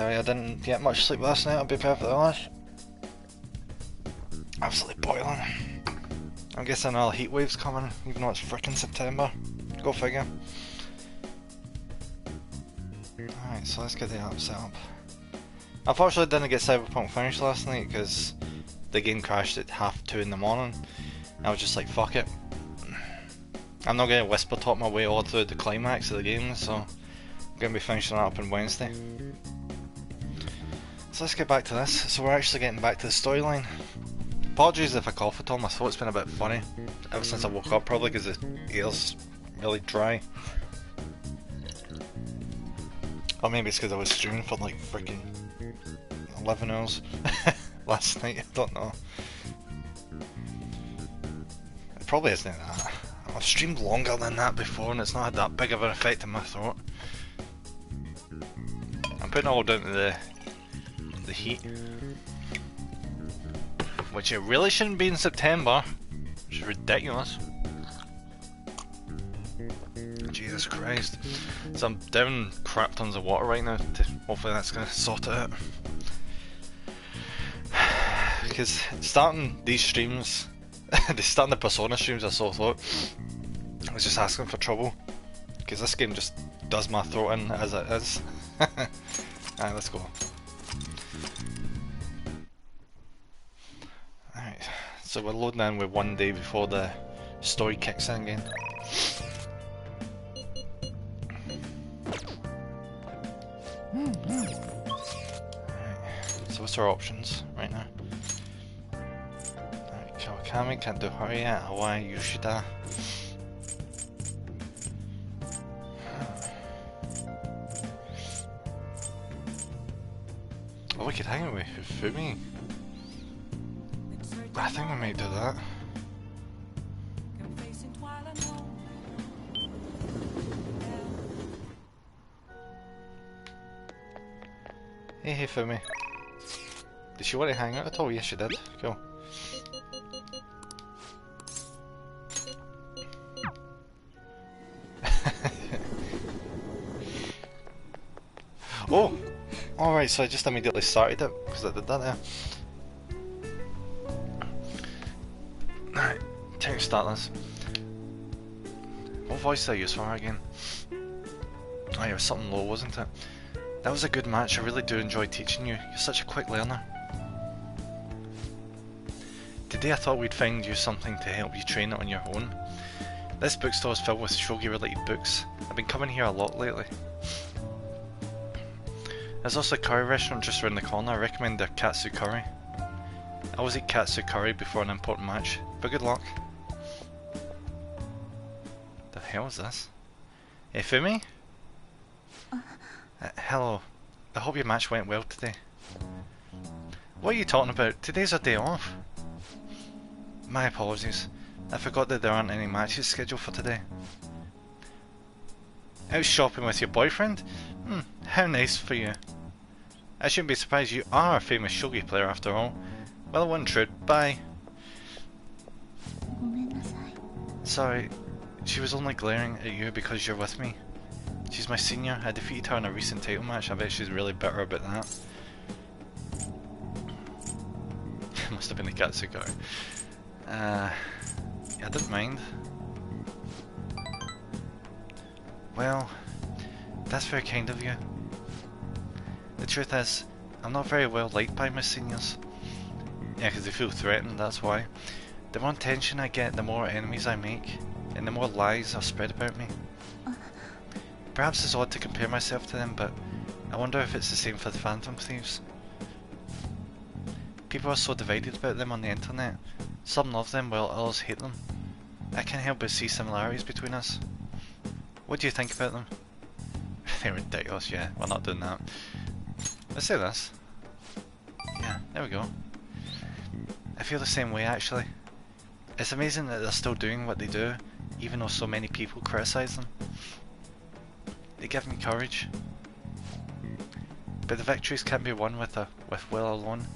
tell you, I didn't get much sleep last night, I'll be perfectly honest. Absolutely boiling. I'm guessing another heat wave's coming, even though it's frickin' September. Go figure. Alright, so let's get the app set up. Unfortunately, didn't get Cyberpunk finished last night because the game crashed at 2:30 in the morning. I was just like, fuck it. I'm not going to whisper talk my way all through the climax of the game, so I'm going to be finishing that up on Wednesday. So let's get back to this. So we're actually getting back to the storyline. Apologies if I cough at all, my throat's been a bit funny ever since I woke up, probably because the air's really dry. Or maybe it's because I was streaming for like freaking 11 hours last night, I don't know. It probably isn't that. I've streamed longer than that before and it's not had that big of an effect on my throat. I'm putting it all down to the heat. Which it really shouldn't be in September, which is ridiculous. Jesus Christ. So I'm down crap tons of water right now, hopefully that's going to sort it out. Because starting these streams, starting the Persona streams I so thought, I was just asking for trouble. Because this game just does my throat in as it is. Alright, let's go. Alright, so we're loading in with one day before the story kicks in again. Alright, so what's our options right now? Alright, Kawakami can't do Haruya, Hawaii, Yoshida. Oh, we could hang out with Fumi. I think we might do that. Hey Fumi. Did she want to hang out at all? Yes she did. Cool. Oh! Alright, so I just immediately started it because I did that there. Alright, time to start this. What voice did I use for her again? Oh yeah, it was something low, wasn't it? That was a good match, I really do enjoy teaching you. You're such a quick learner. Today I thought we'd find you something to help you train it on your own. This bookstore is filled with shogi related books. I've been coming here a lot lately. There's also a curry restaurant just around the corner. I recommend their katsu curry. I always eat katsu curry before an important match, but good luck. The hell is this? Hey Fumi? Hello. I hope your match went well today. What are you talking about? Today's our day off. My apologies. I forgot that there aren't any matches scheduled for today. Out shopping with your boyfriend? How nice for you. I shouldn't be surprised, you are a famous shogi player after all. Well, it wasn't true. Bye. Sorry, she was only glaring at you because you're with me. She's my senior. I defeated her in a recent title match. I bet she's really bitter about that. Must have been the katsu curry. Yeah, I didn't mind. Well, that's very kind of you. The truth is, I'm not very well liked by my seniors. Yeah, because they feel threatened, that's why. The more attention I get, the more enemies I make, and the more lies are spread about me. Perhaps it's odd to compare myself to them, but I wonder if it's the same for the Phantom Thieves. People are so divided about them on the internet. Some love them while others hate them. I can't help but see similarities between us. What do you think about them? They're ridiculous, yeah, we're not doing that. Let's say this. Yeah, there we go. I feel the same way actually. It's amazing that they're still doing what they do, even though so many people criticise them. They give me courage. But the victories can't be won with will alone.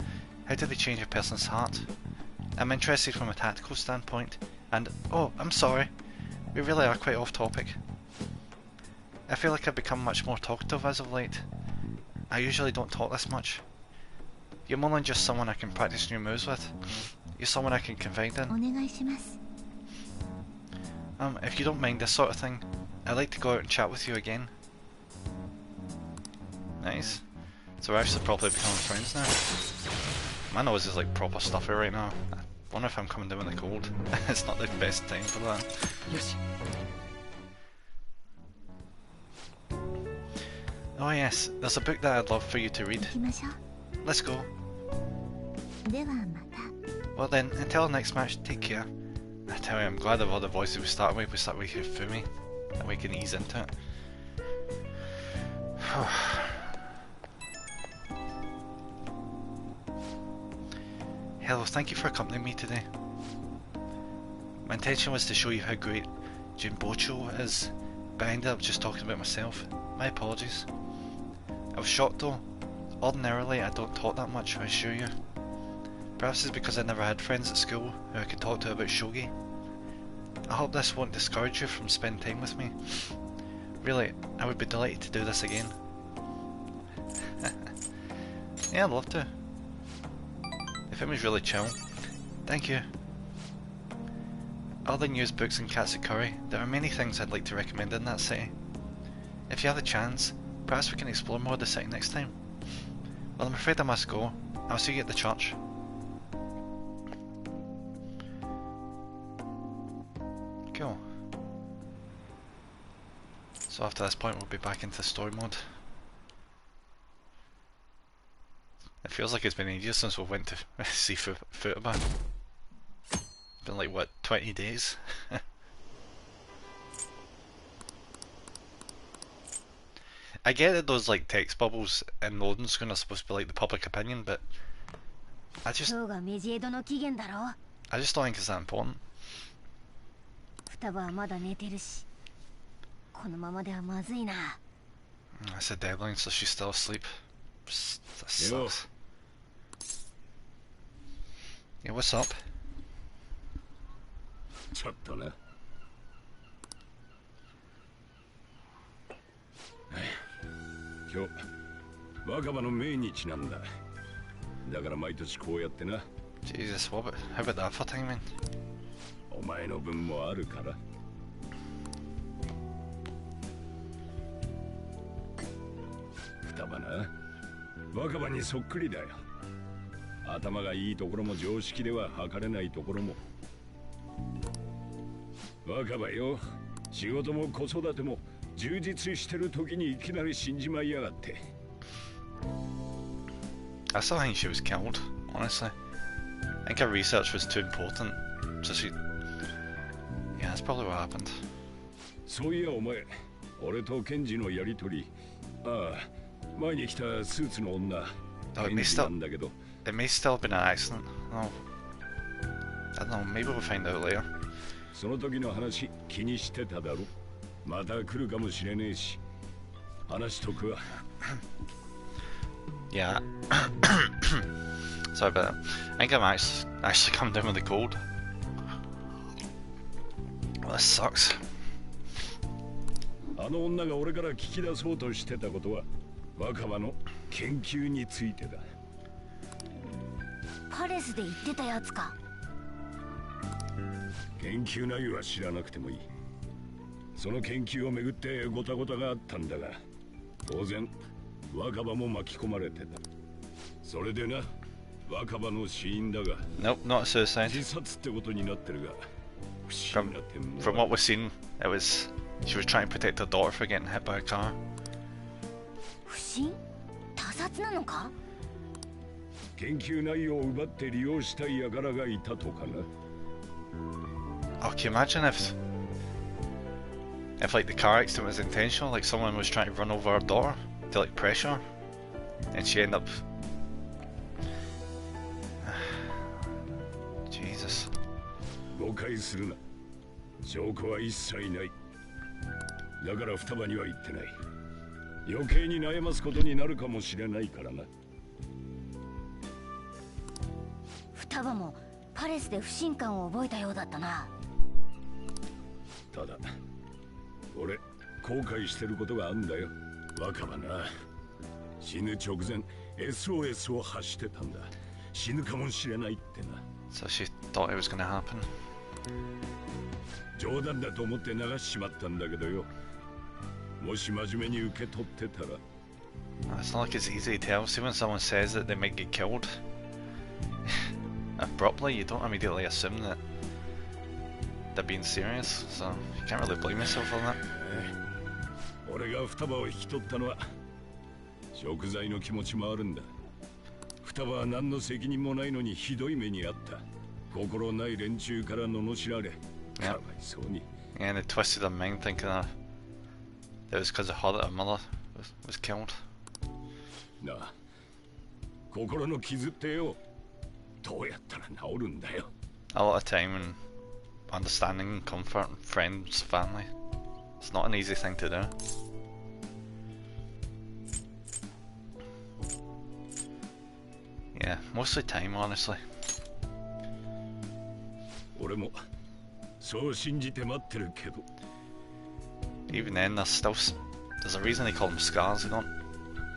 How do they change a person's heart? I'm interested from a tactical standpoint, and oh, I'm sorry, we really are quite off topic. I feel like I've become much more talkative as of late. I usually don't talk this much. You're more than just someone I can practice new moves with. You're someone I can confide in. If you don't mind this sort of thing, I'd like to go out and chat with you again. Nice. So we're actually probably becoming friends now. My nose is like proper stuffy right now. I wonder if I'm coming down with a cold. It's not the best time for that. Yes. Oh yes, there's a book that I'd love for you to read. Let's go. Well then, until the next match, take care. I tell you, I'm glad of all the voices we started with Hifumi. That we can ease into it. Hello, thank you for accompanying me today. My intention was to show you how great Jinbocho is, but I ended up just talking about myself. My apologies. I was shocked though. Ordinarily I don't talk that much, I assure you. Perhaps it's because I never had friends at school who I could talk to about shogi. I hope this won't discourage you from spending time with me. Really, I would be delighted to do this again. Yeah, I'd love to. If it was really chill. Thank you. Other than used books and Katsukuri, there are many things I'd like to recommend in that city. If you have the chance, perhaps we can explore more of the city next time. Well, I'm afraid I must go. I'll see you at the church. Cool. So after this point we'll be back into story mode. It feels like it's been ages since we went to see Futaba. Been like what, 20 days? I get that those like text bubbles in loading screen are supposed to be like the public opinion, but I just don't think it's that important. That's a deadline, so she's still asleep. That sucks. Yeah, what's up? Jesus, how about that for timing? I still think she was killed, honestly. I think her research was too important, so she... Yeah, that's probably what happened. Oh, it may still have been an accident. Oh, I don't know, maybe we'll find out later. Yeah. Sorry about that. I think I'm actually coming down with a cold. Well, this sucks. Nope, not suicide. From what we've seen, it was she was trying to protect her daughter from getting hit by a car. Oh, can you imagine if like the car accident was intentional, like someone was trying to run over her daughter to like pressure her, and she ended up... Jesus. 死ぬ直前 SOS を発してたんだ。死ぬかもしれないってな。 So she thought it was gonna happen. 冗談だと思って流しちまったんだけどよ。もし真面目に受け取ってたら。 It's not like it's easy to tell. See when someone says that they might get killed abruptly, you don't immediately assume that they're being serious, so you can't really blame yourself on that. 俺が双葉を引き取ったのは贖罪の気持ちもあるんだ。双葉は何の責任もないのにひどい目にあった。心ない連中から罵られ、かわいそうに。 Yeah, and they twisted her mind thinking that it was because of her that her mother was killed. なあ、心の傷ってよ、どうやったら治るんだよ。 A lot of time and understanding and comfort and friends, family. It's not an easy thing to do. Yeah, mostly time, honestly. 俺もそう信じて待ってるけど。 Even then, there's a reason they call them scars. They don't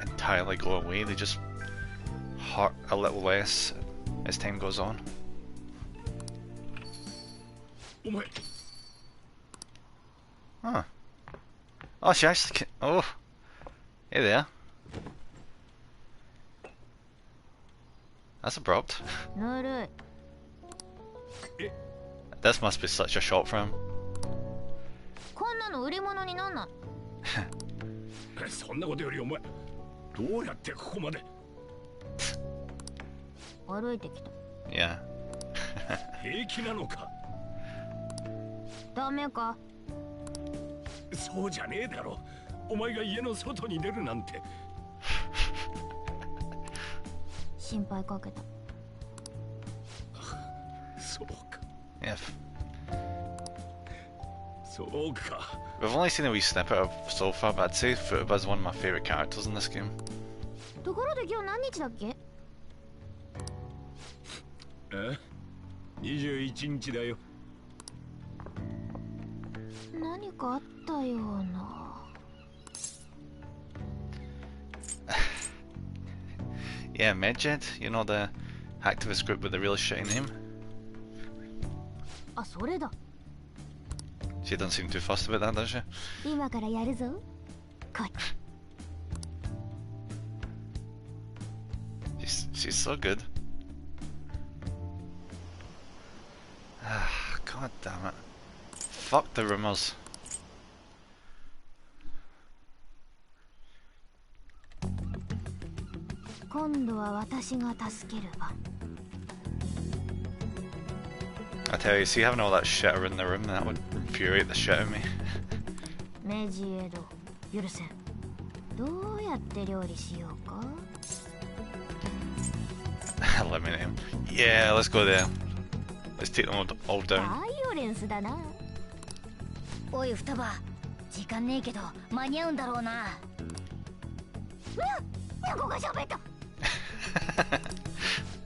entirely go away. They just hurt a little less as time goes on. お前。 Huh. Oh, she actually. Oh, hey there. That's abrupt. This must be such a shock for him. こんなの売り物になんない。そんなことよりお前、どうやってここまで。歩いてきた。Yeah. 平気なのか。ダメか。そうじゃねえだろ。お前が家の外に出るなんて。心配かけた。そうか。 Yeah. そうか。 We've only seen a wee snippet of so far, but I'd say Futaba is one of my favourite characters in this game. ところで今日何日だっけ？え？21日だよ。何かあったような。Yeah, Medjed, you know the activist group with the really shitty name? あ、それだ。 She doesn't seem too fussed about that, does she? 今からやるぞ。こっち。She's so good. Ah, god damn it. Fuck the rumors. 今度は私が助ける番。 I tell you, see having all that shit around the room, that would infuriate the shit out of me. メジエド、許せん。どうやって料理しようか。 Eliminate him. Yeah, let's go there. Let's take them all down. バイオレンスだな。おい双葉、時間ねえけど間に合うんだろうな。にゃこが喋った。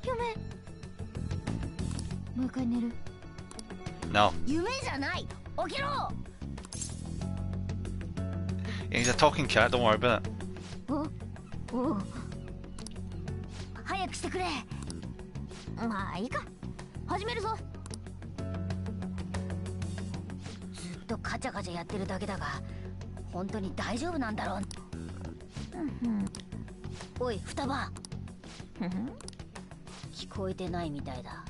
夢。もう一回寝る。 No. 夢じゃない。起きろ。 Yeah, he's a talking cat, don't worry about it. お早くしてくれ。まあいいか。始めるぞ。ずっとカチャカチャやってるだけだが、本当に大丈夫なんだろう。おい双葉。聞こえてないみたいだ。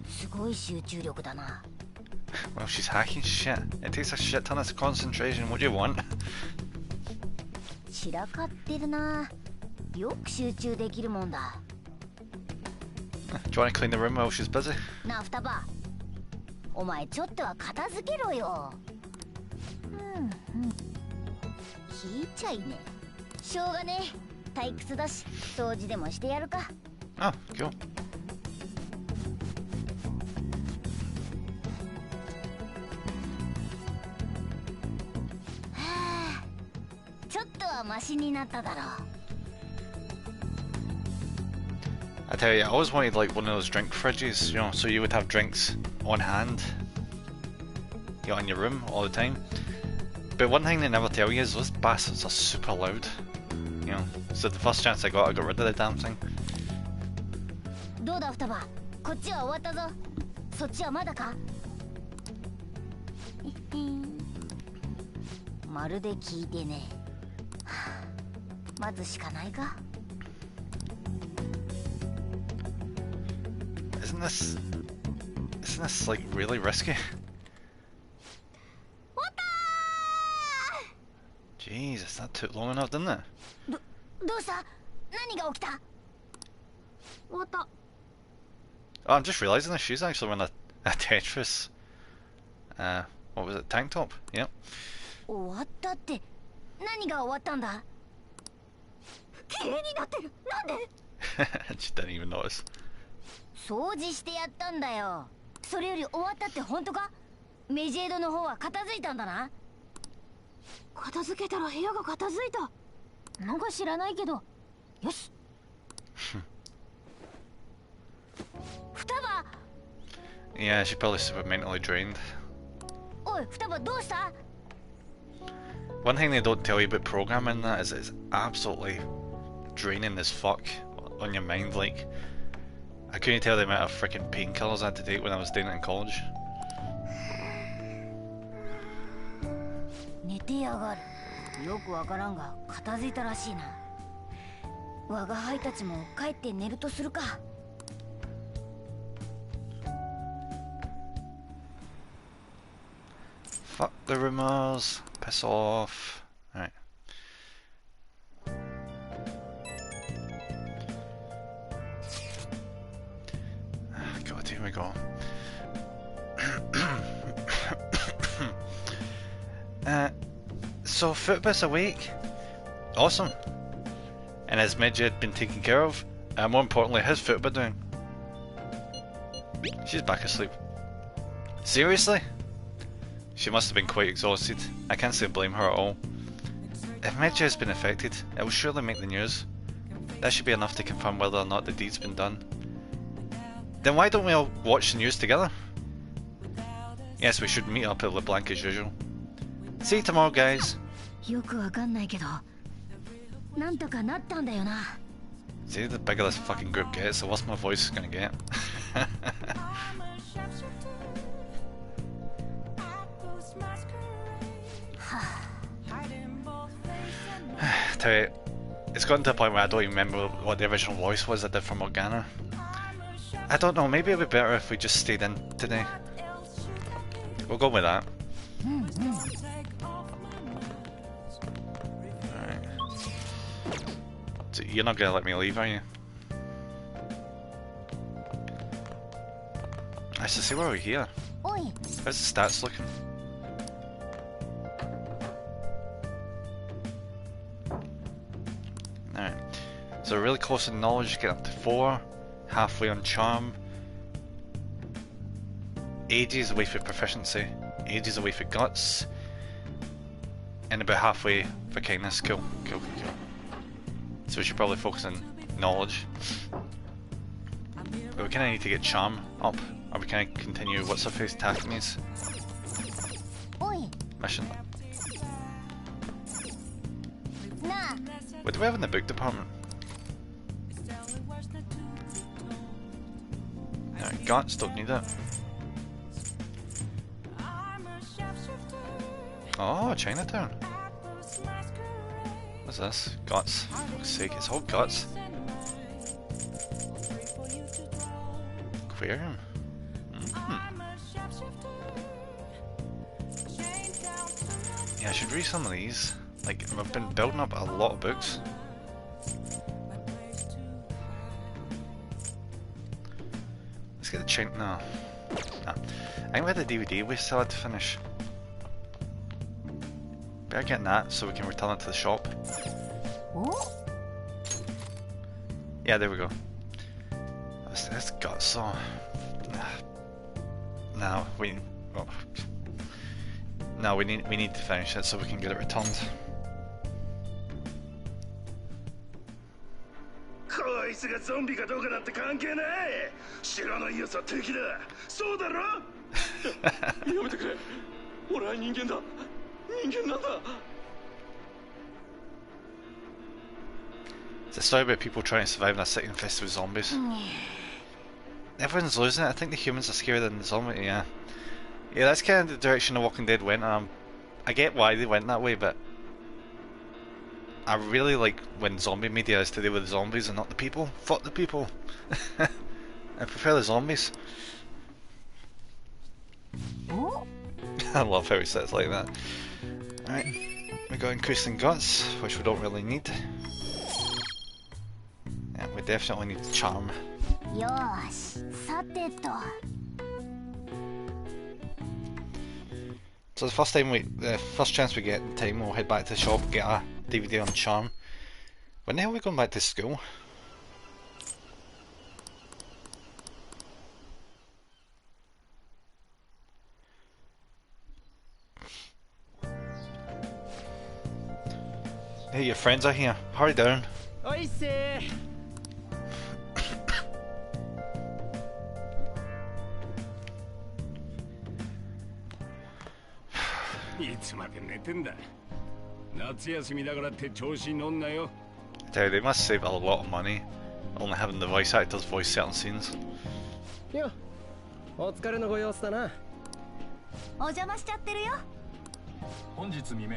すごい集中力だな。 Well, she's hacking shit. It takes a shit ton of concentration. What do you want? 散らかってるな。よく集中できるもんだ。 Do you want to clean the room while she's busy? なあ双葉、お前ちょっとは片付けろよ。聞いちゃいね。しょうがねえ。退屈だし掃除でもしてやるか。 Oh, cool. ちょっとはマシになっただろう。 I tell you, I always wanted like one of those drink fridges, you know, so you would have drinks on hand, you know, in your room all the time. But one thing they never tell you is those bastards are super loud. You you know. So the first chance I got rid of the damn thing. どうだ双葉、こっちは終わったぞ。そっちはまだか。まるで聞いてね。待つしかないか。Isn't this like really risky? Jesus, that took long enough, didn't it? どうした？何が起きた？終わった。 Oh, I'm just realising this. She's actually wearing a Tetris. What was it? Tank top? Yep. 終わったって、何が終わったんだ？綺麗になってる。なんで？ She didn't even notice. 掃除してやったんだよ。それより終わったって本当か？メジェードの方は片付いたんだな。片付けたら部屋が片付いた。なんか知らないけど。よし。双葉。 Yeah, she's probably super mentally drained. おい、双葉どうした？ One thing they don't tell you about programming that is it's absolutely draining as fuck on your mind. Like, I couldn't tell the amount of freaking painkillers I had to take when I was doing it in college. 寝てやがる。よくわからんが片付いたらしいな。我が輩たちも帰って寝るとするか。 Fuck the rumors. Piss off. Alright. God, here we go. So Footbus awake. Awesome. And his midget been taken care of. And more importantly, his Footbus doing. She's back asleep. Seriously? She must have been quite exhausted. I can't say blame her at all. If Midge has been affected, it will surely make the news. That should be enough to confirm whether or not the deed's been done. Then why don't we all watch the news together? Yes, we should meet up at LeBlanc as usual. See you tomorrow, guys. よくわかんないけど、なんとかなったんだよな。 See, the bigger this fucking group gets, the worse my voice is gonna get. Tell you, it's gotten to a point where I don't even remember what the original voice was I did for Morgana. I don't know, maybe it'd be better if we just stayed in today. We'll go with that. Alright. So you're not gonna let me leave, are you? I should see where we're here. How's the stats looking? Alright. So we're really close in knowledge, get up to 4. Halfway on charm. Ages away for proficiency. Ages away for guts. And about halfway for kindness. Cool. Cool. So we should probably focus on knowledge. But we kinda need to get charm up. Or we can continue what's her face Takami's mission. What do we have in the book department? Guts, don't need it. Oh, Chinatown. What's this? Guts. For fuck's sake, it's all guts. Aquarium. Yeah, I should read some of these. Like, I've been building up a lot of books. Let's get the chink now. Nah. I think we had the DVD we still had to finish. Better get that so we can return it to the shop. Yeah, there we go. This guts so. Now we. Oh. No, we need to finish it so we can get it returned. こいつがゾンビかどうかなんて関係ない。知らない奴は敵だ。そうだろ？やめてくれ。俺は人間だ。人間なんだ。It's a story about people trying to survive in a city infested with zombies. Everyone's losing it. I think the humans are scarier than the zombies. Yeah. Yeah, that's kind of the direction The Walking Dead went. I get why they went that way, but I really like when zombie media is to do with the zombies and not the people. Fuck the people. I prefer the zombies. I love how he says like that. Alright, we got increasing guts, which we don't really need. Yeah, we definitely need the charm. So the first chance we get in time, we'll head back to the shop, get a DVD on charm. When the hell are we going back to school? Hey, your friends are here. Hurry down. Oisei! いつまで寝てんだ。夏休みだからって調子に乗んなよ。Dude, they must save a lot of money only having the voice actors voice certain scenes. よ、お疲れのご様子だな。お邪魔しちゃってるよ。本日未明、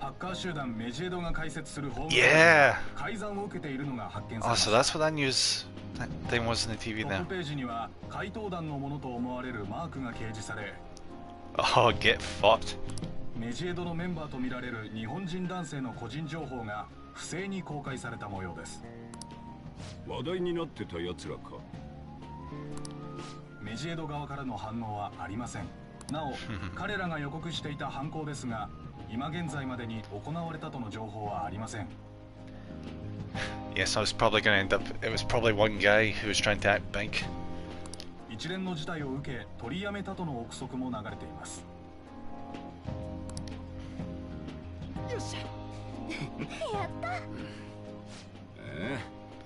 ハッカー集団メジェドが開設するホーム Yeah! 改ざんを受けているのが発見され Oh, まし so た。 that's what that news thing was in the TV トッ now. プページには怪盗団のものと思われるマークが掲示され、 Oh, get fucked. メジェドのメンバーとみられる日本人男性の個人情報が不正に公開された模様です。話題になってた奴らか。メジェド側からの反応はありません。なお、彼らが予告していた犯行ですが、今現在までに行われたとの情報はありません。 Yes, I was probably going to end up. It was probably one guy who was trying to act big. 一連の事態を受け、取りやめたとの憶測も流れています。よっしゃ。やった。ああ、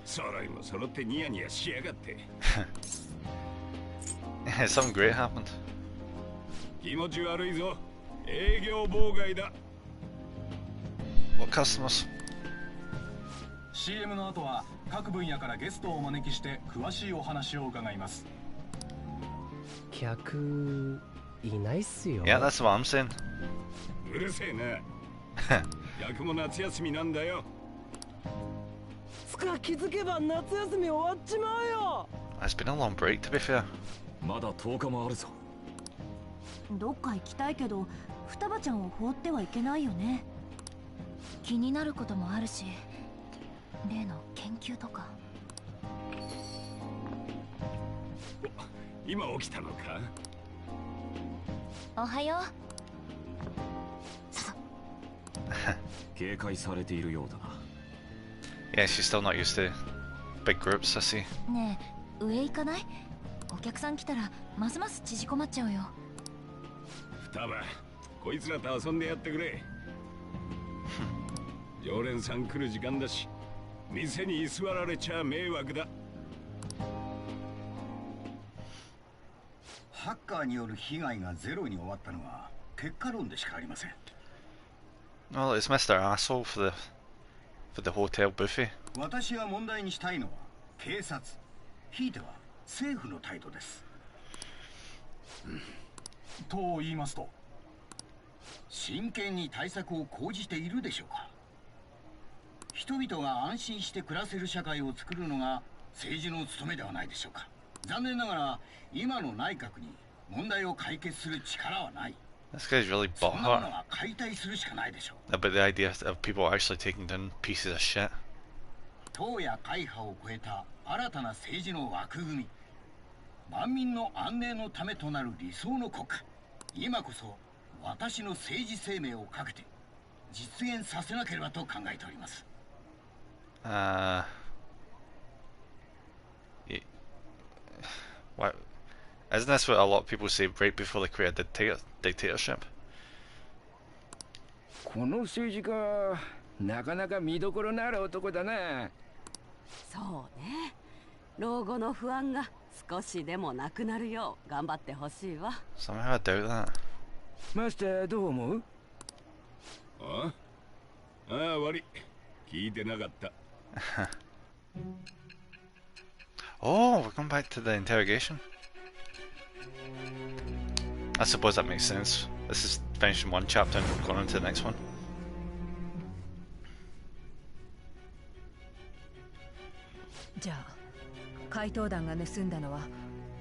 揃いも揃ってニヤニヤしやがって。Something great happened. 気持ち悪いぞ。営業妨害だ。What customers? CM の後は各分野からゲストをお招きして詳しいお話を伺います。客いないっすよ。 Yeah, that's what I'm saying. うるせえな。役も夏休みなんだよ。つか気づけば夏休み終わっちまうよ。 It's been a long break, to be fair. まだ10日もあるぞ。どっか行きたいけど、双葉ちゃんを放ってはいけないよね。気になることもあるし、例の研究とか。今起きたのか。おはよう。警戒されているようだな。Yeah, she's still not used to big groups, I see. ねえ、上行かない？お客さん来たらますます縮こまっちゃうよ。双葉、こいつらと遊んでやってくれ。常連さん来る時間だし、店に居座られちゃ迷惑だ。ハッカーによる被害がゼロに終わったのは結果論でしかありません。Well, it's Mr. Asshole for the hotel buffet. 私が問題にしたいのは警察、ひいては政府の態度です。と言いますと、真剣に対策を講じているでしょうか。人々が安心して暮らせる社会を作るのが政治の務めではないでしょうか。残念ながら今の内閣に問題を解決する力はない。 This guy's really そんなもの butthurt は解体するしかないでしょう。 about the idea of people actually taking down pieces of shit. 党や会派を超えた新たな政治の枠組み、万民の安寧のためとなる理想の国家、今こそ私の政治生命をかけて実現させなければと考えております。Yeah. What? Isn't this what a lot of people say right before they create a dictatorship? この政治家、なかなか見どころのある男だな。そうね。老後の不安が少しでもなくなるよう頑張ってほしいわ。 Somehow I doubt that. マスターどう思う？ああ、悪い。聞いてなかった。Oh, we're going back to the interrogation. I suppose that makes sense. This is finishing one chapter and going on to the next one. じゃあ怪盗団が盗んだのは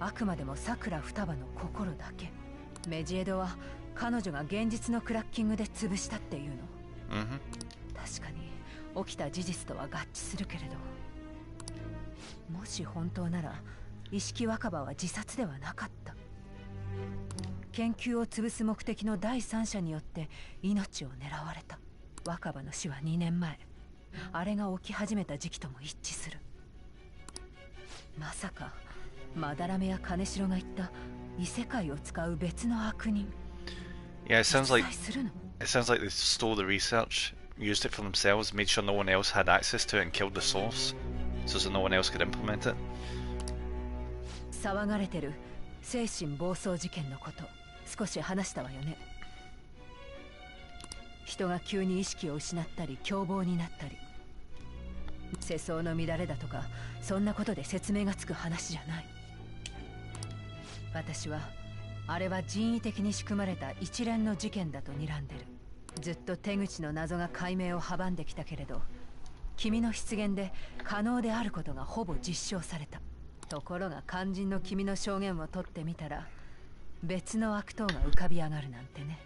あくまでもさくら双葉の心だけ。メジエドは彼女が現実のクラッキングで潰したっていうの。確かに起きた事実とは合致するけれど、もし本当なら意識若葉は自殺ではなかった。研究を潰す目的の第三者によって命を狙われた。若葉の死は2年前。あれが起き始めた時期とも一致する。まさかまだらめや金城が言った異世界を使う別の悪人。Yeah, it sounds like they stole the research, used it for themselves, made sure no one else had access to it, and killed the source, so that no one else could implement it. 騒がれてる精神暴走事件のこと少し話したわよね。人が急に意識を失ったり凶暴になったり、世相の乱れだとかそんなことで説明がつく話じゃない。私はあれは人為的に仕組まれた一連の事件だと睨んでる。ずっと手口の謎が解明を阻んできたけれど、君の出現で可能であることがほぼ実証された。ところが肝心の君の証言を取ってみたら別の悪党が浮かび上がるなんてね。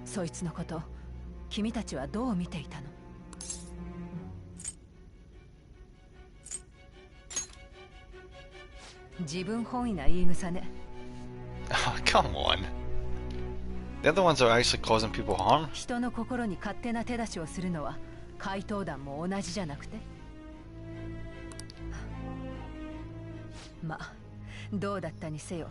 そいつのこと君たちはどう見ていたの？自分本位な言い草ね。Oh, come on. They're the ones that are actually causing people harm. 人の心に勝手な手出しをするのは怪盗団も同じじゃなくて。まあどうだったにせよ、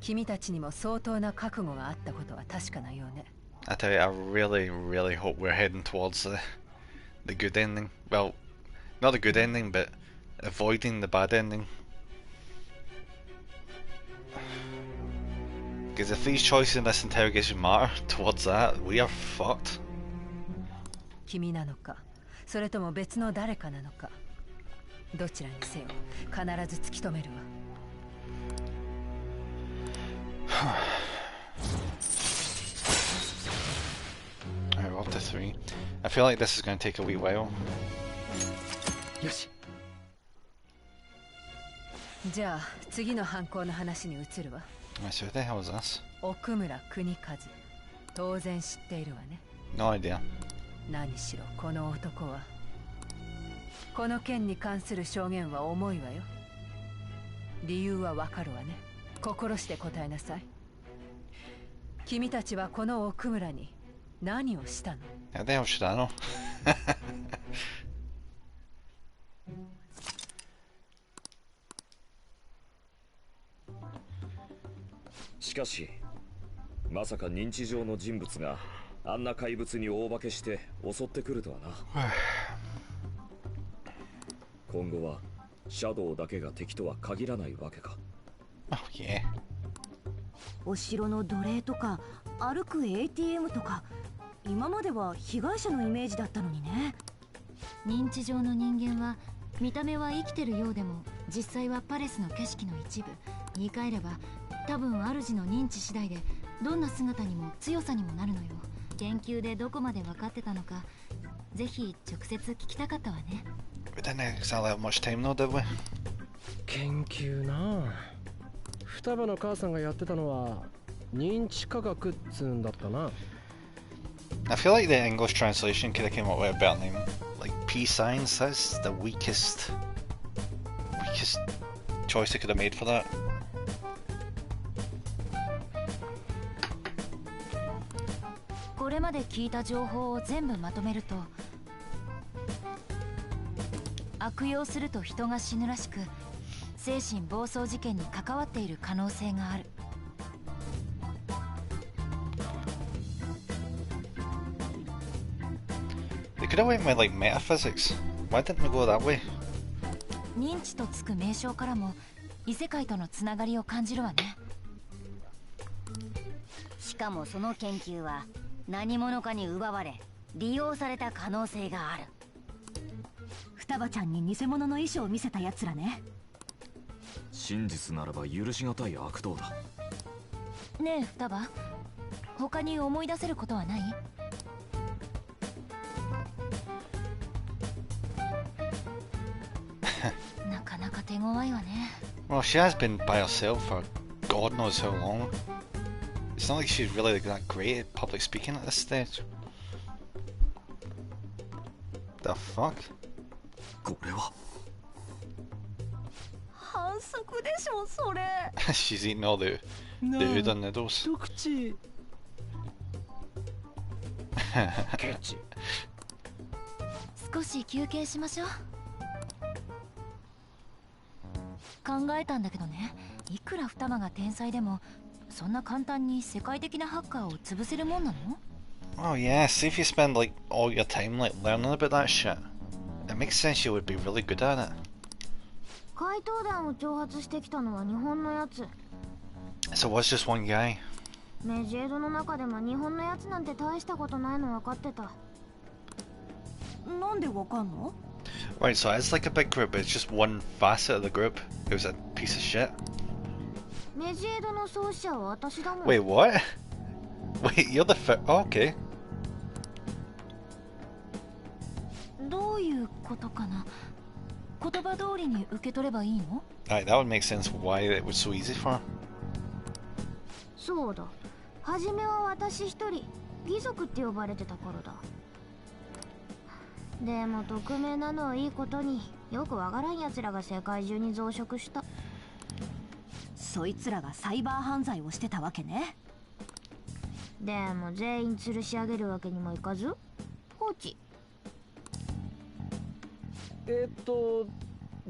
君たちにも相当な覚悟があったことは確かなようね。I tell you, I really, really hope we're heading towards the good ending. Well, not the good ending, but avoiding the bad ending. Because if these choices in this interrogation matter towards that, we are fucked. 君なのか、それとも別の誰かなのか、どちらにせよ必ず突き止めるわ。Alright, we're up to 3. I feel like this is going to take a wee while. よし。じゃあ次の犯行の話に移るわ。So who the hell is this? 奥村邦和。当然知っているわね。No idea. 何しろこの男はこの件に関する証言は重いわよ。理由はわかるわね。心して答えなさい。君たちはこの奥村に何をしたの？ How the hell should I know? しかしまさか認知上の人物があんな怪物に大化けして襲ってくるとはな。今後はシャドウだけが敵とは限らないわけか。Oh yeah. お城の奴隷とか歩く ATM とか、今までは被害者のイメージだったのにね。認知上の人間は見た目は生きてるようでも実際はパレスの景色の一部。言い換えれば多分主の認知次第でどんな姿にも強さにもなるのよ。研究でどこまで分かってたのか、ぜひ直接聞きたかったわね。We didn't exactly have much time though, did we? 研究なあ。双葉の母さんがやってたのは認知科学っつうんだったな。I feel like the English translation could have came up with a better name. Like P-Science, that's the weakest choice they could have made for that. これまで聞いた情報を全部まとめると、悪用すると人が死ぬらしく、精神暴走事件に関わっている可能性がある。They could have went with like metaphysics. Why didn't we go that way? 認知とつく名称からも異世界とのつながりを感じるわね。しかもその研究は何者かに奪われ利用された可能性がある。双葉ちゃんに偽物の衣装を見せた奴らね。真実ならば許しがたい悪党だ。ねえ双葉、他に思い出せることはない？なかなか手強いわね。 Well, she has been by herself for God knows how long. It's not like she's really that great at public speaking at this stage. The fuck? これは反則でしょそれ。She's eating all the udon noodles. 一口。ケチ。少し休憩しましょう。考えたんだけどね、いくら双葉が天才でもそんな簡単に世界的なハッカーを潰せるもんなの？ Oh yeah, see if you spend like all your time like learning about that shit. It makes sense you would be really good at it. 怪盗団を挑発してきたのは日本のやつ。 So it was just one guy. メジェードの中でも日本のやつなんて大したことないの分かってた。なんでわかんの？ Right, so it's like a big group, but it's just one facet of the group who's a piece of shit. メジェードの創始者は私だもん。 Wait, what? Wait, you're the oh, okay. どういうことかな。言葉通りに受け取ればいいの？ Right, that would make sense why it was so easy for her. そうだ。はじめは私一人、義族って呼ばれてた頃だ。でも匿名なのをいいことによくわからん奴らが世界中に増殖した。そいつらがサイバー犯罪をしてたわけね。でも全員吊るし上げるわけにもいかず放置。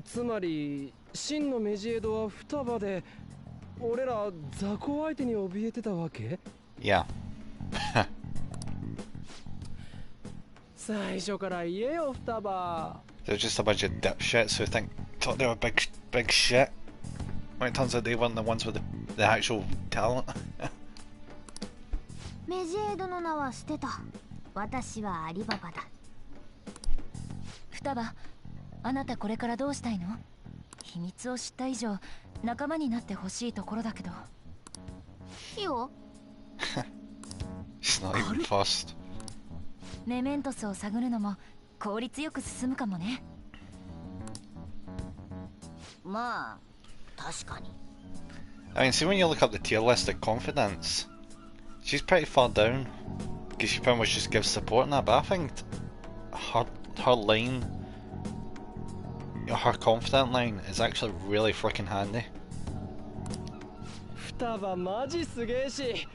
つまり真のメジエードは双葉で、俺ら雑魚相手に怯えてたわけ？ Yeah. 最初から言えよ双葉。 They're just a bunch of dipshits who thought they were big shit. When it turns out they weren't the ones with the actual talent. メジェードの名は捨てた。私はアリババだ。双葉、あなたこれからどうしたいの？秘密を知った以上仲間になってほしいところだけど。いいよ。She's not even fussed. メメントスを探るのも効率よく進むかもね。まあ確かに。 I mean, see when you look up the tier list of confidence, she's pretty far down because she pretty much just gives support in that. But I think her line, her confident line, is actually really freaking handy. 双葉マジすげえし、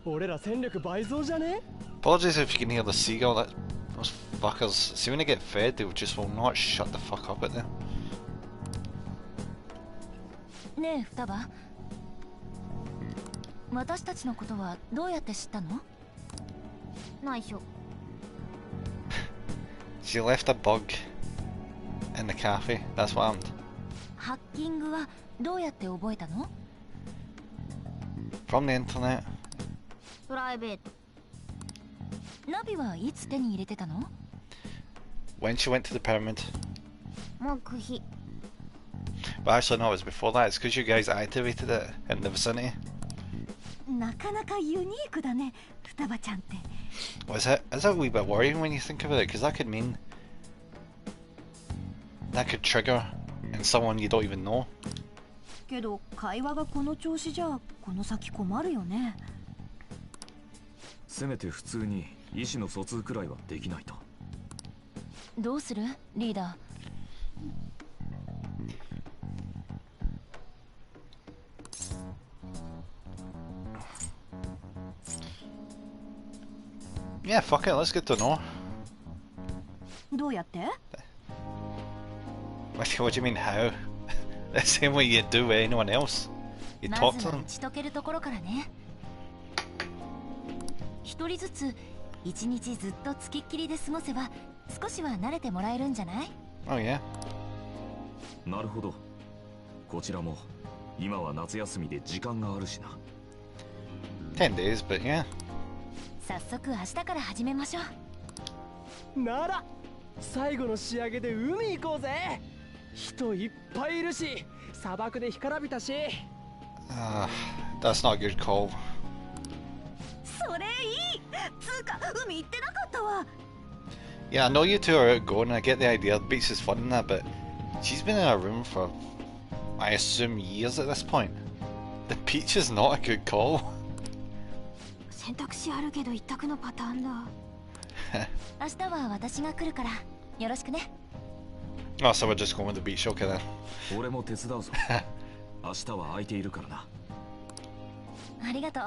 俺ら戦力倍増じゃね？ Apologies if you can hear the seagull. Those fuckers. See when they get fed, they just will not shut the fuck up at them. ねえ双葉、私たちのことはどうやって知ったの？内緒。She left a bug in the cafe. That's what happened. ハッキングはどうやって覚えたの？ From the internet. プライベート。ナビはいつ手に入れてたの？ When she went to the pyramid. 黙秘。 But actually no, it was before that. It's because you guys activated it in the vicinity. なかなかユニークだね、双葉ちゃんって。 Well, is it a wee bit worrying when you think about it? Because that could mean that could trigger in someone you don't even know. けど会話がこの調子じゃこの先困るよね。せめて普通に意思の疎通くらいはできないと。どうするリーダー？ Yeah, fuck it, let's get to know. どうやって？ What do you mean how? The same way you do with anyone else. You ま talk ず to は them. 打ち解けるところからね。一人ずつ一日ずっとつきっきりで過ごせば少しは慣れてもらえるんじゃない？ Oh yeah. なるほど。こちらも今は夏休みで時間があるしな。 10 days, but yeah. 早速明日から始めましょう。なら最後の仕上げで海行こうぜ。人いっぱいいるし、砂漠で干からびたし。That's not a good call. それいい。つうか海行ってなかったわ。 Yeah, I know you two are outgoing, I get the idea, the beach is fun and that, but she's been in a room for, I assume, years at this point. The beach is not a good call. 選択肢あるけど一択のパターンだ。明日は私が来るからよろしくね。 Oh, so we're just going with the beach, okay then. 俺も手伝うぞ。明日は空いているからな。ありがとう。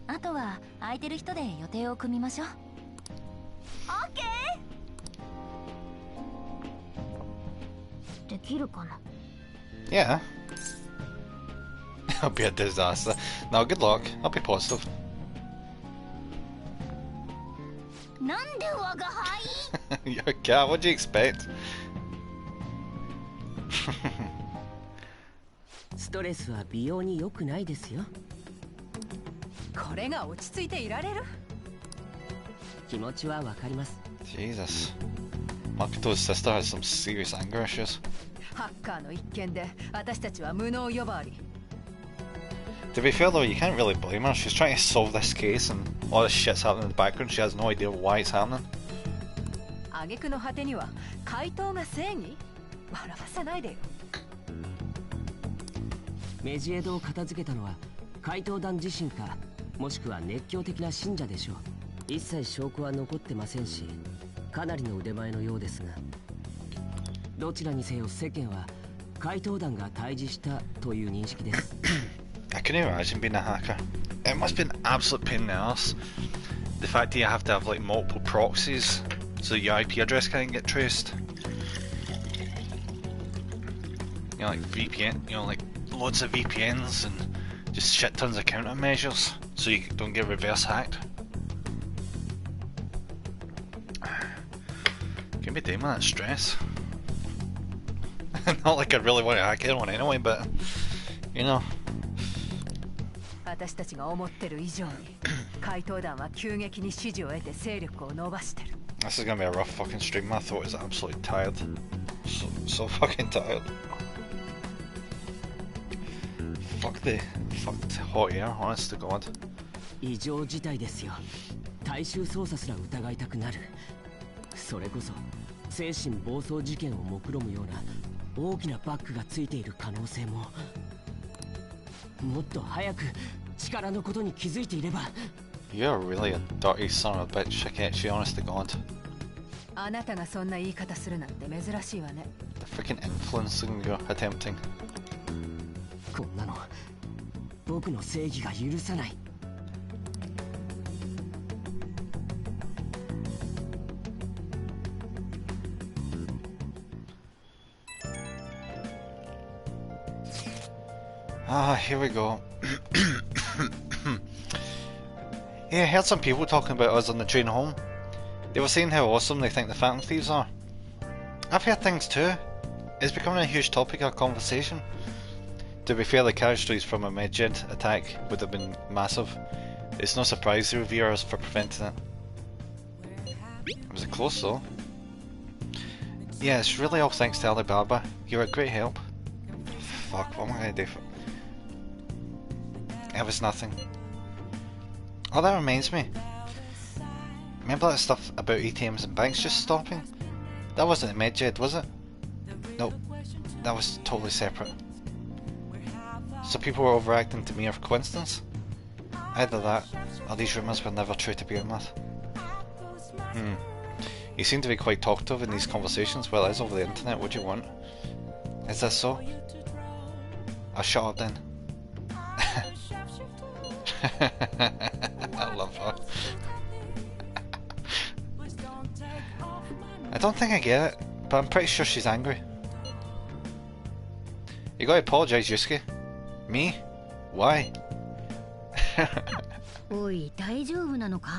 あとは空いてる人で予定を組みましょう。オッケー。できるかな。 Yeah. It'll be a disaster. No, good luck. I'll be positive. なんで我が輩 You're a cat, what do you expect? ストレスは美容に良くないですよ。これが落ち着いていられる？気持ちはわかります。 Jesus. Makoto's sister has some serious anger issues. ハッカーの一件で私たちは無能呼ばわり。 To be fair though, you can't really blame her. She's trying to solve this case and all this shit's happening in the background. She has no idea why it's happening. 挙句の果てには怪盗が正義？笑わせないでよ。メジエドを片付けたのは怪盗団自身か、もしくは熱狂的な信者でしょう。一切証拠は残ってませんし、かなりの腕前のようですが、どちらにせよ世間は怪盗団が対峙したという認識です。I couldn't imagine being a hacker. It must be an absolute pain in the ass. The fact that you have to have like multiple proxies so your IP address can't get traced. You know, like VPN, you know, like loads of VPNs and just shit tons of countermeasures so you don't get reverse hacked. Can be dealing with that stress. Not like I really want to hack anyone anyway, but you know. 私たちが思ってる以上に怪盗団は急激に支持を得て勢力を伸ばしてる。 This is gonna be a rough fucking stream. My throat is absolutely tired. So fucking tired. Fuck the hot air, honest to God. 異常事態ですよ。大衆捜査すら疑いたくなる。それこそ精神暴走事件を目論むような大きなバックがついている可能性も。もっと早く力のことに気づいていれば。 You're really a dirty son of a bitch, Akechi, honest to God. あなたがそんな言い方するなんて珍しいわね。 The freaking influencing you're attempting. こんなの僕の正義が許さない。Ah, here we go. Yeah, I heard some people talking about us on the train home. They were saying how awesome they think the Phantom Thieves are. I've heard things too. It's becoming a huge topic of conversation. To be fair, the casualties from a Medjed attack would have been massive. It's no surprise they revere us for preventing it. Was it close though? Yeah, it's really all thanks to Alibaba. You're a great help. Fuck, what am I gonna do for... It was nothing. Oh, that reminds me. Remember that stuff about ATMs and banks just stopping? That wasn't in Medjed, was it? Nope. That was totally separate. So people were overacting to mere coincidence? Either that, or these rumours were never true to begin with. You seem to be quite talkative in these conversations. Well, it is over the internet. What do you want? Is this so? I'll shut up then. I love her. I don't think I get it, but I'm pretty sure she's angry. You gotta apologise, Yusuke. Me? Why? おい、大丈夫なのか？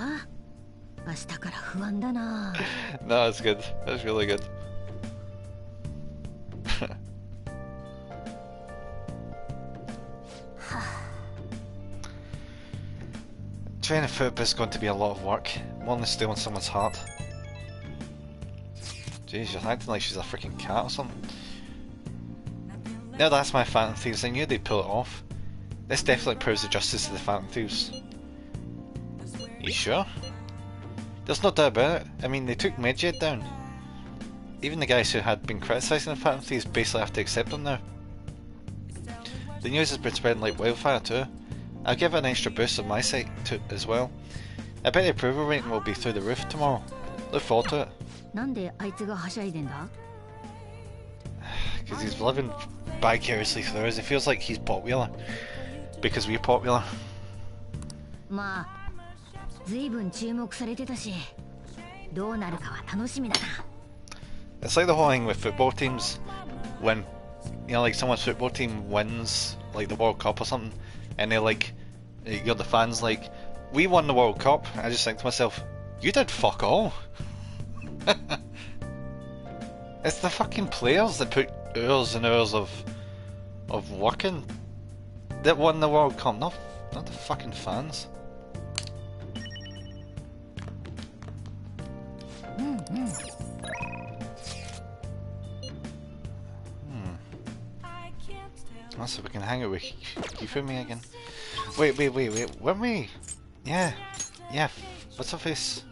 明日から不安だな。No, that's good. That's really good. Training football is going to be a lot of work, more than stealing someone's heart. Jeez, she's acting like she's a freaking cat or something. Yeah, that's my Phantom Thieves. I knew they'd pull it off. This definitely proves the justice of the Phantom Thieves. You sure? There's no doubt about it. I mean, they took Medjed down. Even the guys who had been criticising the Phantom Thieves basically have to accept them now. The news has been spreading like wildfire too. I'll give it an extra boost on my site too, as well. I bet the approval rating will be through the roof tomorrow. Look forward to it. Because he's living vicariously through us. It feels like he's popular because we're popular. It's like the whole thing with football teams when, you know, like someone's football team wins like the World Cup or something, and they're like, you're the fans like, we won the World Cup. I just think to myself, you did fuck all. It's the fucking players that put hours and hours of working that won the World Cup, not the fucking fans. Let's see if we can hang out with Hifumi again. Wait, weren't we? Yeah, what's her face?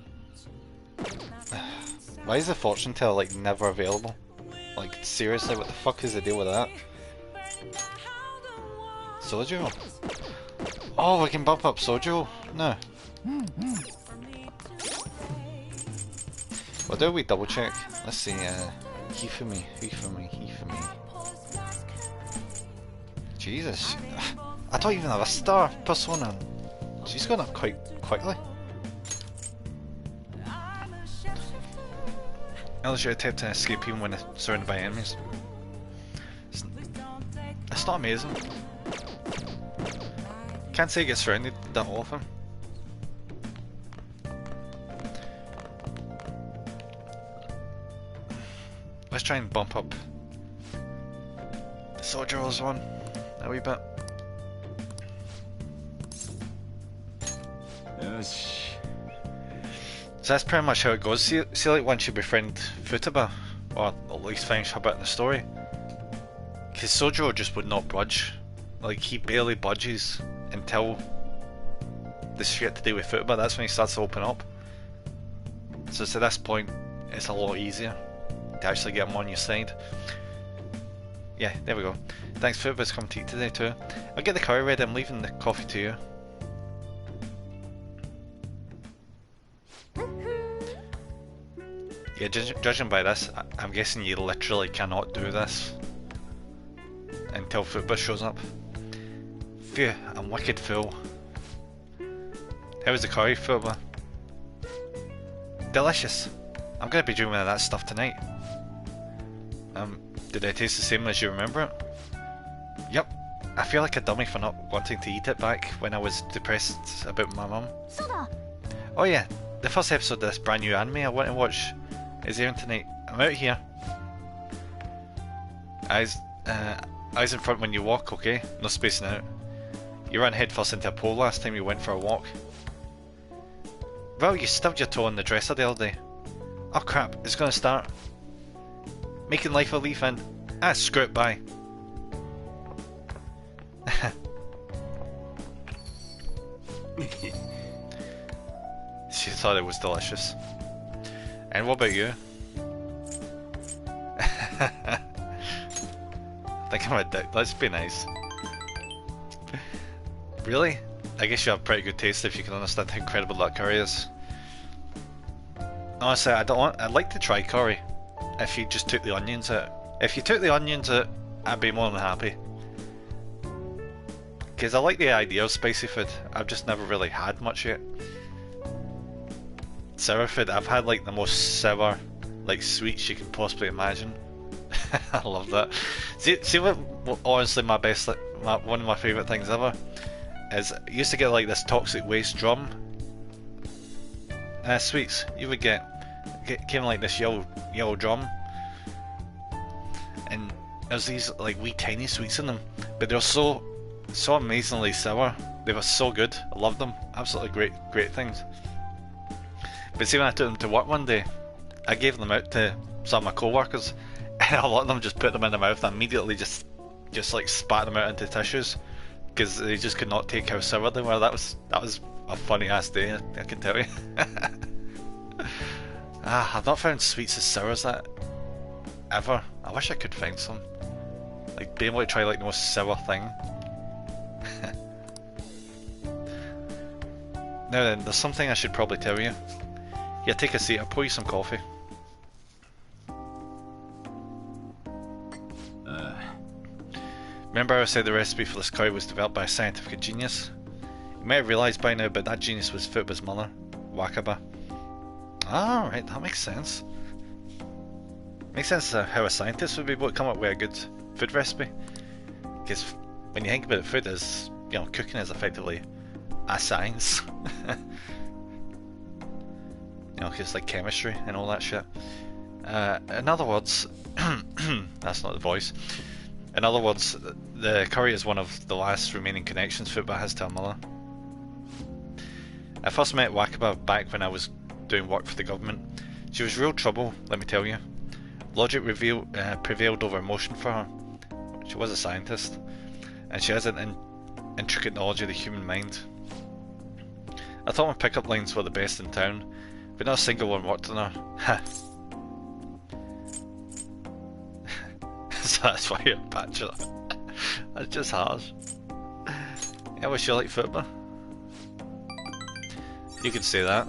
Why is the fortune teller like never available? Like seriously, what the fuck is the deal with that? Sojo? Oh, we can bump up Sojo? No. Well, do we double check? Let's see, Hifumi. Jesus, I don't even have a star persona. She's gone up quite quickly. Unless you attempt to escape even when surrounded by enemies. It's not amazing. Can't say it gets surrounded that often. Let's try and bump up the Sojourner's one a wee bit. So that's pretty much how it goes. See like once you befriend Futaba, or at least finish a bit in the story, because Sojo just would not budge. Like, he barely budges until the shit to do with Futaba. That's when he starts to open up. So to this point, it's a lot easier to actually get him on your side. Yeah, there we go. Thanks, Futaba's come to eat today too. I'll get the curry ready. I'm leaving the coffee to you. Yeah, judging by this, I'm guessing you literally cannot do this until Futaba shows up. Phew, I'm wicked full. How was the curry, Futaba? Delicious. I'm gonna be doing one of that stuff tonight. Did it taste the same as you remember it? Yep. I feel like a dummy for not wanting to eat it back when I was depressed about my mum. Oh yeah, the first episode of this brand new anime I want to watch is airing tonight. I'm out here. Eyes in front when you walk, okay? No spacing out. You ran headfirst into a pole last time you went for a walk. Well, you stubbed your toe on the dresser the other day. Oh crap, it's gonna start. Making life a leaf and... screw it, bye. She thought it was delicious. And what about you? I think I'm a dick. Let's be nice. Really? I guess you have pretty good taste if you can understand how incredible that curry is. Honestly, I'd like to try curry if you just took the onions out. If you took the onions out, I'd be more than happy. Because I like the idea of spicy food. I've just never really had much yet. Sour food, I've had like the most sour, like sweets you can possibly imagine. I love that. See what honestly my best, one of my favourite things ever is, I used to get like this toxic waste drum sweets. You would get came like this yellow drum, and there's these like wee tiny sweets in them, but they're so amazingly sour. They were so good. I loved them. Absolutely great things. But see, when I took them to work one day, I gave them out to some of my co-workers, and a lot of them just put them in their mouth and immediately just like spat them out into tissues because they just could not take how sour they were. That was a funny ass day, I can tell you. I've not found sweets as sour as that ever. I wish I could find some. Like, being able to try like the most sour thing. Now then, there's something I should probably tell you. Yeah, take a seat, I'll pour you some coffee. Remember I said the recipe for this curry was developed by a scientific genius? You may have realised by now, but that genius was Futba's mother, Wakaba. Ah, right, that makes sense. Makes sense how a scientist would be able to come up with a good food recipe. Because when you think about it, food is, you know, cooking is effectively a science. You know, because like chemistry and all that shit. In other words, that's not the voice. In other words, the curry is one of the last remaining connections Futba has to her mother. I first met Wakaba back when I was doing work for the government. She was real trouble, let me tell you. Logic prevailed over emotion for her. She was a scientist, and she has an intricate knowledge of the human mind. I thought my pickup lines were the best in town, but not a single one worked on her. So that's why you're a bachelor. That's just harsh. Yeah, was she like Futba? You could say that.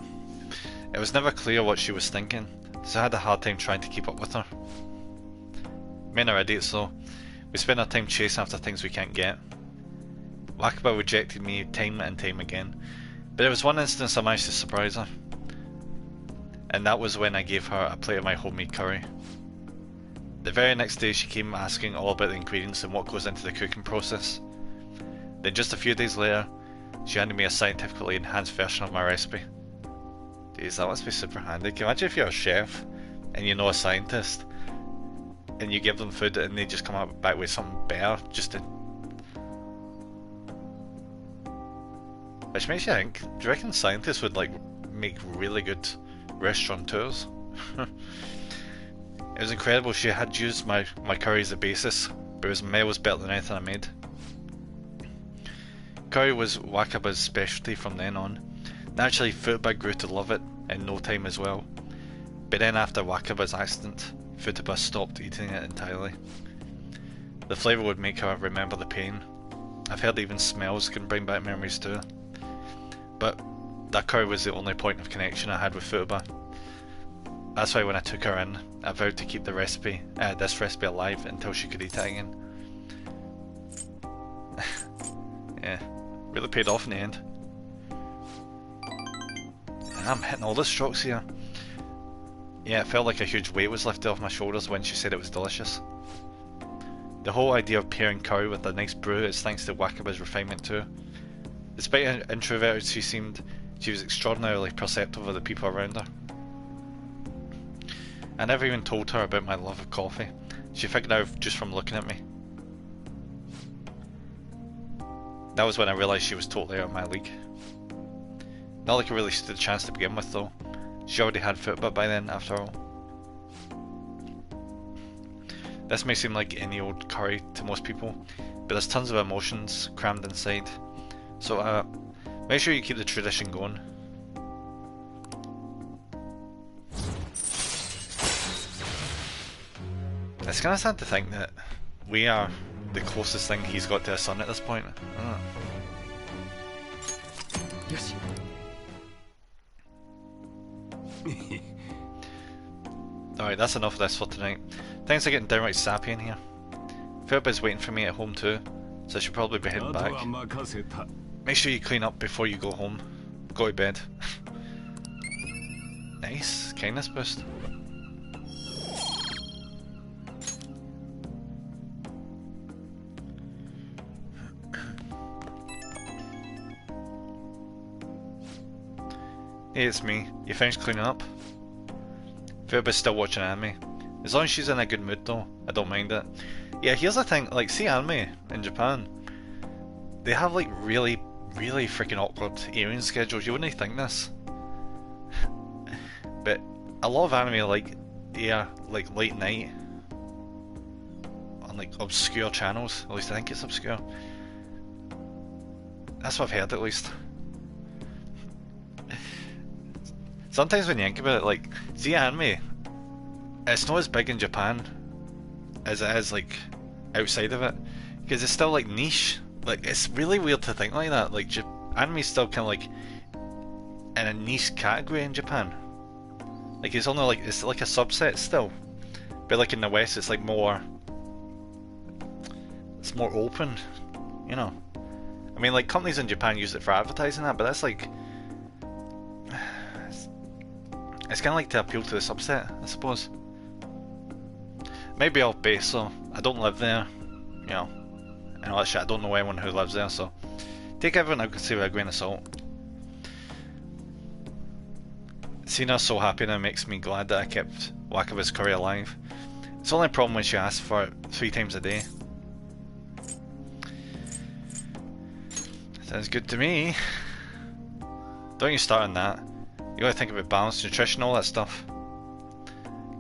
It was never clear what she was thinking, so I had a hard time trying to keep up with her. Men are idiots though. We spend our time chasing after things we can't get. Wakaba rejected me time and time again, but there was one instance I managed to surprise her. And that was when I gave her a plate of my homemade curry. The very next day she came asking all about the ingredients and what goes into the cooking process. Then just a few days later, she handed me a scientifically enhanced version of my recipe. Jeez, that must be super handy. Can you imagine if you're a chef and you know a scientist and you give them food and they just come out back with something better just to... Which makes you think, do you reckon scientists would like make really good restaurateurs? It was incredible. She had used my curry as a basis, but it was miles better than anything I made. Curry was Wakaba's specialty from then on. Naturally, Futba grew to love it in no time as well. But then after Wakaba's accident, Futba stopped eating it entirely. The flavour would make her remember the pain. I've heard even smells can bring back memories too. But that curry was the only point of connection I had with Futba. That's why when I took her in, I vowed to keep the recipe, this recipe alive until she could eat it again. Yeah, really paid off in the end. I'm hitting all the strokes here. Yeah, it felt like a huge weight was lifted off my shoulders when she said it was delicious. The whole idea of pairing curry with a nice brew is thanks to Wakaba's refinement too. Despite how introverted she seemed, she was extraordinarily perceptive of the people around her. I never even told her about my love of coffee. She figured out just from looking at me. That was when I realised she was totally out of my league. Not like I really stood a chance to begin with though. She already had Futba by then, after all. This may seem like any old curry to most people, but there's tons of emotions crammed inside. So make sure you keep the tradition going. It's kind of sad to think that we are the closest thing he's got to a son at this point. Yes. Alright, that's enough of this for tonight. Things are getting downright sappy in here. Futba's waiting for me at home too, so I should probably be heading back. Make sure you clean up before you go home. Go to bed. Nice, kindness boost. Hey, it's me. You finished cleaning up? Futba's still watching anime. As long as she's in a good mood though, I don't mind it. Yeah, here's the thing, like, see anime in Japan, they have like really freaking awkward airing schedules. You wouldn't think this. But a lot of anime, like, air like late night on like obscure channels. At least I think it's obscure. That's what I've heard, at least. Sometimes when you think about it, like, see anime, it's not as big in Japan as it is like outside of it, because it's still like niche. Like, it's really weird to think like that. Like, anime's still kind of like in a niche category in Japan. Like, it's only like, it's like a subset still, but like in the West it's like more, it's more open, you know. I mean, like, companies in Japan use it for advertising that, but that's like, it's kind of like to appeal to the subset, I suppose. Maybe off base, so I don't live there, you know, and all that shit. I don't know anyone who lives there, so take everyone I could say with a grain of salt. Seeing her so happy now makes me glad that I kept Wakaba's curry alive. It's only a problem when she asks for it 3 times a day. Sounds good to me. Don't you start on that. You gotta think about balanced nutrition, all that stuff.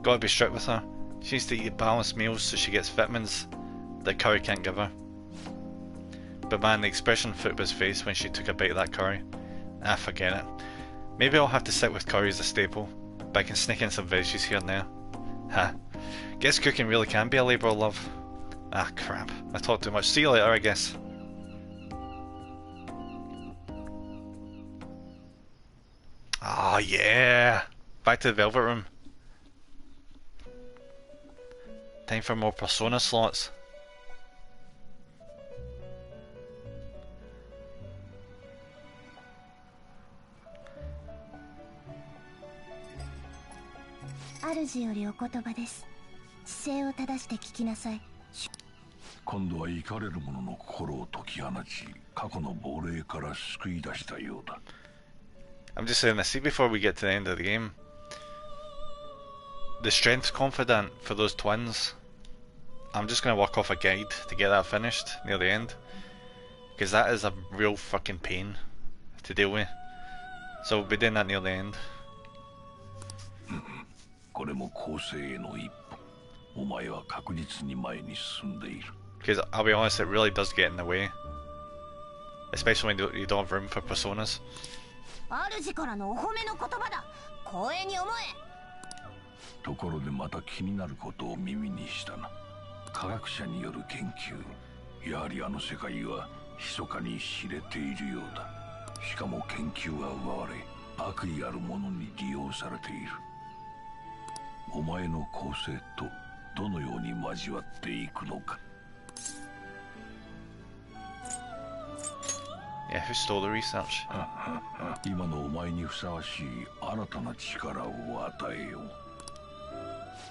Gotta be strict with her. She needs to eat balanced meals so she gets vitamins that curry can't give her. But man, the expression on Futba's face when she took a bite of that curry. Ah, forget it. Maybe I'll have to stick with curry as a staple, but I can sneak in some veggies here and there. Ha. Guess cooking really can be a labour of love. Ah, crap. I talked too much. See you later, I guess. Ah, oh, yeah! Back to the Velvet Room. Time for more Persona slots.今度は怒れる者の心を解き放ち、過去の亡霊から救い出したようだ。I'm just saying this, see before we get to the end of the game, the strength confidant for those twins, I'm just going to work off a guide to get that finished near the end, because that is a real fucking pain to deal with, so we'll be doing that near the end. これも構成への一歩。お前は確実に前に進んでいる。Because I'll be honest, it really does get in the way, especially when you don't have room for personas. 主からのお褒めの言葉だ。光栄に思え。ところでまた気になることを耳にしたな。科学者による研究。やはりあの世界は密かに知れているようだ。しかも研究は奪われ、悪意ある者に利用されている。お前の構成とどのように交わっていくのか。Yeah, who stole the research? 今のお前にふさわしい新たな力を与えよう。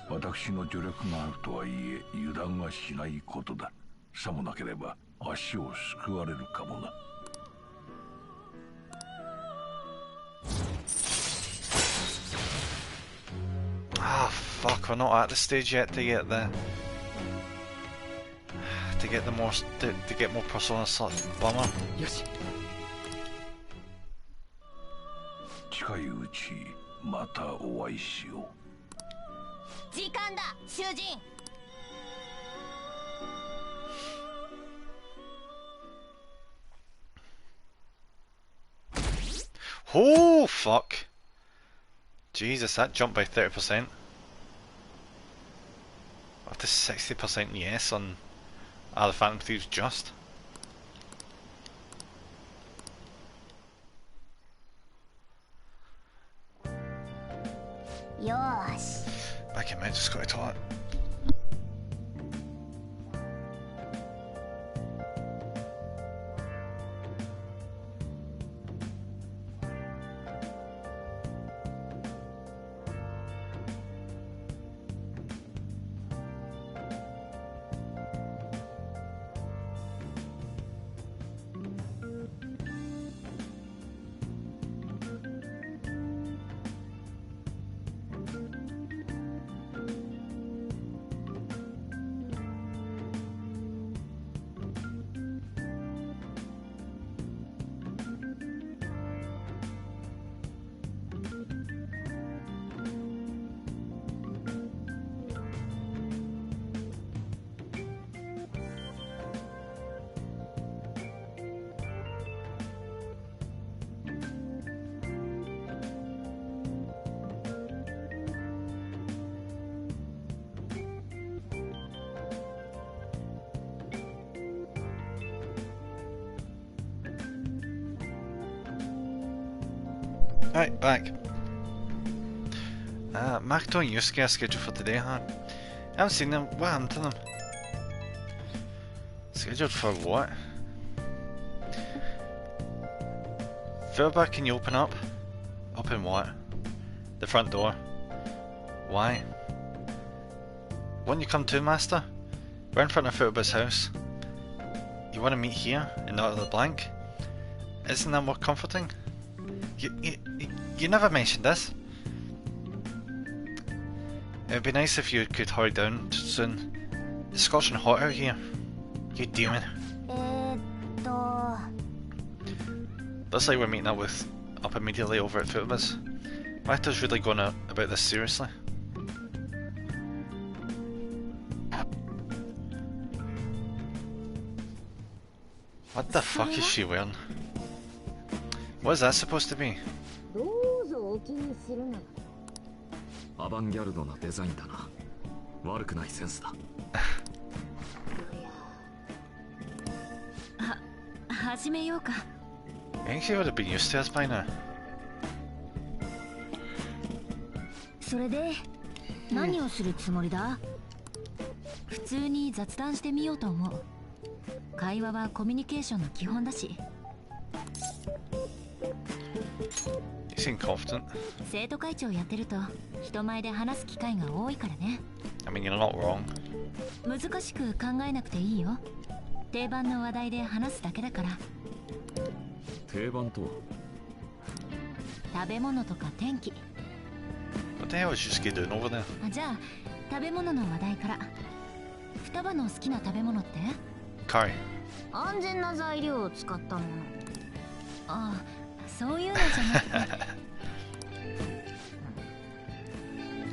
私の助力があるとはいえ油断はしないことだ。さもなければ足をすくわれるかもな。Ah, fuck, we're not at the stage yet to get the more to get more Persona slots. Bummer. 近いうちまたお会いしよう。時間だ、囚人。Oh fuck! Jesus, that jumped by 30%. Up to 60% yes on the Phantom Thieves Just. Yosh. Back in, man, just got to toilet. Right, back. Makoto and Yusuke are scheduled for today, huh? I haven't seen them. What happened to them? Scheduled for what? Furuba, can you open up? Open what? The front door. Why? Won't you come too, Master? We're in front of Furuba's house. You want to meet here and not at the blank? Isn't that more comforting? You never mentioned this. It would be nice if you could hurry down soon. It's scorching hot out here. You demon. Looks like we're meeting up immediately over at Furuba's. Mahito's really going about this seriously. What the fuck is she wearing? What is that supposed to be? アバンギャルドなデザインだな。悪くないセンスだ。始めようか。I think she would have been used to us by now. それで何をするつもりだ？普通に雑談してみようと思う。会話はコミュニケーションの基本だし。You seem confident. 生徒会長やってると人前で話す機会が多いからね。I mean, you're not wrong. 難しく考えなくていいよ。定番の話題で話すだけだから。定番とは？食べ物とか天気。What the hell is Yusuke doing over there? じゃあ食べ物の話題から。双葉の好きな食べ物って？ Curry. 安全な材料を使ったもの。ああ、そういうのじゃなくて。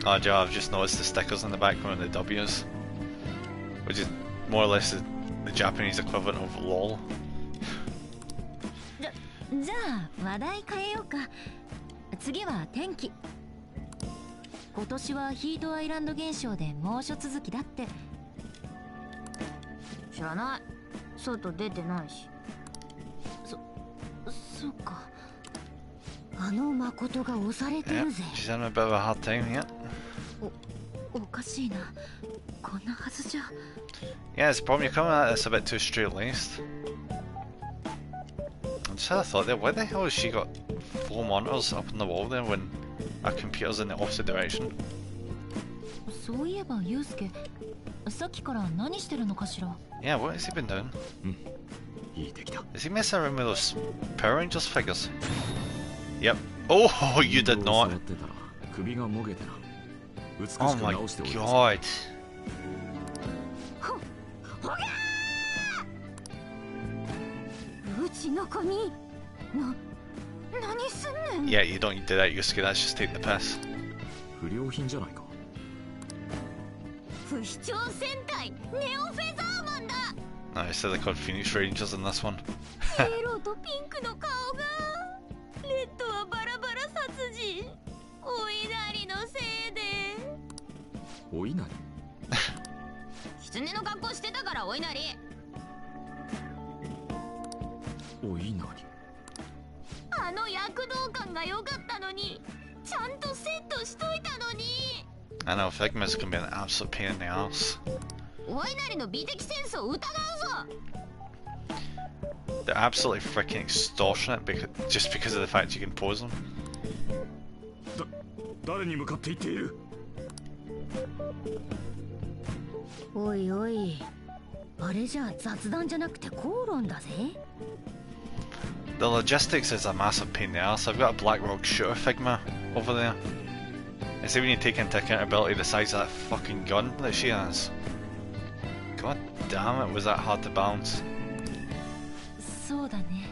Oh, Joe, I've just noticed the stickers in the background of the W's, which is more or less the Japanese equivalent of LOL. じゃあ話題変えようか。次は天気。今年はヒートアイランド現象で猛暑続きだって。知らない。外出てないし。そうか。あの誠が押されてるぜ。Yeah, she's having a bit of a hard time here. おかしいな。こんなはずじゃ。Yeah, it's a problem. You're coming at this a bit too straight-laced. I just had a thought there. Why the hell has she got 4 monitors up on the wall there when our computer's in the opposite direction? そういえばユウスケ、さっきから何してるのかしら。Yeah, what has he been doing? いい敵だ。 Is he messing around with those Power Rangers figures? Yep. Oh, you did not. Oh my god. うちの子に何すんねん。 Yeah, you don't do that, Yusuke. That's just taking the piss. 不良品じゃないか。不死鳥戦隊ネオフェザーマンだ。No, I said they're called Phoenix Rangers in this one. イエローとピンクの顔が。レッドはバラバラ殺人。お稲荷のせいで。お稲荷？狐の格好してたからお稲荷。お稲荷。あの躍動感が良かったのに、ちゃんとセットしといたのに。I know, Figma's gonna be an absolute pain in the ass. お稲荷の美的センスを疑うぞ。 They're absolutely freaking extortionate just because of the fact you can pose them. 誰に向かって言っている？おいおい、あれじゃ雑談じゃなくて口論だぜ。 The logistics is a massive pain in the ass. I've got a Blackrock shooter Figma over there. I say when you take into accountability the size of that fucking gun that she has. God damn it, was that hard to balance. そうだね。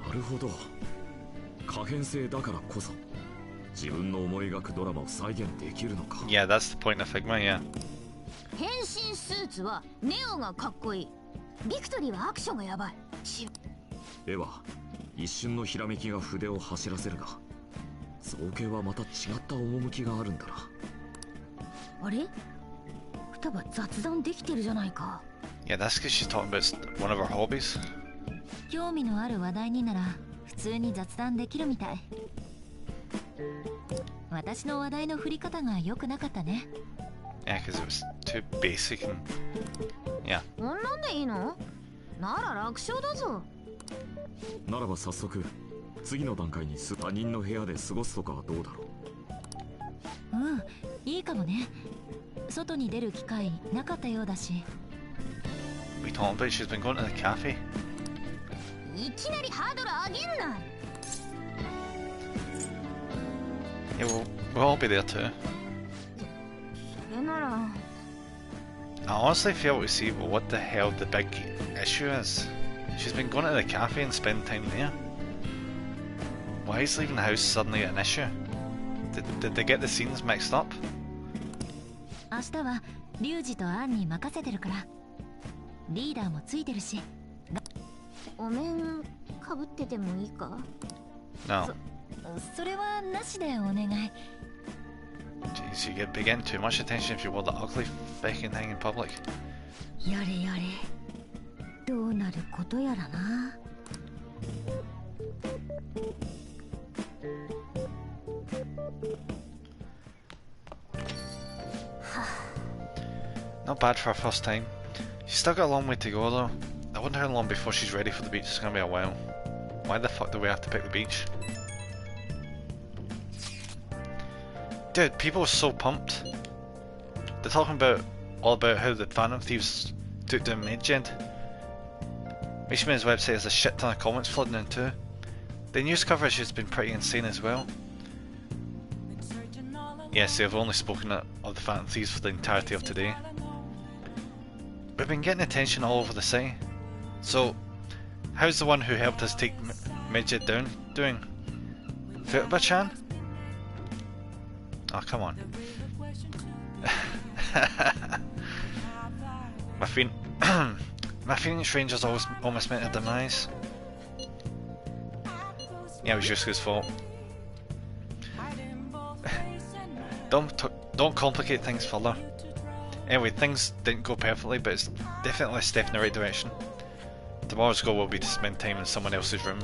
なるほど。可変性だからこそ自分の思い描くドラマを再現できるのか。Yeah, that's the point of Figma, yeah. 変身スーツはネオがかっこいい。ビクトリーはアクションがやばい。絵は一瞬のひらめきが筆を走らせるが、造形はまた違った趣があるんだな。あれ？双葉雑談できてるじゃないか。 Yeah, that's because she's talking about one of her hobbies. 興味のある話題になら普通に雑談できるみたい。私の話題の振り方が良くなかったね。Yeah, because it was too basic and yeah. こんなんでいいの？なら楽勝だぞ。ならば早速次の段階に他人の部屋で過ごすとかはどうだろう。うん、いいかもね。外に出る機会なかったようだし。We talking about she's been going to the cafe. いきなりハードル上げんな。Yeah, we'll all be there too. それなら。I honestly fail to see what the hell the big issue is. She's been going to the cafe and spending time there. Why is leaving the house suddenly an issue? Did they get the scenes mixed up? 明日はリュウジとアンに任せてるから。リーダーもついてるし。お面かぶっててもいいか？ No. それはなしでお願い。Jeez, you be getting too much attention if you wore the ugly fucking thing in public. やれやれ。どうなることやらな。Not bad for her first time. She's still got a long way to go though. I wonder how long before she's ready for the beach. It's gonna be a while. Why the fuck do we have to pick the beach? Dude, people are so pumped. They're talking all about how the Phantom Thieves took down Medjed. Mishman's website has a shit ton of comments flooding in too. The news coverage has been pretty insane as well. Yes, they've only spoken of the Phantom Thieves for the entirety of today. We've been getting attention all over the site. So, how's the one who helped us take Medjed down doing? Futaba-chan? Oh, come on. My Phoenix Ranger's almost met a demise. Yeah, it was Yusuke's fault. Don't complicate things further. Anyway, things didn't go perfectly, but it's definitely a step in the right direction. Tomorrow's goal will be to spend time in someone else's room.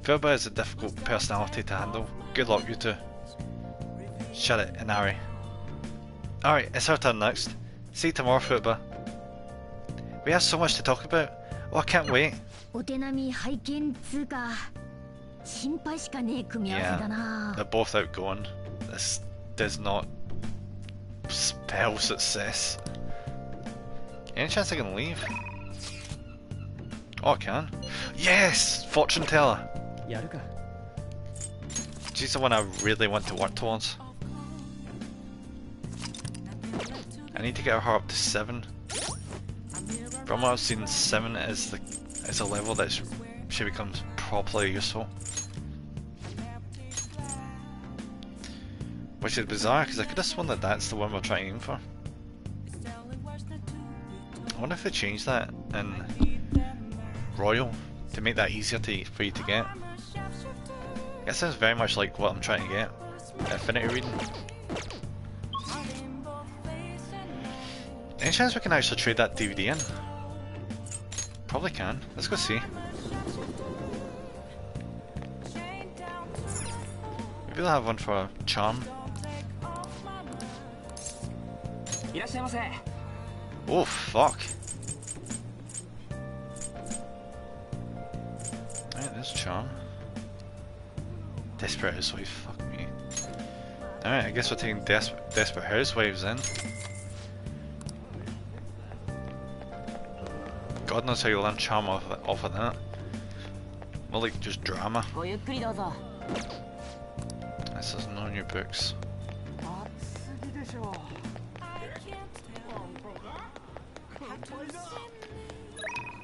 Futaba is a difficult personality to handle. Good luck, you two. Shut it, Inari. Alright, it's our turn next. See you tomorrow, Futaba. We have so much to talk about. Oh, I can't wait. お手並み拝見つうか。心配しかねえ組み合わせだな。 They're both outgoing. This does not spell success. Any chance I can leave? Oh, I can. Yes! Fortune teller! She's the one I really want to work towards. I need to get her up to 7. From what I've seen, 7 is a level that she becomes properly useful. Which is bizarre, because I could have sworn that that's the one we're trying to aim for. I wonder if they changed that in Royal to make that easier for you to get. It sounds very much like what I'm trying to get. Affinity reading. Any chance we can actually trade that DVD in? Probably can. Let's go see. Maybe they'll have one for Charm. Oh fuck. Alright, there's Charm. Desperate Housewife, fuck me. Alright, I guess we're taking Desperate Housewives in. God knows how you learn Charm off of that. More like just drama. This is no new books.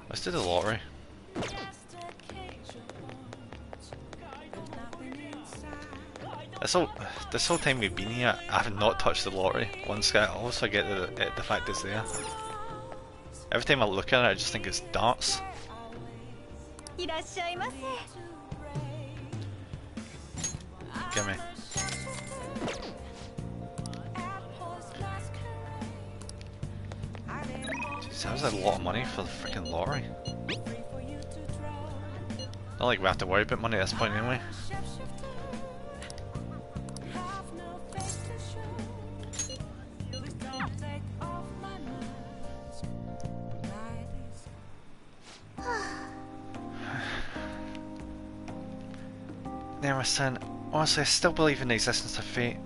Let's do the lottery. This whole time we've been here, I have not touched the lottery. Once I always forget the fact it's there. Every time I look at it, I just think it's darts. Give me. Jeez, that was a lot of money for the freaking lottery. Not like we have to worry about money at this point anyway. Nemerson, honestly I still believe in the existence of fate.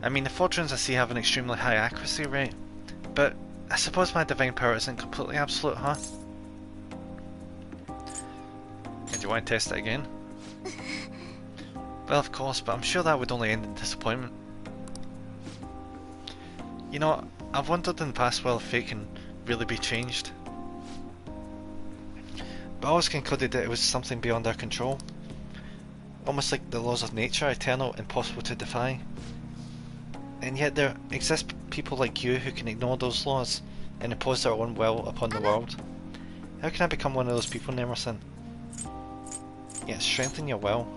I mean the fortunes I see have an extremely high accuracy rate, but I suppose my divine power isn't completely absolute, huh? And do you want to test it again? Well, of course, but I'm sure that would only end in disappointment. You know, I've wondered in the past whether fate can really be changed. But I always concluded that it was something beyond our control. Almost like the laws of nature, eternal, impossible to defy. And yet there exist people like you who can ignore those laws and impose their own will upon the world. How can I become one of those people, Nemerson? Yeah, strengthen your will.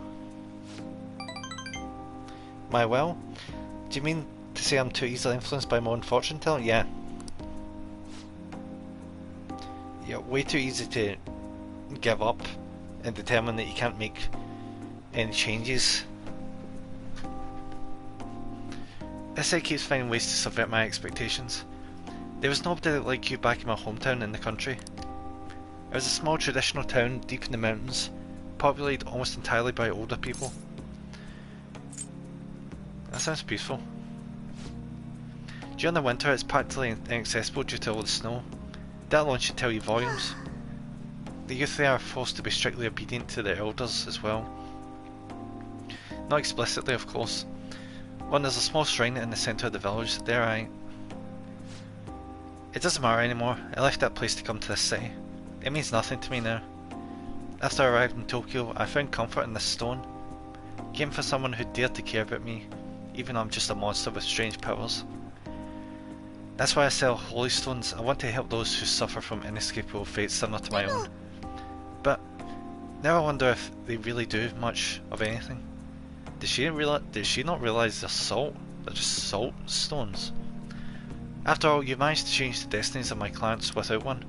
My will? Do you mean to say I'm too easily influenced by my own fortune telling? Yeah. Yeah, way too easy to give up and determine that you can't make any changes. This site keeps finding ways to subvert my expectations. There was nobody like you back in my hometown in the country. It was a small traditional town deep in the mountains, populated almost entirely by older people. That sounds peaceful. During the winter it's practically inaccessible due to all the snow. That alone should tell you volumes. The youth there are forced to be strictly obedient to their elders as well. Not explicitly, of course. When there's a small shrine in the centre of the village, there I... It doesn't matter anymore, I left that place to come to this city. It means nothing to me now. After I arrived in Tokyo, I found comfort in this stone. Came for someone who dared to care about me, even though I'm just a monster with strange powers. That's why I sell holy stones. I want to help those who suffer from inescapable fates similar to my own. But now I wonder if they really do much of anything. Did she not realise they're salt? They're just salt stones. After all, you managed to change the destinies of my clients without one.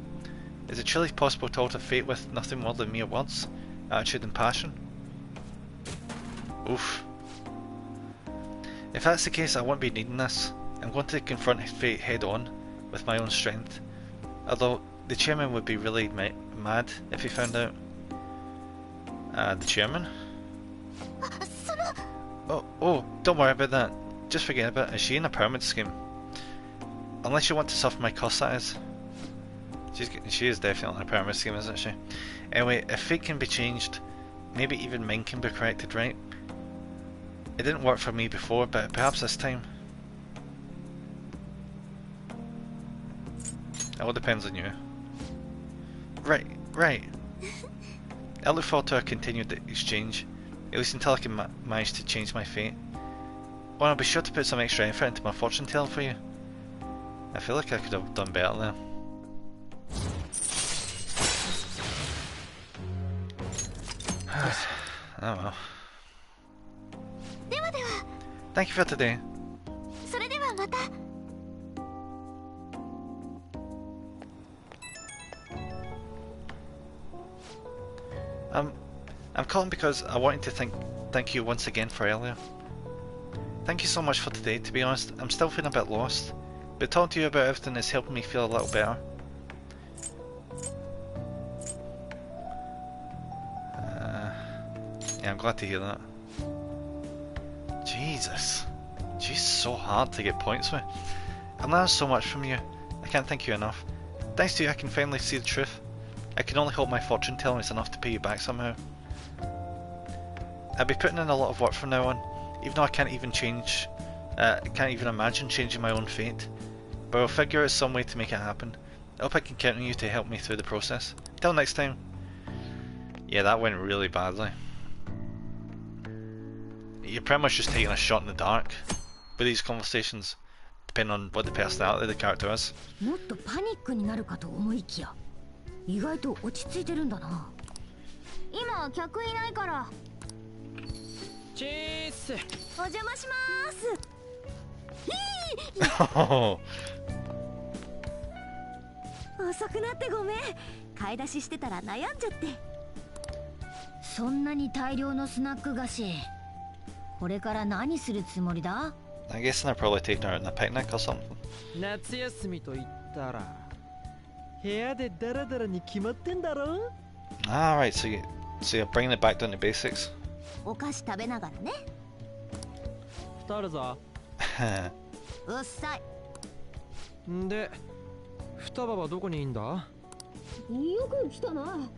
Is it truly possible to alter fate with nothing more than mere words, attitude and passion? Oof. If that's the case, I won't be needing this. I'm going to confront fate head on, with my own strength. Although, the chairman would be really mad if he found out. The chairman? Oh, don't worry about that. Just forget about it. Is she in a pyramid scheme? Unless you want to suffer my cost, that is. She is definitely in a pyramid scheme, isn't she? Anyway, if fate can be changed, maybe even mine can be corrected, right? It didn't work for me before, but perhaps this time. It all depends on you. Right. I look forward to our continued exchange, at least until I can manage to change my fate. Oh, I'll be sure to put some extra effort into my fortune telling for you. I feel like I could have done better there. Oh well. Thank you for today. I'm calling because I wanted to thank you once again for earlier. Thank you so much for today. To be honest, I'm still feeling a bit lost, but talking to you about everything is helping me feel a little better. Yeah, I'm glad to hear that. Jesus. She's so hard to get points with. I've learned so much from you. I can't thank you enough. Thanks to you I can finally see the truth. I can only hope my fortune telling is enough to pay you back somehow. I'll be putting in a lot of work from now on, even though I can't even imagine changing my own fate. But I'll figure out some way to make it happen. I hope I can count on you to help me through the process. Till next time. Yeah, that went really badly. You're pretty much just taking a shot in the dark with these conversations, depending on what the personality of the character is. もっとパニックになるかと思いきや、意外と落ち着いてるんだな。今客いないから。チース。お邪魔します。遅くなってごめん。買い出ししてたら悩んじゃって。そんなに大量のスナック菓子、これから何するつもりだ？ I'm guessing they're probably taking her out on a picnic or something. 夏休みと言ったら部屋でダラダラに決まってんだろ。 Alright, so you're bringing it back down to basics. お菓子食べながらね。二るぞ。うっさい。んで、双葉はどこにいんだ？よく来たな。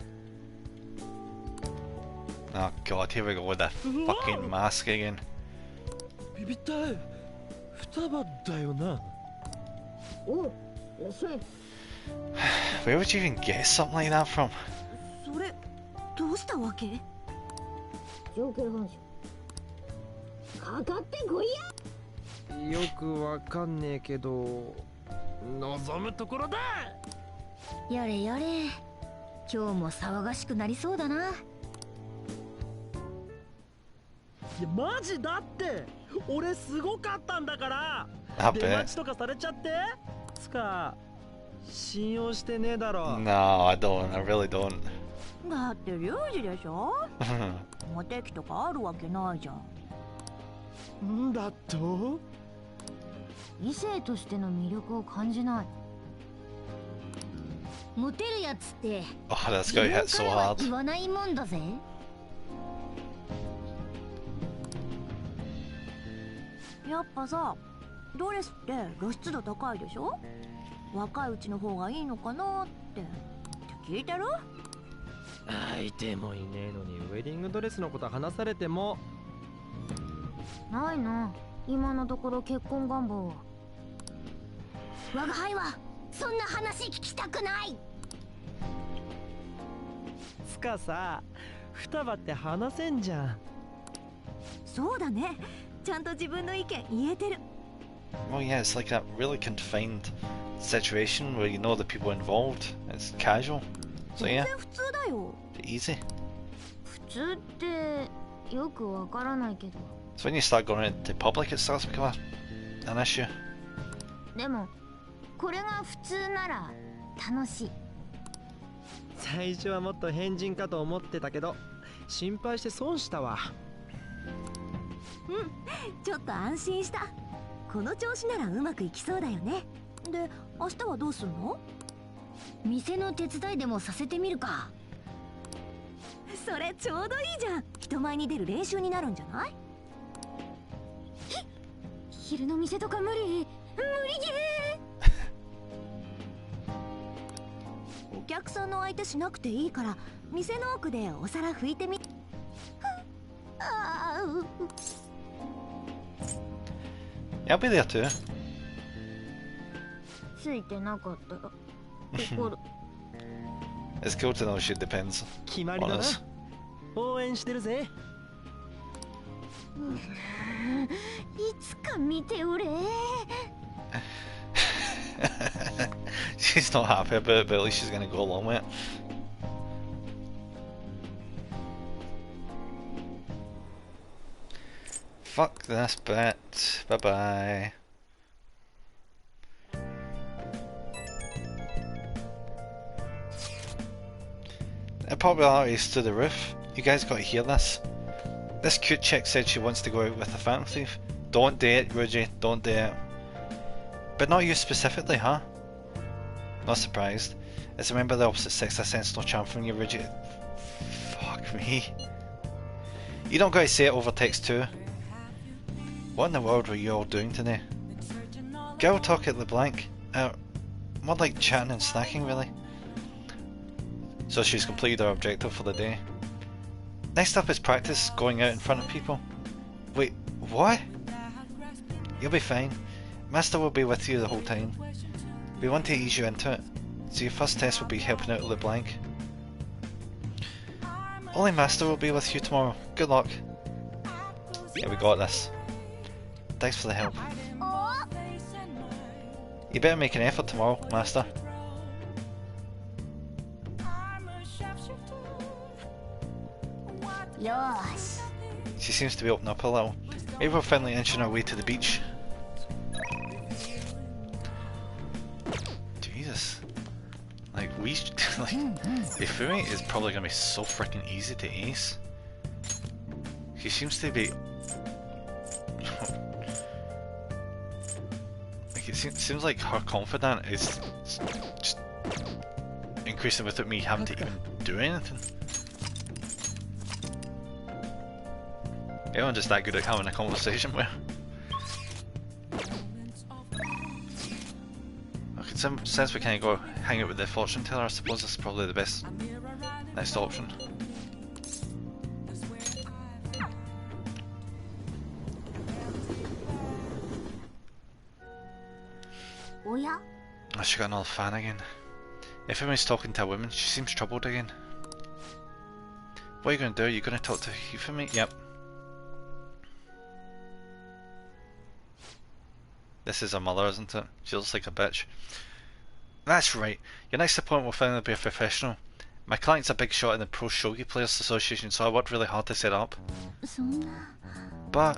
Oh god, here we go with the fucking mask again. ビビったい。双葉だよな。お、いらっしゃい。Where would you even get something like that from? それ、どうしたわけ？条件反射。かかってこいや。よくわかんねえけど、望むところだ。やれやれ。今日も騒がしくなりそうだな。いやマジだって俺すごかったんだから。出待ちとかされちゃってつか信用してねえだろ。 No, I don't. I really don't. だってリュウジでしょ。モテ期とかあるわけないじゃん。んだと？異性としての魅力を感じない。モテるやつって Oh, that's gonna hit so hard. 言わないもんだぜ。やっぱさ、ドレスって露出度高いでしょ。若いうちの方がいいのかなって聞いてる？相手もいねえのにウェディングドレスのこと話されても。ないな、今のところ結婚願望は。我が輩はそんな話聞きたくない。つかさ、双葉って話せんじゃん。そうだね、ちゃんと自分の意見言えてる。 Well, yeah, it's like a really confined situation where you know the people involved. It's casual. So yeah, 全然普通だよ。 easy. 普通ってよくわからないけど。 So when you start going into public, it starts to become an issue. でもこれが普通なら楽しい。最初はもっと変人かと思ってたけど心配して損したわ。うん、ちょっと安心した。この調子ならうまくいきそうだよね。で、明日はどうすんの？店の手伝いでもさせてみるか。それちょうどいいじゃん。人前に出る練習になるんじゃない？昼の店とか無理ゲー。お客さんの相手しなくていいから店の奥でお皿拭いてみ。ああ。 Yeah, I'll be there too. ついてなかったら怒る。It's cool to know she depends 決まりだ on な。 us. 応援してるぜ。いつか見ておれ。She's not happy about it, but at least she's gonna go along with it. Fuck this bit. Bye bye. Popularity is to the roof. You guys gotta hear this. This cute chick said she wants to go out with a Phantom Thief. Don't do it, Ruji. Don't do it. But not you specifically, huh? Not surprised. As a member of the opposite sex, I sense no charm from you, Ruji. Fuck me. You don't gotta say it over text too. What in the world were you all doing today? Girl talk at LeBlanc. More like chatting and snacking, really. So she's completed her objective for the day. Next up is practice going out in front of people. Wait, what? You'll be fine. Master will be with you the whole time. We want to ease you into it, so your first test will be helping out LeBlanc. Only Master will be with you tomorrow. Good luck. Yeah, we got this. Thanks for the help. You better make an effort tomorrow, Master. Yosh. She seems to be opening up a little. Maybe we're finally inching our way to the beach. Jesus. Like, like, Ifumi is probably gonna be so freaking easy to ace. She seems to be... like, it seems like her confidence is just increasing without me having to even do anything. Everyone's just that good at having a conversation with her. Since we can't go hang out with the fortune teller, I suppose this is probably the best next option. Oh, she got another fan again. If Hifumi's talking to a woman, she seems troubled again. What are you going to do? Are you going to talk to Hifumi? Yep. This is her mother, isn't it? She looks like a bitch. That's right. Your next appointment will finally be a professional. My client's a big shot in the Pro Shogi Players Association, so I worked really hard to set up. But...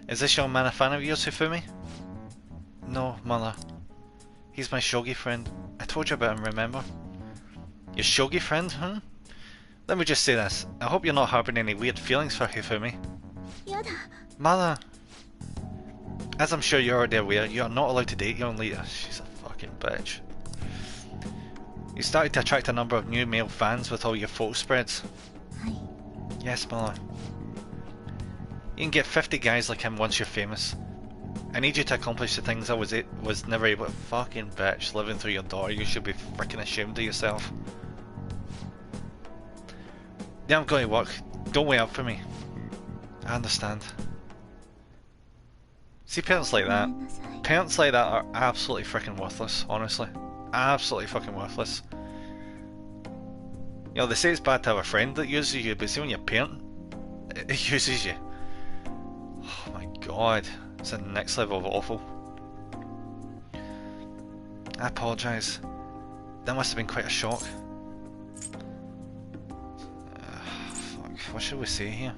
is this young man a fan of yours, Hifumi? No, mother. He's my shogi friend. I told you about him, remember? Your shogi friend, Let me just say this. I hope you're not harbouring any weird feelings for Hifumi. Mother! As I'm sure you're already aware, you are not allowed to date young Lita. She's a fucking bitch. You started to attract a number of new male fans with all your photo spreads. Yes, mother. You can get 50 guys like him once you're famous. I need you to accomplish the things I was never able to. Fucking bitch, living through your daughter. You should be freaking ashamed of yourself. Yeah, I'm going to work. Don't wait up for me. I understand. See, parents like that. Parents like that are absolutely freaking worthless, honestly. Absolutely fucking worthless. You know, they say it's bad to have a friend that uses you, but see when your parent it uses you. Oh my god. It's the next level of awful. I apologise. That must have been quite a shock. Fuck. What should we say here?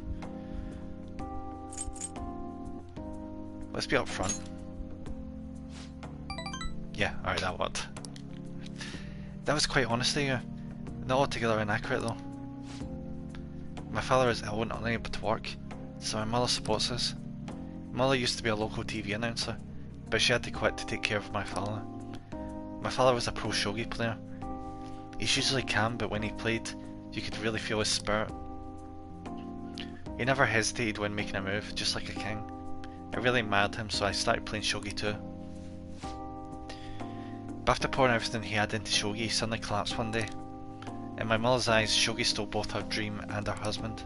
Let's be up front. Yeah, alright, that worked. That was quite honest of you. Not altogether inaccurate though. My father is ill and unable to work, so my mother supports us. My mother used to be a local TV announcer, but she had to quit to take care of my father. My father was a pro shogi player. He's usually calm, but when he played, you could really feel his spirit. He never hesitated when making a move, just like a king. I really admired him, so I started playing shogi too. But after pouring everything he had into shogi, he suddenly collapsed one day. In my mother's eyes, shogi stole both her dream and her husband.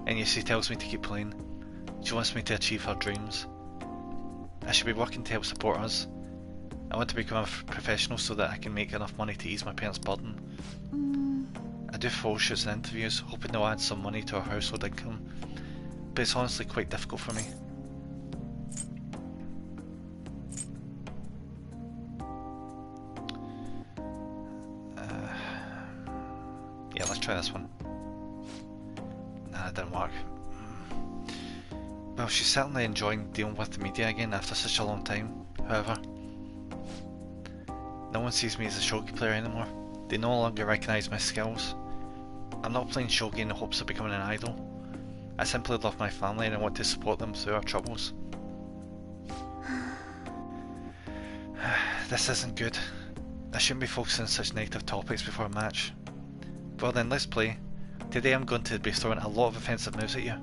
And yet she tells me to keep playing. She wants me to achieve her dreams. I should be working to help support us. I want to become a professional so that I can make enough money to ease my parents' burden. I do photo shoots and interviews, hoping they'll add some money to our household income. But it's honestly quite difficult for me. Yeah, let's try this one. Nah, it didn't work. Well, she's certainly enjoying dealing with the media again after such a long time. However, no one sees me as a shogi player anymore. They no longer recognise my skills. I'm not playing shogi in the hopes of becoming an idol. I simply love my family and I want to support them through our troubles. This isn't good. I shouldn't be focusing on such negative topics before a match. Well then, let's play. Today I'm going to be throwing a lot of offensive moves at you.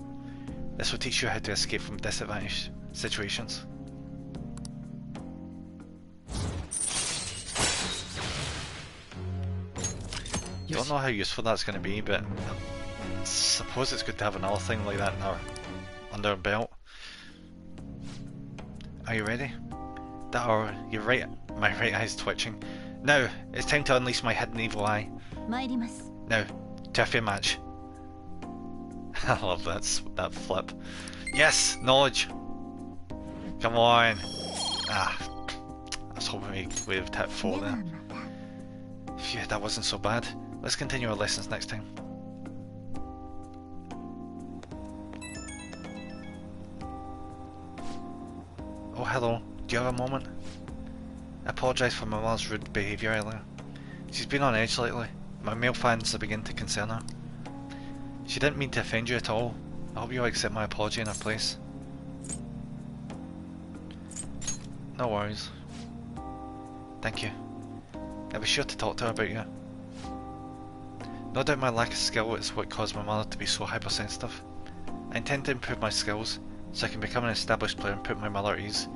This will teach you how to escape from disadvantaged situations. Don't know how useful that's going to be, but I suppose it's good to have another thing like that in our under our belt. Are you ready? You're right, my right eye's twitching. Now, it's time to unleash my hidden evil eye. Now, to a fair match. I love that flip. Yes! Knowledge! Come on! Ah, I was hoping we would have hit 4 there. Phew, that wasn't so bad. Let's continue our lessons next time. Oh, hello. Do you have a moment? I apologise for my mother's rude behaviour earlier. She's been on edge lately. My male fans are beginning to concern her. She didn't mean to offend you at all. I hope you accept my apology in her place. No worries. Thank you. I'll be sure to talk to her about you. No doubt my lack of skill is what caused my mother to be so hypersensitive. I intend to improve my skills so I can become an established player and put my mother at ease.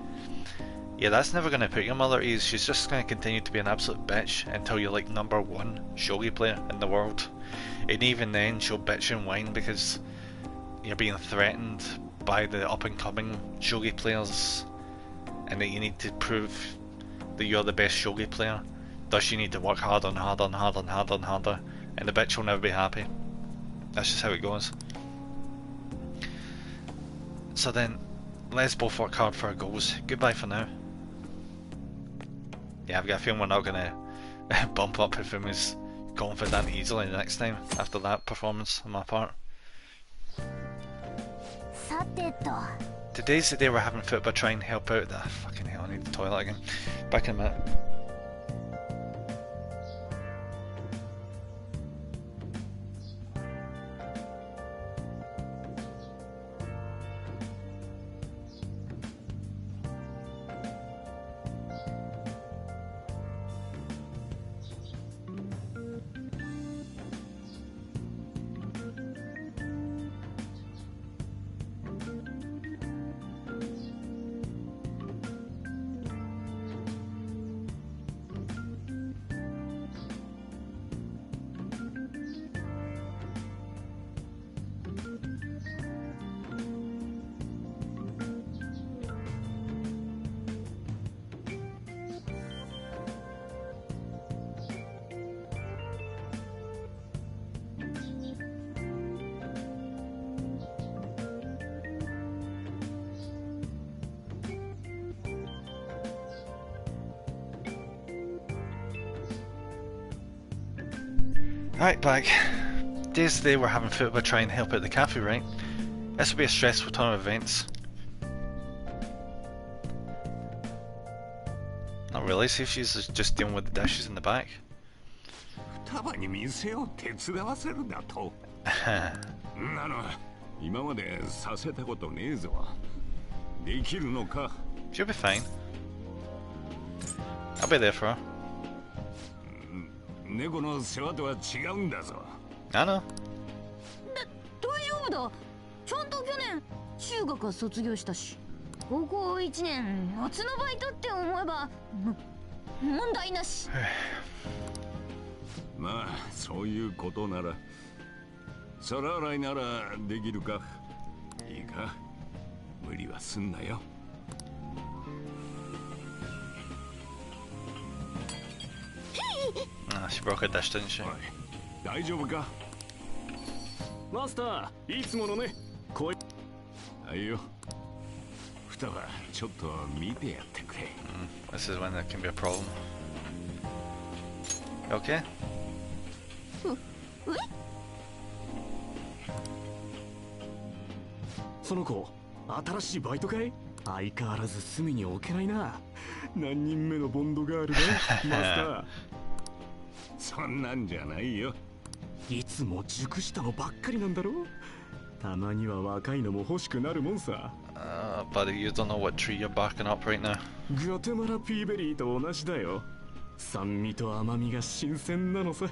Yeah, that's never going to put your mother at ease. She's just going to continue to be an absolute bitch until you're like #1 shogi player in the world. And even then she'll bitch and whine because you're being threatened by the up and coming shogi players and that you need to prove that you're the best shogi player. Thus she need to work harder and harder and harder and harder and harder, and the bitch will never be happy. That's just how it goes. So then, let's both work hard for our goals. Goodbye for now. Yeah, I've got a feeling we're not gonna bump up Hifumi's confident easily next time after that performance on my part. Today's the day we're having football, try and help out. Fucking hell, I need the toilet again. Back in a minute. Right, back. Days today we're having football, try and help out the cafe, right? This will be a stressful time of events. Not really, see if she's just dealing with the dishes in the back. 双葉に店を手伝わせるだとなの今までさせたことねえぞできるのか She'll be fine. I'll be there for her. 猫の世話とは違うんだぞ I know. 大丈夫だちゃんと去年中学は卒業したし高校1年夏のバイトって思えば問題なしまあそういうことなら皿洗いならできるかいいか無理はすんなよ Ah, she broke a dish, didn't she? 大丈夫かマスターいつものねこいはいよ双葉ちょっと見てやってくれ This is when there can be a problem. You okay? その子新しいバイトかい相変わらず隅に置けないな何人目のボンドガールだマスターそんなんじゃないよいつも熟したのばっかりなんだろたまには若いのも欲しくなるもんさ Buddy, you don't know what tree you're barking up right now. グアテマラピーベリーと同じだよ酸味と甘みが新鮮なのさ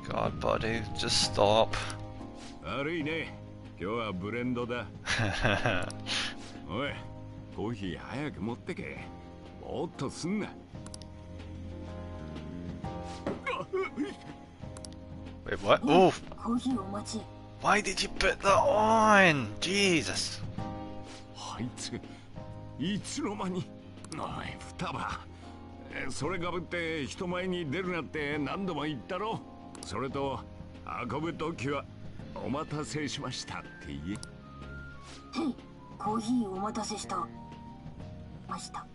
God, buddy, just stop. 悪いね今日はブレンドだおいコーヒー早く持ってけぼーっとすんな Wait, what? Oh! コーヒーお待ち Why did you put that on? Jesus! あいついつの間におい双葉それかぶって人前に出るなって何度も言ったろそれと運ぶときはお待たせしましたって言えへいコーヒーお待たせしたました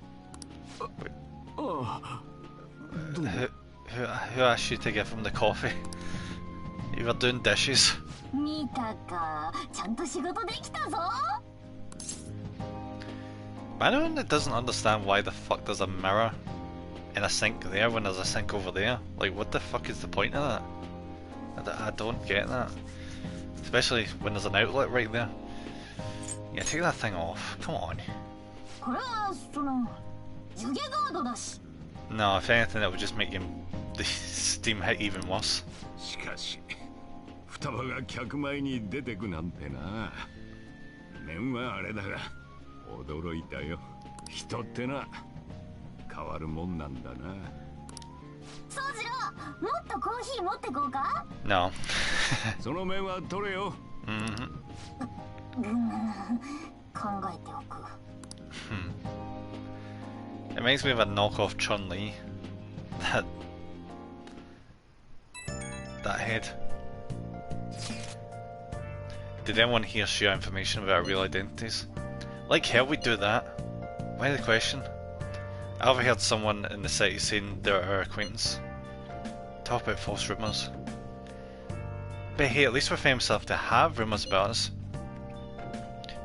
Who asked you to give him the coffee? You were doing dishes. 見たかちゃんと仕事できたぞ Anyone that doesn't understand why the fuck there's a mirror in a sink there when there's a sink over there? Like, what the fuck is the point of that? I don't get that. Especially when there's an outlet right there. Yeah, take that thing off. Come on. No, if anything, that would just make the steam hit even worse. しかし、双葉が客前に出てくなんてな。面はあれだが、驚いたよ。人ってな、変わるもんなんだな。宗次郎、もっとコーヒー持ってこうか？ No. その面は取れよ。考えておく。It makes me of a knockoff Chun-Li. That head. Did anyone here share information about our real identities? Like hell we'd do that. Why the question? I overheard someone in the city saying they're our acquaintance. Talk about false rumours. But hey, at least we're famous enough to have rumours about us.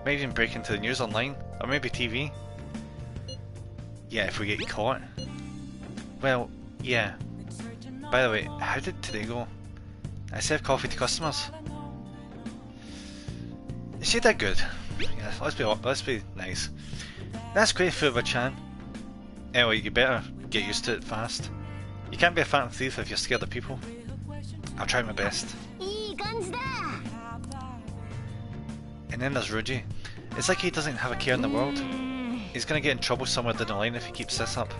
Maybe even break into the news online, or maybe TV. Yeah, if we get caught. Well, yeah. By the way, how did today go? I served coffee to customers. She did good. Yeah, let's be nice. That's great, Fuba-chan. Anyway, you better get used to it fast. You can't be a phantom thief if you're scared of people. I'll try my best. And then there's Ruji. It's like he doesn't have a care in the world. He's gonna get in trouble somewhere down the line if he keeps this up.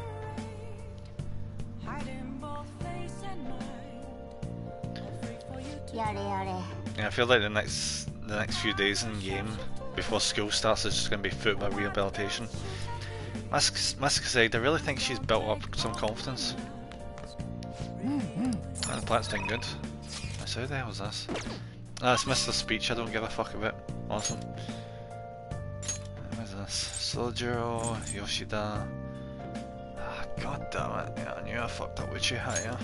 Yeah, I feel like the next few days in game before school starts is just gonna be football rehabilitation. Mask aside, I really think she's built up some confidence. And the plant's doing good. So who the hell is this? Ah, it's Mr. Speech, I don't give a fuck about. Awesome. What is this? Sojiro, Yoshida. Ah, god damn it. Yeah, I knew I fucked up with Chihaya.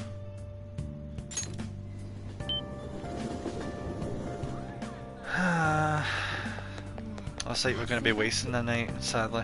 Looks like we're going to be wasting the night, sadly.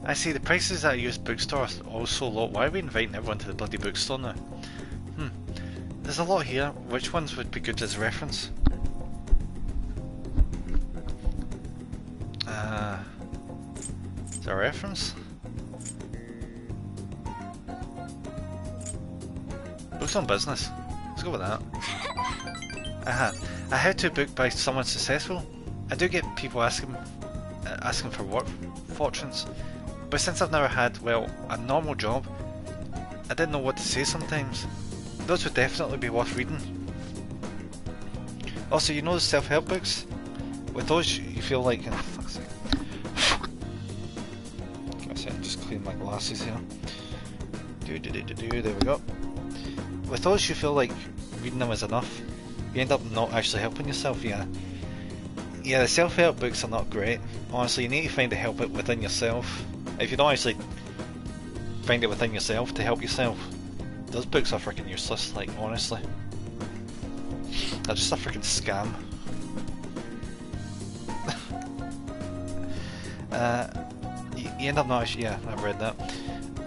I see, the prices at a used bookstore are all so low. Why are we inviting everyone to the bloody bookstore now? There's a lot here. Which ones would be good as reference? Is there a reference? Books on business. Let's go with that. A how-to book by someone successful. I do get people asking for work fortunes, but since I've never had, well, a normal job, I didn't know what to say sometimes. Those would definitely be worth reading. Also, you know the self-help books? With those, you feel like... Oh, fuck's sake. Give me a second, just clean my glasses here. There we go. With those, you feel like reading them is enough. You end up not actually helping yourself, yeah. Yeah, the self-help books are not great. Honestly, you need to find the help within yourself. If you don't actually find it within yourself to help yourself, those books are freaking useless, like, honestly. They're just a freaking scam. You end up not actually... Yeah, I've read that.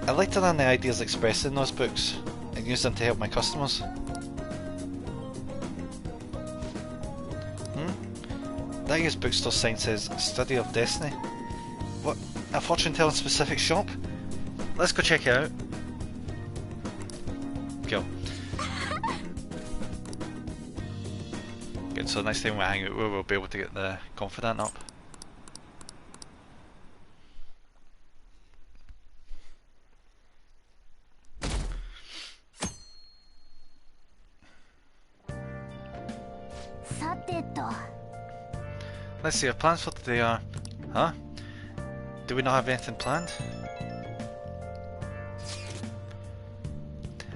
I like to learn the ideas expressed in those books and use them to help my customers. That year's bookstore sign says Study of Destiny. What? A fortune-telling specific shop? Let's go check it out. Cool. Good, so next time we hang out, we'll be able to get the confidant up. Let's see, our plans for today are... Huh? Do we not have anything planned?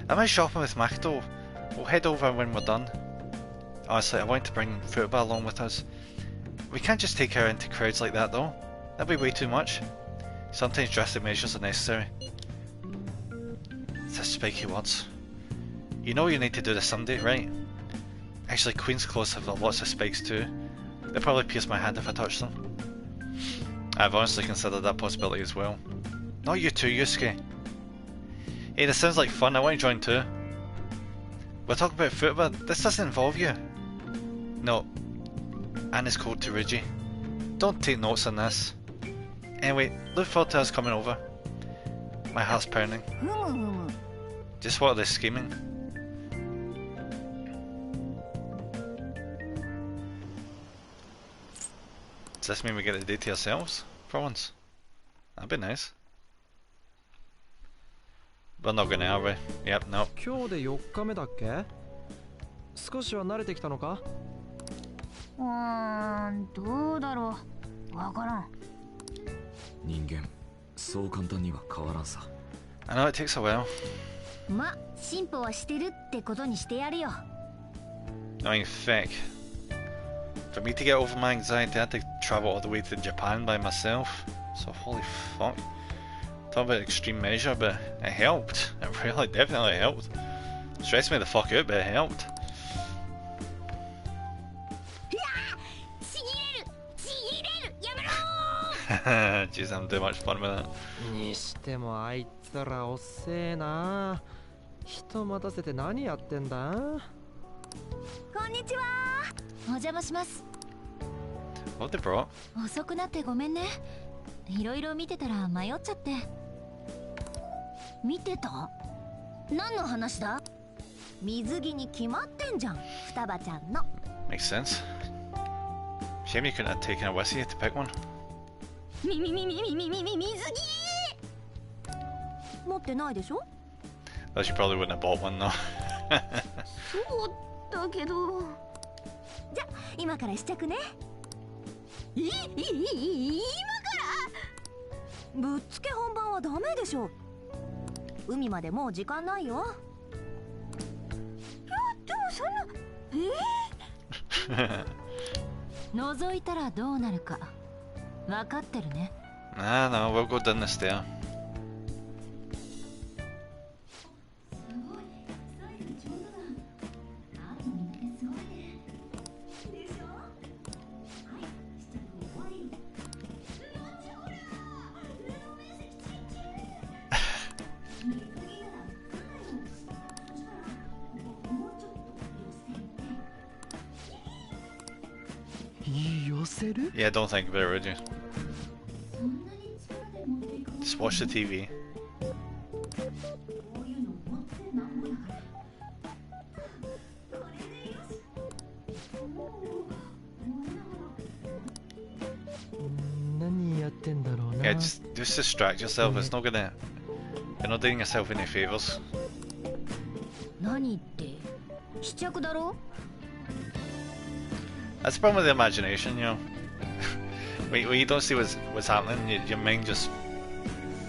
Am I shopping with Makoto? We'll head over when we're done. Honestly, I want to bring Fuba along with us. We can't just take her into crowds like that though. That'd be way too much. Sometimes drastic measures are necessary. The spiky words. You know you need to do this someday, right? Actually, Queen's clothes have lots of spikes too. They'd probably pierce my hand if I touched them. I've honestly considered that possibility as well. Not you too, Yusuke. Hey, this sounds like fun. I want to join too. We're talking about footwear. This doesn't involve you. No. And it's code to Rigi. Don't take notes on this. Anyway, look forward to us coming over. My heart's pounding. Just what are they scheming? Does this mean we get the day to ourselves? For once? That'd be nice. We're not gonna, are we? Yep, no. 今日で4日目だっけ？少しは慣れてきたのか？どうだろう。わからん。人間、そう簡単には変わらんさ。I know it takes a while. ま、進歩はしてるってことにしてやるよ。I mean, feck. For me to get over my anxiety, I had to travel all the way to Japan by myself. So holy fuck. Talk about extreme measure, but it helped. It really definitely helped. Stressed me the fuck out, but it helped. Jeez, I'm doing much fun with that. にしてもあいつらおっせえな。人待たせて何やってんだ？こんにちは。お邪魔します。 What they brought? 遅くなってごめんね。いろいろ見てたら迷っちゃって。見てた？何の話だ？水着に決まってんじゃん、双葉ちゃんの。Makes sense. Shame you couldn't have taken a with you to pick one. 水着持ってないでしょ？ Though she probably wouldn't have bought one though. そうだけど。じゃ、今から試着ね。今から？ぶっつけ本番はダメでしょ。海までもう時間ないよ。いや、でもそんな。覗いたらどうなるか分かってるね。Nah, no, we'll go down the stair. Yeah, don't think about it, would you? Just watch the TV. Yeah, just distract yourself. It's not gonna. You're not doing yourself any favors. 何って試着だろ? That's the problem with the imagination, you know. when you don't see what's happening, your mind just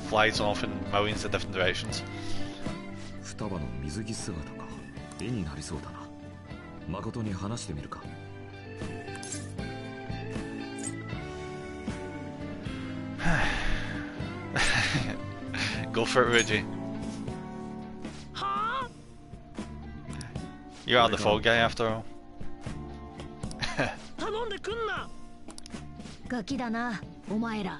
flies off in millions of different directions. 双葉の水着姿か。絵になりそうだな。誠に話してみるか。Go for it, Reggie. You are the fall guy after all. 頼んでくんな。ガキだな、お前ら。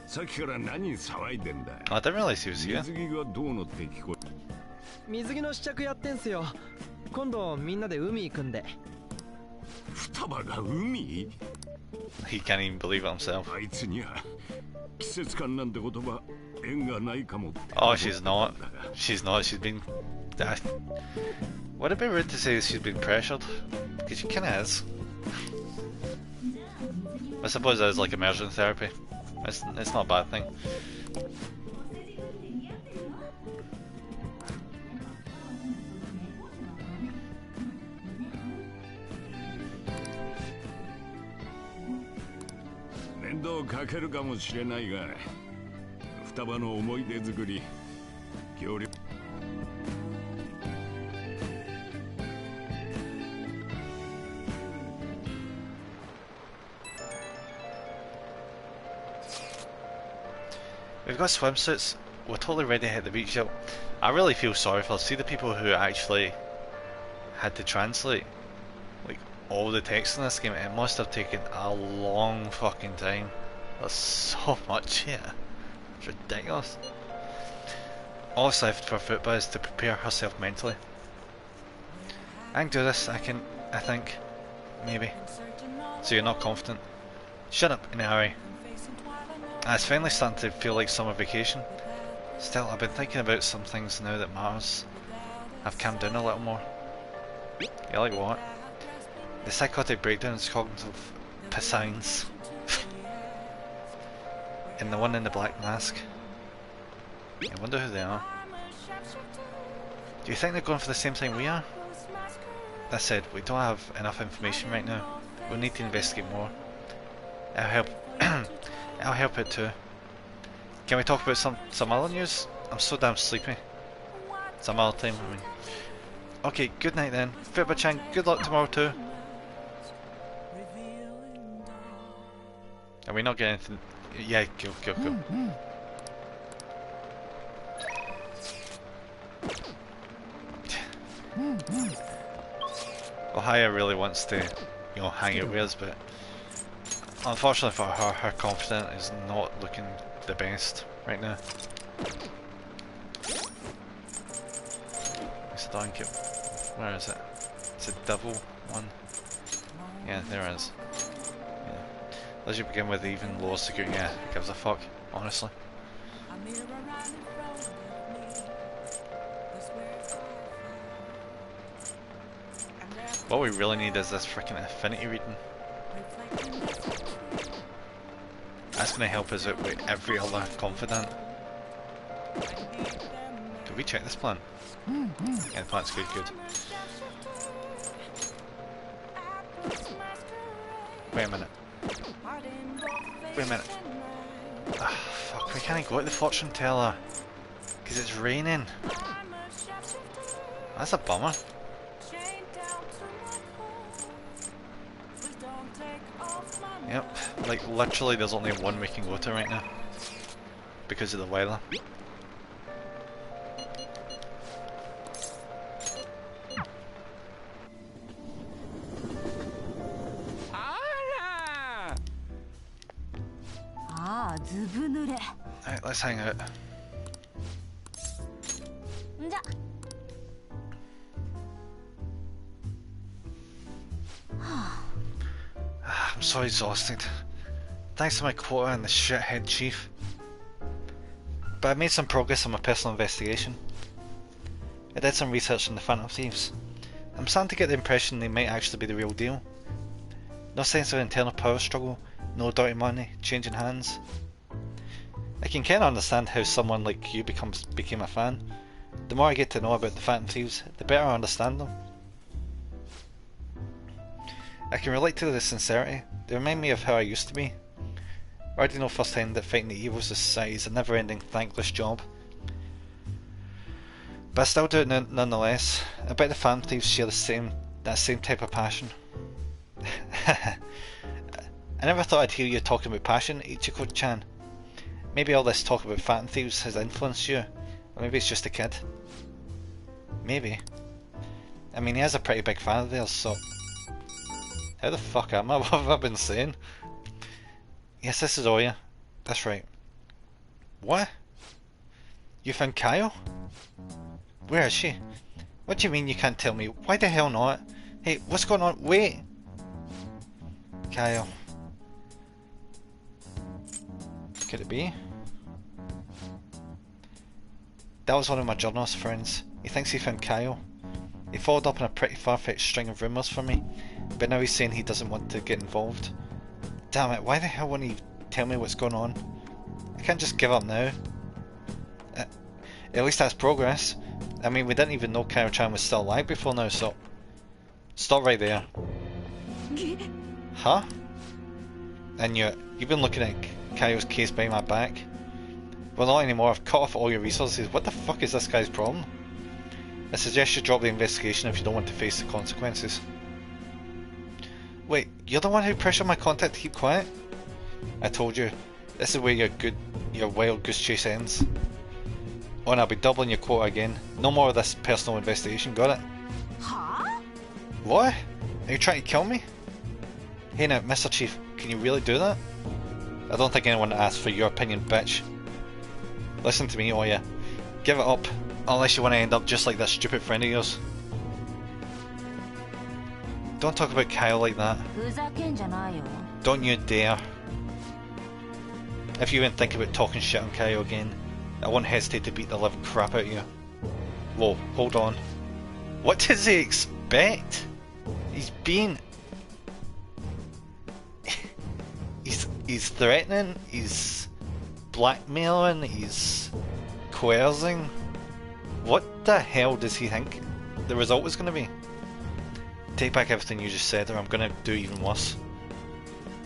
さっきから何騒いでんだ。I didn't realize he was here. 水着がどうのって聞こえ。水着の試着やってんすよ。今度みんなで海行くんで。双葉が海？ He can't even believe it himself. あいつには季節感なんて言葉縁がないかもって。Oh, she's not. She's not. She's been. Would it be rude to say she's been pressured? Because she kinda is. I suppose that is like immersion therapy. It's not a bad thing. Mean かけるかもしれないが、双葉の思い出作り、協力。We've got swimsuits. We're totally ready to hit the beach. I really feel sorry for the people who actually had to translate like all the text in this game. It must have taken a long fucking time. There's so much here. It's ridiculous. All that's left for Futaba is to prepare herself mentally. I can do this, I think. Maybe. So you're not confident? Shut up in a hurry. It's finally starting to feel like summer vacation. Still, I've been thinking about some things now that matters. I've calmed down a little more. You like what? The psychotic breakdowns, cognitive signs. And the one in the black mask. I wonder who they are. Do you think they're going for the same thing we are? That said, we don't have enough information right now. We'll need to investigate more. I'll help. I'll help it too. Can we talk about some other news? I'm so damn sleepy. Some other time, I mean. Okay, good night then. Futaba-chan, good luck tomorrow too. Are we not getting anything? Yeah, go. Well, Haya really wants to, you know, hang out with us, but unfortunately for her, her confidence is not looking the best right now. It's a donkey. Where is it? It's a devil one. Yeah, there it is. Yeah. Let's just begin with even lower security. Yeah, who gives a fuck, honestly. What we really need is this freaking affinity reading. That's going to help us out with every other confidant. Did we check this plan? Yeah, the plan's good. Wait a minute. Ah, fuck, we can't go to the fortune teller. Because it's raining. That's a bummer. Yep, like literally there's only one we can go to right now. Because of the weather. Alright, let's hang out. I'm so exhausted. Thanks to my quota and the shithead chief. But I made some progress on my personal investigation. I did some research on the Phantom Thieves. I'm starting to get the impression they might actually be the real deal. No sense of internal power struggle, no dirty money, changing hands. I can kinda understand how someone like you became a fan. The more I get to know about the Phantom Thieves, the better I understand them. I can relate to the sincerity. They remind me of how I used to be. I already know firsthand that fighting the evils of society is a never-ending, thankless job. But I still do it nonetheless. I bet the Phantom Thieves share that same type of passion. I never thought I'd hear you talking about passion, Ichiko-chan. Maybe all this talk about Phantom Thieves has influenced you, or maybe it's just a kid. Maybe. I mean, he is a pretty big fan of theirs, so... How the fuck am I? What have I been saying? Yes, this is Oya. That's right. What? You found Kaio? Where is she? What do you mean you can't tell me? Why the hell not? Hey, what's going on? Wait! Kaio. Could it be? That was one of my journalist friends. He thinks he found Kaio. He followed up on a pretty far-fetched string of rumours for me, but now he's saying he doesn't want to get involved. Damn it, why the hell won't he tell me what's going on? I can't just give up now. At least that's progress. I mean, we didn't even know Kaio-chan was still alive before now, so... Stop right there. Huh? And you've been looking at Kaio's case behind my back? Well, not anymore, I've cut off all your resources. What the fuck is this guy's problem? I suggest you drop the investigation if you don't want to face the consequences. Wait, you're the one who pressured my contact to keep quiet? I told you, this is where your your wild goose chase ends. Oh, and I'll be doubling your quota again. No more of this personal investigation, got it? Huh? What? Are you trying to kill me? Hey now, Mr. Chief, can you really do that? I don't think anyone asked for your opinion, bitch. Listen to me, oh yeah. Give it up, unless you want to end up just like that stupid friend of yours. Don't talk about Kyle like that. Don't you dare. If you even think about talking shit on Kyle again, I won't hesitate to beat the living crap out of you. Whoa, hold on. What does he expect? He's being... he's threatening, he's blackmailing, he's coercing. What the hell does he think the result is going to be? Take back everything you just said or I'm going to do even worse.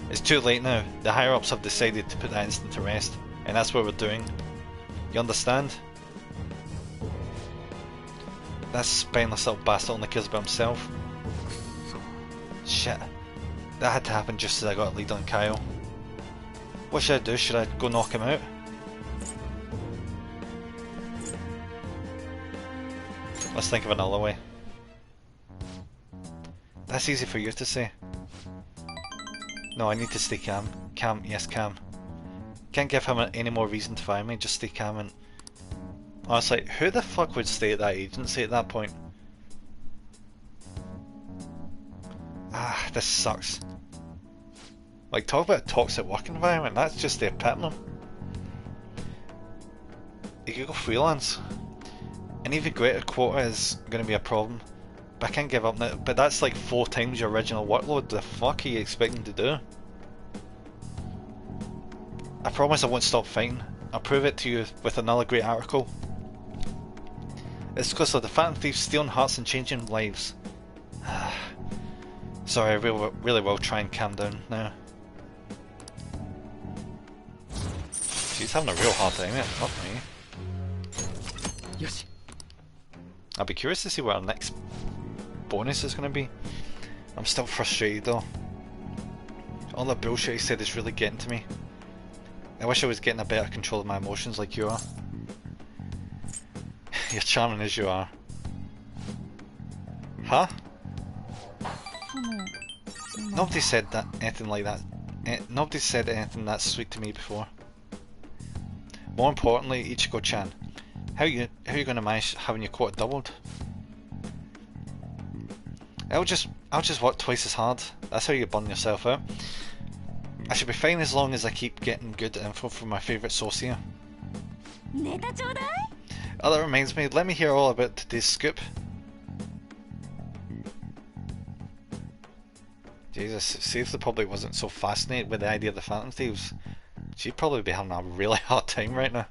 It's too late now. The higher ups have decided to put that incident to rest, and that's what we're doing. You understand? That spineless little bastard only cares about himself. Shit. That had to happen just as I got a lead on Kyle. What should I do? Should I go knock him out? Let's think of another way. That's easy for you to say. No, I need to stay calm. Calm, yes, calm. Can't give him any more reason to fire me, just stay calm and... Honestly, who the fuck would stay at that agency at that point? Ah, this sucks. Like, talk about a toxic work environment, that's just the epitome. You could go freelance. An even greater quota is going to be a problem. But I can't give up now. But that's like 4 times your original workload. The fuck are you expecting to do? I promise I won't stop fighting. I'll prove it to you with another great article. It's because of the Phantom Thieves stealing hearts and changing lives. Sorry, I really will try and calm down now. She's having a real hard time, yeah. Fuck me. Yes. I'll be curious to see what our next bonus is going to be. I'm still frustrated though. All the bullshit he said is really getting to me. I wish I was getting a better control of my emotions like you are. You're charming as you are. Huh? Nobody said that anything like that. Nobody said anything that sweet to me before. More importantly, Ichigo-chan, how are you going to manage having your quota doubled? I'll just work twice as hard. That's how you burn yourself out. I should be fine as long as I keep getting good info from my favourite source here. Oh, that reminds me, let me hear all about today's scoop. Jesus, see if the public wasn't so fascinated with the idea of the Phantom Thieves. She'd probably be having a really hard time right now.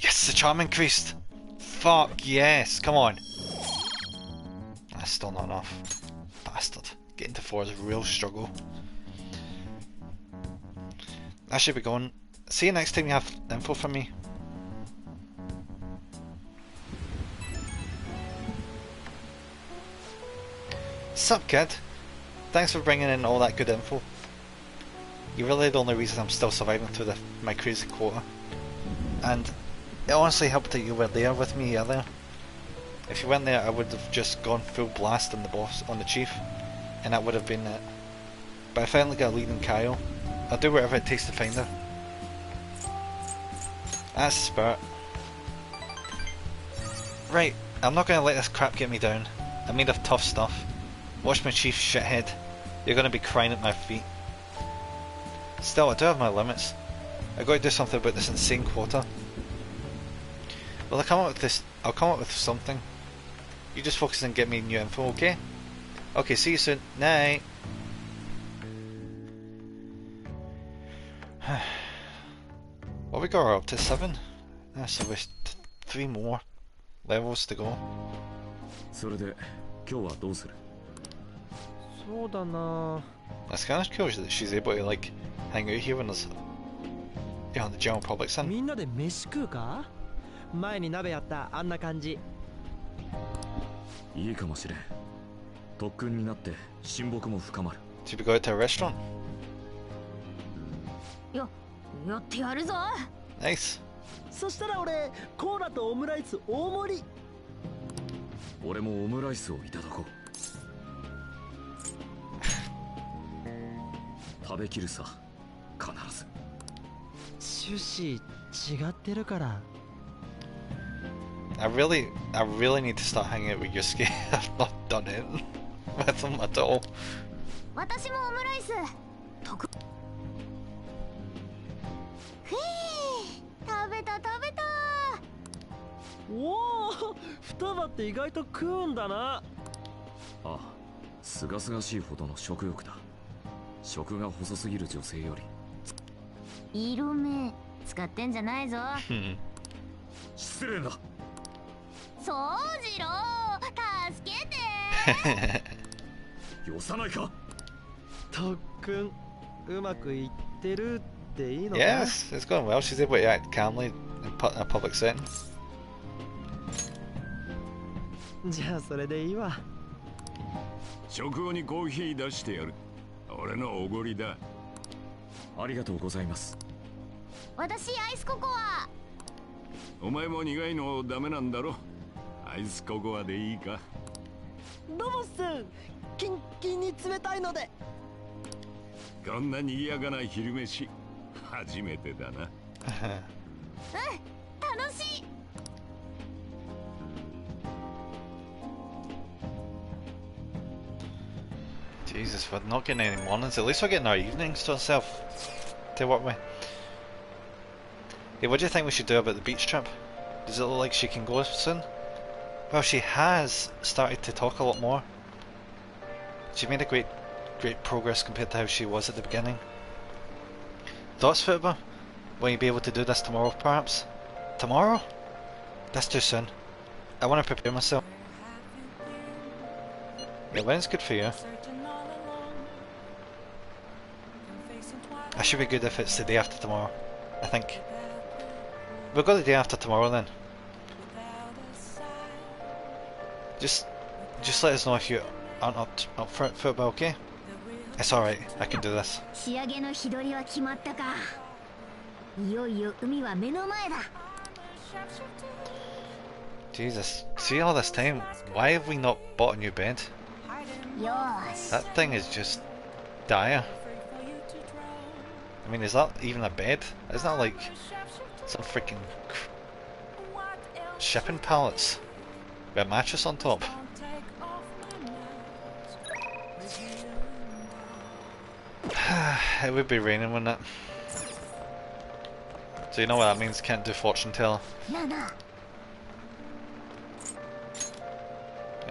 Yes, the charm increased! Fuck yes, come on! That's still not enough. Bastard. Getting to 4 is a real struggle. I should be going. See you next time you have info from me. Sup kid? Thanks for bringing in all that good info. You're really the only reason I'm still surviving through my crazy quota. And it honestly helped that you were there with me earlier. If you weren't there, I would have just gone full blast on the boss, on the chief, and that would have been it. But I finally got a lead in Kyle. I'll do whatever it takes to find her. That's the spirit. Right, I'm not going to let this crap get me down. I'm made of tough stuff. Watch my chief, shithead. You're going to be crying at my feet. Still, I do have my limits. I've got to do something about this insane quota. Well, I'll come up with something. You just focus on getting me new info, okay? Okay, see you soon. Night. What we got her up to 7? So we've 3 more levels to go. それで今日はどうする? そうだな. That's kind of cool that she's able to like hang out here when there's the general public's in. みんなで飯食うか? 前に鍋やったあんな感じ。いいかもしれん。特訓になって親睦も深まる。 Should we go out to a restaurant? いや、やってやるぞ。 Nice. そしたら俺コーラとオムライス大盛り。俺もオムライスをいただこう。食べきるさ、必ず。趣旨違ってるから。I really need to start hanging out with Yusuke. I've not done it with him at all. 私もオムライス。ふぅ、食べた。おお、双葉って意外と食うんだな。ああ、すがすがしいほどの食欲だ。食が細すぎる女性より。色目使ってんじゃないぞ。失礼な。宗次郎、助けて。よさないか。特訓うまくいってるっていいのか。 Yes, it's going well. She's able to act calmly in a public setting. じゃあそれでいいわ。食後にコーヒー出してやる。俺のおごりだ。ありがとうございます。私アイスココア。お前も苦いのダメなんだろ。アイスココアでいいか。どうもっす。キンキンに冷たいので。こんな賑やかな昼飯初めてだな。楽しい。Jesus, we're not getting any mornings. At least we're getting our evenings to ourselves to work with. Hey, what do you think we should do about the beach trip? Does it look like she can go soon? Well, she has started to talk a lot more. She made a great progress compared to how she was at the beginning. Thoughts, Futaba? Will you be able to do this tomorrow, perhaps? Tomorrow? That's too soon. I want to prepare myself. Yeah, when's good for you? I should be good if it's the day after tomorrow, I think. We'll go the day after tomorrow then. Just let us know if you aren't up for it, Futaba, okay? It's alright, I can do this. 仕上げの日取りは決まったか。いよいよ海は目の前だ。 Jesus, see all this time, why have we not bought a new bed? よし。 That thing is just dire. I mean, is that even a bed? Isn't that like some freaking shipping pallets with a mattress on top? It would be raining, wouldn't it? So you know what that means, can't do fortune teller. There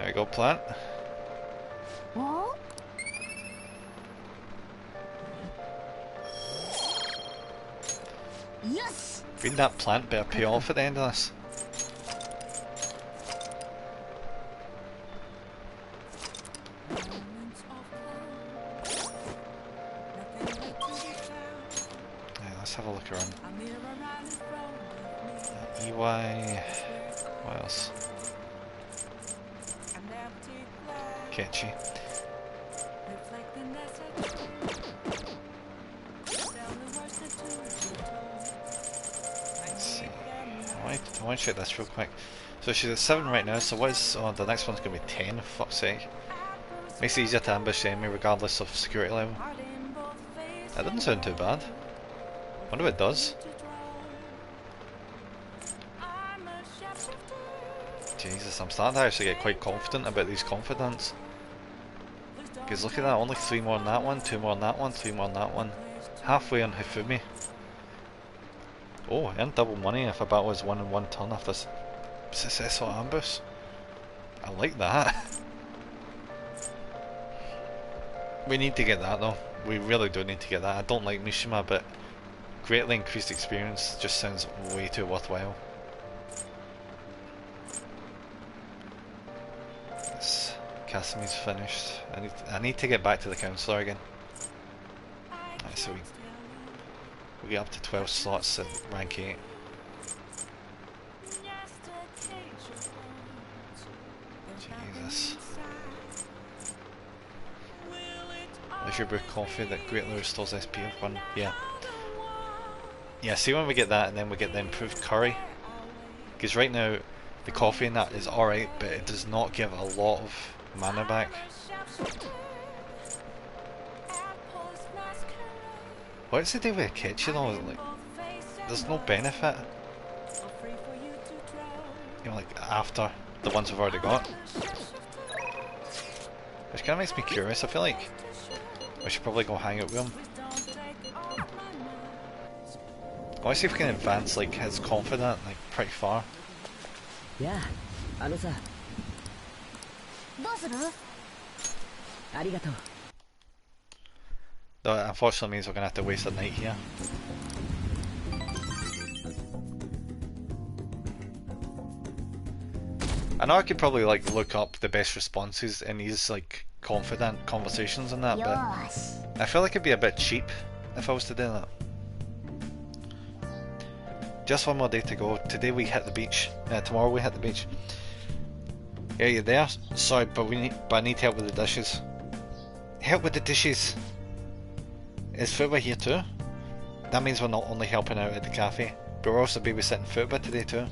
we go, plant. Yes. Read that plant better pay off at the end of this. Let's have a look around. EY. What else? Catchy. Let's see. I want to check this real quick. So she's at 7 right now, so what is... Oh, the next one's going to be 10, for fuck's sake. Makes it easier to ambush the enemy regardless of security level. That doesn't sound too bad. Wonder what it does. Jesus, I'm starting to actually get quite confident about these confidants. Because look at that, only 3 more on that one, 2 more on that one, 3 more on that one. Halfway on Hifumi. Oh, I earned double money if a battle is won in 1 turn after successful ambush. I like that. We need to get that though. We really do need to get that. I don't like Mishima, but greatly increased experience just sounds way too worthwhile. Casimi's finished. I need to get back to the councillor again. Right, so we get up to 12 slots at rank 8. Jesus. If you're confident that greatly restores SP of 1, yeah. Yeah, see when we get that and then we get the improved curry. Because right now the coffee in that is alright, but it does not give a lot of mana back. What's the deal with Akechi though? Like, there's no benefit. You know, like after the ones we've already got. Which kind of makes me curious. I feel like we should probably go hang out with him. I want to see if we can advance like his confident like pretty far. Yeah, あのさ。どうする？ありがとう。 That unfortunately means we're gonna have to waste a night here. I know I could probably like look up the best responses in these like confident conversations and that, but I feel like it'd be a bit cheap if I was to do that. Just one more day to go. Today we hit the beach. Tomorrow we hit the beach. Yeah, you there? Sorry, but I need help with the dishes. Help with the dishes. Is Fuba here too? That means we're not only helping out at the cafe, but we're also babysitting Fuba today too.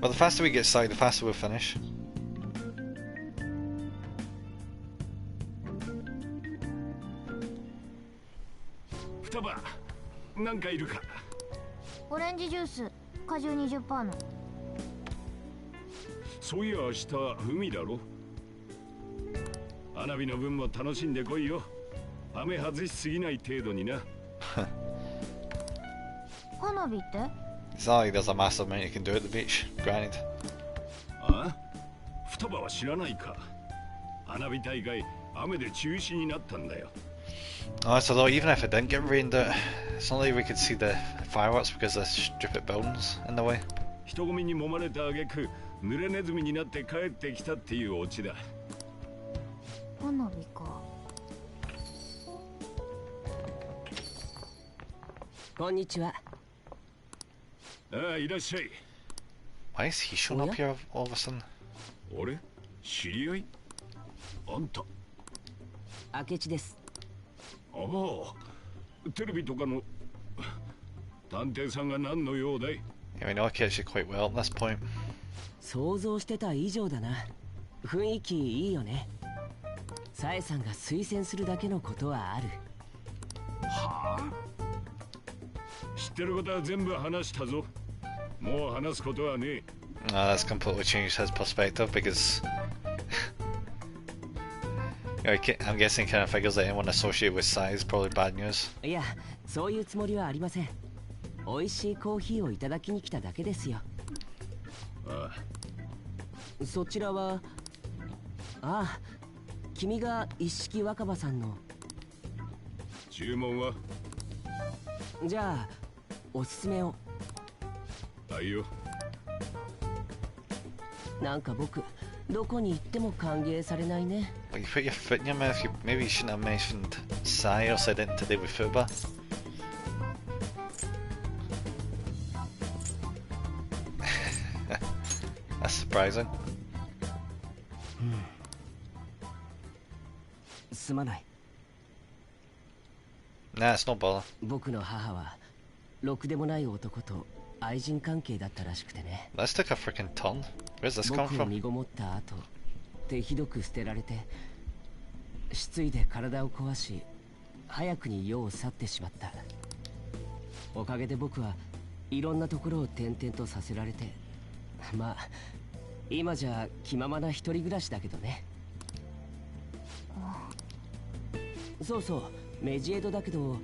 Well, the faster we get started, the faster we'll finish. Futaba, 何かいるか? オレンジジュース、果汁 20% の。そういや明日海だろ。花火の分も楽しんでこいよ。雨外しすぎない程度にな。花火って？ It's not like there's a massive amount you can do at the beach, granted. あ？双葉は知らないか。花火大会雨で中止になったんだよ。 Oh, so though, even if it didn't get rained out, it's not like we could see the fireworks because of the stupid buildings in the way. 人混みに揉まれた挙句、濡れネズミになって帰ってきたっていうオチだ。花火か。こんにちは。ああ、いらっしゃい。Why is he showing up here all of a sudden? 俺？知り合い？あんた。明智です。ああ、テレビとかの探偵さんが何の用だい？ Yeah, we know Akechi quite well at this point. 想像してた以上だな。雰囲気いいよね。サエさんが推薦するだけのことはある。はあ？知ってることは全部話したぞ。もう話すことはねえ。That's completely changed his perspective because I'm guessing he kind of figures that anyone associated with Sai is probably bad news. いや、そういうつもりはありません。美味しいコーヒーをいただきに来ただけですよ。ああ。そちらは、ああ、君が一色若葉さんの。注文は？じゃあ、おすすめを。はいよ。なんか僕、どこに行っても歓迎されないね。But you put your foot in your mouth. Maybe you shouldn't have mentioned Sai or said it today with Fuba. That's surprising. すまない。Nah, it's no bother. 僕の母はろくでもない男と愛人関係だったらしくてね。Let's take a freaking turn. Where's this come 僕を from? 身ごもった後、手ひどく捨てられて、失意で体を壊し、早くに世を去ってしまった。おかげで僕はいろんなところを転々とさせられて、まあ今じゃ気ままな一人暮らしだけどね。そうそう、メジエドだけど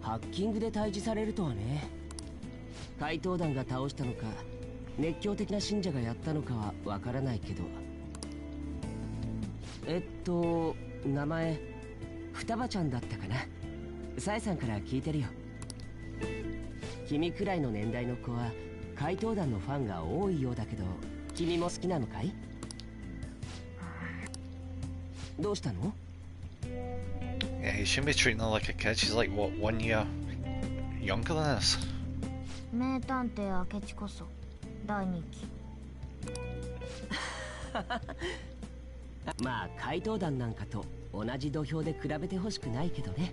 ハッキングで退治されるとはね。怪盗団が倒したのか熱狂的な信者がやったのかはわからないけど、名前双葉ちゃんだったかな。サエさんから聞いてるよ。君くらいの年代の子は怪盗団のファンが多いようだけど、君も好きなのかい？どうしたの？ Yeah, he shouldn't be treating her like a kid. She's like, what, 1 year younger than us? 名探偵明智こそ大人気。まあ怪盗団なんかと同じ土俵で比べてほしくないけどね。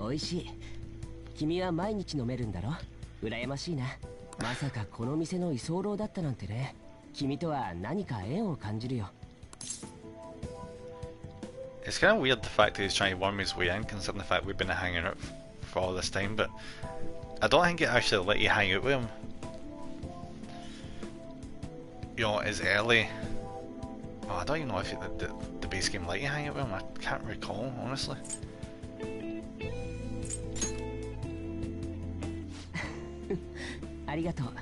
美味しい。君は毎日飲めるんだろ。羨ましいな。まさかこの店の居候だったなんてね。君とは何か縁を感じるよ。It's kind of weird the fact that he's trying to worm his way in, considering the fact we've been hanging out for all this time, but I don't think it actually let you hang out with him, you know, as early. Oh, I don't even know if the base game let you hang out with him. I can't recall, honestly. ありがとう。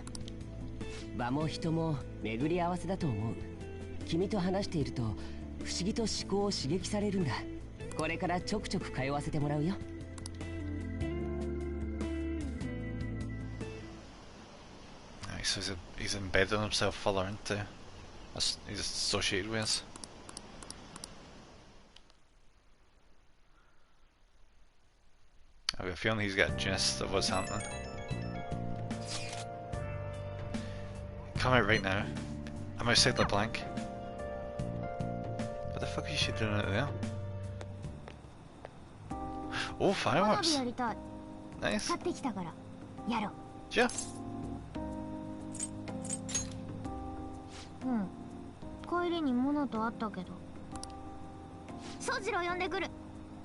場も人も巡り合わせだと思う。君と話していると不思議と思考を刺激されるんだ。これからちょくちょく通わせてもらうよ。So he's embedded himself further into us. He's associated with us. I have a feeling he's got a gist of what's happening. Come out right now. I'm outside the blank. What the fuck is she doing out there? Oh, fireworks! Nice. Sure. 帰りにモナと会ったけど。ソジロ呼んでくる。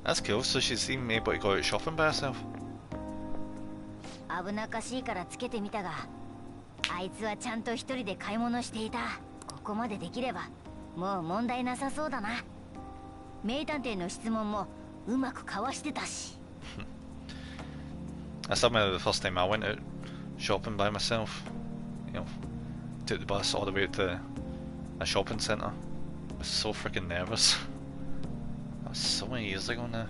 That's cool. So she's even able to go out shopping by herself. 危なっかしいからつけてみたが、あいつはちゃんと一人で買い物していた。ここまでできればもう問題なさそうだな。名探偵の質問もうまくかわしてたし。That's something the first time I went out shopping by myself. You know, took the bus all the way to a shopping centre. I was so freaking nervous. That was so many years ago now.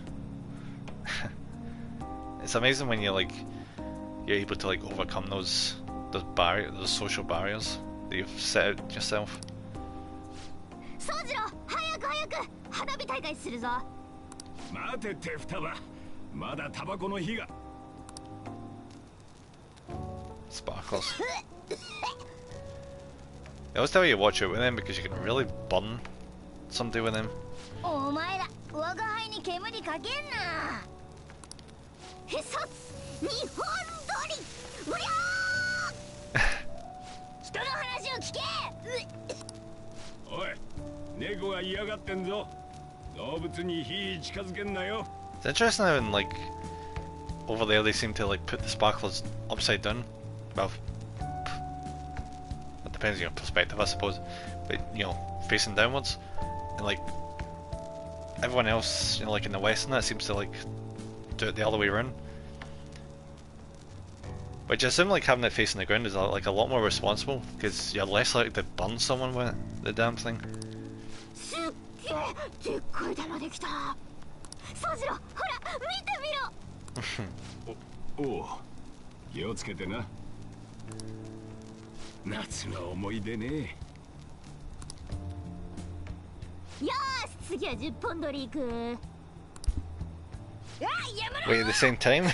It's amazing when you're able to overcome those social barriers that you've set out yourself. ソジロ、早く早く花火大会するぞ。待てって双葉、まだタバコの火が。Sparkles. They always tell you to watch out with them because you can really burn somebody with them. お前ら、我が輩に煙かけんな。へそ、日本撮り。うりゃー。人の話を聞け。おい、猫が嫌がってんぞ。動物に火近づけんなよ。It's interesting how over there they seem to put the sparklers upside down. Well, it depends on your perspective, I suppose. But facing downwards, and everyone else, in the West and that seems to do it the other way around. Which I assume having it facing the ground is a lot more responsible because you're less likely to burn someone with the damn thing. すっげえ、でっかい玉できた。ソジロ、ほら見てみろ。おう、気をつけてな。夏の思い出ね。よし、次は10本撮り行く。Wait, at the same time?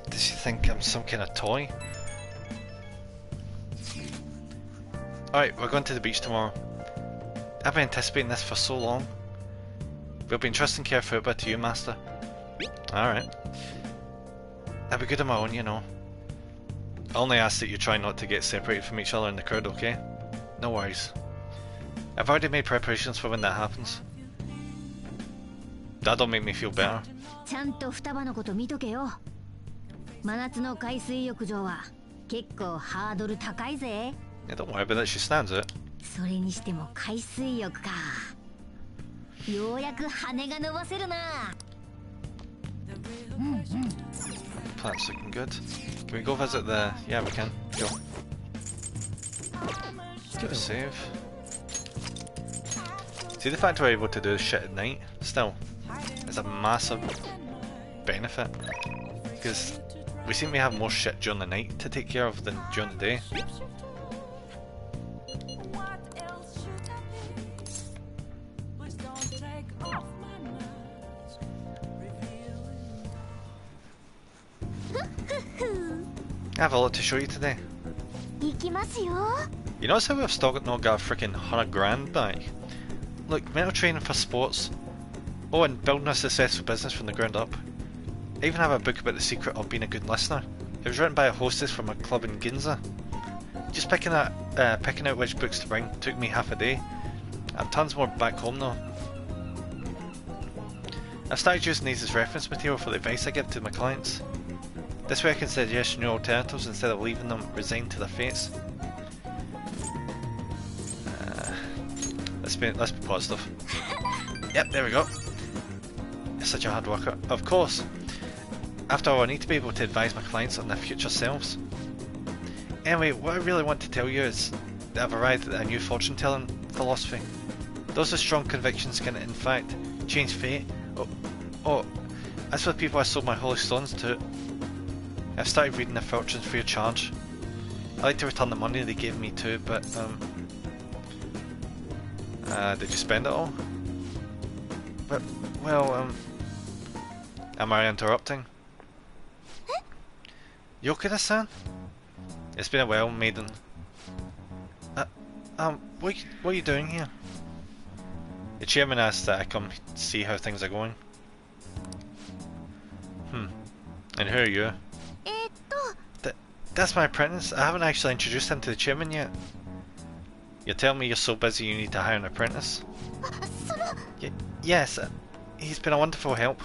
Does she think I'm some kind of toy? Alright, we're going to the beach tomorrow. I've been anticipating this for so long. We'll be entrusting Care Fuba to you, Master. Alright. I'll be good on my own, you know. I only ask that you try not to get separated from each other in the crowd, okay? No worries. I've already made preparations for when that happens. That'll make me feel better. ちゃんと双葉のこと見とけよ。真夏の海水浴場は結構ハードル高いぜ。Yeah, don't worry about it, she stands it. それにしても海水浴か。ようやく羽が伸ばせるな。Plant's looking good. Can we go visit the... Yeah, we can. Go. Give a save. See, the fact we're able to do this shit at night, still, is a massive benefit. Because we seem to have more shit during the night to take care of than during the day. I have a lot to show you today. You notice how we've still not got a freaking $100 grand back? Look, mental training for sports. Oh, and building a successful business from the ground up. I even have a book about the secret of being a good listener. It was written by a hostess from a club in Ginza. Just picking out which books to bring took me half a day. I have tons more back home though. I've started using these as reference material for the advice I give to my clients. This way I can suggest new alternatives instead of leaving them resigned to their fates. Let's be positive. Yep, there we go. You're such a hard worker. Of course. After all, I need to be able to advise my clients on their future selves. Anyway, what I really want to tell you is that I've arrived at a new fortune telling philosophy. Those with strong convictions can in fact change fate. Oh, as for the people I sold my holy stones to, I've started reading their fortunes free of charge. I'd like to return the money they gave me too, but did you spend it all? But, well, am I interrupting? Yokida-san? It's been a while, maiden. What are you doing here? The chairman asked that I come see how things are going. And who are you? That's my apprentice. I haven't actually introduced him to the chairman yet. You're telling me you're so busy you need to hire an apprentice? Yes, he's been a wonderful help.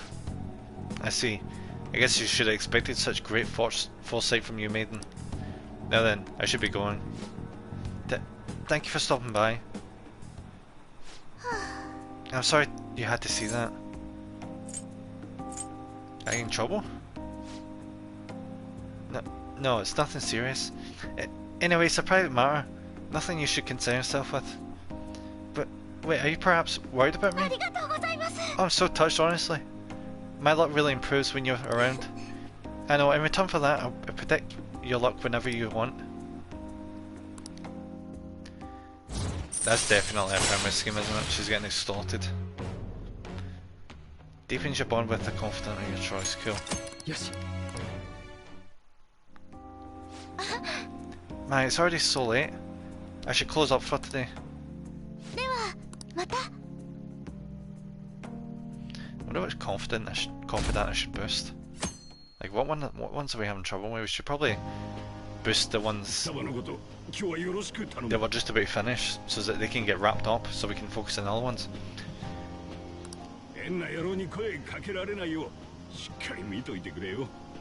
I see. I guess you should have expected such great foresight from you, maiden. Now then, I should be going. Thank you for stopping by. I'm sorry you had to see that. Are you in trouble? No, it's nothing serious. Anyway, it's a private matter. Nothing you should concern yourself with. But, wait, are you perhaps worried about me? Oh, I'm so touched, honestly. My luck really improves when you're around. I know, in return for that, I'll predict your luck whenever you want. That's definitely a pyramid scheme, isn't it? She's getting extorted. Deepens your bond with the confidant of your choice. Cool. Yes. Man, it's already so late. I should close up for today. I wonder which confidant I should boost. Like what ones are we having trouble with? We should probably boost the ones that we're just about to finish so that they can get wrapped up so we can focus on the other ones.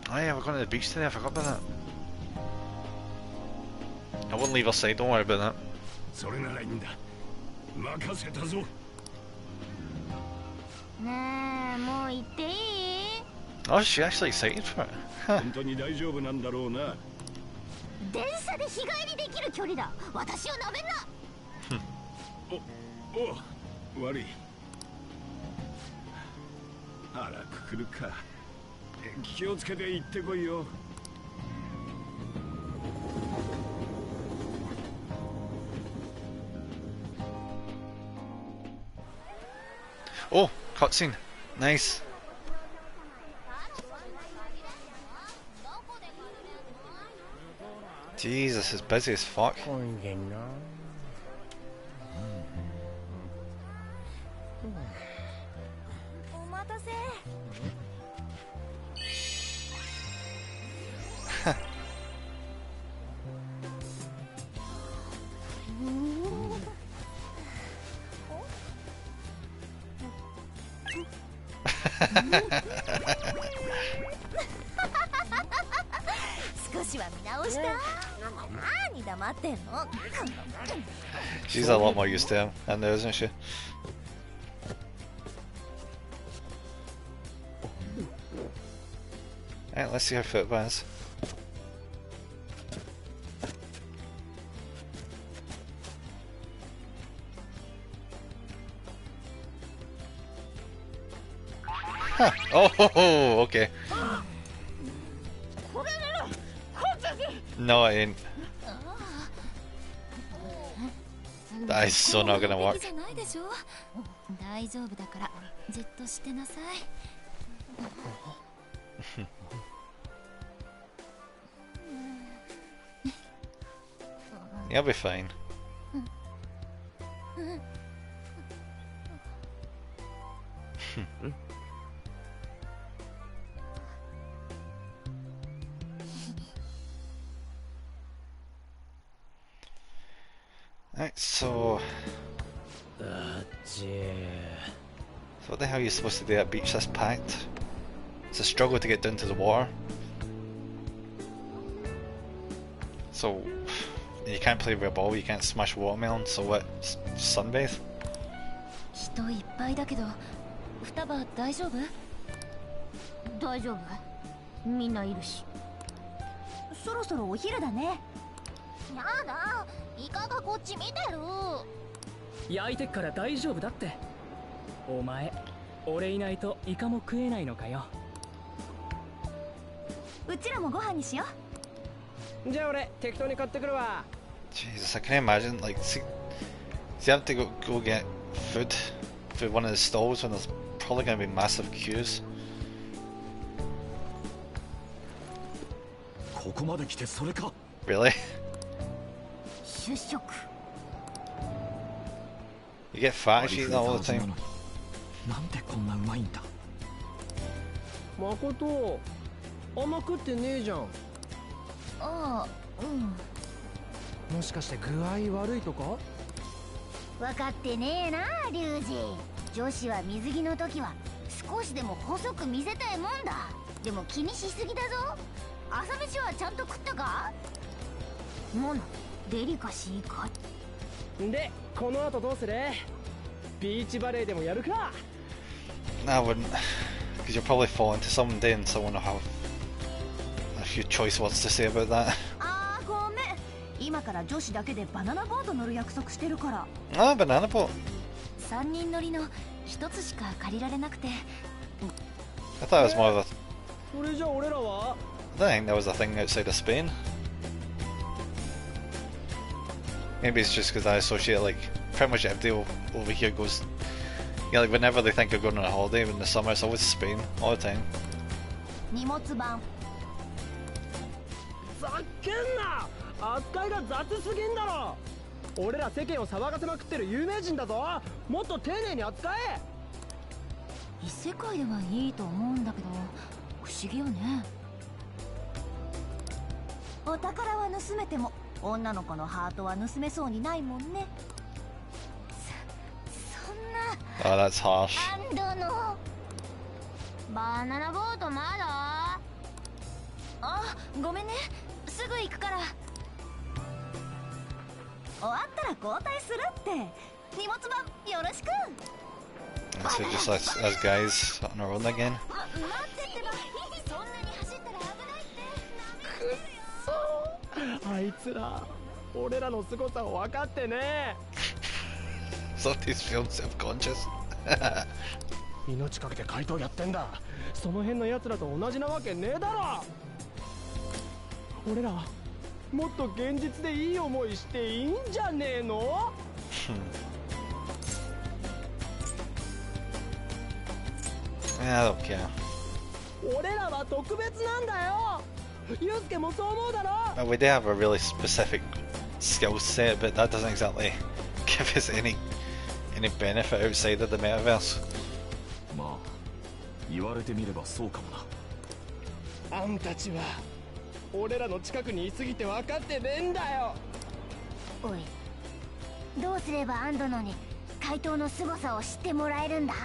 Oh yeah, we're going to the beach today, I forgot about that. I won't leave her side, don't worry about that. Oh, she's actually excited for it. Huh. Oh, cutscene. Nice. Jesus, it's busy as fuck. She's a lot more used to him, I know, isn't she? Alright, let's see how fit it is. Huh. Oh, okay. No, I ain't. That is so not gonna work. You'll be fine. Right, so what the hell are you supposed to do at Beach this packed? It's a struggle to get down to the water. So you can't play with a ball, you can't smash watermelon, so what? Sunbathe? 人いっぱいだけど、双葉大丈夫？大丈夫。みんないるし。そろそろお昼だね。やだ、イカがこっち見てる。焼いてっから大丈夫だって。お前、俺いないとイカも食えないのかよ。うちらもご飯にしよう。じゃあ俺適当に買ってくるわ。Jesus, I can imagine like see you have to go get food through one of the stalls when there's probably going to be massive queues. ここまで来てそれか。Really? 出食。You get fat if you eat that all the time. なんでこんなうまいんだ。誠、あんま食ってねえじゃん。ああ、うん。もしかして具合悪いとか？分かってねえな、リュウジ。女子は水着の時は少しでも細く見せたいもんだ。でも気にしすぎだぞ。朝飯はちゃんと食ったか？もの、デリカシーか。で、この後どうする？ビーチバレーでもやるか？ No, I wouldn't, because you'll probably fall into some day and someone will have a few choice words to say about that. あー、ごめん。今から女子だけでバナナボート乗る約束してるから。Ah, banana boat. 3人乗りの1つしか借りられなくて。I thought it was more of a... それじゃ俺らは？ I don't think there was a thing outside of Spain. Maybe it's just because I associate like pretty much everybody over here goes, you know, like whenever they think of going on a holiday in the summer, it's always Spain all the time. 荷物番。ざっけんな！扱いが雑すぎんだろ。俺ら世間を騒がせまくってる有名人だぞ。もっと丁寧に扱え。異世界ではいいと思うんだけど、不思議よね。お宝は盗めても女の子のハートは盗めそうにないもんね。そんな。Oh, that's harsh. 安藤のバナナボートまだ？あ、ごめんね。すぐ行くから。終わったら交代するって。荷物番よろしく。So just as guys on our own again. 待ってってば。そんなに走ったら危ないって。くっそー。あいつら俺らの凄さを分かってね。So these feel self-conscious. 命かけて怪盗やってんだ。その辺の奴らと同じなわけねえだろ。俺らもっと現実でいい思いしていいんじゃねえの？I don't care. 俺らは特別なんだよ。ユウスケもそう思うだろ。We do have a really specific skill set, but that doesn't exactly give us any benefit outside of the metaverse. まあ、言われてみればそうかもな。あんたちは俺らの近くにいすぎて分かってねえんだよ。おい、どうすればアンドノに怪盗の凄さを知ってもらえるんだ？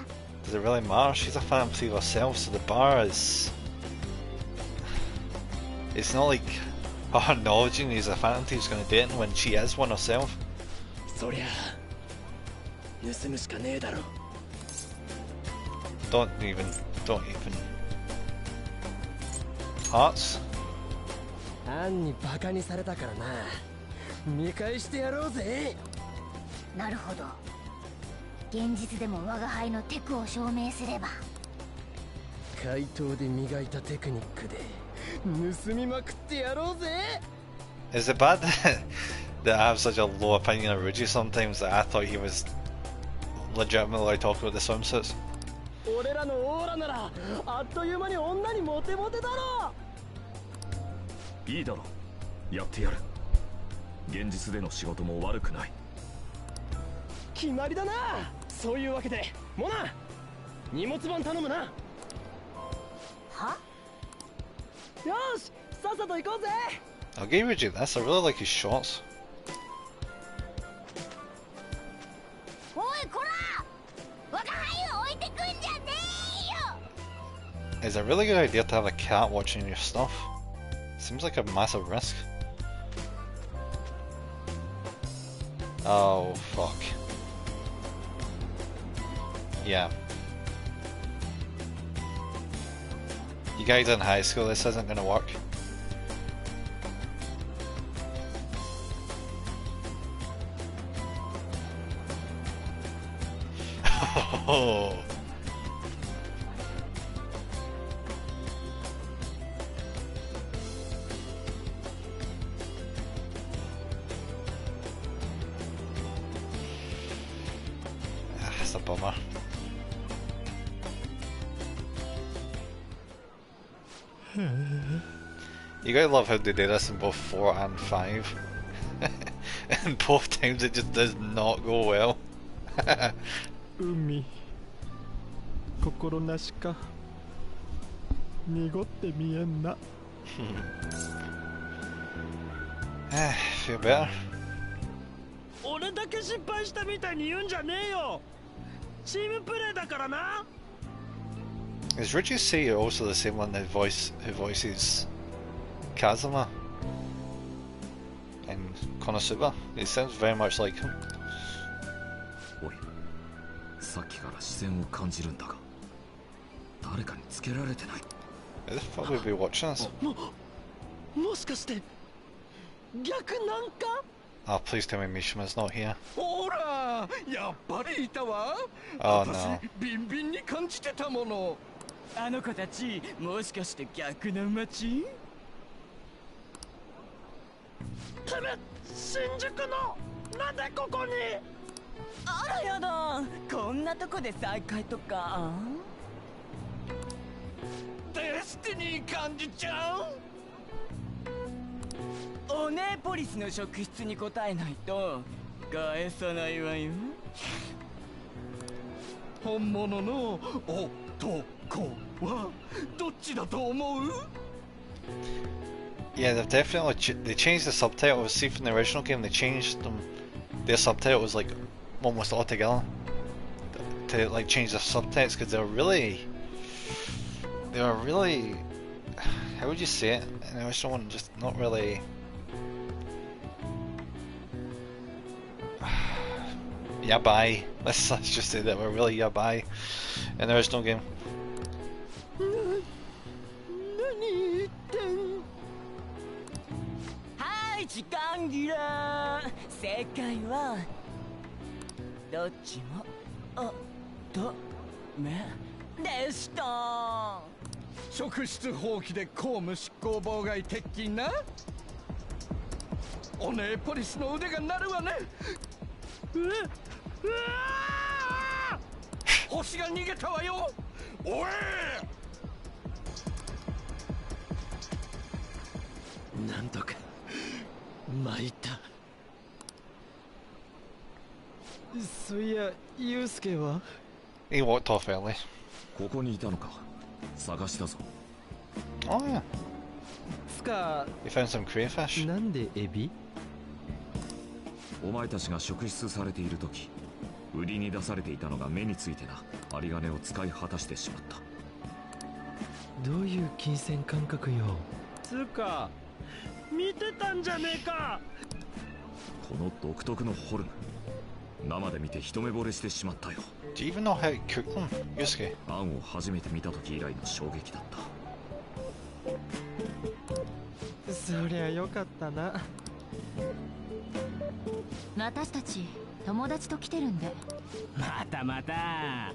Does it really matter? She's a fantasy of herself, so the bar is... It's not like her acknowledging he's a fantasy is going to do it when she is one herself. そりゃ盗むしかねえだろ。 Don't even... Hearts? アンにバカにされたからな。見返してやろうぜ。なるほど。現実でも我が輩のテクを証明すれば。怪盗で磨いたテクニックで盗みまくってやろうぜ。 Is it bad that I have such a low opinion of Ruji sometimes that I thought he was legitimately talking about the swimsuits? 俺らのオーラならあっという間に女にモテモテだろ。いいだろう、やってやる。現実での仕事も悪くない。決まりだな。そういうわけでモナ、荷物番頼むな。は？よし、さっさと行こうぜ。 I'll give Reggie this. I really like his shots. おいこら、若輩を置いてくんじゃねえよ。 It's a really good idea to have a cat watching your stuff. Seems like a massive risk. Oh fuck. Yeah. You guys in high school, this isn't gonna work. Oh. That's a bummer. You gotta love how they do this in both 4 and 5. And both times it just does not go well. 海、心なしか濁って見えんな。Feel better? 俺だけ失敗したみたいに言うんじゃねえよ。チームプレーだからな。 Is Richie Say also the same one who voices Kazuma in Konosuba? It sounds very much like him. おい、さっきから視線を感じるんだが、誰かにつけられてない。 Who the fuck would be watching us? もしかして逆なんか？ Oh, please tell me Mishima's not here. ほら、やっぱりいたわ。 Oh 私 no. ビンビンに感じてたもの。あの子たち、もしかして逆の街？てめ、新宿のなんでここに？あらやだ、こんなとこで再会とか。デスティニー感じちゃう？オネポリスの職質に答えないと返さないわよ。本物の男はどっちだと思う？ Yeah, they've definitely they changed the subtitles. See, from the original game, they changed them. Their subtitles like almost altogether to like change the subtext because they were really, how would you say it? And the original one just not really. Yabai. Let's just say that we're really yabai in the original game. 何言ってん？はい、時間切れ。正解はどっちもダメでした。職質放棄で公務執行妨害鉄筋な。オネポリスの腕が鳴るわね。星が逃げたわよ。おえ！なんとか参った。そういや、ユウスケは？ He walked off early. ここにいたのか。探したぞ。Oh yeah. つか、 You found some crayfish. なんでエビ？お前たちが職質されている時、売りに出されていたのが目についてな。有り金を使い果たしてしまった。どういう金銭感覚よ。つか、見てたんじゃねえか。この独特のフォルム、生で見て一目惚れしてしまったよ。 Do you even know how to cook them, Yusuke? あんを初めて見た時以来の衝撃だった。そりゃよかったな。私たち友達と来てるんで。またまた。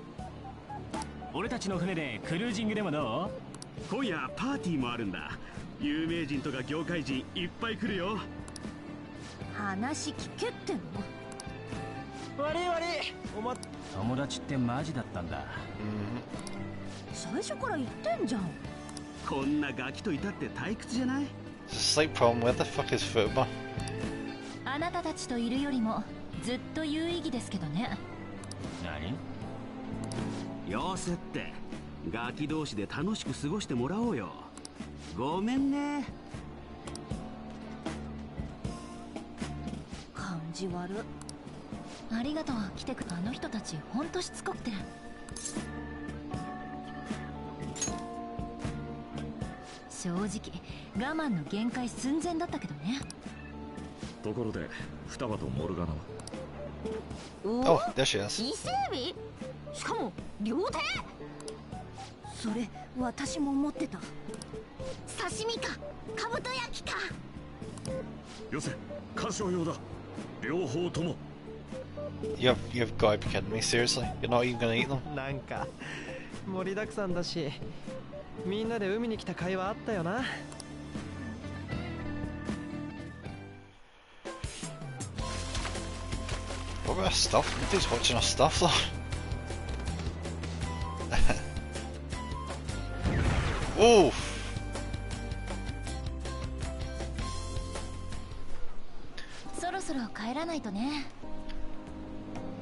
俺たちの船でクルージングでもどう？今夜パーティーもあるんだ。有名人とか業界人いっぱい来るよ。話聞けっての？悪い悪い。友達ってマジだったんだ。最初から言ってんじゃん。こんなガキといたって退屈じゃない？ There's a slight problem. Where the fuck is Futaba? あなたたちといるよりもずっと有意義ですけどね。何？よせって、ガキ同士で楽しく過ごしてもらおうよ。ごめんね。感じ悪。ありがとう。来てくれ。あの人たちほんとしつこくて。正直我慢の限界寸前だったけどね。ところで双葉とモルガナは。Oh, there she is. 伊勢海老？しかも両手？それ私も思ってた。刺身かかぶと焼きか。よせ、鑑賞用だ。両方とも。You've got to be kidding me, seriously? You're not even gonna eat them? なんか盛りだくさんだし、みんなで海に来た会話あったよな。What about our stuff? Who's watching our stuff though? Oh!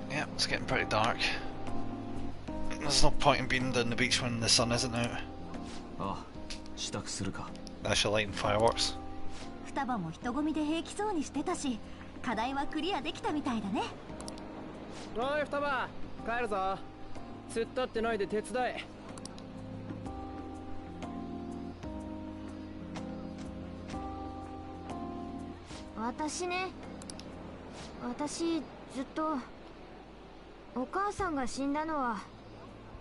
Yeah, it's getting pretty dark. There's no point in being down the beach when the sun isn't out. Unless you're lighting fireworks. 双葉も人混みで平気そうにしてたし、課題はクリアできたみたいだね。おい双葉、帰るぞ。突っ立ってないで手伝え。私ずっとお母さんが死んだのは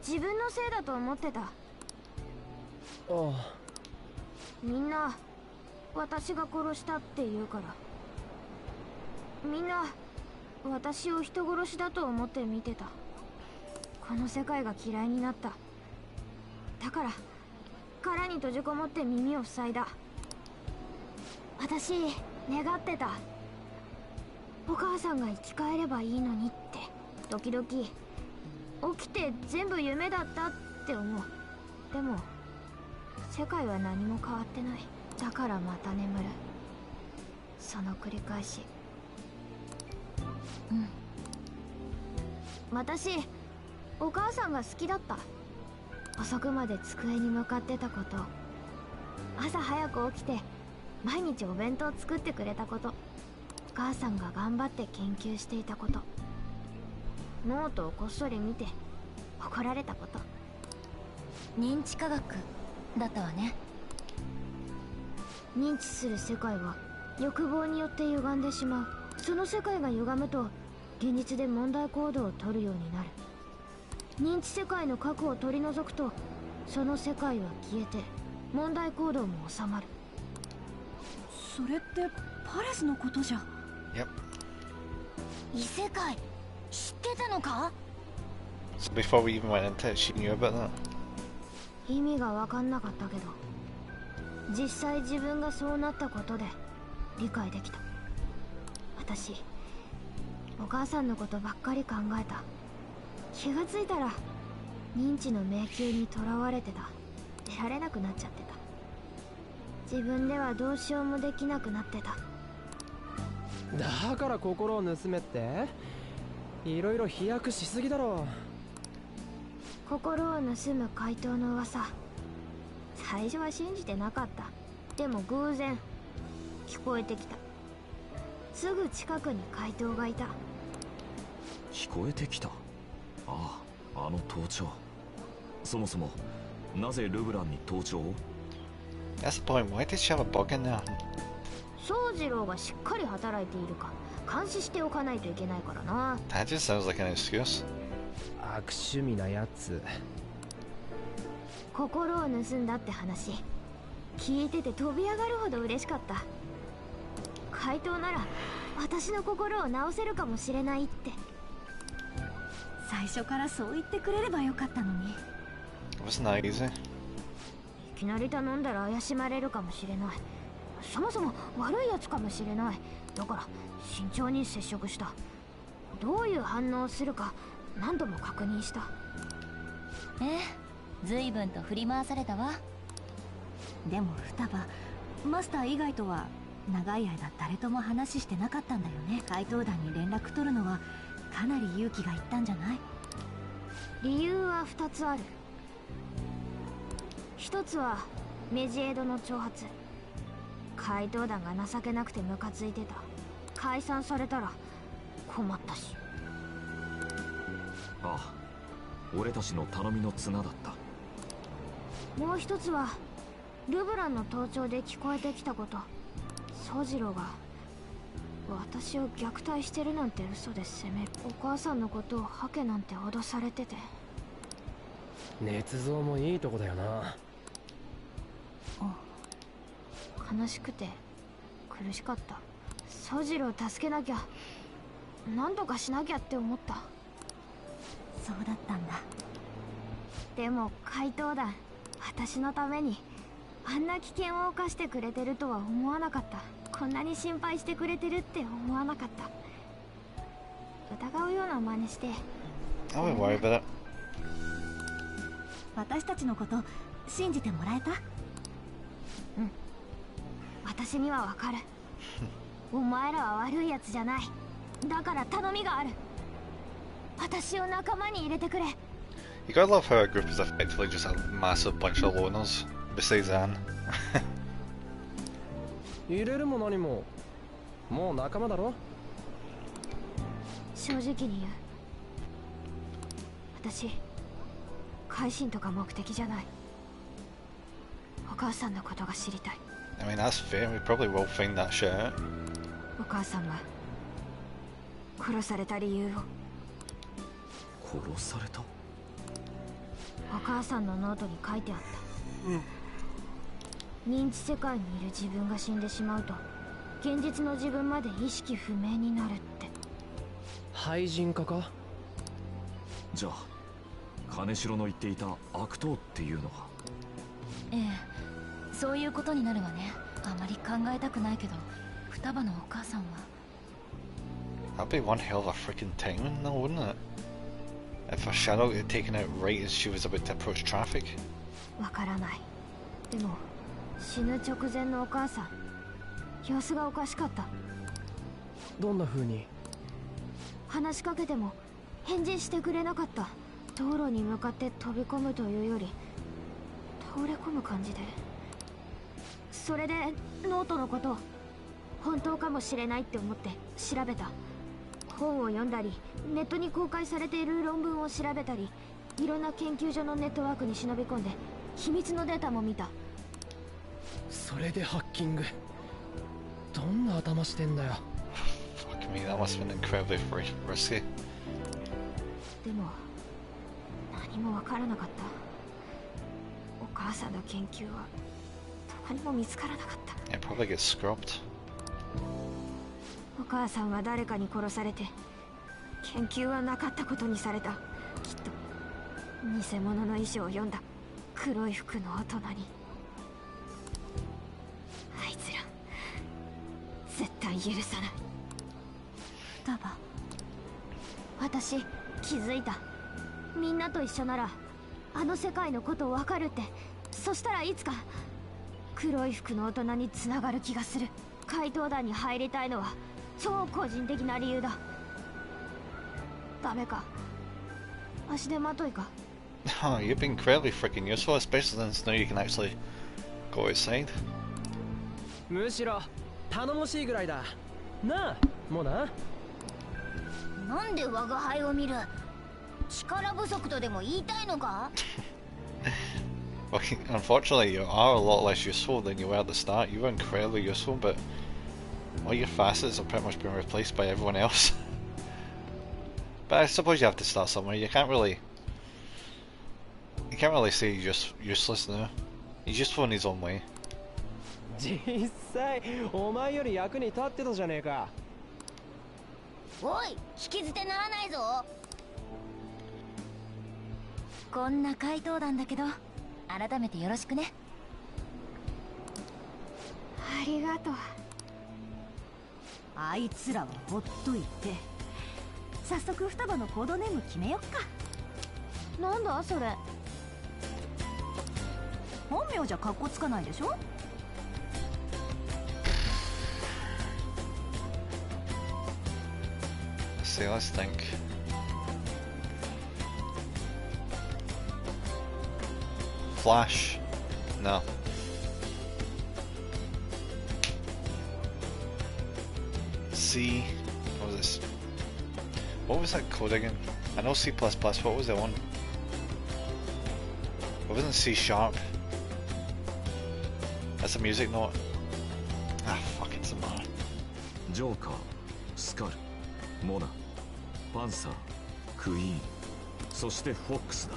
自分のせいだと思ってた。みんな私が殺したって言うから、みんな私を人殺しだと思って見てた。この世界が嫌いになった。だから殻に閉じこもって耳を塞いだ。私願ってた。お母さんが生き返ればいいのにって。時々起きて全部夢だったって思う。でも世界は何も変わってない。だからまた眠る。その繰り返し。私お母さんが好きだった。遅くまで机に向かってたこと、朝早く起きて毎日お弁当作ってくれたこと、お母さんが頑張って研究していたこと、ノートをこっそり見て怒られたこと。認知科学だったわね。認知する世界は欲望によって歪んでしまう。その世界が歪むと現実で問題行動を取るようになる。認知世界の核を取り除くとその世界は消えて問題行動も収まる。それってパレスのことじゃ。Yep. 異世界知ってたのか？ So before we even went into it, she knew about that. 意味が分かんなかったけど、実際自分がそうなったことで理解できた。私お母さんのことばっかり考えた。気がついたら認知の迷宮にとらわれてた。出られなくなっちゃってた。自分ではどうしようもできなくなってた。だから心を盗めって？いろいろ飛躍しすぎだろ。心を盗む怪盗の噂、最初は信じてなかった。でも偶然聞こえてきた。すぐ近くに怪盗がいた。聞こえてきた。ああ、あの盗聴。そもそもなぜルブランに盗聴を？ That's the point. Why did she have a bug in there? 宗次郎がしっかり働いているか監視しておかないといけないからな。 That just sounds like an excuse. 悪趣味なやつ。心を盗んだって話聞いてて飛び上がるほど嬉しかった。怪盗なら私の心を直せるかもしれないって。最初からそう言ってくれればよかったのに。 Wasn't that easy? いきなり頼んだら怪しまれるかもしれない。そもそも悪いやつかもしれない。だから慎重に接触した。どういう反応をするか何度も確認した。随分と振り回されたわ。でも双葉、マスター以外とは長い間誰とも話してなかったんだよね。怪盗団に連絡取るのはかなり勇気がいったんじゃない？理由は2つある。1つはメジエドの挑発。怪盗団が情けなくてムカついてた。解散されたら困ったし。ああ、俺たちの頼みの綱だった。もう1つはルブランの盗聴で聞こえてきたこと。宗次郎が私を虐待してるなんて嘘で責める。お母さんのことをハケなんて脅されてて。捏造もいいとこだよな。悲しくて苦しかった。宗次郎を助けなきゃ、何とかしなきゃって思った。そうだったんだ。でも怪盗団、私のためにあんな危険を冒してくれてるとは思わなかった。こんなに心配してくれてるって思わなかった。疑うような真似して。I wouldn't worry about it. 私たちのこと信じてもらえた？うん、私にはわかる。お前らは悪いやつじゃない。だから頼みがある。私を仲間に入れてくれ。You gotta love how our group is effectively just a massive bunch of loners, besides Anne. 入れるも何も、もう仲間だろ。正直に言う。私、改心とか目的じゃない。お母さんのことが知りたい。I mean, that's fair. We probably will find that shit out. お母さんが殺された理由を。殺された？お母さんのノートに書いてあった。認知世界にいる自分が死んでしまうと、現実の自分まで意識不明になるって。廃人化か？じゃあ金城の言っていた悪党っていうのは？ええ、そういうことになるわね。あまり考えたくないけど、双葉のお母さんは。That'd be one hell of a freaking timing, though, wouldn't it? If a shadow had taken out right as she was about to approach traffic. わからない。でも死ぬ直前のお母さん、様子がおかしかった。どんな風に？話しかけても返事してくれなかった。道路に向かって飛び込むというより倒れ込む感じで。それでノートのこと本当かもしれないって思って調べた。本を読んだり、ネットに公開されている論文を調べたり、いろんな研究所のネットワークに忍び込んで秘密のデータも見た。それでハッキング。どんな頭してんだよ。Fuck me, that must have been incredibly risky. でも何もわからなかった。お母さんの研究はどこにも見つからなかった。It probably gets scrubbed. お母さんは誰かに殺されて、研究はなかったことにされた。きっと偽物の遺書を読んだ黒い服の大人に。あいつら絶対許さない。双葉、私気づいた。みんなと一緒ならあの世界のことわかるって。そしたらいつか黒い服の大人につながる気がする。怪盗団に入りたいのは超個人的な理由だ。ダメか、足手まといか。Oh, you've been incredibly freaking useful, especially since now you can actually go outside. むしろ頼もしいぐらいだなあ。もうな。なんで我が輩を見る？力不足とでも言いたいのか？ Well, unfortunately, you are a lot less useful than you were at the start. You were incredibly useful, but all your facets have pretty much been replaced by everyone else. But I suppose you have to start somewhere. You can't really say you're just useless now. He's useful in his own way. 実際お前より役に立ってたじゃねえか。おい、引き捨てならないぞ。こんな怪盗団だけど改めてよろしくね。ありがとう。あいつらはほっといて、早速双葉のコードネーム決めよっか。なんだそれ？本名じゃカッコつかないでしょ。So let's think. Flash? No. C. What was this? What was that code again? I know C++. What was the one? It wasn't C sharp. That's a music note. Ah, fuck, it's a matter. ジョーカー、スカル、モナ、パンサー、クイーン、そしてフォックスだ。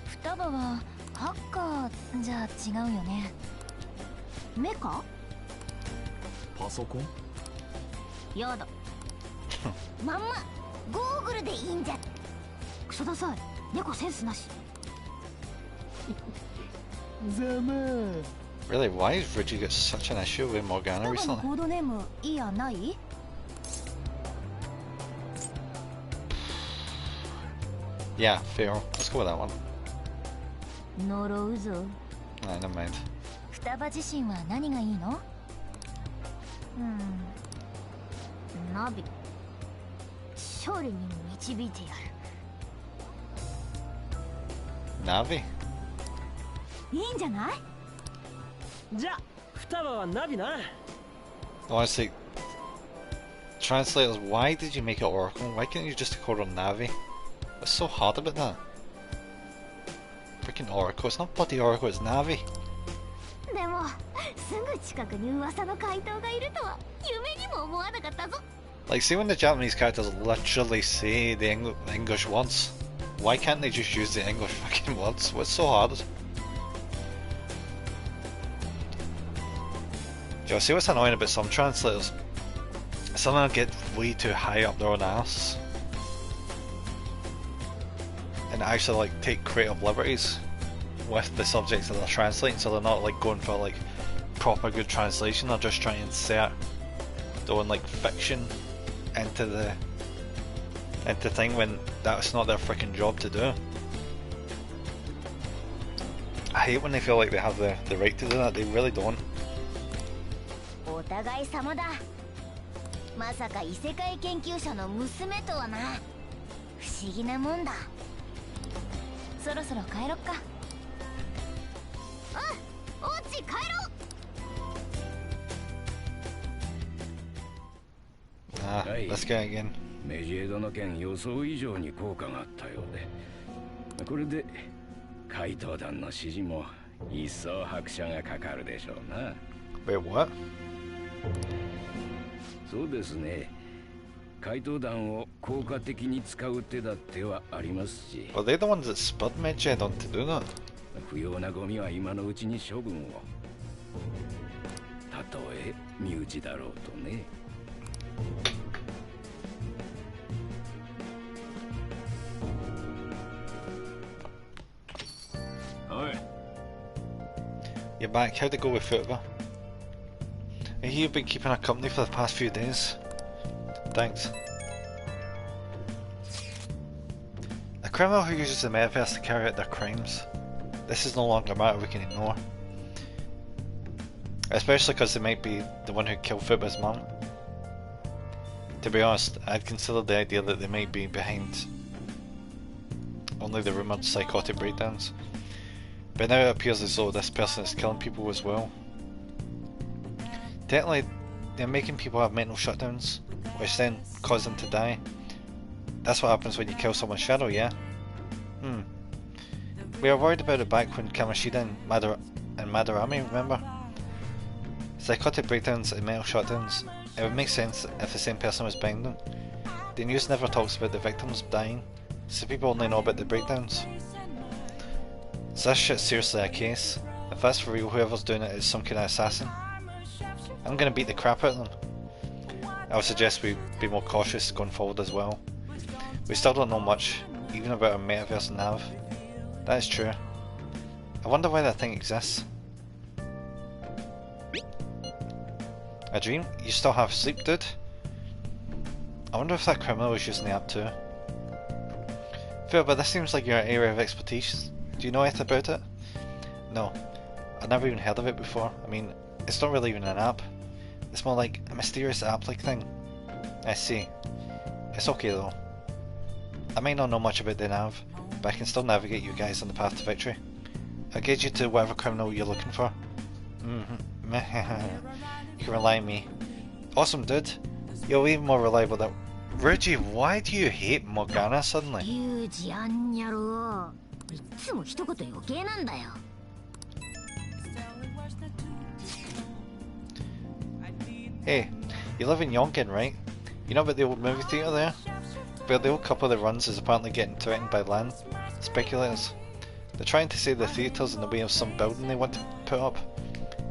双葉はハッカーじゃ違うよね。メカ？パソコン？やだ。まんまゴーグルでいいんじゃ。クソダサい。猫センスなし。ざまあ。Really, why has Reggie got such an issue with Morgana 双葉の recently? コードネームいいやない？ Yeah, fair. Let's go with that one. 呪うぞ。Nah, never mind. 双葉自身は何がいいの？ナビ。勝利に導いてやる。Navi? いいんじゃない？じゃあ双葉はナビな。 Honestly, translators, why did you make it Oracle? Why can't you just call it Navi? What's so hard about that? Freaking Oracle. It's not bloody Oracle, it's Navi. でもすぐ近くに噂の怪盗がいるとは夢にも思わなかったぞ。 Like, see when the Japanese characters literally say the English words? Why can't they just use the English fucking words? What's so hard? Do you see what's annoying about some translators? Some of them get way too high up their own ass and actually like take creative liberties with the subjects that they're translating, so they're not like going for like proper good translation, they're just trying to insert their own like fiction into the thing when that's not their freaking job to do. I hate when they feel like they have the right to do that, they really don't. お互い様だ。まさか異世界研究者の娘とはな。不思議なもんだ。そろそろ帰ろっか。オッチ帰ろう。Let's go again. メジエドの件予想以上に効果があったようで、これで怪盗団の指示も一層拍車がかかるでしょうな。Wait, what? そうですね。怪盗団を効果的に使う手だってはありますし。Well, they're the ones that spurred Medjed on to do that. 不要なゴミは今のうちに処分を。たとえ身内だろうとね。おい。You're back. How'd it go with Futaba? I hear you've been keeping her company for the past few days. Thanks. A criminal who uses the metaverse to carry out their crimes. This is no longer a matter we can ignore. Especially because they might be the one who killed Fuba's mum. To be honest, I'd considered the idea that they might be behind only the rumoured psychotic breakdowns. But now it appears as though this person is killing people as well. Technically, they're making people have mental shutdowns, which then cause them to die. That's what happens when you kill someone's shadow, yeah? We were worried about it back when Kamoshida and Madarame, remember? Psychotic breakdowns and mental shutdowns. It would make sense if the same person was behind them. The news never talks about the victims dying, so people only know about the breakdowns. So this shit's seriously a case. If that's for real, whoever's doing it is some kind of assassin. I'm gonna beat the crap out of them. I would suggest we be more cautious going forward as well. We still don't know much, even about our metaverse nav. That is true. I wonder why that thing exists. A dream? You still have sleep, dude? I wonder if that criminal was using the app too. Phil, but this seems like your area of expertise. Do you know anything about it? No. I've never even heard of it before. I mean, it's not really even an app. It's more like a mysterious app-like thing. I see. It's okay though. I might not know much about the nav, but I can still navigate you guys on the path to victory. I'll guide you to whatever criminal you're looking for. You can rely on me. Awesome, dude. You're even more reliable than... Ruji, why do you hate Morgana suddenly? ユージあんにゃろう。いつも一言余計なんだよ。Hey, you live in Yonkin, right? You know about the old movie theatre there? Where the old couple that runs is apparently getting threatened by land speculators. They're trying to say the theatre's in the way of some building they want to put up.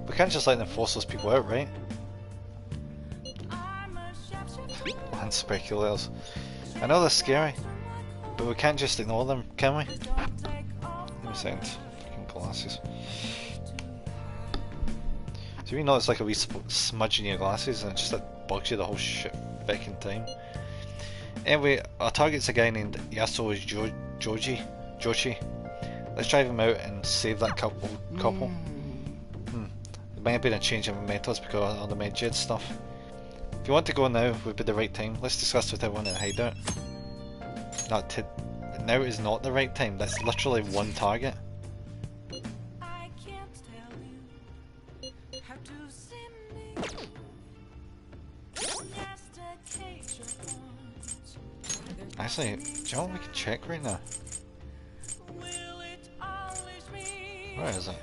We can't just let them force those people out, right? Land speculators. I know they're scary, but we can't just ignore them, can we? Let me sound fucking glasses. So you know it's like a wee smudge in your glasses and it just like bugs you the whole shit fucking time. Anyway, our target's a guy named Yasuo Joshi. Let's drive him out and save that couple. It might have been a change in methods because of the Medjed stuff. If you want to go now, would be the right time. Let's discuss with everyone in the hideout. Now is not the right time. That's literally one target. Actually, do you know what we can check right now? Where is it?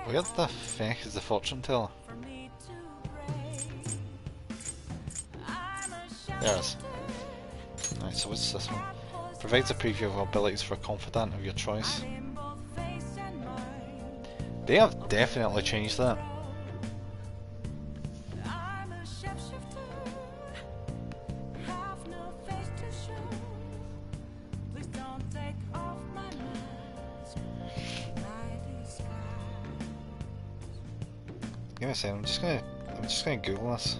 Where the fuck is the fortune teller? There it is. Right, so what's this one? Provides a preview of abilities for a confidant of your choice. They have definitely changed that. Give me a second, I'm just gonna Google this.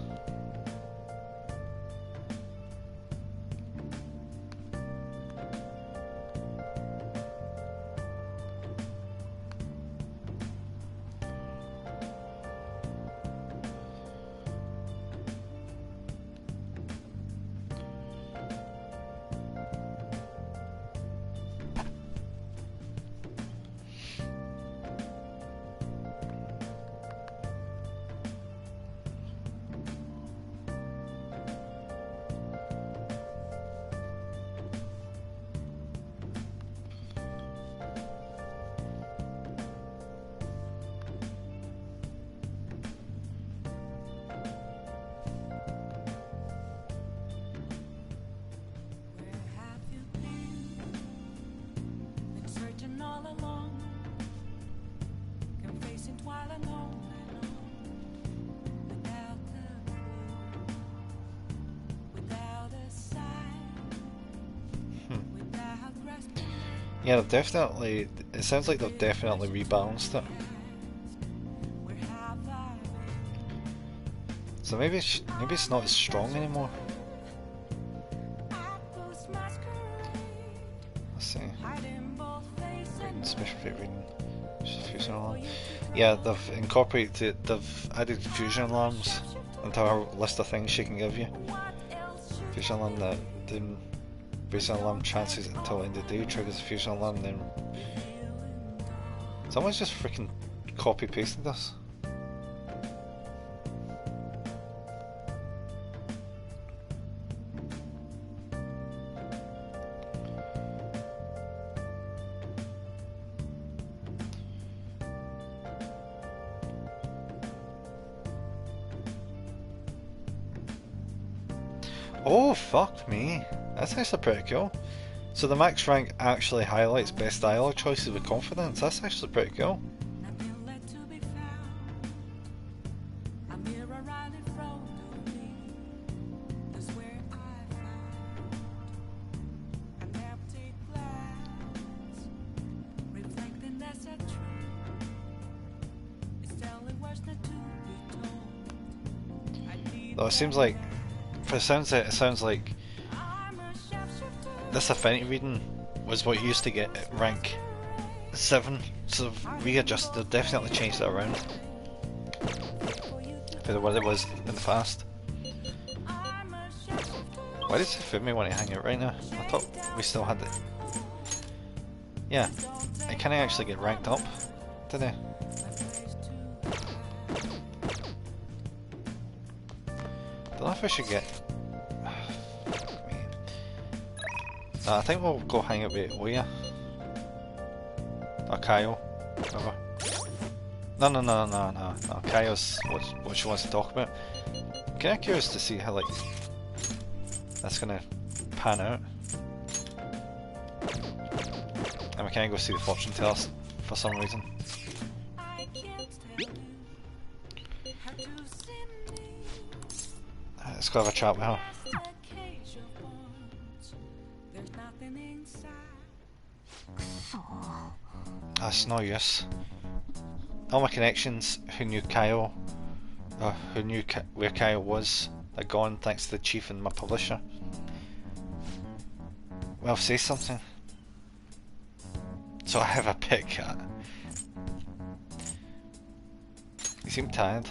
Yeah, they've definitely, it sounds like they've definitely rebalanced it. So maybe it's not as strong anymore. Let's see. Reading, special fate reading, fusion alarm. Yeah, they've incorporated, they've added fusion alarms into our list of things she can give you. Fusion alarm that didn't. Fusion alarm chances until end of the day triggers a fusion alarm, then someone's just freaking copy pasted this. Oh fuck me. That's actually pretty cool. So the max rank actually highlights best dialogue choices with confidence. That's actually pretty cool. Though it seems like, for the sounds of it, it sounds like this affinity reading was what you used to get at rank 7, so readjusted, definitely changed it around for what it was in the past. Why does Fumi want to hang out right now? I thought we still had it. Yeah, can I actually get ranked up today? Don't know if I should get... No, I think we'll go hang out with Oya. Or Kyle. Whatever. No. Kyle's what she wants to talk about. Kinda curious to see how like that's gonna pan out. And we can't go see the fortune teller for some reason. Let's go have a chat with her. That's no use. All my connections who knew Kyle, or who knew where Kyle was, are gone thanks to the chief and my publisher. Well, say something. So I have a pit cat. You seem tired.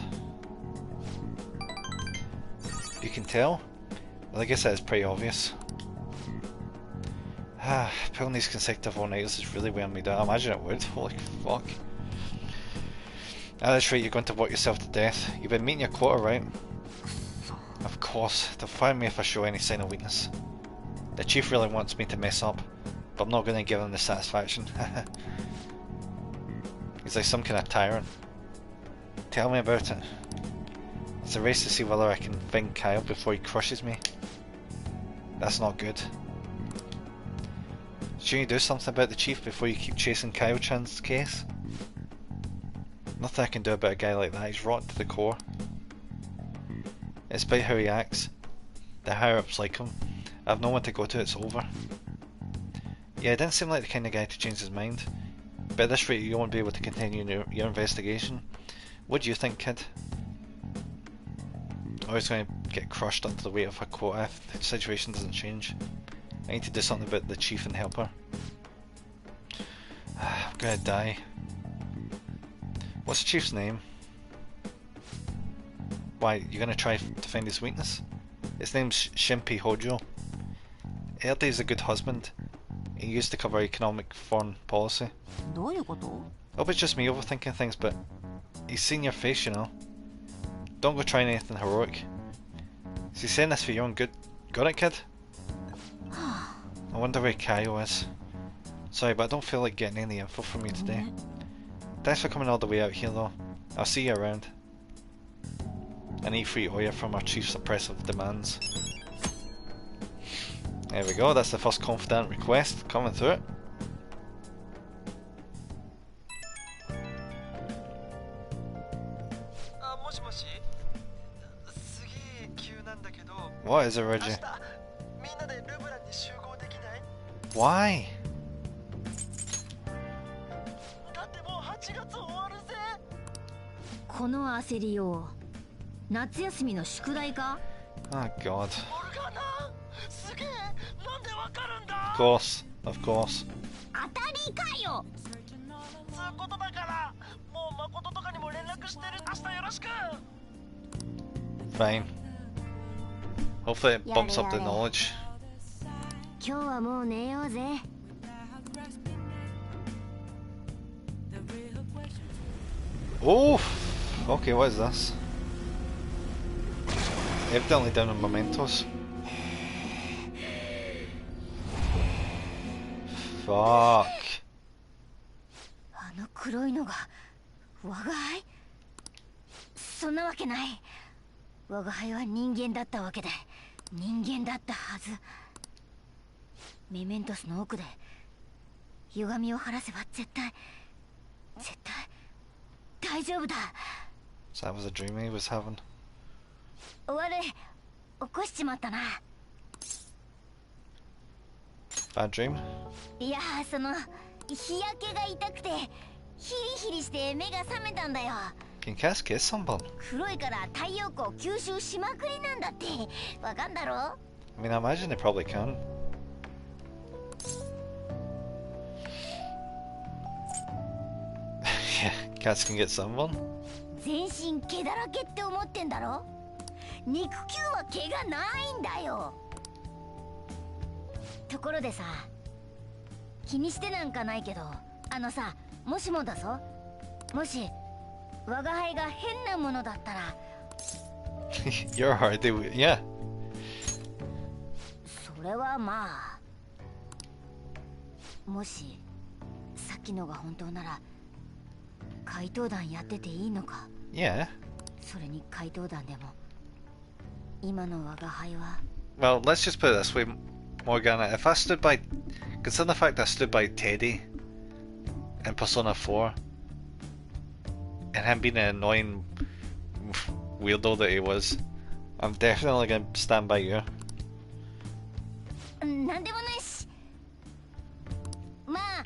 You can tell? Well, I guess that is pretty obvious. Pulling these consecutive all-nighters is really wearing me down. I imagine it would. Holy fuck. Ah, that's right, you're going to work yourself to death. You've been meeting your quota, right? Of course. They'll fire me if I show any sign of weakness. The chief really wants me to mess up, but I'm not going to give him the satisfaction. He's like some kind of tyrant. Tell me about it. It's a race to see whether I can find Kyle before he crushes me. That's not good. Shouldn't you do something about the chief before you keep chasing Kyle-chan's case? Nothing I can do about a guy like that, he's rotten to the core. Despite how he acts, the higher ups like him. I have no one to go to, it's over. Yeah, it didn't seem like the kind of guy to change his mind. But at this rate you won't be able to continue your investigation. What do you think, kid? Oh, he's going to get crushed under the weight of her quota if the situation doesn't change. I need to do something about the chief and help her. I'm gonna die. What's the chief's name? Why, you're gonna try to find his weakness? His name's Shimpi Hojo. I heard he's a good husband. He used to cover economic foreign policy. Hope it's just me overthinking things, but he's seen your face, you know. Don't go trying anything heroic. Is he saying this for your own good? Got it, kid? I wonder where Kyle is. Sorry, but I don't feel like getting any info from you today. Thanks for coming all the way out here though. I'll see you around. I need free Oya from our chief's oppressive demands. There we go, that's the first confidant request coming through it. What is it, Reggie? Why? この焦りよう。夏休みの宿題か? Oh god. Of course, of course. 当たりかよ。そういうことだから、もう誠とかにも連絡してる。明日よろしく。 Fine. Hopefully it bumps up the knowledge. 今日はもう寝ようぜ。Oh! Okay, what is this? Evidently down in mementos. Fuck. あの黒いのが我が輩？そんなわけない。我が輩は人間だったわけで、人間だったはず。メメントスの奥で歪みを晴らせば絶対大丈夫だ。 So that was a dream he was having. 悪い、起こしちまったな。 Bad dream? いや、その日焼けが痛くてヒリヒリして目が覚めたんだよ。 Can Cass get sunburn? 黒いから太陽光吸収しまくりなんだって。わかんだろ? I mean, I imagine they probably can. Yeah, cats can get sunburn. 全身毛だらけって思ってんだろ。肉球は毛がないんだよ。ところでさ、気にしてなんかないけど、あのさ、もしもだぞ、もし我が輩が変なものだったらYou're hard to, yeah. それはまあ、もしさっきのが本当なら怪盗団やってていいのか。 Yeah. それに怪盗団でも今の我が輩は Well, let's just put it this way, Morgana. If I stood by, consider the fact that I stood by Teddy in Persona 4, and him being an annoying weirdo that he was, I'm definitely going to stand by you. なんでもないし、まあ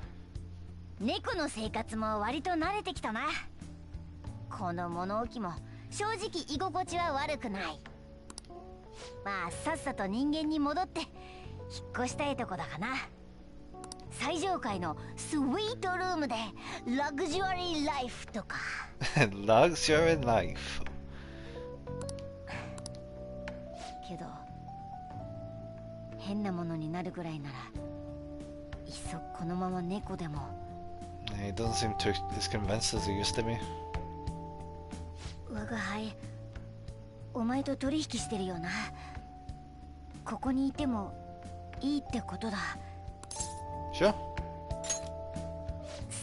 猫の生活も割と慣れてきたな。この物置も正直居心地は悪くない。まあさっさと人間に戻って引っ越したいとこだかな。最上階のスイートルームでラグジュアリーライフとか。Luxury life. けど変なものになるぐらいならいっそこのまま猫でも。He doesn't seem too as convinced as he used to be. 我が輩、お前と取引してるよな。ここにいてもいいってことだ。Sure.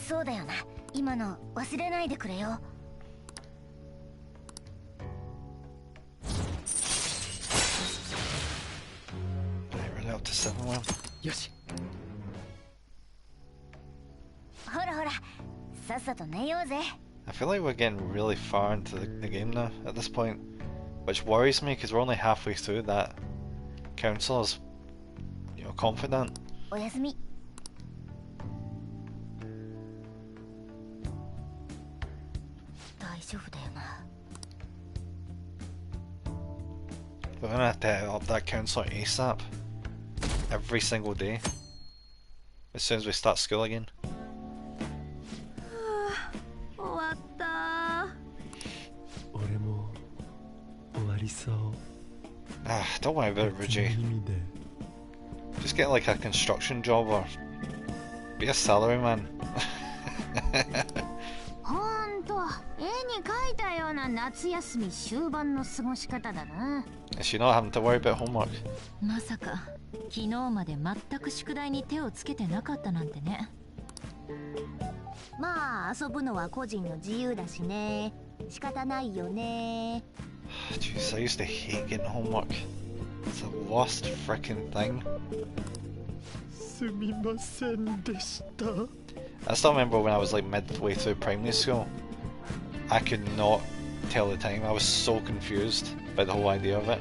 そうだよな。今の忘れないでくれよ。よし。ほらほら、さっさと寝ようぜ。I feel like we're getting really far into the game now at this point, which worries me because we're only halfway through that. Counselor's, you know, confident. おやすみ。大丈夫だよな。We're gonna have to hit up that counselor ASAP. Every single day. As soon as we start school again. 終わった。俺も終わりそう。Ah, don't worry about it, Reggie. Just get like a construction job or be a salaryman. ほんと、絵に描いたような夏休み終盤の過ごし方だな。Is she not having to worry about homework? まさか昨日まで全く宿題に手をつけてなかったなんてね。まあ遊ぶのは個人の自由だしね。仕方ないよね。Jeez, I used to hate getting homework. It's the worst freaking thing. すみませんでした。I still remember when I was like midway through primary school. I could not tell the time. I was so confused by the whole idea of it.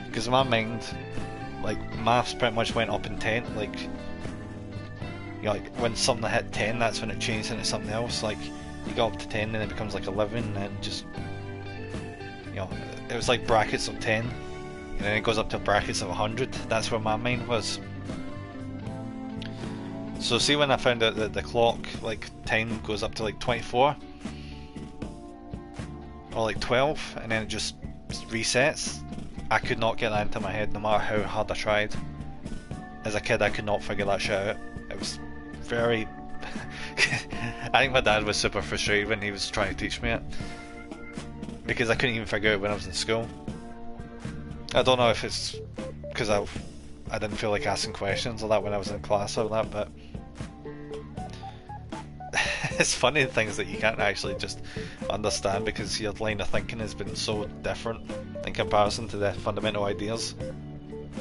Because in my mind, like maths pretty much went up in 10. Like, you know, like when something hit 10, that's when it changed into something else. Like you go up to 10, then it becomes like 11, and just, you know, it was like brackets of 10, and then it goes up to brackets of 100. That's where my mind was. So see, when I found out that the clock, like time goes up to like 24 or like 12, and then it just resets, I could not get that into my head no matter how hard I tried. As a kid, I could not figure that shit out. It was very... I think my dad was super frustrated when he was trying to teach me it, because I couldn't even figure it out when I was in school. I don't know if it's because I didn't feel like asking questions or that when I was in class or that, but it's funny things that you can't actually just understand because your line of thinking has been so different in comparison to the fundamental ideas.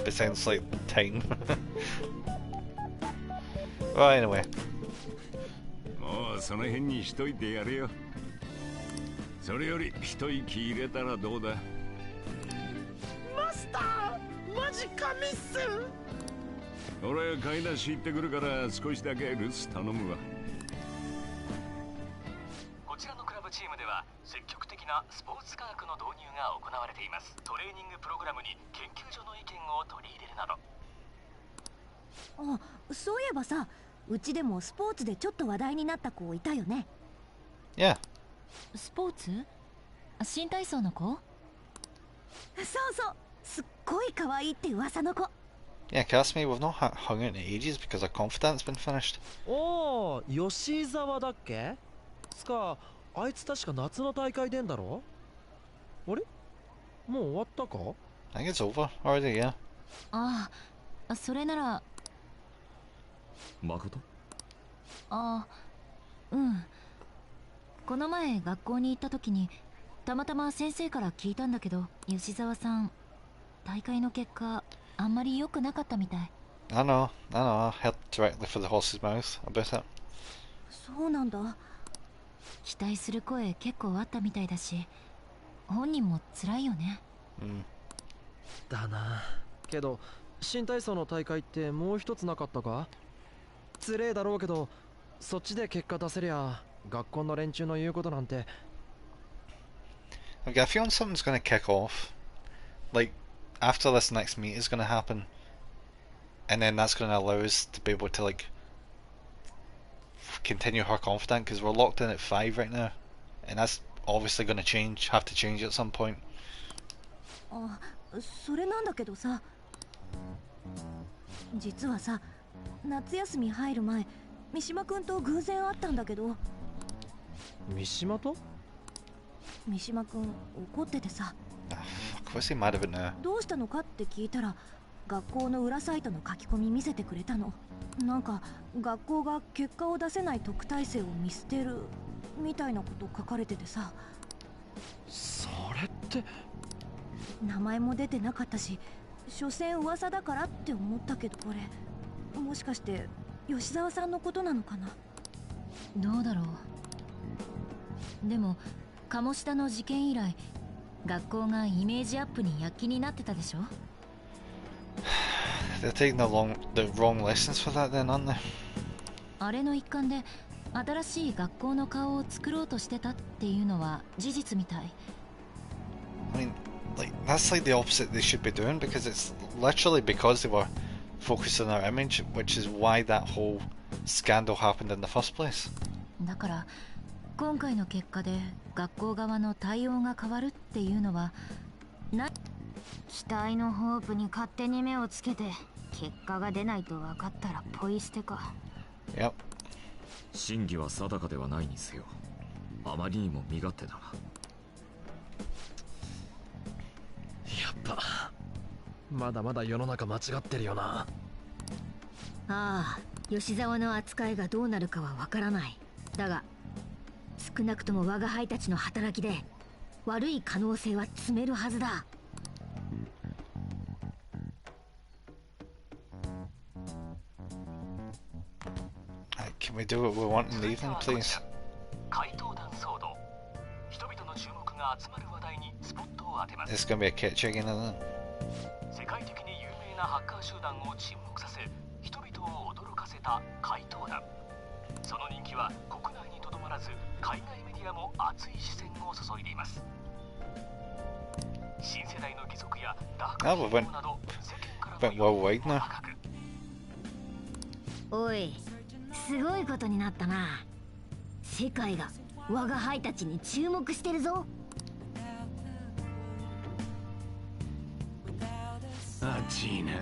Besides like time. Well, anyway. もうその辺にしといてやれよ。それより一息入れたらどうだ。マスター、マジ神っす。俺買い出し行ってくるから少しだけ留守頼むわ。こちらのクラブチームでは積極的なスポーツ科学の導入が行われています。トレーニングプログラムに研究所の意見を取り入れるなど。あ、そういえばさ、うちでもスポーツでちょっと話題になった子いたよね。Yeah. スポーツ？新体操の子？そうそう、すっごい可愛いって噂の子。Yeah, Kasumi, we've not hung out in ages because our confidant's been finished. おー、吉沢だっけ？つか、あいつ確か夏の大会出んだろ？あれ？もう終わったか？ I think it's over already, yeah. ああ、それなら。誠？ああ、うん。この前学校に行った時にたまたま先生から聞いたんだけど、吉沢さん大会の結果あんまり良くなかったみたい。I know, I heard directly for the horse's mouth about it. そうなんだ。期待する声結構あったみたいだし、本人も辛いよね。うん。だな。けど新体操の大会ってもう一つなかったか？つれえだろうけど、そっちで結果出せりゃ学校の連中の言うことなんて。Okay, I feel something's gonna kick off. Like, after this next meet is gonna happen. And then that's gonna allow us to be able to, like, continue her confident, because we're locked in at 5 right now. And that's obviously gonna change, have to change at some point. あ、それなんだけどさ。実はさ、夏休み入る前、三島くんと偶然会ったんだけど。三島と？三島くん怒っててさ。What's he mad about now? どうしたのかって聞いたら、学校の裏サイトの書き込み見せてくれたの。なんか学校が結果を出せない特待生を見捨てるみたいなこと書かれててさ。それって名前も出てなかったし、所詮噂だからって思ったけど、これもしかして吉沢さんのことなのかな。どうだろう。でも鴨下の事件以来、学校がイメージアップに躍起になってたでしょ。They're taking the wrong lessons for that then, aren't they? あれの一環で新しい学校の顔を作ろうとしてたっていうのは事実みたい。I mean, like, that's like the opposite they should be doing, because it's literally because they were focused on our image, which is why that whole scandal happened in the first place. だから今回の結果で学校側の対応が変わるっていうのは期待のホープに勝手に目をつけて結果が出ないと分かったらポイ捨てか。Yep. 真偽は定かではないにせよ、あまりにも身勝手だな。やっぱまだまだ世の中間違ってるよな。ああ、吉沢の扱いがどうなるかは分からない。だが少なくとも我が輩たちの働きで悪い可能性は詰めるはずだ。Can we do what we want in the evening, please? 怪盗団騒動。人々の注目が集まる話題にスポットを当てます。 It's gonna be a catch again, isn't it? 世界的に有名なハッカー集団を沈黙させ、人々を驚かせた怪盗団。その人気は国内にとどまらず、海外メディアも熱い視線を注いでいます。新世代の義足やダークヒーローなど世間からも高く。おい、すごいことになったな。世界が我が輩たちに注目してるぞ。熱いな。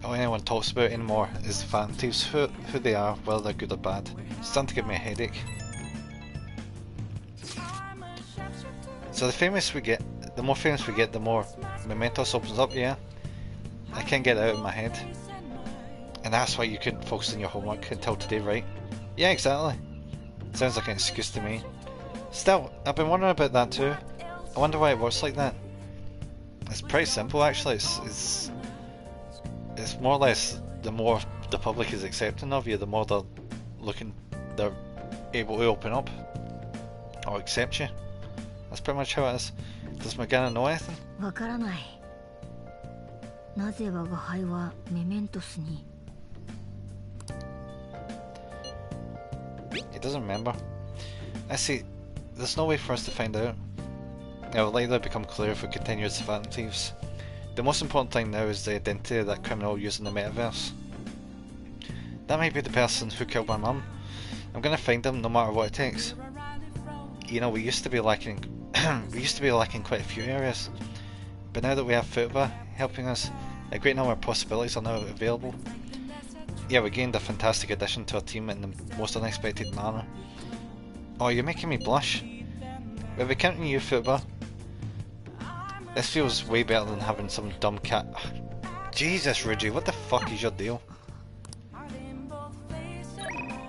All anyone talks about anymore is the Phantom Thieves, who they are, whether they're good or bad. It's starting to give me a headache. So the famous we get, the more famous we get, the more Mementos opens up, yeah? I can't get it out of my head. And that's why you couldn't focus on your homework until today, right? Yeah, exactly. Sounds like an excuse to me. Still, I've been wondering about that too. I wonder why it works like that. It's pretty simple actually. It's more or less the more the public is accepting of you, the more they're able to open up or accept you. That's pretty much how it is. Does Morgana know anything? わからない。なぜ我が輩はメメントスに。He doesn't remember. I see. There's no way for us to find out. It will likely become clear if we continue as the Phantom Thieves. The most important thing now is the identity of that criminal using the metaverse. That might be the person who killed my mum. I'm gonna find him no matter what it takes. You know, we used to be lacking quite a few areas, but now that we have Futaba helping us, a great number of possibilities are now available. Yeah, we gained a fantastic addition to our team in the most unexpected manner. Oh, you're making me blush. We'll be counting you, Futaba. This feels way better than having some dumb cat. Jesus, Ruji, what the fuck is your deal?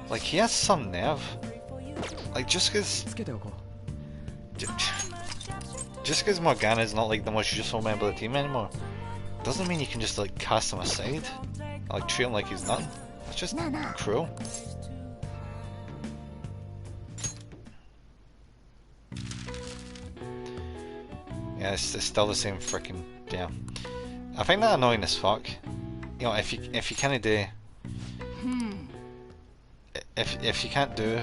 Like, he has some nerve. Like, just cause Morgana's not like the most useful member of the team anymore, doesn't mean you can just like cast him aside. Like, treat him like he's nothing. It's just cruel. Yeah, it's still the same freaking, yeah. I find that annoying as fuck. You know, if you can't do, if you can't do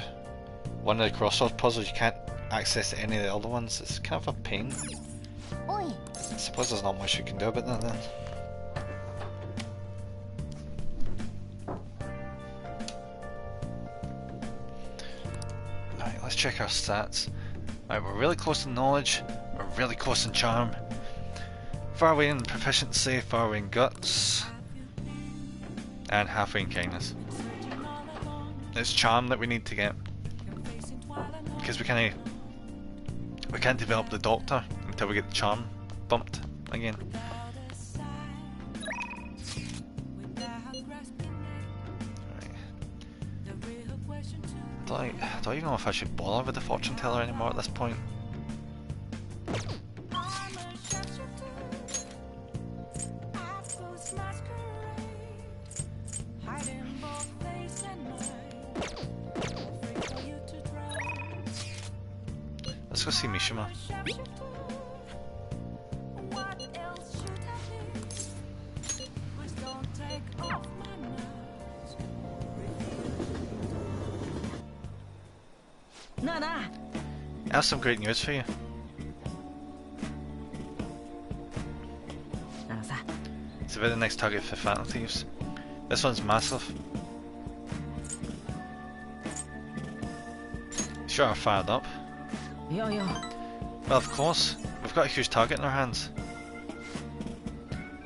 one of the crossword puzzles, you can't access any of the other ones. It's kind of a pain. I suppose there's not much you can do about that then. Alright, let's check our stats. Alright, we're really close in knowledge, we're really close in charm, far away in proficiency, far away in guts, and halfway in kindness. It's charm that we need to get, because we can't develop the doctor until we get the charm bumped again. I don't even know if I should bother with the fortune teller anymore at this point. Let's go see Mishima. I have some great news for you. It's about the next target for Phantom Thieves. This one's massive. Sure are fired up. Yeah. Well, of course, we've got a huge target in our hands.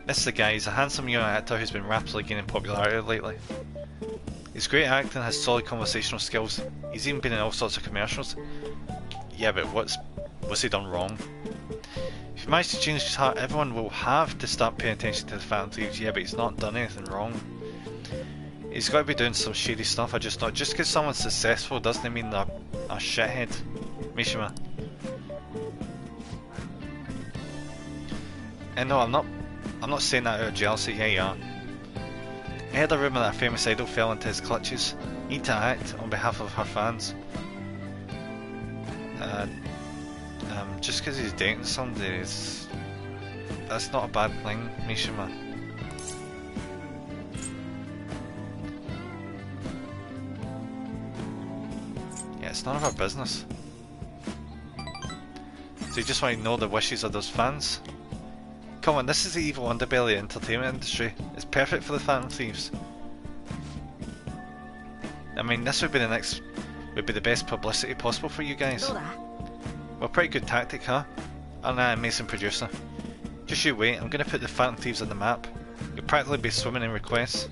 This is the guy. He's a handsome young actor who's been rapidly gaining popularity lately. He's great at acting, has solid conversational skills. He's even been in all sorts of commercials. Yeah, but what's he done wrong? If he managed to change his heart, everyone will have to start paying attention to the Phantom Thieves. Yeah, but he's not done anything wrong. He's got to be doing some shady stuff. I just thought, just because someone's successful doesn't mean they're a shithead. Mishima. And no, I'm not saying that out of jealousy. Yeah, you are. I heard a rumour that a famous idol fell into his clutches. You need to act on behalf of her fans. Just because he's dating somebody, that's not a bad thing, Mishima. Yeah, it's none of our business. So you just want to know the wishes of those fans? Come on, this is the evil underbelly of the entertainment industry. It's perfect for the Phantom Thieves. I mean, this would be the best publicity possible for you guys. Well, pretty good tactic, huh? I'm an amazing producer. Just you wait, I'm gonna put the Phantom Thieves on the map. You'll practically be swimming in requests.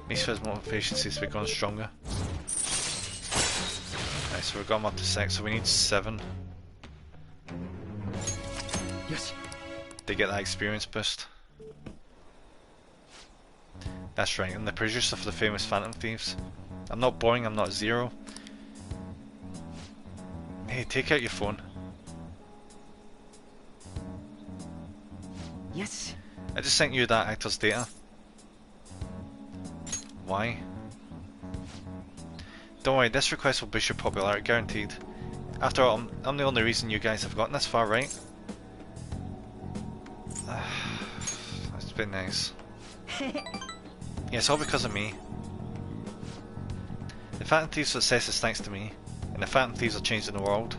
Misha's motivation seems to be going stronger. Right, so we've got him up to 6, so we need 7. Yes. To get that experience boost. That's right, I'm the producer for the famous Phantom Thieves. I'm not boring, I'm not Zero. Hey, take out your phone. Yes. I just sent you that actor's data. Why? Don't worry, this request will boost your popularity, guaranteed. After all, I'm the only reason you guys have gotten this far, right? That's been nice. Yeah, it's all because of me. The Phantom Thieves' success is thanks to me, and the Phantom Thieves are changing the world.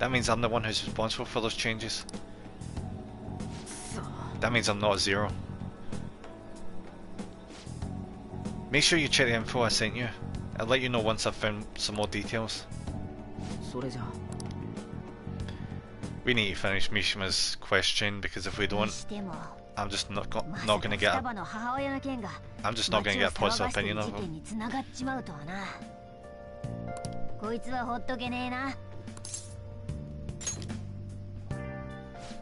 That means I'm the one who's responsible for those changes. That means I'm not a Zero. Make sure you check the info I sent you. I'll let you know once I've found some more details. We need to finish Mishima's question because if we don't, I'm just not gonna get I'm just not gonna get a positive opinion of him. こいつはほっとけねえな。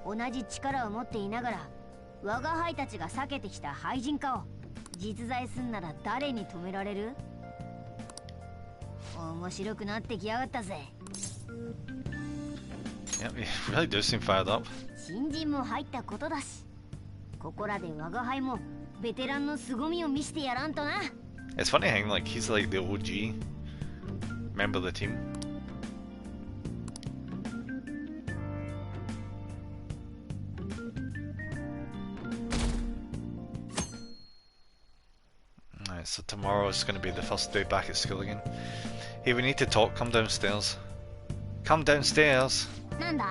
同じ力を持っていながら我が輩たちが避けてきた廃人化を実在すんなら誰に止められる？面白くなってきやがったぜ。Yep, you really do seem fired up. 新人も入ったことだし、ここらで我が輩もベテランの凄みを見せてやらんとな。It's funny how like he's like the OG member of the team. Alright, so tomorrow is going to be the first day back at school again. Hey, we need to talk. Come downstairs. Come downstairs. なんだ？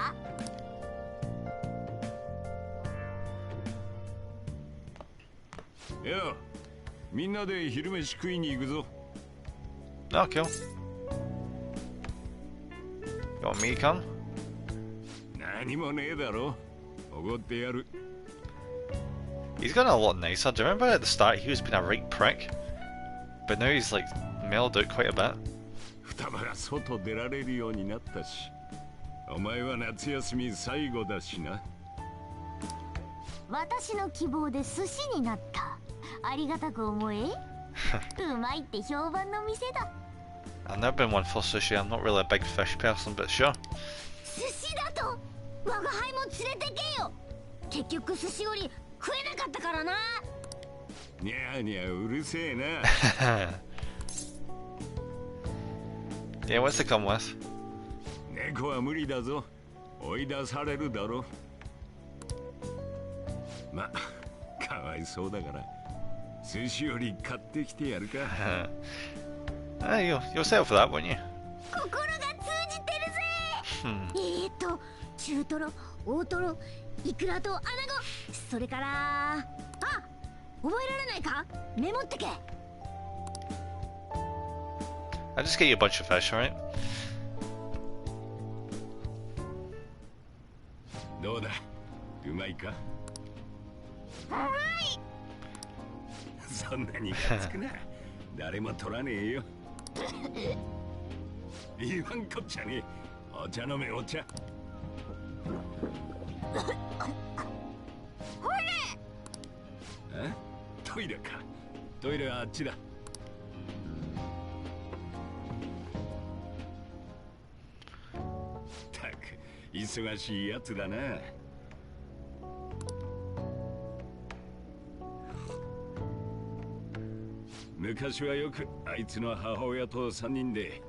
よ、みんなで昼飯食いに行くぞ。Oh, cool. You want me to come? 何もねえだろ。おごってやる。He's gotten a lot nicer. Do you remember at the start he was being a right prick? But now he's like mellowed out quite a bit. 双葉が外出られるようになったし、お前は夏休み最後だしな。私の希望で寿司になった。ありがたく思え。うまいって評判の店だ。I've never been one for sushi. I'm not really a big fish person, but sure. 寿司だと我が輩も連れてけよ。結局寿司より食えなかったからな。にゃーにゃーうるせえな。Yeah, what's it come with? 猫は無理だぞ。追い出されるだろ。ま、かわいそうだから。寿司より買ってきてやるか。You'll settle for that, won't you? 心が通じてるぜ。中トロ、大トロ、イクラとアナゴ、それから覚えられないか？メモってけ。I'll just get you a bunch of fish, alright? どうだ？うまいか？はい。そんなにがつくな。誰も取らねえよ。言わんこっちゃねえ。お茶飲めお茶。ほれ。トイレか。トイレはあっちだ。たく忙しいやつだな。昔はよくあいつの母親と3人で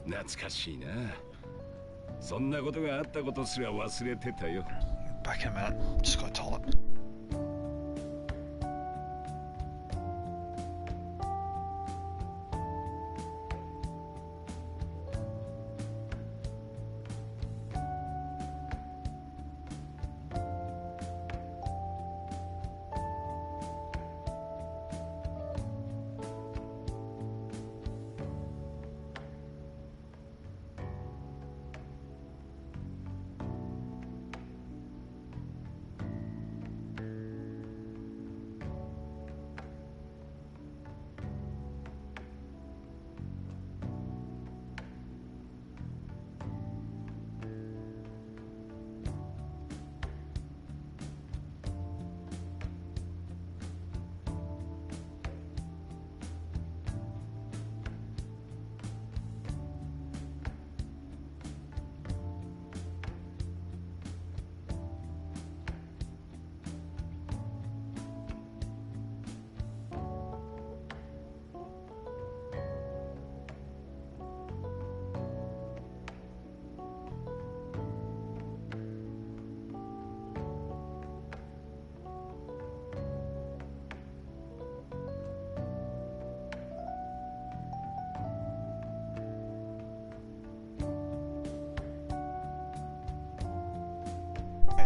懐かしいな。そんなことがあったことすら忘れてたよ。Back in a minute. Just got a toilet.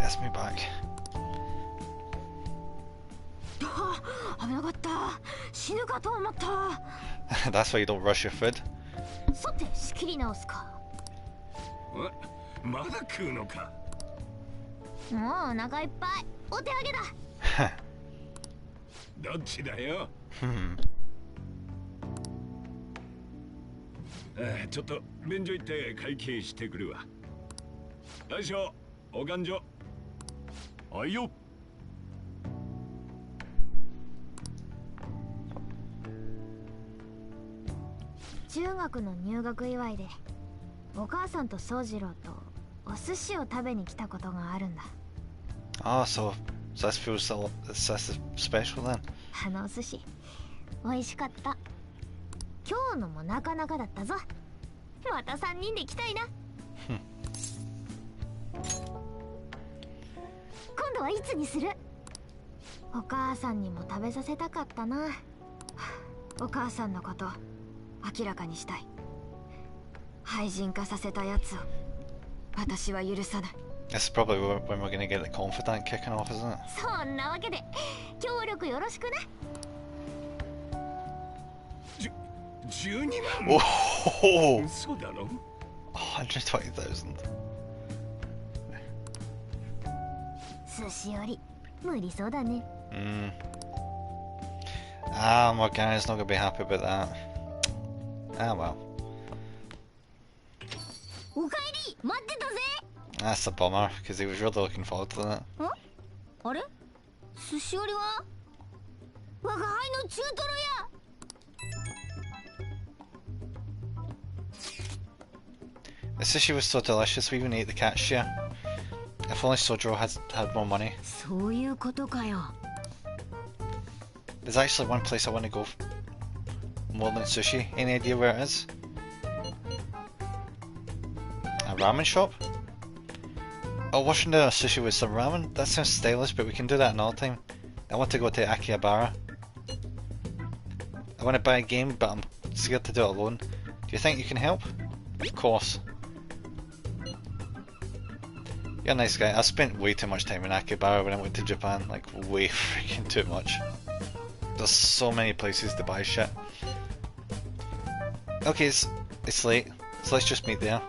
That's me back. 危なかった。死ぬかと思った。That's why you don't rush your food. さて仕切り直すか。まだ食うのか。もうお腹いっぱい。お手上げだ。どっちだよ。ちょっと便所行って会計してくるわ。大将、お勘定。はいよ。中学の入学祝いでお母さんと宗次郎とお寿司を食べに来たことがあるんだ。Ah, so this feels that's special then. あのお寿司美味しかった。今日のもなかなかだったぞ。また3人で来たいな。今度はいつにする？お母さんにも食べさせたかったな。お母さんのこと明らかにしたい。廃人化させたやつを私は許さない。This is probably when we're gonna get the confidant kicking off, isn't it? そんなわけで協力よろしくな。12万。おお。嘘だろ。120,000。寿司より無理そうだね。Morgana's not gonna be happy about that. Ah well. おかえり、待ってたぜ。 That's a bummer, because he was really looking forward to that. あれ？寿司よりは我が輩の中トロや。The sushi was so delicious, we even ate the cat's share. If only Sojiro had more money. そういうことかよ。 There's actually one place I want to go more than sushi. Any idea where it is? A ramen shop? Oh, we should do a sushi with some ramen? That sounds stylish, but we can do that another time. I want to go to Akihabara. I want to buy a game, but I'm scared to do it alone. Do you think you can help? Of course. You're a nice guy. I spent way too much time in Akihabara when I went to Japan. Like, way freaking too much. There's so many places to buy shit. Okay, it's late, so let's just meet there.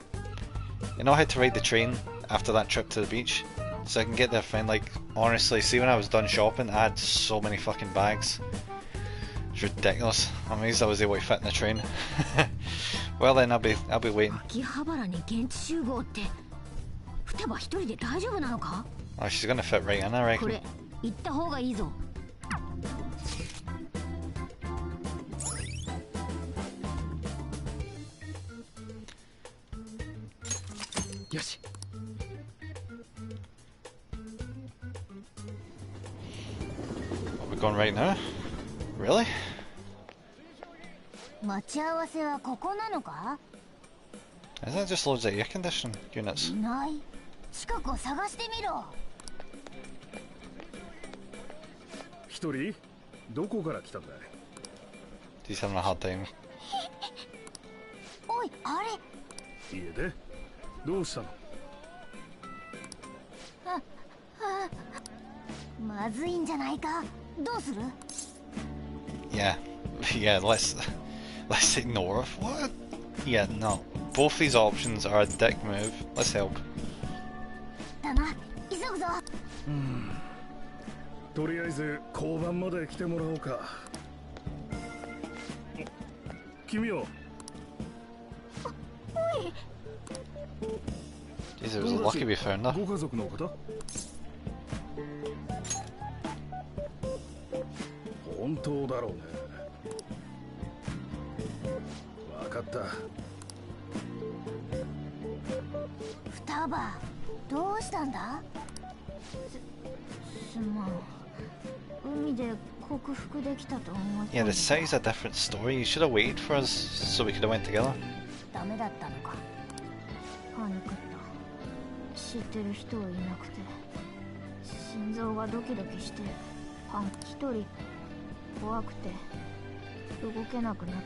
You know how to ride the train after that trip to the beach? So I can get there fine. Like, honestly, see when I was done shopping, I had so many fucking bags. It's ridiculous. I'm amazed I was able to fit in the train. Well then, I'll be waiting. 秋葉原に現地集合って、双葉一人で大丈夫なのか? Oh, she's gonna fit right in, I reckon. これ、行った方がいいぞ。よし。Are we going right now? Really? 待ち合わせはここなのか? Isn't that just loads of air conditioning units? いない。近くを探してみろ。一人？どこから来たんだい？ He's having a hard time. おい、あれ。家で？どうしたの？まずいんじゃないか。どうする？ Yeah, let's ignore it. What? Yeah, no. Both these options are a dick move. Let's help. だな、急ぐぞ。とりあえず交番まで来てもらおうか。君は？おい。Jeez, it was lucky we found her. ご家族の方？本当だろうね。わかった。双葉、どうしたんだ？すまん。海で克服できたと思って。 Yeah, the city's a different story. You should have waited for us so we could have went together. ダメだったのか。パニックった。知ってる人はいなくて、心臓がドキドキして、一人怖くて動けなくなって、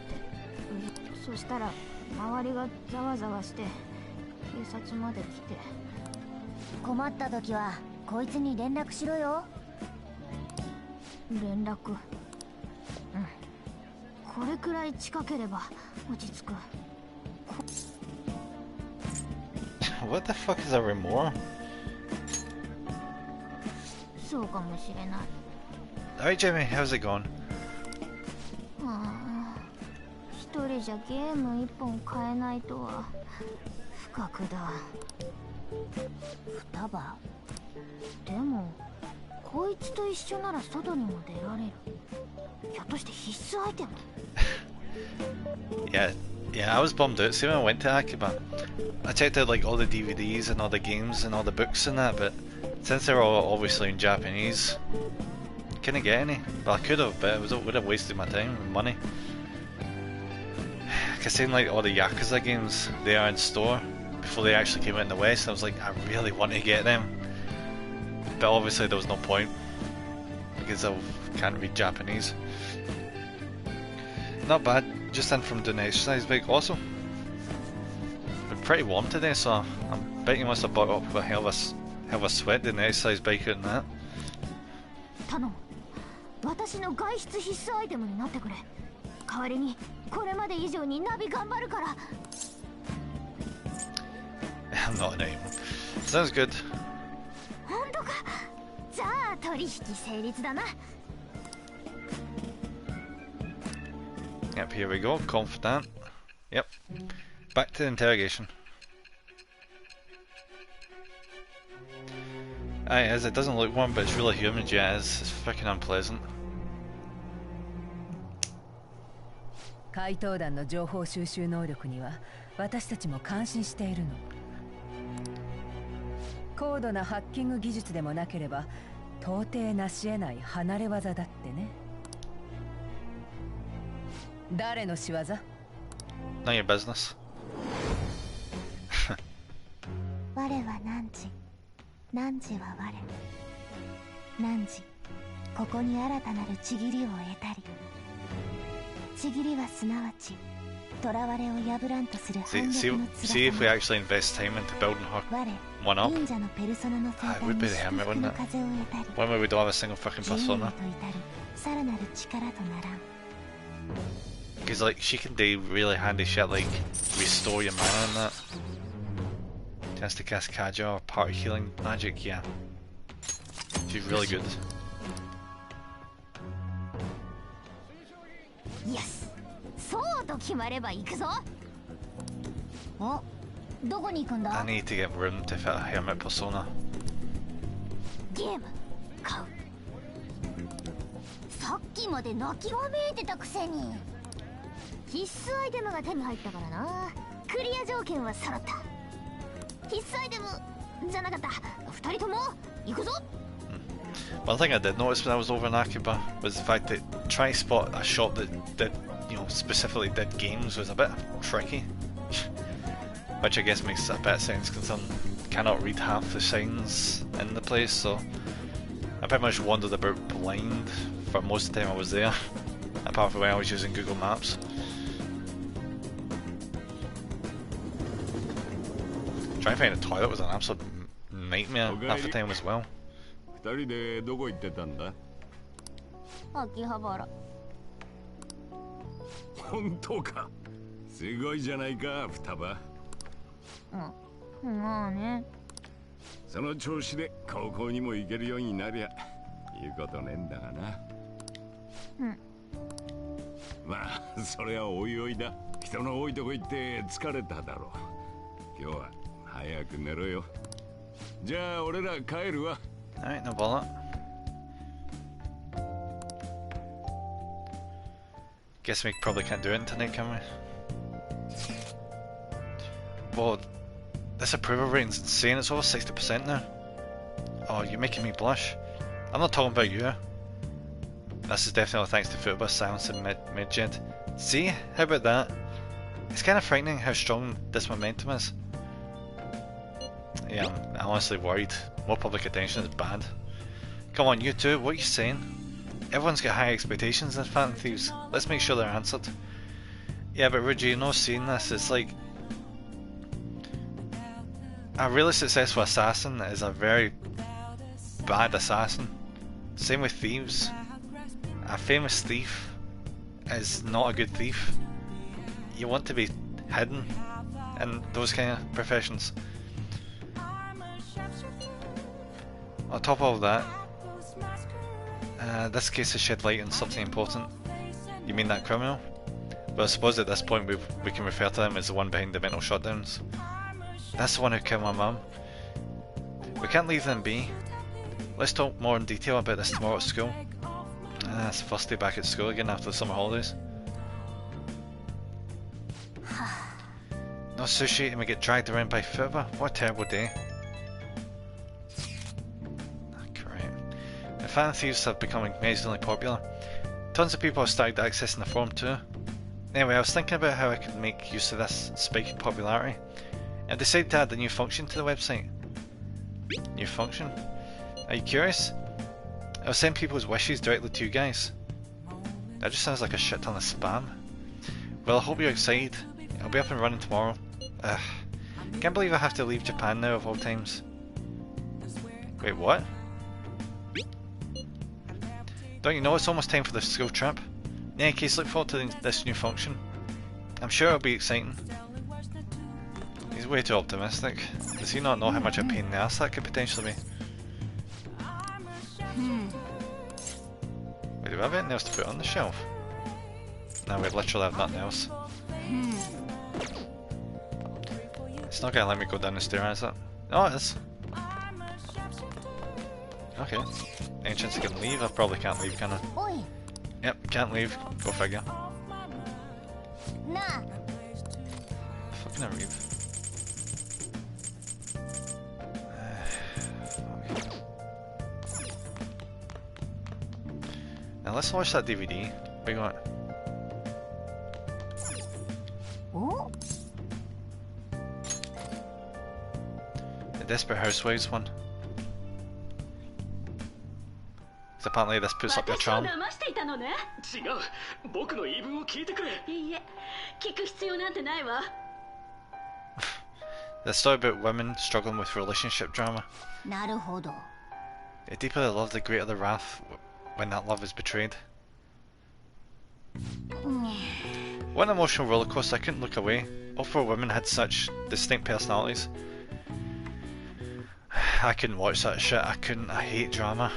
そしたら周りがざわざわして警察まで来て。困った時はこいつに連絡しろよ。連絡。これくらい近ければ落ち着く。What the fuck is a remore? そうかもしれない。 Alright, Jamie, how's it going? 一人じゃゲーム一本買えないとは不覚だ。双葉。でもこいつと一緒なら外にも出られる。ひょっとして必須アイテム？ Yeah, I was bummed out. See, when I went to Akiba, I checked out like all the DVDs and all the games and all the books and that, but since they were all obviously in Japanese, couldn't get any. Well, I could have, but it would have wasted my time and money. Cause saying like all the Yakuza games, they are in store before they actually came out in the West. I was like, I really want to get them, but obviously there was no point because I can't read Japanese. Not bad, just in from doing the exercise bike also. Been pretty warm today, so I bet you must have brought up a hell of a sweat doing the exercise bike out and that. 頼む。私の外出必須アイテムになってくれ。代わりにこれまで以上にナビ頑張るから。I'm not an aim. Sounds good. 本当か。じゃあ取引成立だな。Yep, here we go. Confident. Yep. Back to the interrogation. Aye, it is. It doesn't look warm, but it's really humid. Yeah, it's freaking unpleasant. 怪盗団の情報収集能力には私たちも感心しているの。高度なハッキング技術でもなければ到底成し得ない離れ技だってね。誰の仕業？ None of your business. 我は汝、汝は我。汝、ここに新たなるちぎりを得たり。ちぎりはすなわち、囚われを破らんとする反逆の翼。See if we actually invest time into building her one up. It would be the Hermit, wouldn't it? One way we don't have a single fucking persona. Because like she can do really handy shit like restore your mana and that. Chance to cast Kaja or party healing magic, yeah. She's really good. Yes. そうと決まれば行くぞ。お、どこに行くんだ？ I need to get room to fit a hermit persona. ゲーム買う。さっきまで泣きわめいてたくせに。必須アイテムが手に入ったからな。クリア条件は揃った。必須アイテムじゃなかった。二人とも行くぞ。One thing I did notice when I was over in Akiba was the fact that trying to spot a shop that did, you know, specifically did games was a bit tricky. Which I guess makes a bit of sense because I cannot read half the signs in the place, so I pretty much wandered about blind for most of the time I was there, apart from when I was using Google Maps. Trying to find a toilet was an absolute nightmare half the time as well. 二人でどこ行ってたんだ？秋葉原。本当か。すごいじゃないか、双葉。うん、まあね。その調子で高校にも行けるようになりゃ言うことねえんだがな。うん。まあそれはおいおいだ。人の多いとこ行って疲れただろう。今日は早く寝ろよ。じゃあ俺ら帰るわ。Alright, no bother. Guess we probably can't do it tonight, can we? Whoa, this approval rating's insane, it's over 60% now. Oh, you're making me blush. I'm not talking about you. This is definitely thanks to Futaba Silence and Midget. See, how about that? It's kind of frightening how strong this momentum is. Yeah, I'm honestly worried. More public attention is bad. Come on, you two, what are you saying? Everyone's got high expectations in Phantom Thieves. Let's make sure they're answered. Yeah, but Ruji, you know, seeing this, it's like a really successful assassin is a very bad assassin. Same with thieves. A famous thief is not a good thief. You want to be hidden in those kind of professions. On top of that, This case has shed light on something important. You mean that criminal? Well, I suppose at this point we can refer to him as the one behind the mental shutdowns. That's the one who killed my mum. We can't leave them be. Let's talk more in detail about this tomorrow at school. It's the first day back at school again after the summer holidays. No sushi and we get dragged around by Futaba? What a terrible day. Great. The fan thieves have become amazingly popular. Tons of people have started accessing the forum too. Anyway, I was thinking about how I could make use of this spike in popularity. I decided to add a new function to the website. New function? Are you curious? I'll send people's wishes directly to you guys. That just sounds like a shit ton of spam. Well, I hope you're excited. I'll be up and running tomorrow. Can't believe I have to leave Japan now of all times. Wait, what? Don't you know it's almost time for the school trip? In any case, look forward to this new function. I'm sure it'll be exciting. He's way too optimistic. Does he not know how much a pain in the ass that could potentially be? Wait, do we have anything else to put on the shelf? No, we literally have nothing else. It's not gonna let me go down the stairs, is it? Oh, it is. Okay. Any chance I can leave? I probably can't leave, can I? Yep, can't leave. Go figure. Fucking I read. Now let's watch that DVD. Big one. The Desperate Housewives one. So apparently this puts up your charm. The story about women struggling with relationship drama. The deeper the love, the greater the wrath when that love is betrayed. What an emotional rollercoaster, I couldn't look away. All four women had such distinct personalities. I couldn't watch that shit, I couldn't, I hate drama.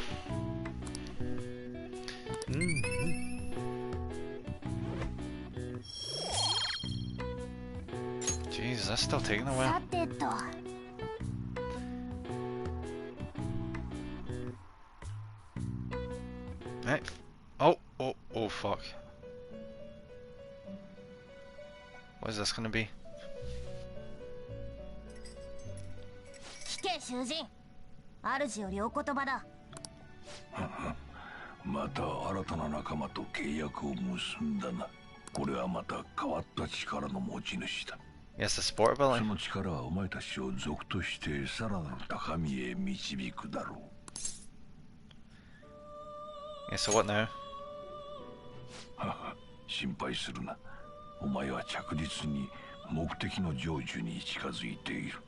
Jesus, that's still taking a while. Right. Oh fuck. What is this gonna be? 聞け囚人。主よりお言葉だ。また新たな仲間と契約を結んだな。これはまた変わった力の持ち主だ。Yes, the sport ability. その力はお前たちを族としてさらなる高みへ導くだろう。Yeah, so what now? 心配するな。お前は着実に目的の成就に近づいている。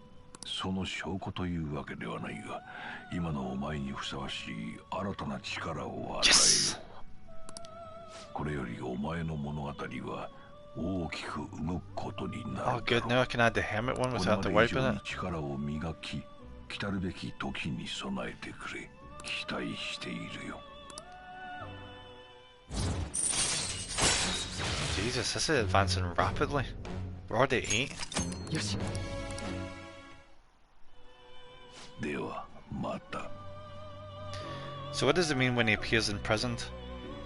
その証拠というわけではないが、今のお前にふさわしい新たな力を与える。これよりお前の物語は大きく動くことになる。Oh, good. Now I can add the hermit one without the wipe in it. 力を磨き、来たるべき時に備えてくれ。期待しているよ。Jesus, this is advancing rapidly. We're already at 8. Yoshi. では、また。 So what does it mean when he appears imprisoned?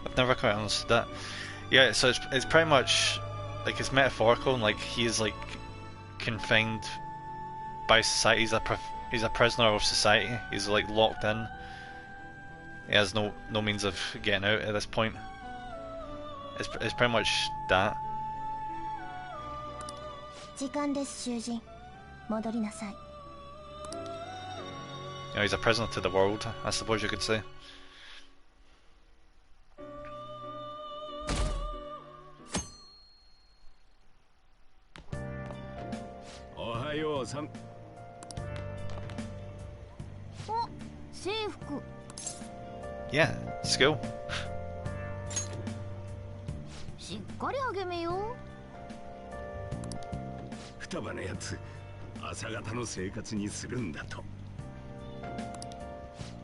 I've never quite understood that. Yeah, so it's pretty much like it's metaphorical and like he is like confined by society. He's a prisoner of society. He's like locked in. He has no means of getting out at this point. It's pretty much that. 時間です、囚人。戻りなさい。You know, he's a prisoner to the world, I suppose you could say. Oh, 制服。 Yeah, school. しっかり励めよ。双葉のやつ、朝方の生活にするんだと。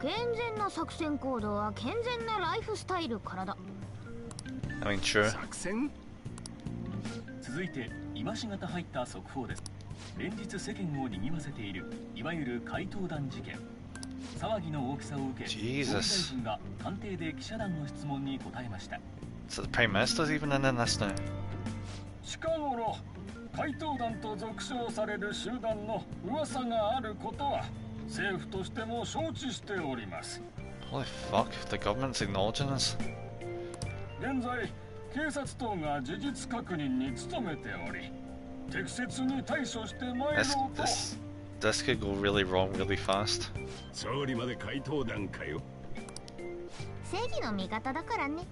健全な作戦行動は健全なライフスタイルからだ。 I mean, sure. 作戦。続いて今しがた入った速報です。連日世間を賑わせているいわゆる怪盗団事件。騒ぎの大きさを受け、総理大臣が官邸で記者団の質問に答えました。 So the Prime Minister's even in this now. 近頃怪盗団と俗称される集団の噂があることは政府としても承知しております。 Holy fuck, the government's acknowledging this. 現在警察等が事実確認に努めており、適切に対処してまいろうと。This could go really wrong really fast. 総理まで怪盗団かよ。正義の味方だからね。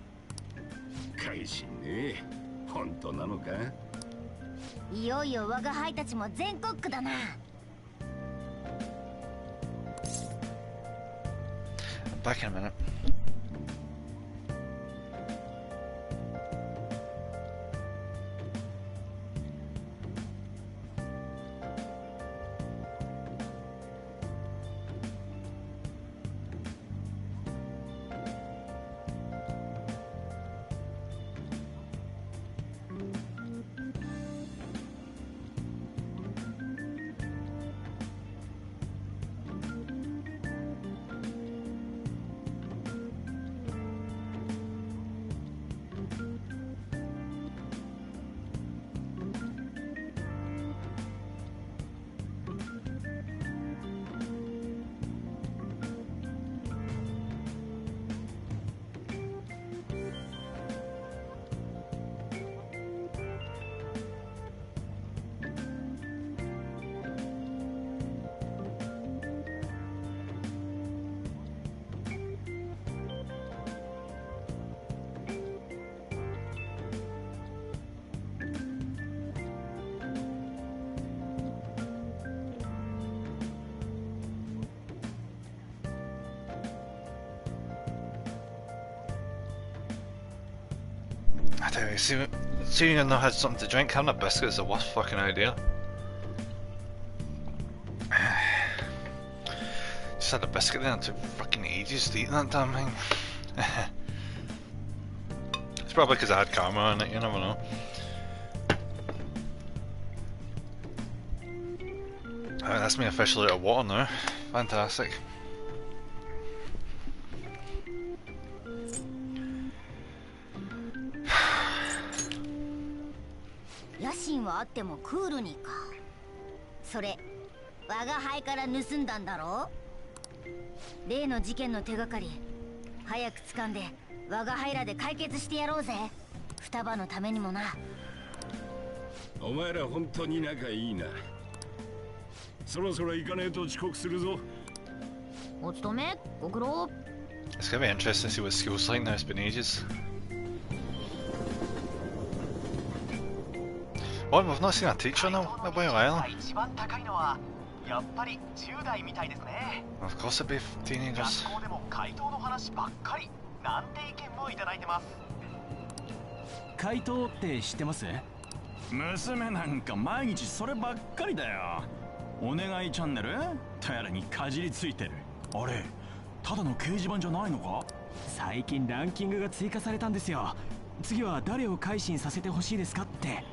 改心ね。本当なのか？いよいよ我が輩たちも全国区だな。Back in a minute. I tell you, seeing I now had something to drink, having a biscuit is the worst fucking idea. Just had a biscuit there and it took fucking ages to eat that damn thing. It's probably because I had karma in it, you never know. Alright, that's me officially out of water now. Fantastic. 野心はあってもクールにか。それ我が輩から盗んだんだろう。例の事件の手がかり早く掴んで我が輩らで解決してやろうぜ。双葉のためにもな。お前ら本当に仲いいな。そろそろ行かねえと遅刻するぞ。お勤めご苦労。 It's gonna be interesting to see what school's like now, it's been ages. Oh, we've not seen a teacher now in a while. Of course it'd be teenagers. 怪盗って知ってます？娘なんか毎日そればっかりだよ。お願いチャンネルとやらにかじりついてる。あれただの掲示板じゃないのか？最近ランキングが追加されたんですよ。次は誰を改心させてほしいですかって。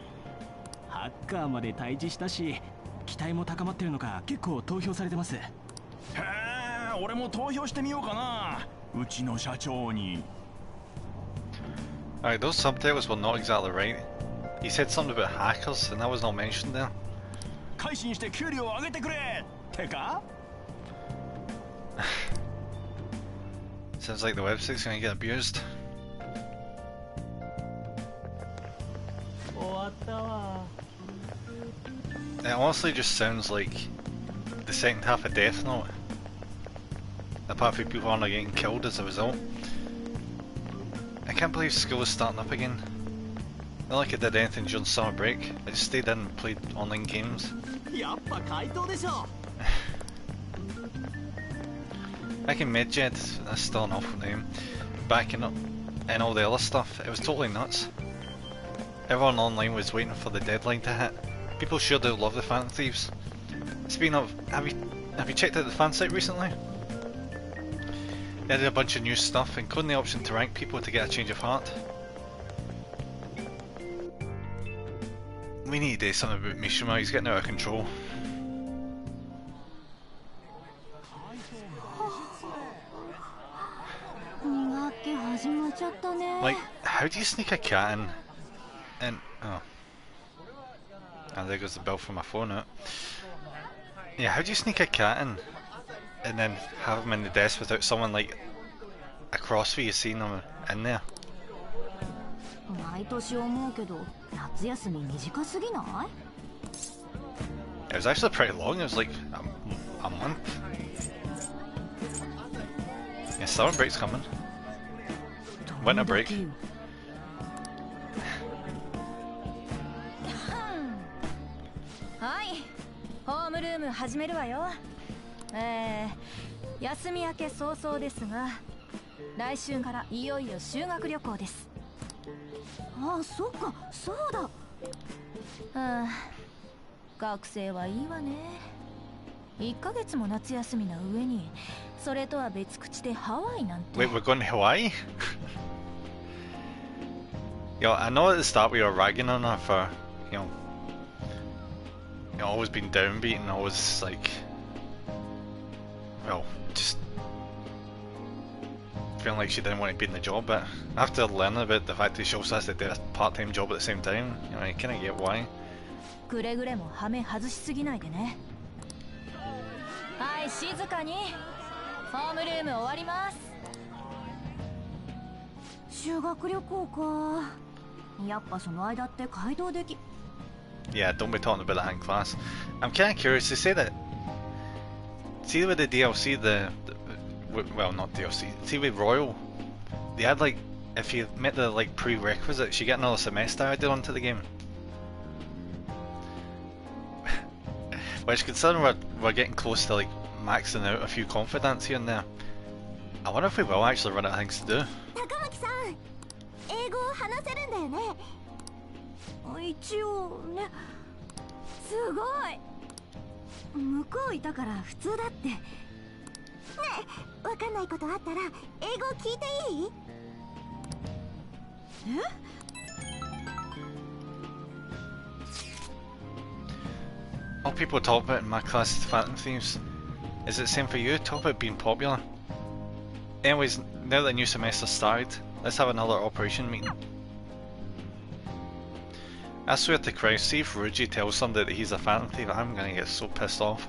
ハッカーまで退治したし、期待も高まってるのか結構投票されてます。へえ、俺も投票してみようかな。うちの社長に。Alright, those subtitles were not exactly right. He said something about hackers, and that was not mentioned there. 改心して給料を上げてくれってかSounds like the website's gonna get abused. 終わったわ。 It honestly just sounds like the second half of Death Note. Apart from people aren't getting killed as a result. I can't believe school is starting up again. Not like I did anything during summer break. I just stayed in and played online games. やっぱ怪盗でしょ。 Back in Medjed, that's still an awful name. Back in all the other stuff, it was totally nuts. Everyone online was waiting for the deadline to hit. People sure do love the Phantom Thieves. Speaking of, have you checked out the fan site recently? They added a bunch of new stuff, including the option to rank people to get a change of heart. We need to do something about Mishima, he's getting out of control. Like, how do you sneak a cat in? And oh, there goes the bell for my phone out. Yeah, how do you sneak a cat in and then have him in the desk without someone like across for you seeing them in there? It was actually pretty long, it was like a month. Yeah, summer break's coming. Winter break. はい、ホームルーム始めるわよ。休み明け早々ですが、来週からいよいよ修学旅行です。ああ、そっか、そうだ。学生はいいわね。1ヶ月も夏休みな上に、それとは別口でハワイなんて。Wait, we're going to Hawaii? Yo, I know at the start we were ragging on her for, you know, always being downbeat and always like, well, just feeling like she didn't want to be in the job, but after learning about the fact that she also has to do a part-time job at the same time, you know, you kind of get why. くれぐれもハメ外しすぎないでね。はい、静かに。ホームルーム終わります。修学旅行か。やっぱその間って街道でき。Yeah, don't be talking about that in class. I'm kind of curious to say that. See with the DLC, well, not DLC. See with Royal, they had like, if you met the like prerequisites, you get another semester added onto the game. Which, considering we're getting close to like maxing out a few confidants here and there, I wonder if we will actually run out of things to do. 英語を話せるんだよね。一応ね。すごい。向こういたから普通だって。ねえ、わかんないことあったら英語聞いていい？All people talk about in my class is Phantom Thieves. Is it the same for you? Talk about being popular. Anyways, now that the new semester started, let's have another operation meeting. I swear to Christ, see if Ruji tells somebody that he's a Phantom Thief, I'm gonna get so pissed off.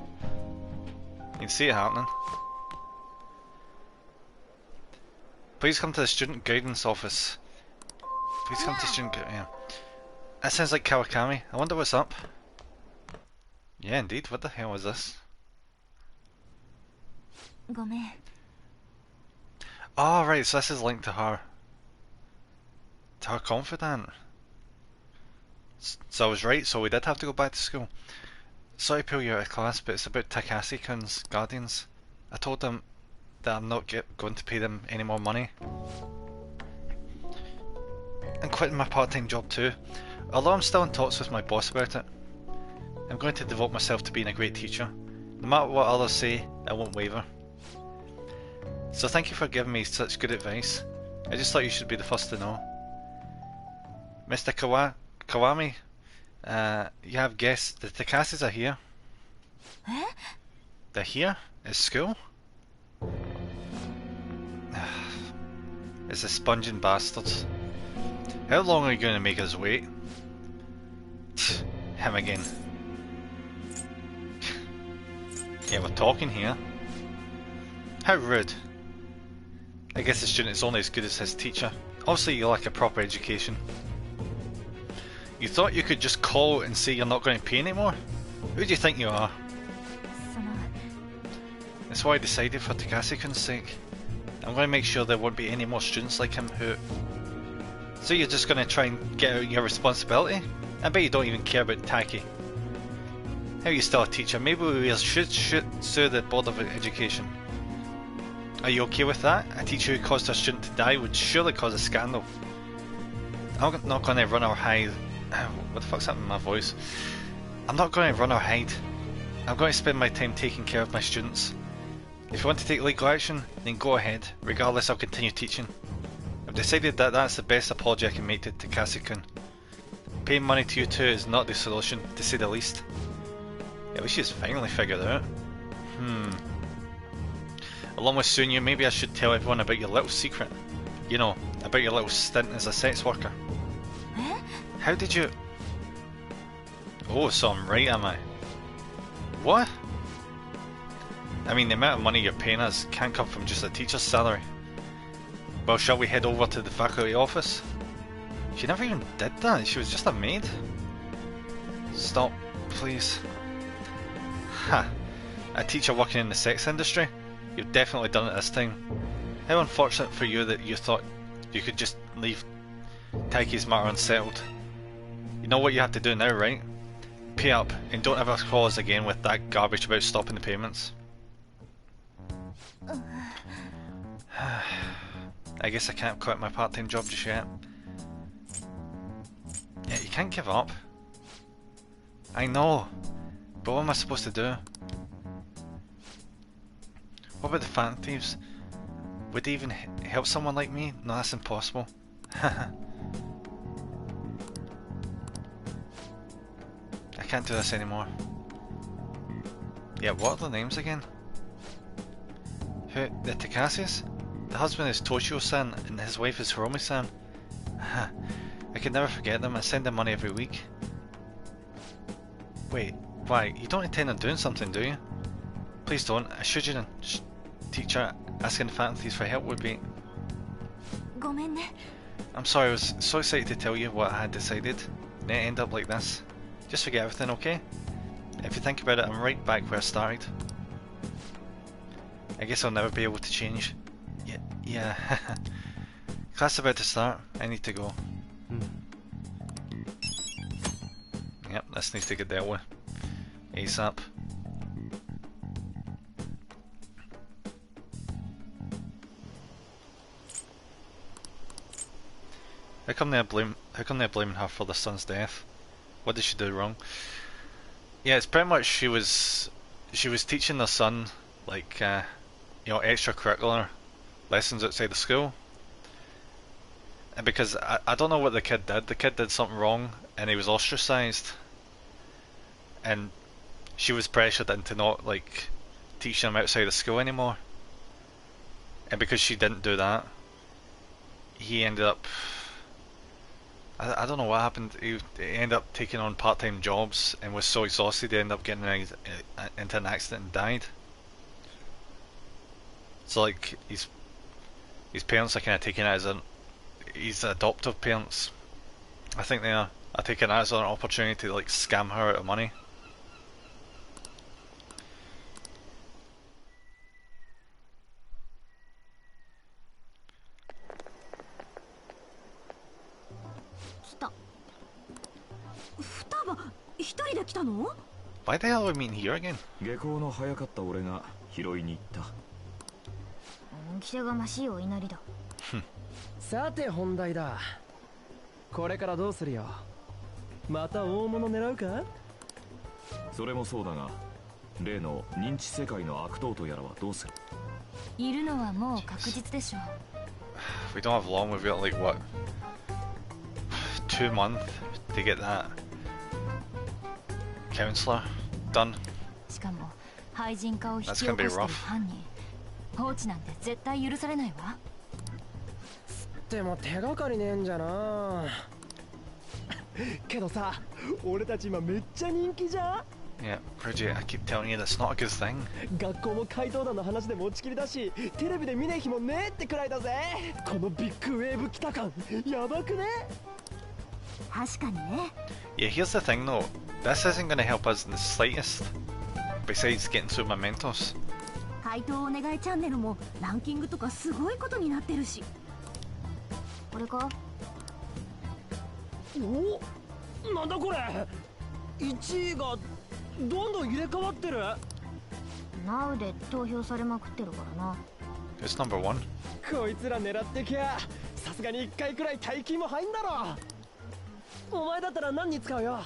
You can see it happening. Please come to the student guidance office. Please come to student guidance, yeah. That sounds like Kawakami. I wonder what's up. Yeah, indeed. What the hell is this? ごめん。 Oh, right, so this is linked to her confidant. So I was right, so we did have to go back to school. Sorry to pull you out of class, but it's about Takase-kun's guardians. I told them that I'm not going to pay them any more money. I'm quitting my part-time job too. Although I'm still in talks with my boss about it, I'm going to devote myself to being a great teacher. No matter what others say, I won't waver. So thank you for giving me such good advice. I just thought you should be the first to know. Mr. Kawami, you have guests. The Takases are here. They're here? At school? It's the sponging bastards. How long are you going to make us wait? Him again. Yeah, we're talking here. How rude. I guess the student is only as good as his teacher. Obviously you lack a proper education. You thought you could just call and say you're not going to pay anymore? Who do you think you are? That's why I decided, for Takase-kun's sake, I'm going to make sure there won't be any more students like him who... So you're just going to try and get out your responsibility? I bet you don't even care about Taki. How are you still a teacher? Maybe we should sue the Board of Education. Are you okay with that? A teacher who caused a student to die would surely cause a scandal. I'm not going to run or hide. What the fuck's happening to my voice? I'm not going to run or hide. I'm going to spend my time taking care of my students. If you want to take legal action, then go ahead. Regardless, I'll continue teaching. I've decided that that's the best apology I can make to Takase-kun. Paying money to you two is not the solution, to say the least. At least she's finally figured it out. Along with Sunyu, maybe I should tell everyone about your little secret. You know, about your little stint as a sex worker. How did you... Oh, so I'm right, am I? What? I mean, the amount of money you're paying us can't come from just a teacher's salary. Well, shall we head over to the faculty office? She never even did that, she was just a maid. Stop, please. Ha! A teacher working in the sex industry? You've definitely done it this time. How unfortunate for you that you thought you could just leave Taiki's matter unsettled. You know what you have to do now, right? Pay up, and don't ever call us again with that garbage about stopping the payments. I guess I can't quit my part-time job just yet. Yeah, you can't give up. I know, but what am I supposed to do? What about the Phantom Thieves? Would they even help someone like me? No, that's impossible. I can't do this anymore. Yeah, what are the names again? Who? The Takases? The husband is Toshio-san and his wife is Hiromi-san. I could never forget them. I send them money every week. Wait, why? You don't intend on doing something, do you? Please don't. I shouldn't. Teacher, asking the Phantom Thieves for help would be... I'm sorry, I was so excited to tell you what I had decided. And it ended up like this. Just forget everything, okay? If you think about it, I'm right back where I started. I guess I'll never be able to change. Yeah. Class about to start. I need to go. Yep, this needs to get dealt with. ASAP. How come they're blaming her for the son's death? What did she do wrong? Yeah, it's pretty much she was teaching the son like you know, extracurricular lessons outside the school. And because I don't know what the kid did something wrong and he was ostracized. And she was pressured into not like teaching him outside the school anymore. And because she didn't do that, he ended up, I don't know what happened, he ended up taking on part-time jobs and was so exhausted he ended up getting into an accident and died. So like his parents are kind of taking it as his adoptive parents, I think they are taking it as an opportunity to like scam her out of money. Why the hell are we meeting here again? 下校の早かった俺が拾いに行った。気せがましいお祈りだ。さて本題だ。これからどうするよ。また大物狙うか？それもそうだが、例の認知世界の悪党とやらはどうする？いるのはもう確実でしょう。We don't have long. We've got like what, 2 months to get that counselor done. しかも廃人化を引き起こしている犯人。放置なんて絶対許されないわ。でも手がかりねえんじゃな。けどさ、俺たち今めっちゃ人気じゃん。Yeah, Bridget, I keep telling you that's not a good thing. 学校も怪盗団の話で持ちきりだし、テレビで見ねえ日もねえってくらいだぜ。このビッグウェーブ来た感、やばくね？確かにね。Yeah, here's the thing though. This isn't going to help us in the slightest. Besides getting through mementos. 怪盗お願いチャンネルもランキングとかすごいことになってるし。これか？お、なんだこれ。1位がどんどん入れ替わってる。Now で投票されまくってるからな。It's number 1. こいつら狙ってきゃ、さすがに1回くらい大金も入んだろ。お前だったら何に使うよ。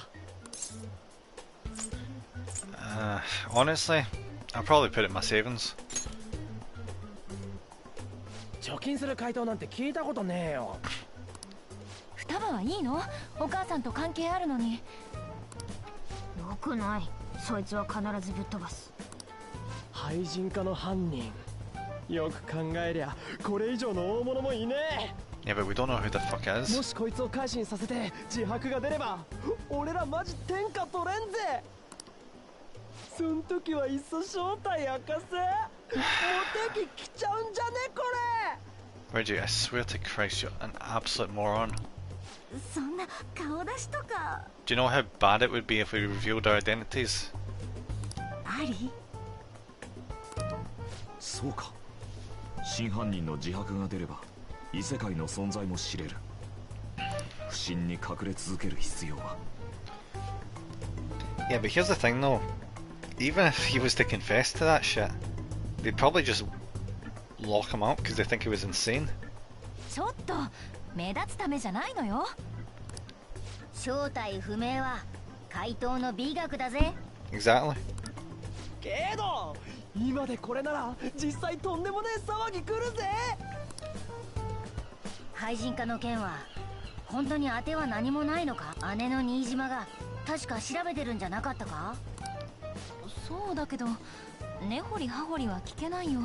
Honestly, I'll probably put it in my savings. 貯金する怪盗なんて聞いたことねえよ。双葉はいいの？お母さんと関係あるのに。よくない。そいつは必ずぶっ飛ばす。廃人化の犯人。よく考えりゃこれ以上の大物もいねえ。Yeah, but we don't know who the fuck is. もしこいつを改心させて自白が出れば、俺らマジ天下取れんぜ。そん時はいっそ正体明かせ。モテ期来ちゃうんじゃねこれ。 Reggie, I swear to Christ, you're an absolute moron. そんな顔出しとか。 Do you know how bad it would be if we revealed our identities? あり？そうか。真犯人の自白が出れば異世界の存在も知れる。不審に隠れ続ける必要は。 Yeah, but here's the thing though. Even if he was to confess to that shit, they'd probably just lock him up because they think he was insane. ちょっと目立つためじゃないのよ。正体不明は怪盗の美学だぜ。 Exactly. けど今でこれなら実際とんでもねえ騒ぎ来るぜ。廃人化の件は本当に当ては何もないのか？姉の新島が確か調べてるんじゃなかったか？そうだけど根掘り葉掘りは聞けないよ。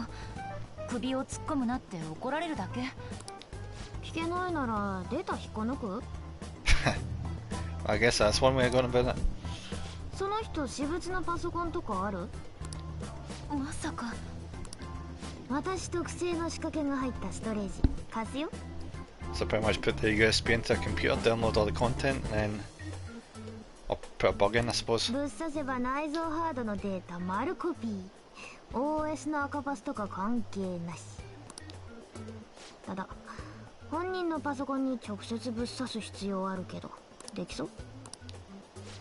首を突っ込むなって怒られるだけ。聞けないならデータ引っこ抜く？ I guess that's one way of going about it. その人私物のパソコンとかある？まさか。私特製の仕掛けが入ったストレージ貸すよ。 So pretty much put the USB into a computer, download all the content, and then I'll put a bug in, I suppose. ぶっ刺せば内蔵ハードのデータ丸コピー。OS の赤パスとか関係なし。ただ本人のパソコンに直接ぶっ刺す必要あるけど、できそう？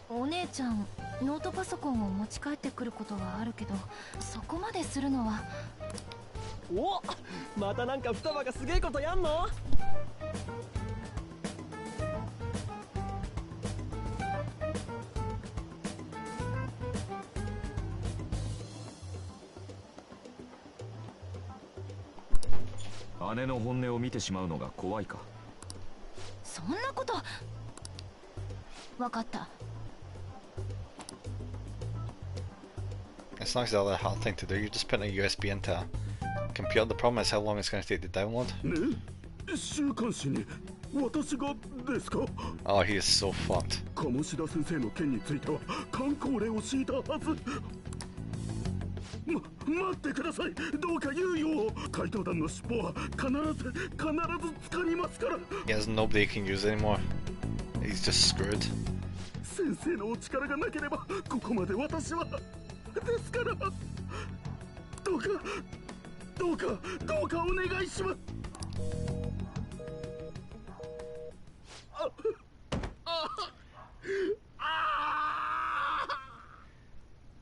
お姉ちゃんノートパソコンを持ち帰ってくることはあるけど、そこまでするのは。お、またなんか双葉がすげえことやんの？姉の本音を見てしまうのが怖いか。そんなこと。わかった。 It's not exactly a hard thing to do, you just put a USB into a computer. The problem is how long it's going to take to download. 週刊誌に私がですか？ Oh, he is so fucked. 鴨志田先生の件については箝口令を敷いたはず。待ってください。どうか猶予を。怪盗団の尻尾は必ず掴みますから。 He has nobody he can use anymore. He's just screwed. 先生のお力がなければここまで私は。ですからどうかお願いします。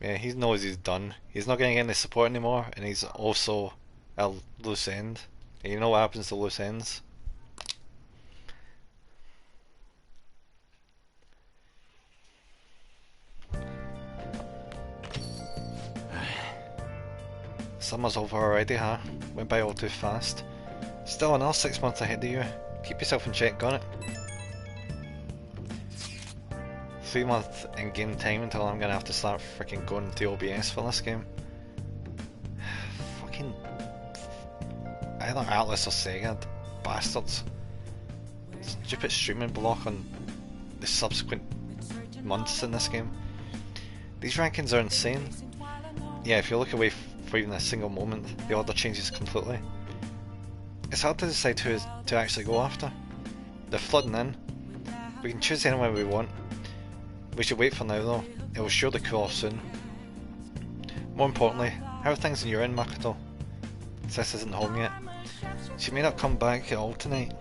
Yeah, he knows he's done. He's not going to get any support anymore, and he's also a loose end. And you know what happens to loose ends? Summer's over already, huh? Went by all too fast. Still another 6 months ahead of you. Keep yourself in check, got it? 3 months in-game time until I'm gonna have to start freaking going to OBS for this game. Fucking... either Atlas or Sega, bastards. Stupid streaming block on the subsequent months in this game. These rankings are insane. Yeah, if you look away for even a single moment, the order changes completely. It's hard to decide who to actually go after. They're flooding in. We can choose anyone we want. We should wait for now though, it will surely cool off soon. More importantly, how are things in your end, Makoto? Sis isn't home yet. She may not come back at all tonight.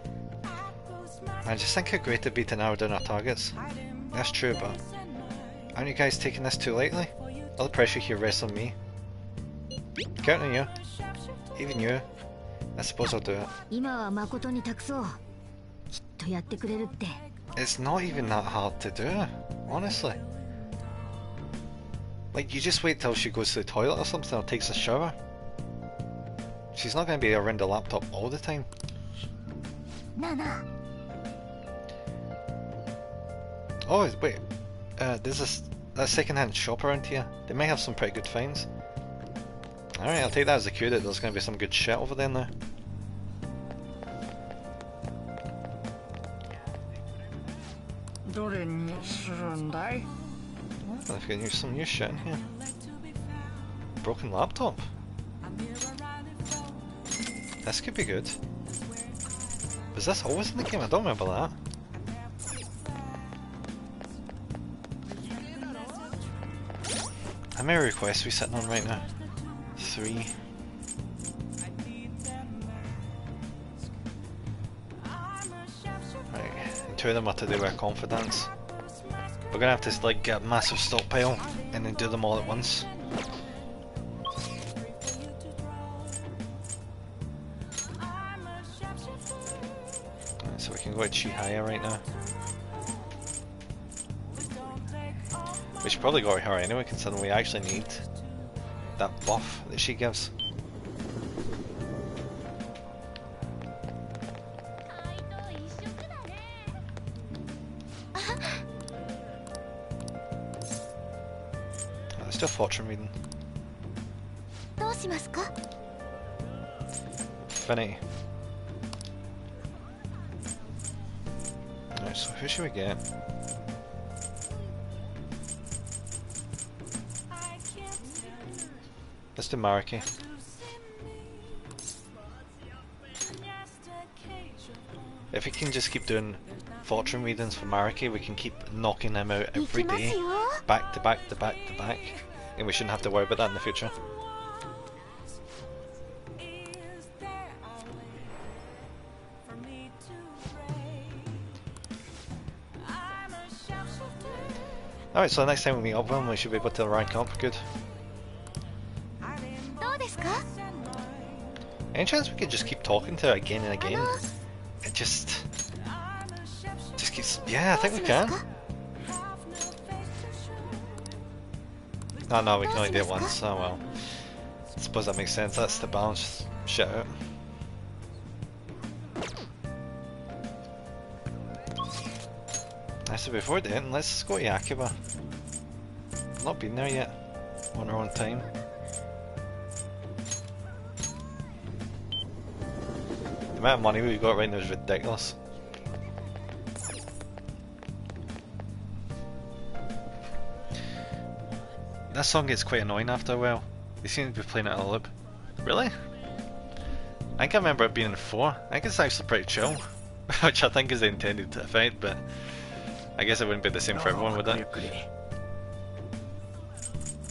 Man, just think how great it'd be to narrow down our targets. That's true, but aren't you guys taking this too lightly? All the pressure here rests on me. Counting you. Even you. I suppose I'll do it. 今は誠に託そう。きっとやってくれるって。 It's not even that hard to do, honestly. Like, you just wait till she goes to the toilet or something or takes a shower. She's not going to be around the laptop all the time. Nana. Oh, wait. There's a second-hand shop around here. They may have some pretty good finds. Alright, I'll take that as a cue that there's going to be some good shit over there now. Well, if we can use some new shit in here. Broken laptop. This could be good. Was this always in the game? I don't remember that. How many requests are we sitting on right now? 3. Right, 2 of them are to do with confidence. We're gonna have to like get a massive stockpile and then do them all at once. Right, so we can go to Chihaya right now. We should probably go to her anyway, considering we actually need that buff that she gives. Let's do a fortune reading. Finny. Alright, so who should we get? Let's do Mariki. If we can just keep doing fortune readings for Mariki, we can keep knocking them out every day, back to back to back to back, and we shouldn't have to worry about that in the future. Alright, so the next time we meet up with him, we should be able to rank up. Good. Any chance we could just keep talking to her again and again? It just keeps... Yeah, I think we can. Oh no, we can only do it once. Oh well. I suppose that makes sense. That's to balance shit out. So before then, let's go to Yakuba. Not been there yet. On our own time. The amount of money we've got right now is ridiculous. That song gets quite annoying after a while. They seem to be playing it on a loop. Really? I can't remember it being in 4. I think it's actually pretty chill. Which I think is the intended effect, but I guess it wouldn't be the same for everyone, would it?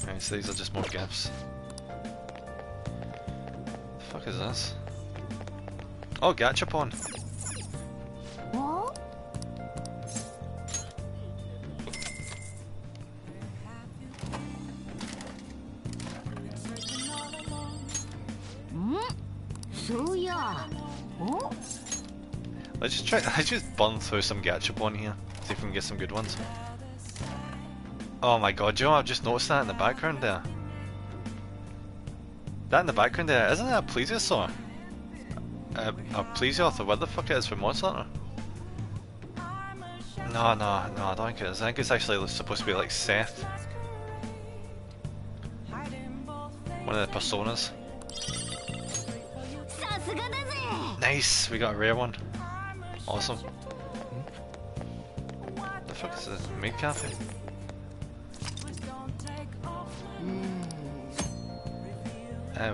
Alright, so these are just more gifts. The fuck is this? Oh, Gachapon! Let's just burn through some Gachapon here, see if we can get some good ones. Oh my god, Joe, I've just noticed that in the background there. That in the background there, isn't that a Plesiosaur? A Plesiosaur, what the fuck it is for Monster Hunter? No, I don't think it is. I think it's actually supposed to be like Seth. One of the personas. Nice, we got a rare one. Awesome. The fuck is this? Maid Cafe?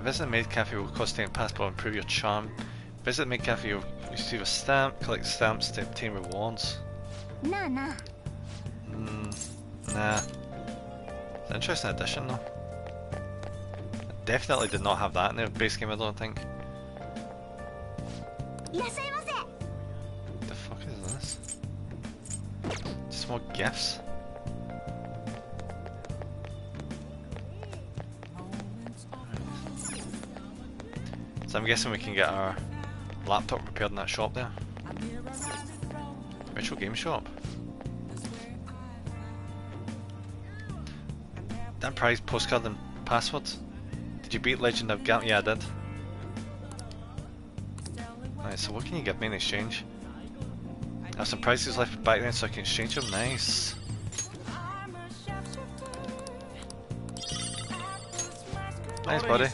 Visit Maid Cafe will cost 10 passport and improve your charm. Visit Maid Cafe, you'll receive a stamp, collect stamps to obtain rewards. Nah. Nah. It's an interesting addition though. I definitely did not have that in the base game, I don't think. The fuck is this? Just more gifts? So I'm guessing we can get our laptop repaired in that shop there. Retro game shop. That prize postcard and password. Did you beat Legend of Gam? Yeah, I did. Right, so what can you give me in exchange? I have some prices left back then so I can exchange them. Nice. Nice, buddy.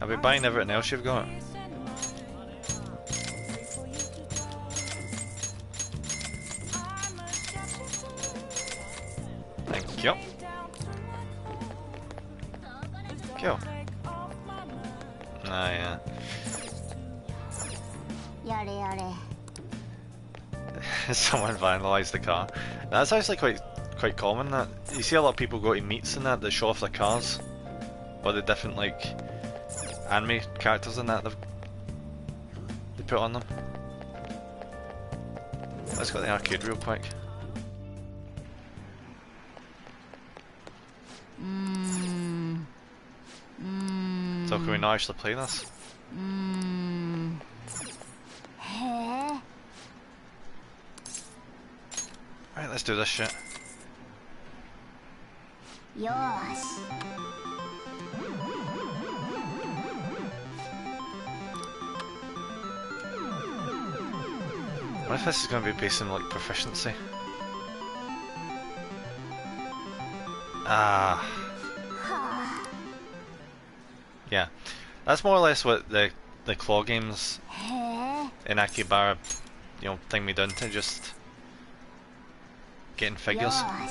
I'll be buying everything else you've got. Thank you. Cool. Ah, yeah. Someone vandalised the car. That's actually quite common. That you see a lot of people go to meets and that show off their cars, or the different like anime characters and that they put on them. Let's go to the arcade real quick. So can we not actually play this? Alright, let's do this shit. What if this is going to be based on like proficiency? Yeah, that's more or less what the claw games in Akihabara, you know, thing me down to, just getting figures. I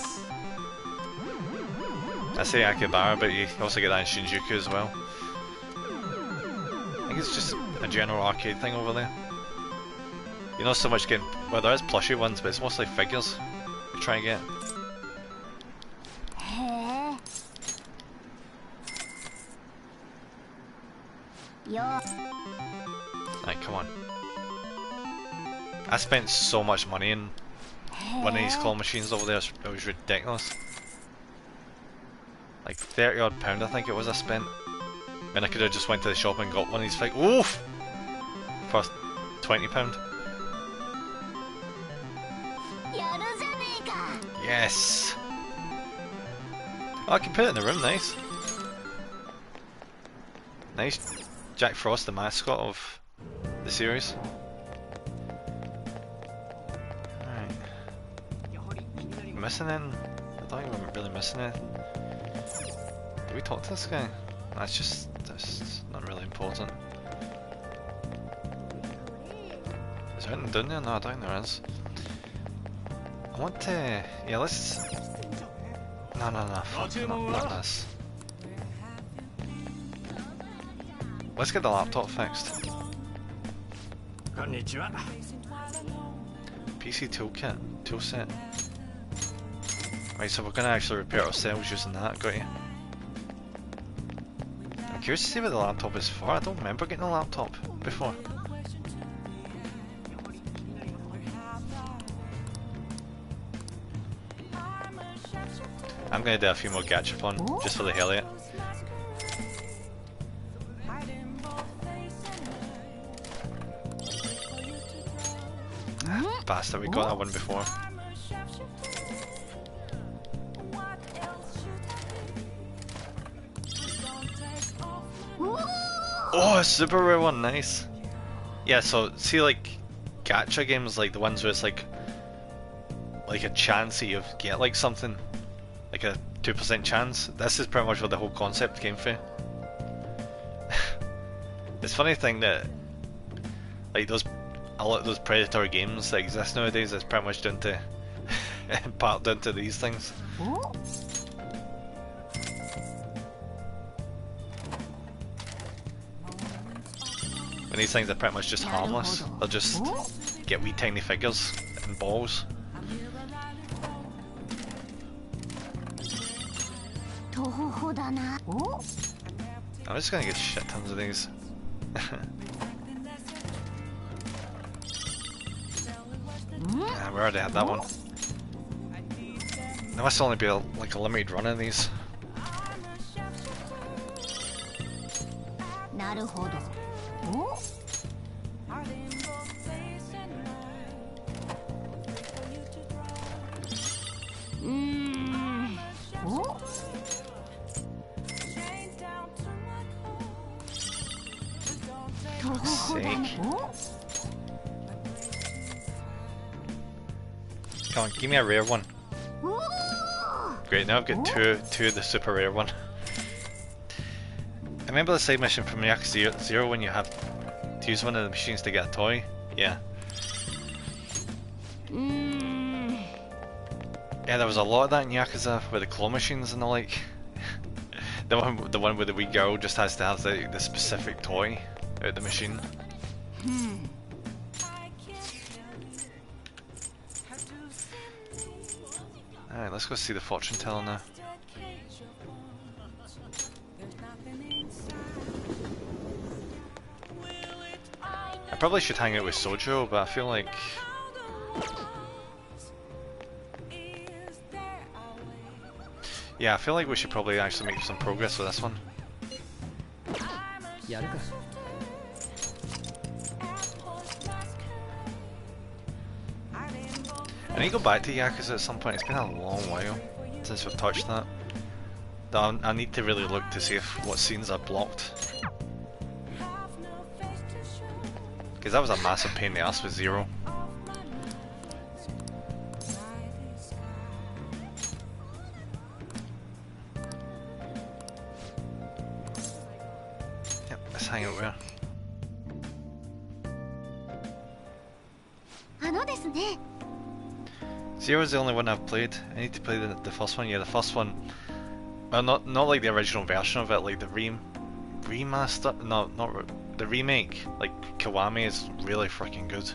say Akihabara, but you also get that in Shinjuku as well. I think it's just a general arcade thing over there. You're not so much getting, well, there is plushy ones, but it's mostly figures you try and get. Right, come on. I spent so much money in one of these claw machines over there, it was ridiculous. Like £30 odd I think it was I spent. And I could have just went to the shop and got one of these figures. Oof! For £20. Yes! Oh, I can put it in the room, nice. Nice. Jack Frost, the mascot of the series. Alright. Missing anything? I don't think we're really missing anything. Did we talk to this guy? That's not really important. Is there anything down there? No, I don't think there is. I want to... yeah, let's... No, fuck, not this. Let's get the laptop fixed. PC toolkit, toolset. Right, so we're gonna actually repair ourselves using that, got you. I'm curious to see what the laptop is for. I don't remember getting a laptop before. I'm gonna do a few more gachapon just for the hell of it. Bastard, we got that one before. Oh, a super rare one, nice. Yeah, so see like gacha games, like the ones where it's like a chance that you get like something, like a 2% chance. This is pretty much what the whole concept came from. It's funny thing that like a lot of those Predator games that exist nowadays is pretty much down to part down to these things. And these things are pretty much just harmless. They'll just get wee tiny figures and balls. I'm just gonna get shit tons of these. Yeah, we already had that one. There must only be like a limited run of these. For fuck's sake. Come on, give me a rare one. Great, now I've got two of the super rare one. I remember the side mission from Yakuza 0 when you have to use one of the machines to get a toy? Yeah. Yeah, there was a lot of that in Yakuza with the claw machines and the like. the one where the wee girl just has to have the specific toy out of the machine. Alright, let's go see the fortune teller now. I probably should hang out with Sojo, but I feel like... Yeah, I feel like we should probably actually make some progress with this one. I need to go back to Yakuza at some point. It's been a long while since we've touched that. I need to really look to see if what scenes are blocked. Because that was a massive pain in the ass with Zero. Yep, let's hang out there. Zero's the only one I've played. I need to play the first one. Yeah, the first one. Well, not like the original version of it, like the remaster. No, not the remake. Like Kiwami is really freaking good.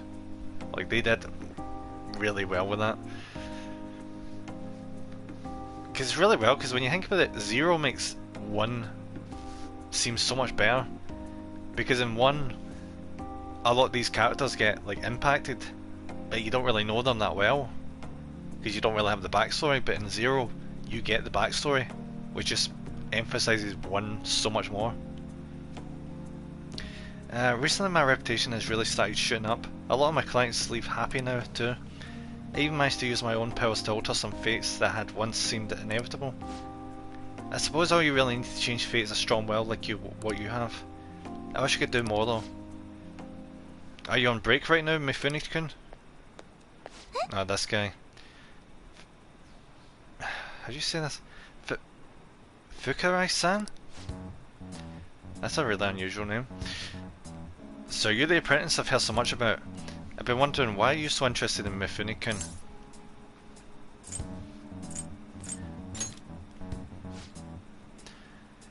Like they did really well with that. Because it's really well. Because when you think about it, Zero makes 1 seem so much better. Because in 1, a lot of these characters get like impacted, but you don't really know them that well. Because you don't really have the backstory, but in Zero you get the backstory, which just emphasizes 1 so much more. Recently my reputation has really started shooting up. A lot of my clients leave happy now too. I even managed to use my own powers to alter some fates that had once seemed inevitable. I suppose all you really need to change fate is a strong will like what you have. I wish I could do more though. Are you on break right now, Mifune-kun? Oh, this guy. How do you say this? Fukurai-san? That's a really unusual name. So you're the apprentice I've heard so much about. I've been wondering why are you so interested in Mifune-kun?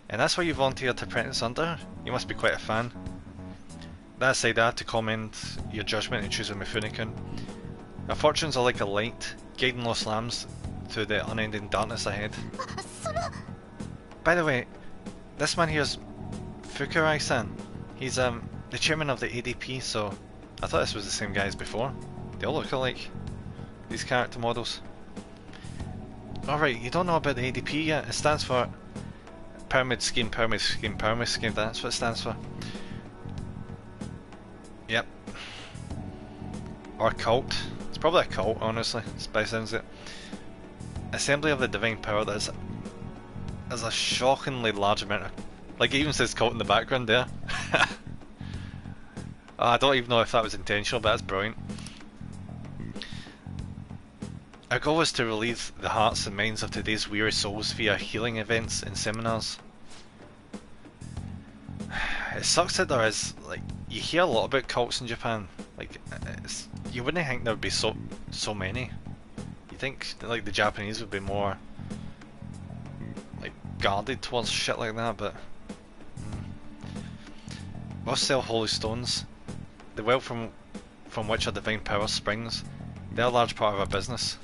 And that's why you volunteered to apprentice under her? You must be quite a fan. That aside, I had to commend your judgment in choosing Mifune-kun. Our fortunes are like a light, guiding lost lambs through the unending darkness ahead. By the way, this man here's Fukurai-san. He's the chairman of the ADP, so I thought this was the same guy as before. They all look alike, these character models. Alright, you don't know about the ADP yet? It stands for Pyramid Scheme, Pyramid Scheme, Pyramid Scheme. That's what it stands for. Yep. Or cult. It's probably a cult, honestly, by the sounds of it. Assembly of the Divine Power. There's a shockingly large amount of... Like, it even says cult in the background there. I don't even know if that was intentional, but that's brilliant. Our goal is to relieve the hearts and minds of today's weary souls via healing events and seminars. It sucks that there is, like, you hear a lot about cults in Japan. Like, you wouldn't think there would be so many. You think, like, the Japanese would be more, like, guarded towards shit like that, but... Most sell holy stones. The wealth from which our divine power springs. They're a large part of our business.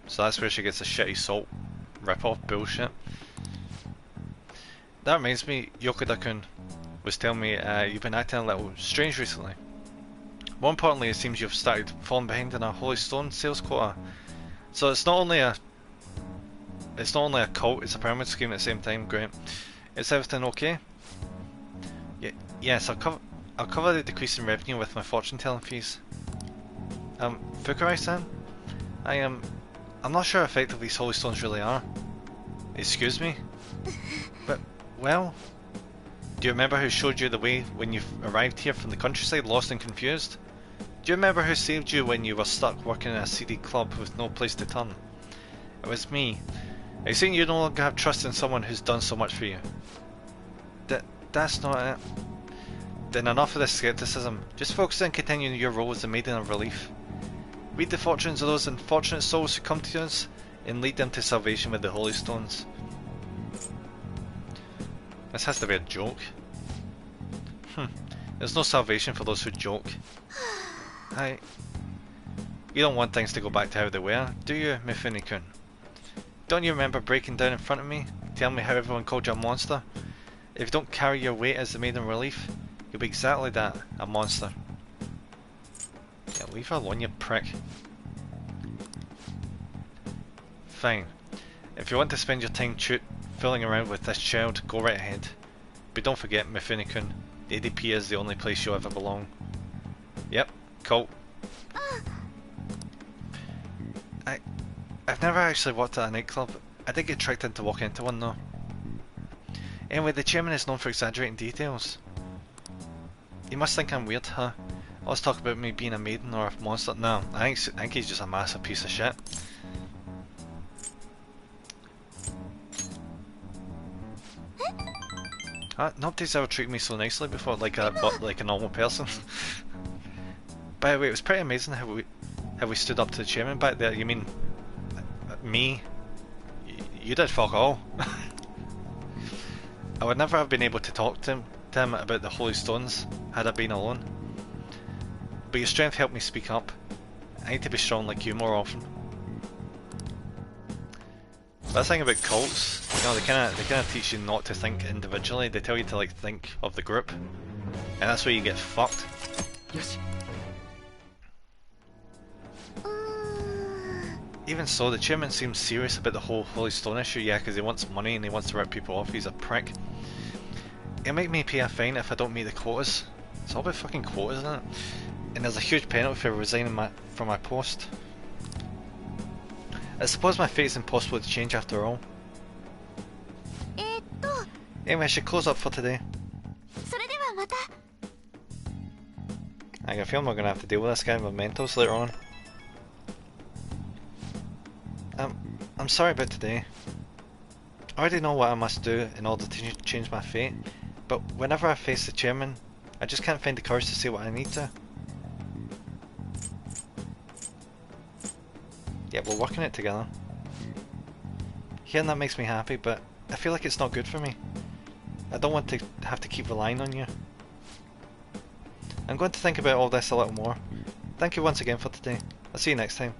So that's where she gets the shitty salt rip-off bullshit. That reminds me, Yokoda-kun was telling me you've been acting a little strange recently. More importantly, it seems you've started falling behind in our holy stone sales quota. So it's not only a cult, it's a pyramid scheme at the same time. Great. Is everything okay? Yes, I'll cover the decrease in revenue with my fortune telling fees. Fukurai-san? I'm not sure how effective these holy stones really are. Excuse me? But, well... Do you remember who showed you the way when you arrived here from the countryside, lost and confused? Do you remember who saved you when you were stuck working in a seedy club with no place to turn? It was me. Are you saying you no longer have trust in someone who's done so much for you? That's not it. Then enough of this skepticism. Just focus on continuing your role as the Maiden of Relief. Read the fortunes of those unfortunate souls who come to us and lead them to salvation with the Holy Stones. This has to be a joke. There's no salvation for those who joke. You don't want things to go back to how they were, do you, Mifune-kun? Don't you remember breaking down in front of me, telling me how everyone called you a monster? If you don't carry your weight as the Maiden of Relief, you'll be exactly that, a monster. Yeah, leave her alone, you prick. Fine. If you want to spend your time fooling around with this child, go right ahead. But don't forget, Mifune-kun, the ADP is the only place you'll ever belong. Yep, cool. I've never actually worked at a nightclub. I did get tricked into walking into one though. Anyway, the chairman is known for exaggerating details. You must think I'm weird, huh? Let's talk about me being a maiden or a monster. No, I think he's just a massive piece of shit. Nobody's ever treated me so nicely before, like a normal person. By the way, it was pretty amazing how we stood up to the chairman back there. You mean me? You did fuck all. I would never have been able to talk to him about the Holy Stones had I been alone. But your strength helped me speak up. I need to be strong like you more often. That's the thing about cults, you know, they kind of teach you not to think individually. They tell you to like think of the group, and that's where you get fucked. Yes. Even so, the chairman seems serious about the whole Holy Stone issue. Yeah, because he wants money and he wants to rip people off. He's a prick. He'll make me pay a fine if I don't meet the quotas. It's all about fucking quotas, isn't it? And there's a huge penalty for resigning from my post. I suppose my fate's impossible to change after all. Anyway, I should close up for today. I got a feeling we're gonna have to deal with this guy with mentals later on. I'm sorry about today. I already know what I must do in order to change my fate, but whenever I face the chairman, I just can't find the courage to say what I need to. Yeah, we're working it together. Hearing that makes me happy, but I feel like it's not good for me. I don't want to have to keep relying on you. I'm going to think about all this a little more. Thank you once again for today. I'll see you next time.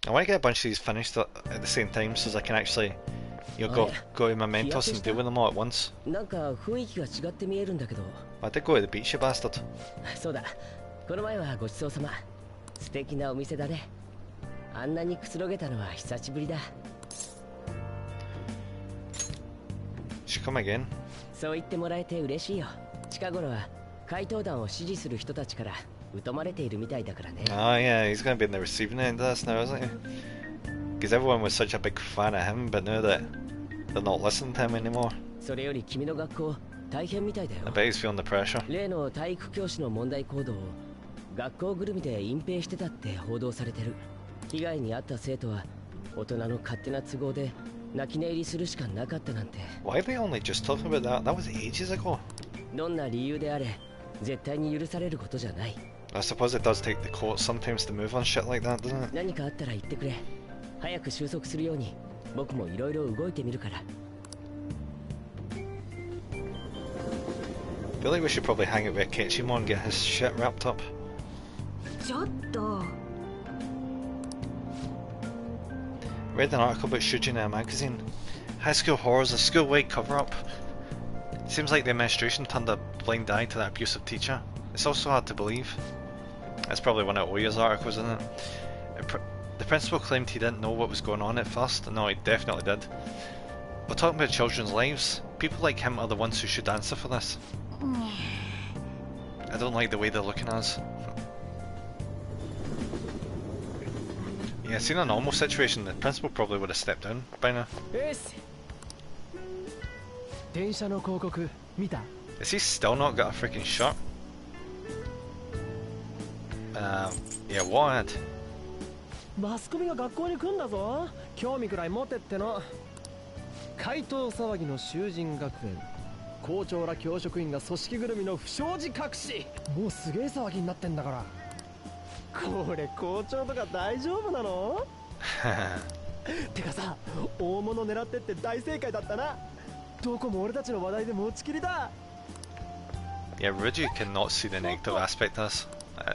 I want to get a bunch of these finished at the same time so I can actually, you know, go to my mentors and deal with them all at once. I did go to the beach, you bastard. そうだ。この前はごちそうさま。素敵なお店だね。あんなにくつろげたのは久しぶりだ。Should come again. そう言ってもらえて嬉しいよ。近頃は怪盗団を支持する人たちから疎まれているみたいだからね。Oh yeah, he's going to be in the receiving end of this now, isn't he? Because everyone was such a big fan of him, but now that they're not listening to him anymore. それより君の学校大変みたいだよ。 I bet he's feeling the pressure. 例の体育教師の問題行動を学校ぐるみで隠蔽してたって報道されてる。被害に遭った生徒は大人の勝手な都合で泣き寝入りするしかなかったなんて。Why are they only just talking about that? That was ages ago. どんな理由であれ絶対に許されることじゃない。 I suppose it does take the court sometimes to move on shit like that, doesn't it? 何かあったら言ってくれ。早く収束するように僕もいろいろ動いてみるから。 I feel like we should probably hang out with Kechimon and get his shit wrapped up. ちょっと。 Read an article about Shujin in a magazine. High school horrors, a school-wide cover-up. Seems like the administration turned a blind eye to that abusive teacher. It's also hard to believe. That's probably one of Oya's articles, isn't it? The principal claimed he didn't know what was going on at first. No, he definitely did. We're talking about children's lives. People like him are the ones who should answer for this. I don't like the way they're looking at us. Yeah, seen a normal situation, the principal probably would have stepped down by now. 電車の広告見た？ Has he still not got a freaking shirt? Yeah, what? マスコミが学校に来んだぞ。興味くらい持てっての。怪盗騒ぎの囚人学園、校長ら教職員が組織ぐるみの不祥事隠し。もうすげえ騒ぎになってんだから。これ校長とか大丈夫なの？てかさ、大物狙ってって大正解だったな。どこも俺たちの話題で持ちきりだ。 Yeah, Rudy cannot see the negative aspect of this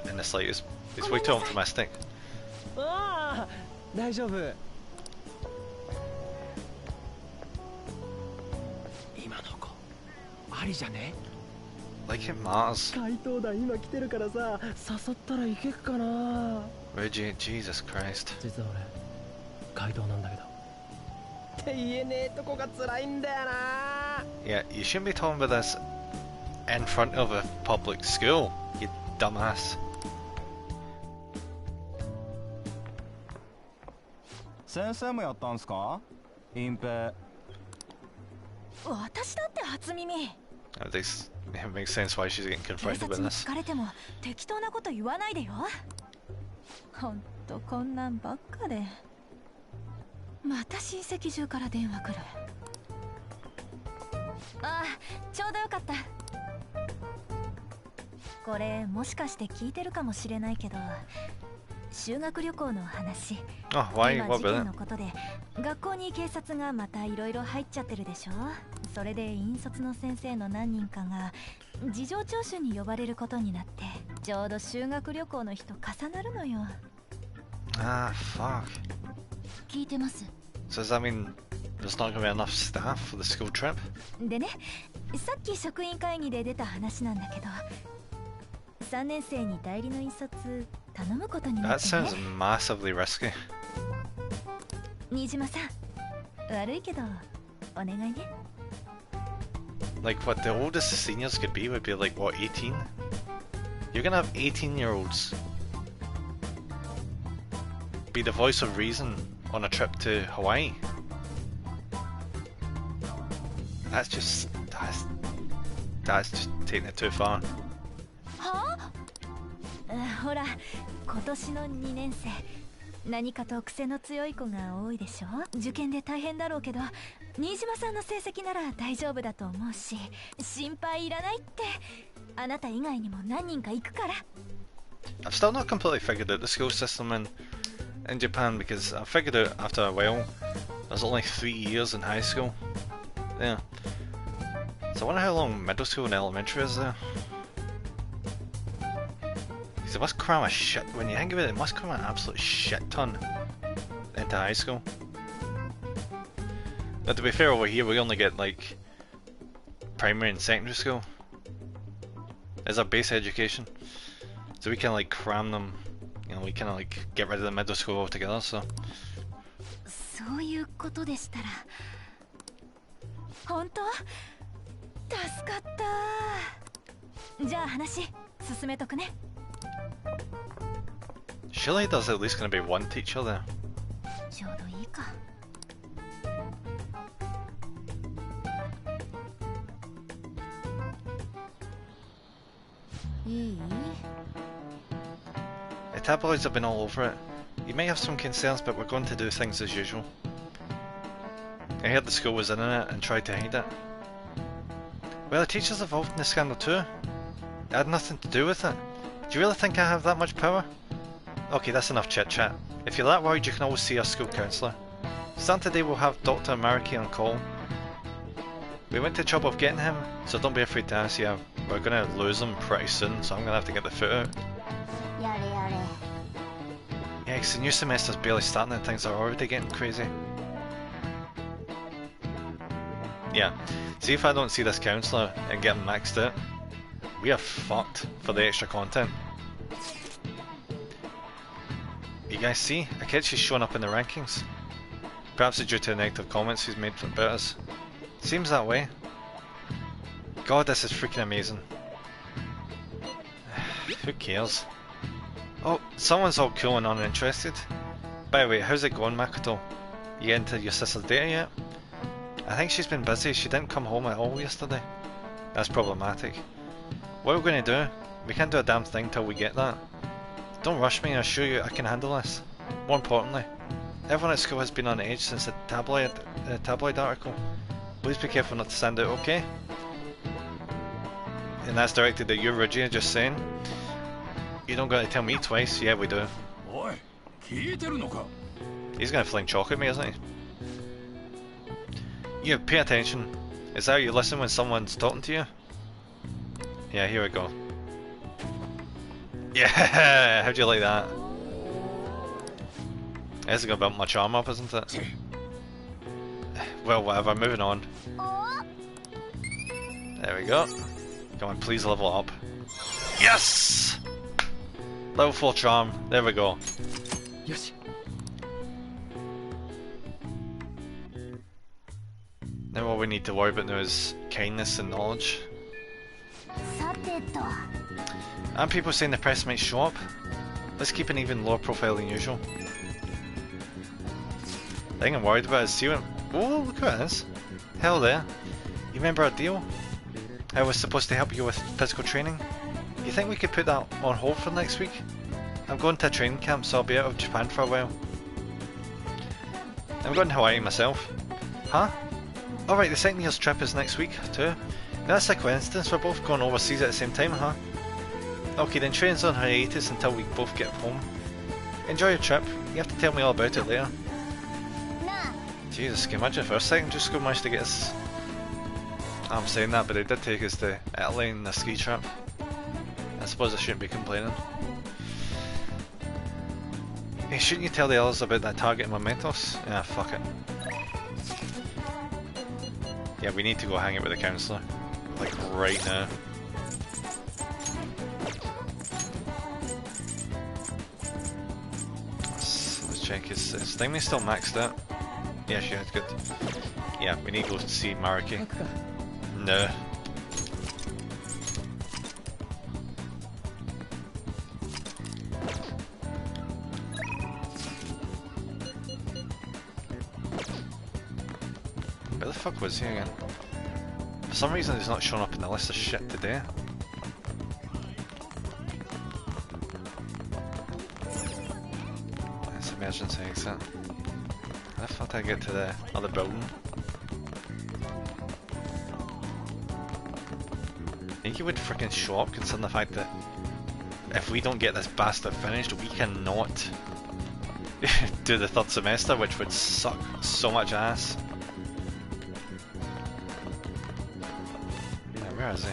in the slightest. He's way too optimistic. ああ、大丈夫。今の子、ありじゃね？Like it matters. 怪盗団今来てるからさ、誘ったらいけっかな。Rudy, Jesus Christ. 実は俺、怪盗なんだけど。って言えねえとこが辛いんだよな。 Yeah, you shouldn't be talking about this in front of a public school, you dumbass. 先生もやったんすか？隠蔽。私だって初耳。It makes sense why she's getting 警 confronted 察 with に this. 聞かれても適当なこと言わないでよ。ほんとこんなんばっかで。また親戚中から電話来る。ああ、ちょうどよかった。これもしかして聞いてるかもしれないけど、修学旅行の話。Oh, why? 今 What 事 about 件 it? のことで学校に警察がまたいろいろ入っちゃってるでしょ。それで引率の先生の何人かが事情聴取に呼ばれることになって、ちょうど修学旅行の日と重なるのよ。Ah, fuck. 聞いてます。 So does that mean there's not going to be enough staff for the school trip? でね、さっき職員会議で出た話なんだけど、3年生に代理の引率頼むことにな That ってね。 sounds massively risky. 新島さん、悪いけどお願いね。 Like, what the oldest the seniors could be would be like, what, 18? You're gonna have 18-year-olds be the voice of reason on a trip to Hawaii. That's just taking it too far. はあ？ほら、今年の2年生、何かと癖の強い子が多いでしょ。受験で大変だろうけど、新島さんの成績なら大丈夫だと思うし、心配いらないって。あなた以外にも何人か行くから。 I've still not completely figured out the school system in Japan, because I figured out after a while there's only 3 years in high school. Yeah. So I wonder how long middle school and elementary is there. Because it must cram a shit, when you think of it, it must cram an absolute shit ton into high school. But to be fair, over here we only get like primary and secondary school as our base education. So we can like cram them, you know, we kind of like get rid of the middle school altogether, so. そういうことでしたら、本当？助かった。じゃあ話進めとくね。 Surely there's at least going to be one teacher there. ちょうどいいか。いい？ The tabloids have been all over it. You may have some concerns, but we're going to do things as usual. I heard the school was in it and tried to hide it. Well, the teachers involved in the scandal too. I had nothing to do with it. Do you really think I have that much power? Okay, that's enough chit-chat. If you're that worried, you can always see our school counsellor. Starting today, we'll have Dr. Mariki on call. We went to the trouble of getting him, so don't be afraid to ask. Yeah, we're going to lose him pretty soon, so I'm going to have to get the foot out. やれやれ。 Yeah, because the new semester's barely starting and things are already getting crazy. Yeah, see if I don't see this counsellor and get him maxed out, we are fucked for the extra content. You guys see? Akechi's showing up in the rankings. Perhaps it's due to the negative comments he's made about us. Seems that way. God, this is freaking amazing. Who cares? Oh, someone's all cool and uninterested. By the way, how's it going, Makoto? You get into your sister's data yet? I think she's been busy. She didn't come home at all yesterday. That's problematic. What are we going to do? We can't do a damn thing till we get that. Don't rush me, I assure you I can handle this. More importantly, everyone at school has been on edge since the tabloid article. Please be careful not to stand out, okay? And that's directed at you, Regina, just saying. You don't got to tell me twice. Yeah, we do. He's gonna fling chalk at me, isn't he? You, pay attention. Is that how you listen when someone's talking to you? Yeah, here we go. Yeah, how'd you like that? This is gonna bump my charm up, isn't it? Well, whatever, moving on. There we go. Come on, please level up. Yes! Level 4 charm, there we go. Yes. Now all we need to worry about now is kindness and knowledge. And people saying the press might show up. Let's keep an even lower profile than usual. The thing I'm worried about is see what... Oh, look who it is. Hell there. You remember our deal? I was supposed to help you with physical training. You think we could put that on hold for next week? I'm going to a training camp, so I'll be out of Japan for a while. I'm going to Hawaii myself. Huh? Alright, the second year's trip is next week, too. That's a coincidence, we're both going overseas at the same time, huh? Okay, then train's on hiatus until we both get home. Enjoy your trip. You have to tell me all about it later. Jesus, can you imagine for a second just go managed to get us... I'm saying that, but they did take us to Italy in a ski trip. I suppose I shouldn't be complaining. Hey, shouldn't you tell the others about that target in Mementos? Yeah, fuck it. Yeah, we need to go hang out with the counsellor. Like, right now. Let's check, is Stingray still maxed out? Yeah, she had good. Yeah, we need to go to see Maruki. No. Where the fuck was he again? For some reason he's not showing up in the list of shit today. That's emergency exit. How the fuck did I get to the other building? I think he would freaking show up considering the fact that if we don't get this bastard finished, we cannot do the third semester, which would suck so much ass. Now, where is he?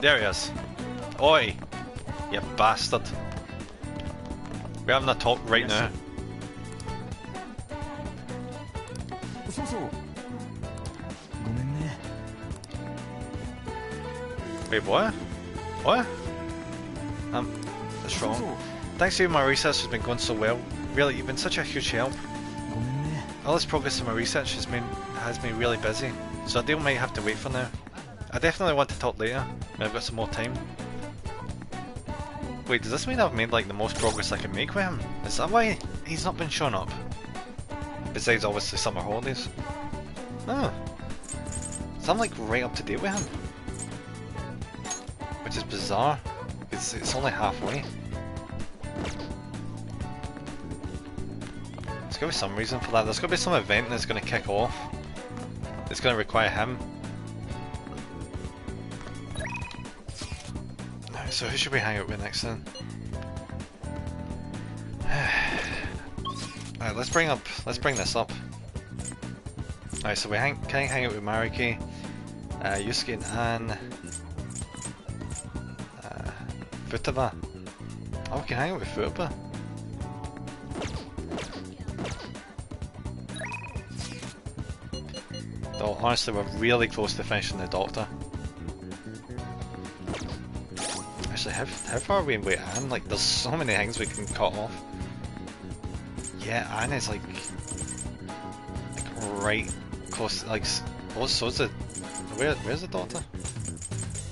There he is. Oi! You bastard. We're having a talk right now. Wait, what? What? That's wrong. Thanks to you, my research has been going so well. Really, you've been such a huge help. All this progress in my research has me really busy, so a deal might have to wait for now. I definitely want to talk later, when I've got some more time. Wait, does this mean I've made like the most progress I can make with him? Is that why he's not been showing up? Besides obviously summer holidays. Oh. So I'm like right up to date with him. Which is bizarre, because it's only halfway. There's gotta be some reason for that. There's gotta be some event that's gonna kick off. It's gonna require him. So who should we hang out with next then? Alright, let's bring this up. Alright, so we can hang out with Maruki, Yusuke and Anne, Futaba. Oh, we can hang out with Futaba. Though honestly, we're really close to finishing the Doctor. Actually, how far are we with Anne? Like, there's so many things we can cut off. Yeah, Anne is like right close. Like, oh, so's the. Where's the Doctor?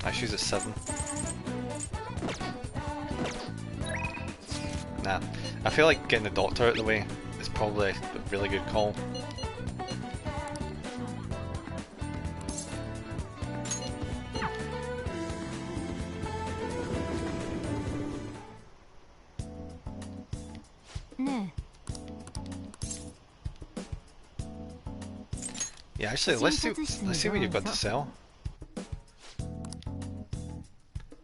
Ah, she's at 7. Nah, I feel like getting the Doctor out of the way is probably a really good call. Yeah, actually, let's see what you've got to sell.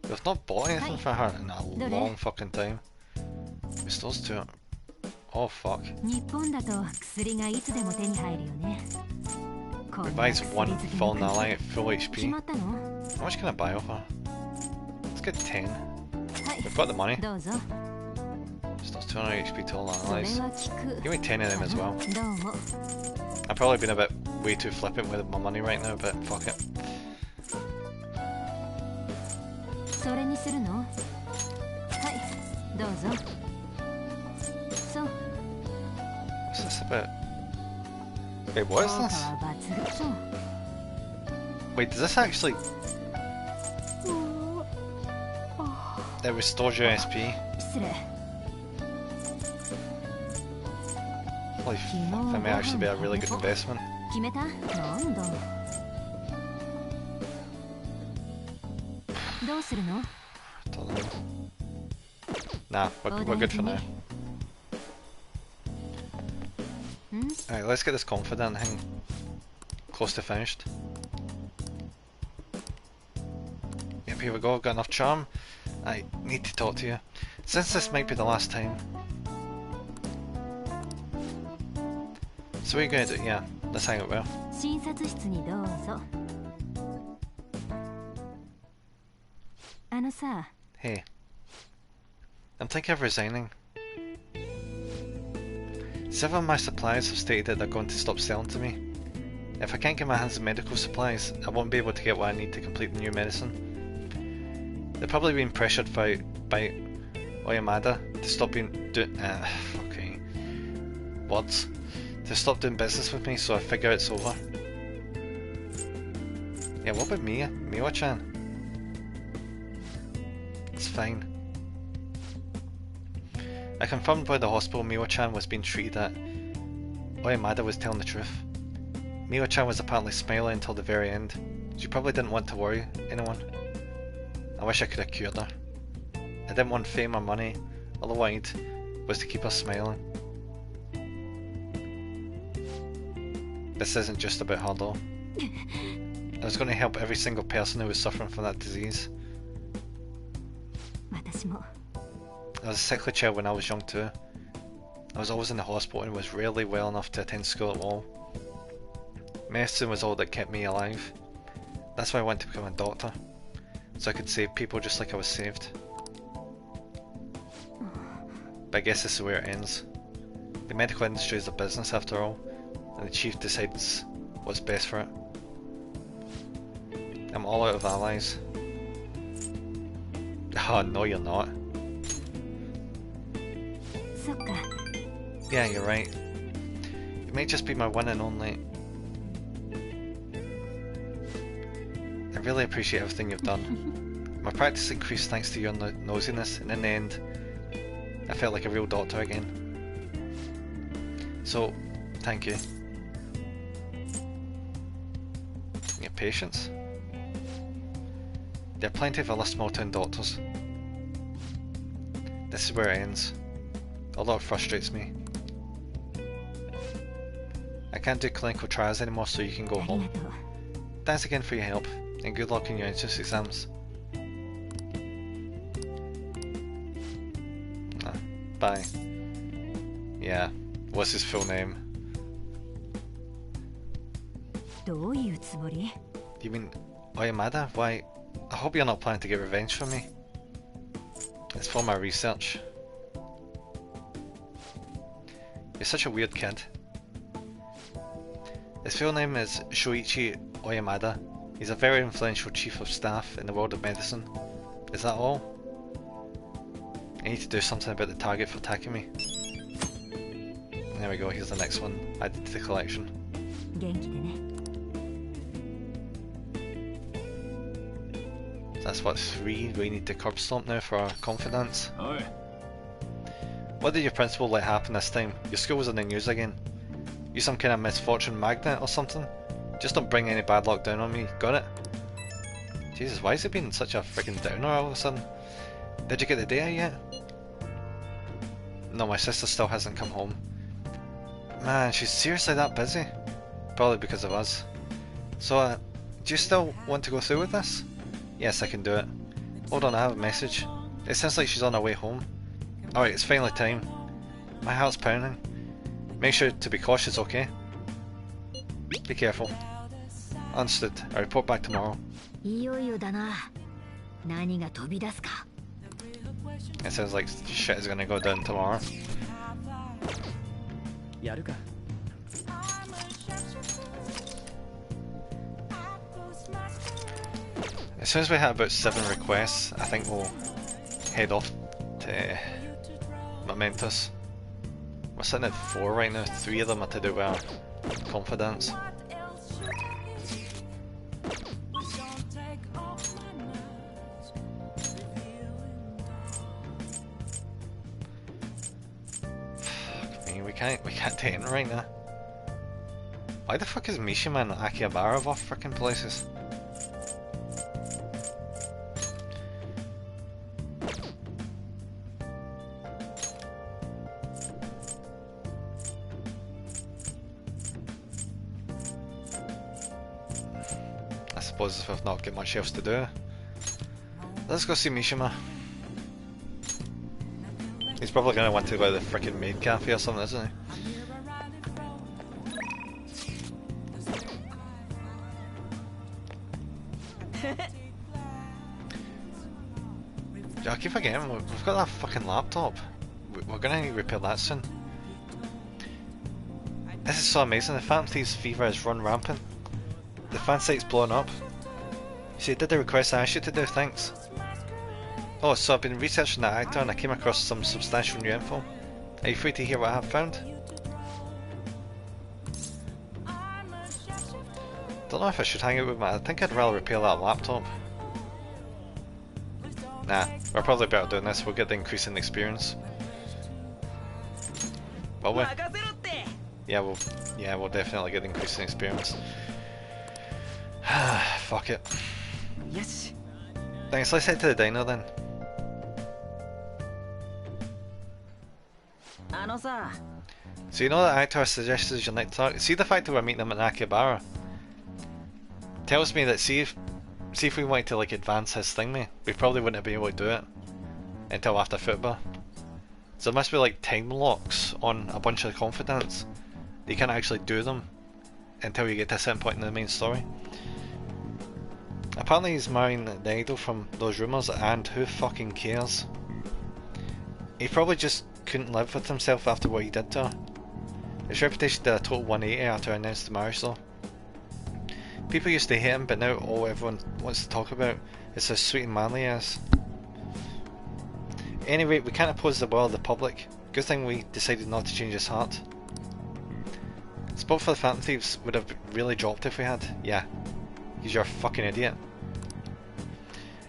We've not bought anything for her in a long fucking time. It's those two. Oh fuck. Revives one fallen ally at full HP. How much can I buy off her? Let's get 10. We've got the money. Just those 200 HP to all allies. Give me 10 of them as well. I've probably been a bit way too flippant with my money right now, but fuck it. What's this about? Wait, what is this? Wait, does this actually... It restores your SP? Holy fuck, that may actually be a really good investment. Don't know. Nah, we're good for now. Alright, let's get this confident thing close to finished. Yep, here we go, got enough charm. I need to talk to you. Since this might be the last time. So what are you going to do? Yeah, let's hang out well. Hey. I'm thinking of resigning. Several of my suppliers have stated that they're going to stop selling to me. If I can't get my hands on medical supplies, I won't be able to get what I need to complete the new medicine. They're probably being pressured by Oyamada to stop to stop doing business with me, so I figure it's over. Yeah, what about Miwa-chan? It's fine. I confirmed by the hospital Miwa-chan was being treated at. Oyamada was telling the truth. Miwa-chan was apparently smiling until the very end. She probably didn't want to worry anyone. I wish I could have cured her. I didn't want fame or money. All I wanted was to keep her smiling. This isn't just about her though. I was going to help every single person who was suffering from that disease. I was a sickly child when I was young too. I was always in the hospital and was rarely well enough to attend school at all. Medicine was all that kept me alive. That's why I wanted to become a doctor. So I could save people just like I was saved. But I guess this is where it ends. The medical industry is a business after all, and the chief decides what's best for it. I'm all out of allies. Oh no, you're not. Yeah, you're right. You might just be my one and only. I really appreciate everything you've done. My practice increased thanks to your nosiness, and in the end, I felt like a real doctor again. So, thank you. Your patience. There are plenty of other small town doctors. This is where it ends. Although it frustrates me. I can't do clinical trials anymore, so you can go home. Thanks again for your help, and good luck in your entrance exams. Bye. Yeah, what's his full name? You mean Oyamada? Why? I hope you're not planning to get revenge for me. It's for my research. You're such a weird kid. His full name is Shoichi Oyamada. He's a very influential chief of staff in the world of medicine. Is that all? I need to do something about the target for attacking me. There we go, here's the next one. Added to the collection. That's what, 3? We need to curb stomp now for our confidence. Oi. What did your principal let happen this time? Your school was in the news again. You some kind of misfortune magnet or something? Just don't bring any bad luck down on me, got it? Jesus, why has it been such a freaking downer all of a sudden? Did you get the data yet? No, my sister still hasn't come home. Man, she's seriously that busy. Probably because of us. So, do you still want to go through with this? Yes, I can do it. Hold on, I have a message. It sounds like she's on her way home. Alright, it's finally time. My heart's pounding. Make sure to be cautious, okay? Be careful. Understood. I'll report back tomorrow. It sounds like shit is gonna go down tomorrow. As soon as we have about 7 requests, I think we'll head off to Mementos. We're sitting at 4 right now. 3 of them are to do with our confidence. We can't take it right now. Why the fuck is Mishima and Akihabara of all frickin' places? I suppose if I've not got much else to do, let's go see Mishima. He's probably going to want to go to the frickin' maid cafe or something, isn't he? I keep forgetting, we've got that fucking laptop. We're going to need to repair that soon. This is so amazing, the Phantom Thieves fever has run rampant. The fan site's blown up. See, I did the request I asked you to do, thanks. Oh, so I've been researching that actor and I came across some substantial new info. Are you free to hear what I have found? Don't know if I should hang out with my... I think I'd rather repair that laptop. Nah, we're probably better doing this, we'll get the increase in experience. Will we? Yeah, we'll definitely get the increase in experience. Fuck it. Yes. Thanks, let's head to the diner then. So you know that actor I suggested as your next target? See the fact that we're meeting him at Akihabara? Tells me that see if we wanted to like advance his thingy, we probably wouldn't be able to do it until after football. So there must be like time locks on a bunch of confidants. You can't actually do them until you get to a certain point in the main story. Apparently he's marrying the idol from those rumours, and who fucking cares? He probably just couldn't live with himself after what he did to her. His reputation did a total 180 after he announced the marriage though. People used to hate him, but now all everyone wants to talk about is how sweet and manly he is. Anyway, we can't oppose the will of the public. Good thing we decided not to change his heart. Spot for the Phantom Thieves would have really dropped if we had. Yeah, because you're a fucking idiot.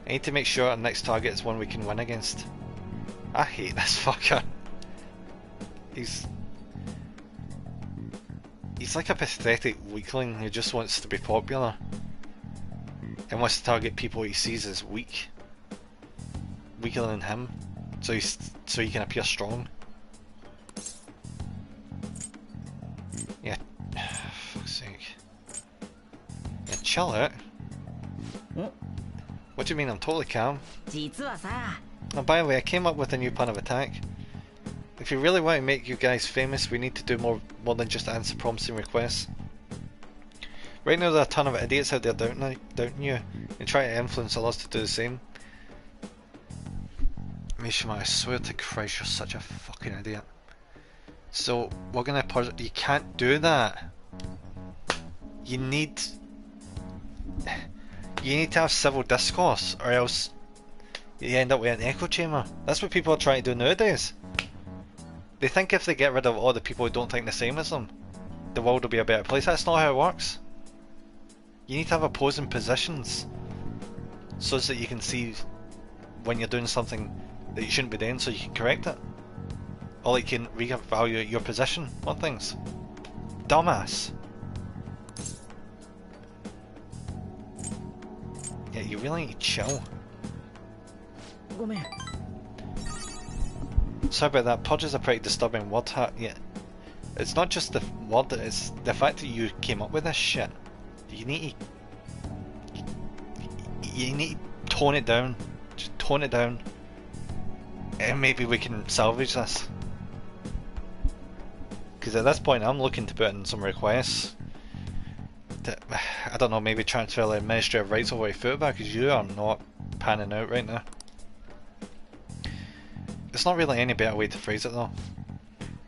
I need to make sure our next target is one we can win against. I hate this fucker. He's like a pathetic weakling who just wants to be popular and wants to target people he sees as weaker than him, so he can appear strong. Yeah, fuck's sake. Yeah, chill out. What do you mean? I'm totally calm. Oh, by the way, I came up with a new plan of attack. If we really want to make you guys famous, we need to do more than just answer promising requests. Right now there are a ton of idiots out there doubting you and try to influence others to do the same. Mishima, I swear to Christ, you're such a fucking idiot. So we're gonna you can't do that. You need to have civil discourse, or else you end up with an echo chamber. That's what people are trying to do nowadays. They think if they get rid of all the people who don't think the same as them, the world will be a better place. That's not how it works. You need to have opposing positions so that you can see when you're doing something that you shouldn't be doing, so you can correct it. Or you can reevaluate your position on things. Dumbass. Yeah, you really need to chill. Sorry about that. Purge is a pretty disturbing word. Yeah, it's not just the word, it's the fact that you came up with this shit. You need to tone it down. Just tone it down. And maybe we can salvage this. Because at this point I'm looking to put in some requests. I don't know, maybe transfer the administrative rights over to Futaba, because you are not panning out right now. It's not really any better way to phrase it though.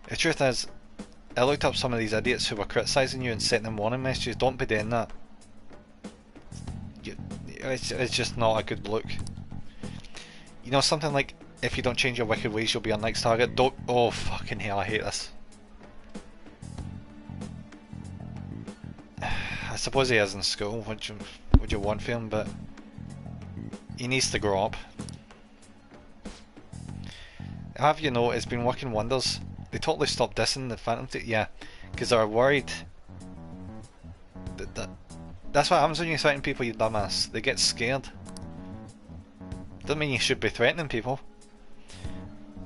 The truth is, I looked up some of these idiots who were criticising you and sent them warning messages. Don't be doing that. It's just not a good look. You know, something like, if you don't change your wicked ways you'll be our next target. Don't. Oh fucking hell, I hate this. I suppose he is in school, what you want for him, but he needs to grow up. Have you know, it's been working wonders. They totally stopped dissing the Phantom Thief, yeah, because they're worried. That's what happens when you threaten people, you dumbass. They get scared. Doesn't mean you should be threatening people.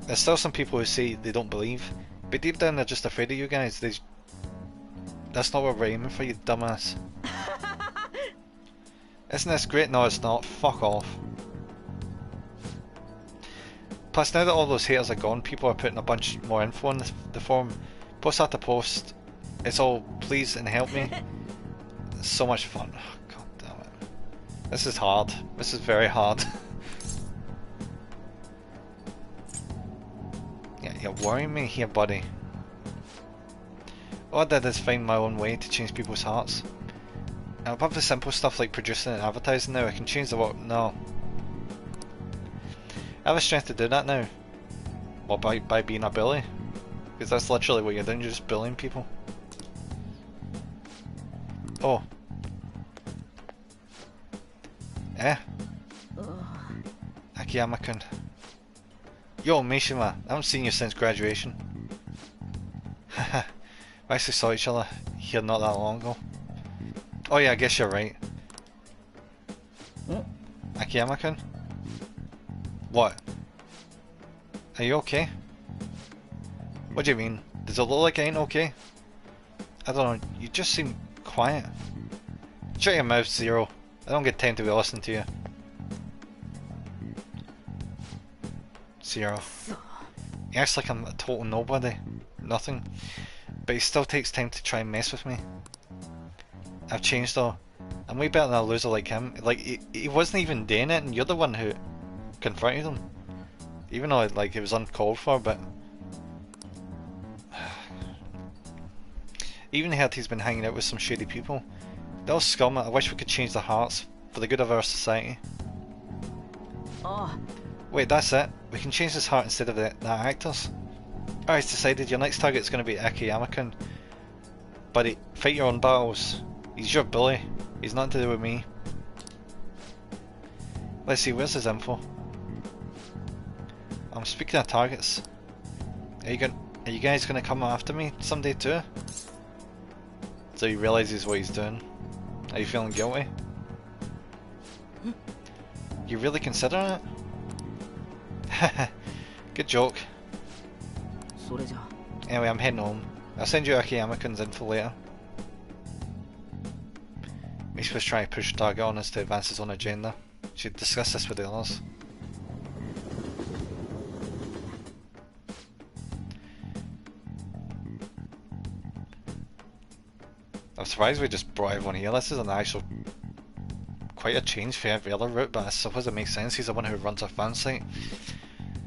There's still some people who say they don't believe, but deep down they're just afraid of you guys. That's not what we're aiming for, you dumbass. Isn't this great? No, it's not. Fuck off. Plus, now that all those haters are gone, people are putting a bunch more info on the forum. Post after post, it's all please and help me. It's so much fun. Oh, God damn it. This is hard. This is very hard. Yeah, you're worrying me here, buddy. All I did is find my own way to change people's hearts. And above the simple stuff like producing and advertising now, I can change the world. No. I have the strength to do that now. Well, by being a bully. Because that's literally what you're doing, you're just bullying people. Oh. Akiyama-kun. Yo, Mishima, I haven't seen you since graduation. Haha. We actually saw each other here not that long ago. Oh yeah, I guess you're right. Akiyama-kun? What? Are you okay? What do you mean? Does it look like I ain't okay? I don't know, you just seem quiet. Shut your mouth, Zero. I don't get time to be listening to you. Zero. He acts like I'm a total nobody. Nothing. But he still takes time to try and mess with me. I've changed though. I'm way better than a loser like him. Like, he wasn't even doing it and you're the one who confronted him. Even though like it was uncalled for, but... Even heard he's been hanging out with some shady people. Those scum, I wish we could change their hearts for the good of our society. Oh. Wait, that's it. We can change his heart instead of the actors. Alright, it's decided. Your next target is going to be Akiyama-kun. Buddy, fight your own battles. He's your bully. He's nothing to do with me. Let's see, where's his info? I'm speaking of targets. Are you guys gonna come after me someday too? So he realizes what he's doing. Are you feeling guilty? You really considering it? Good joke. Anyway, I'm heading home. I'll send you Akiyama-kun's info later. Mishima's trying to push target on us to advance his own agenda. Should discuss this with the others. I'm surprised we just brought everyone here. This is an actual quite a change for every other route, but I suppose it makes sense. He's the one who runs a fan site.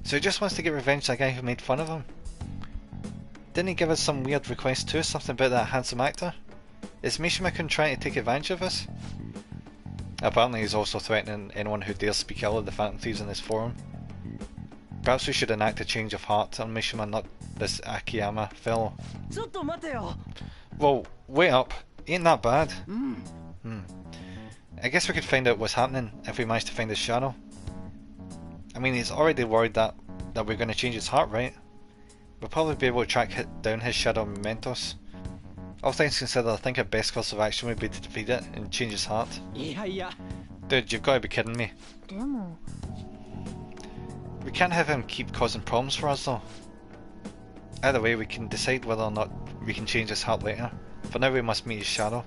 So he just wants to get revenge on the guy who made fun of him. Didn't he give us some weird request too? Something about that handsome actor? Is Mishima-kun trying to take advantage of us? Apparently he's also threatening anyone who dares speak ill of the Phantom Thieves in this forum. Perhaps we should enact a change of heart on Mishima, not this Akiyama fellow. Whoa, wait up. Ain't that bad. I guess we could find out what's happening if we manage to find his shadow. I mean, he's already worried that we're going to change his heart, right? We'll probably be able to track down his shadow mementos. All things considered, I think our best course of action would be to defeat it and change his heart. Dude, you've got to be kidding me. We can't have him keep causing problems for us though. Either way, we can decide whether or not we can change his heart later. For now, we must meet his shadow.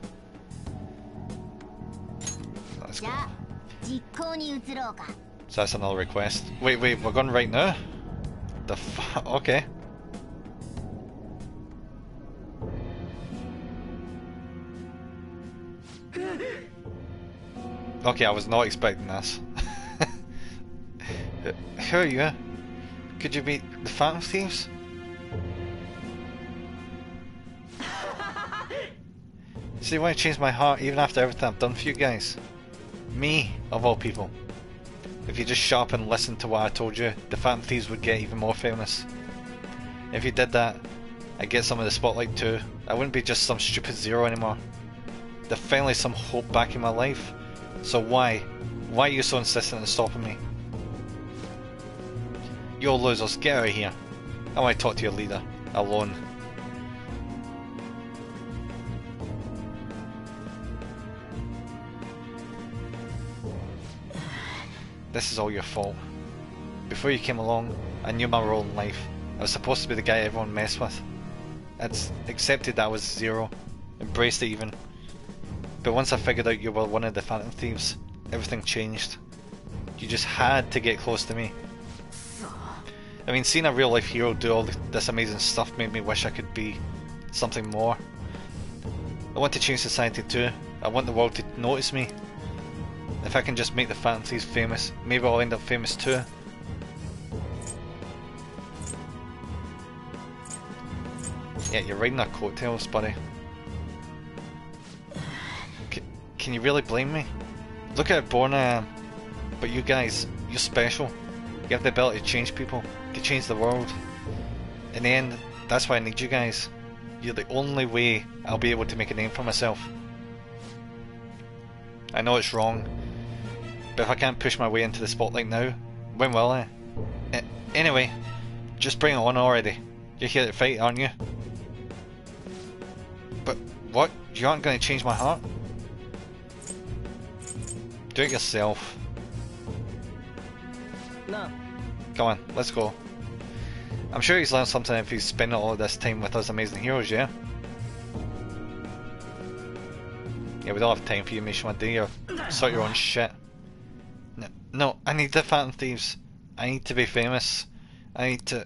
Let's go. So that's another request. Wait, we're going right now? The f- okay. Okay, I was not expecting this. Who are you? Could you beat the Phantom Thieves? So you want to change my heart even after everything I've done for you guys? Me, of all people. If you just shut up and listen to what I told you, the Phantom Thieves would get even more famous. If you did that, I'd get some of the spotlight too. I wouldn't be just some stupid zero anymore. There's finally some hope back in my life. So why? Why are you so insistent on stopping me? You all losers, get out of here. I want to talk to your leader. Alone. This is all your fault. Before you came along, I knew my role in life. I was supposed to be the guy everyone messed with. I'd accepted that I was zero. Embraced it even. But once I figured out you were one of the Phantom Thieves, everything changed. You just had to get close to me. I mean, seeing a real life hero do all this amazing stuff made me wish I could be something more. I want to change society too. I want the world to notice me. If I can just make the Phantom Thieves famous, maybe I'll end up famous too. Yeah, you're riding our coattails, buddy. Can you really blame me? Look at how born I am. But you guys, you're special. You have the ability to change people, to change the world. In the end, that's why I need you guys. You're the only way I'll be able to make a name for myself. I know it's wrong, but if I can't push my way into the spotlight now, when will I? Anyway, just bring it on already. You're here to fight, aren't you? But what? You aren't going to change my heart? Do it yourself. No. Come on, let's go. I'm sure he's learned something if he's spent all of this time with us amazing heroes, yeah? Yeah, we don't have time for you, Mishima, do you? Sort your own shit. No, I need the Phantom Thieves. I need to be famous. I need to...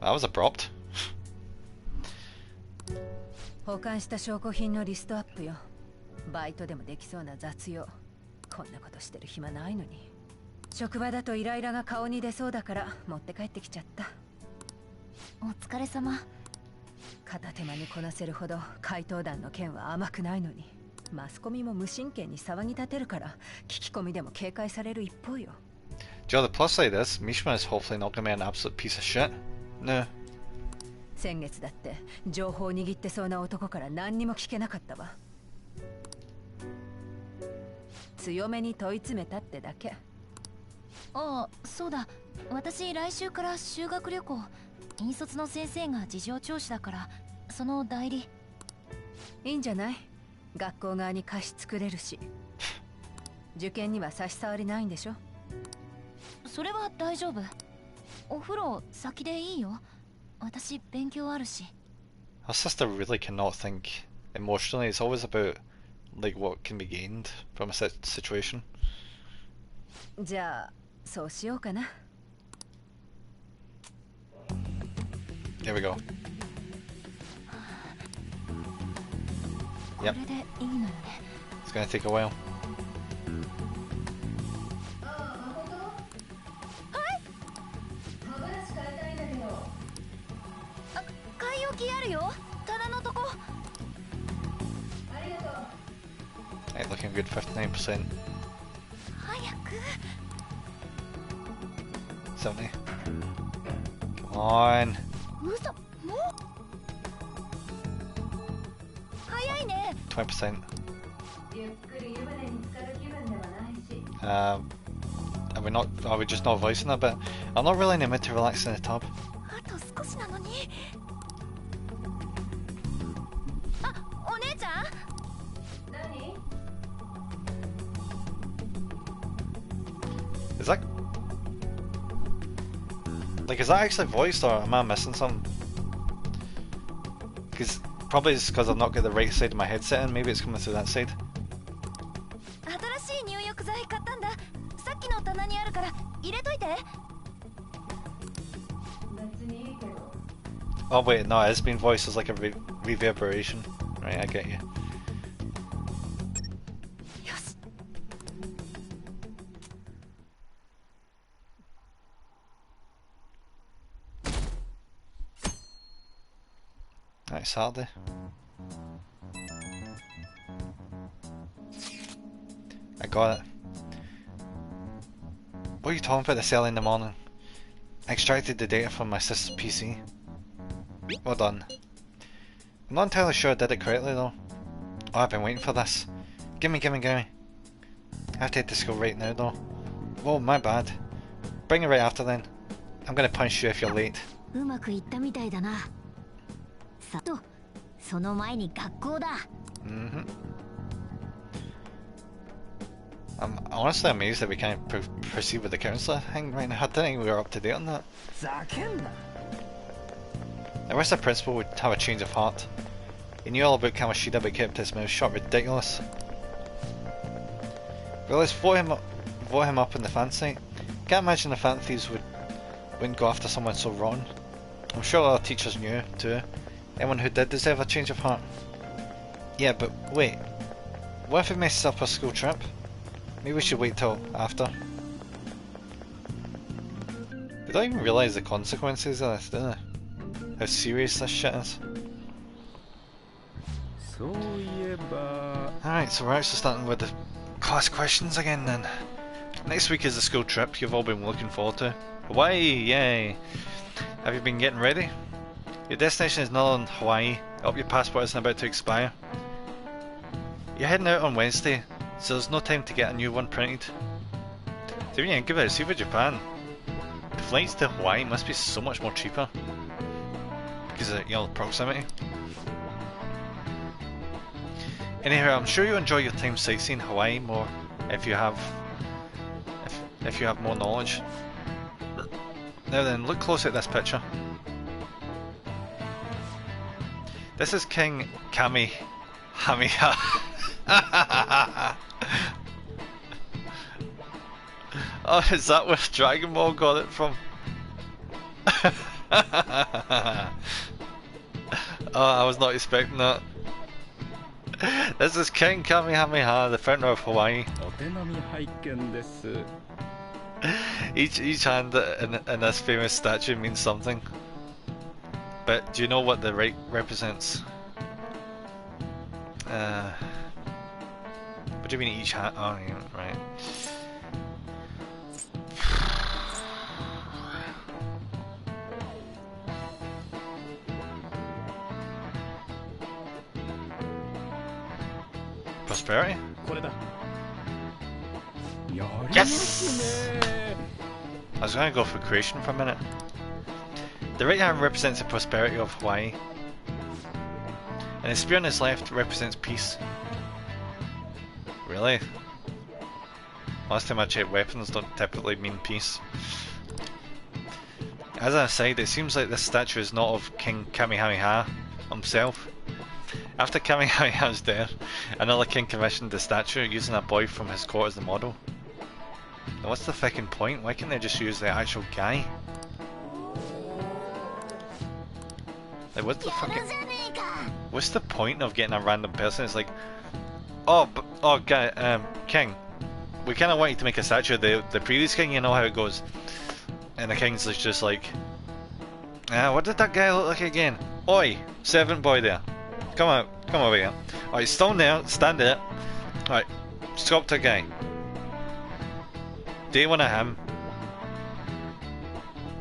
That was abrupt. 保管した証拠品のリストアップよ。バイトでもできそうな雑用。こんなことしてる暇ないのに。職場だとイライラが顔に出そうだから持って帰ってきちゃった。お疲れ様。片手間にこなせるほど怪盗団の件は甘くないのに。マスコミも無神経に騒ぎ立てるから聞き込みでも警戒される一方よ。Do you know the plus side of this? Mishima is hopefully not going to be an absolute piece of shit. No. 先月だって情報を握ってそうな男から何にも聞けなかったわ。強めに問い詰めたってだけ。ああ、そうだ。私来週から修学旅行。引率の先生が事情聴取だからその代理。いいんじゃない？学校側に貸し作れるし。受験には差し障りないんでしょ？それは大丈夫。お風呂先でいいよ。私勉強あるし。Her sister really cannot think emotionally. It's always about like what can be gained from a situation. じゃあそうしようかな。Here we go. Yep. It's gonna take a while. 買い置きあるよ。棚のとこ。Right, looking good, 59%. 早く。70. Come on. 嘘、もう。早いね。20%. ゆっくり湯船に浸かる気分ではないし。Are we just not voicing that bit? I'm not really in the mood to relax in the tub. あと少しなのに。ちゃん。何？ Is that like, is that actually voiced, or am I missing something? Because probably it's because I've not got the right side of my headset in. Maybe it's coming through that side. 新しい入浴剤買ったんだ。さっきの棚にあるから入れといて。Oh wait, no, it's been voiced as like a reverberation. Right, I get you. Right, Saturday. I got it. What are you talking about this early in the morning? I extracted the data from my sister's PC. Well done. I'm not entirely sure I did it correctly though. Oh, I've been waiting for this. Gimme. I have to head to school right now though. Whoa, my bad. Bring it right after then. I'm gonna punch you if you're late. うまくいったみたいだな。さと、その前に学校だ。Mm-hmm. I'm honestly amazed that we can't proceed with the counselor thing right now. I didn't think we were up to date on that. I wish the principal would have a change of heart. He knew all about Kamoshida but kept his mouth shut. Ridiculous. Well, let's vote him up in the fan site. Can't imagine the fan thieves wouldn't go after someone so rotten. I'm sure other teachers knew too. Anyone who did deserve a change of heart. Yeah, but wait. What if it messes up our school trip? Maybe we should wait till after. They don't even realise the consequences of this, do they? How serious this shit is. Alright, so we're actually starting with the class questions again then. Next week is the school trip you've all been looking forward to. Hawaii, yay! Have you been getting ready? Your destination is Northern Hawaii. I hope your passport isn't about to expire. You're heading out on Wednesday, so there's no time to get a new one printed. So when you think about it, see for Japan, the flights to Hawaii must be so much more cheaper. Because of, you know, proximity. Anyhow, I'm sure you enjoy your time sightseeing Hawaii more if you have more knowledge. Now then, look close at this picture. This is King Kamehameha. Oh, is that where Dragon Ball got it from? Oh, I was not expecting that. This is King Kamehameha, the founder of Hawaii. Each hand in this famous statue means something. But do you know what the right represents? What do you mean each hand? Oh, yeah, right. Prosperity? Yes! I was gonna go for creation for a minute. The right hand represents the prosperity of Hawaii. And the spear on his left represents peace. Really? Last time I checked, weapons don't typically mean peace. As an aside, it seems like this statue is not of King Kamehameha himself. After Kamehameha's death, another king commissioned the statue using a boy from his court as the model. Now what's the fucking point? Why can't they just use the actual guy? Like what's the fucking... What's the point of getting a random person? It's like, king, we kind of want you to make a statue of the previous king, you know how it goes. And the king's just like, what did that guy look like again? Oi, servant boy there. Come over here. Alright, stand there. Alright, stop the guy. Do you want him?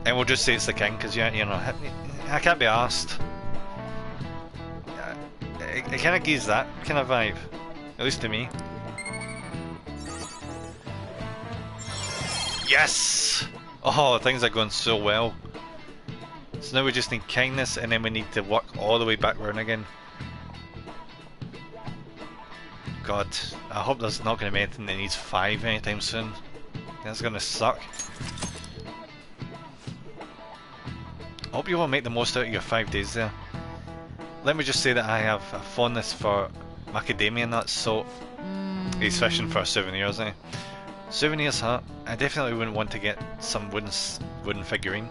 And we'll just say it's the king, because you know, I can't be asked. It kind of gives that kind of vibe, at least to me. Yes! Oh, things are going so well. So now we just need kindness, and then we need to work all the way back around again. God, I hope there's not going to be anything that needs 5 anytime soon. That's going to suck. I hope you will make the most out of your 5 days there. Let me just say that I have a fondness for macadamia nuts, so he's fishing for souvenirs, eh? Souvenirs, huh? I definitely wouldn't want to get some wooden figurine.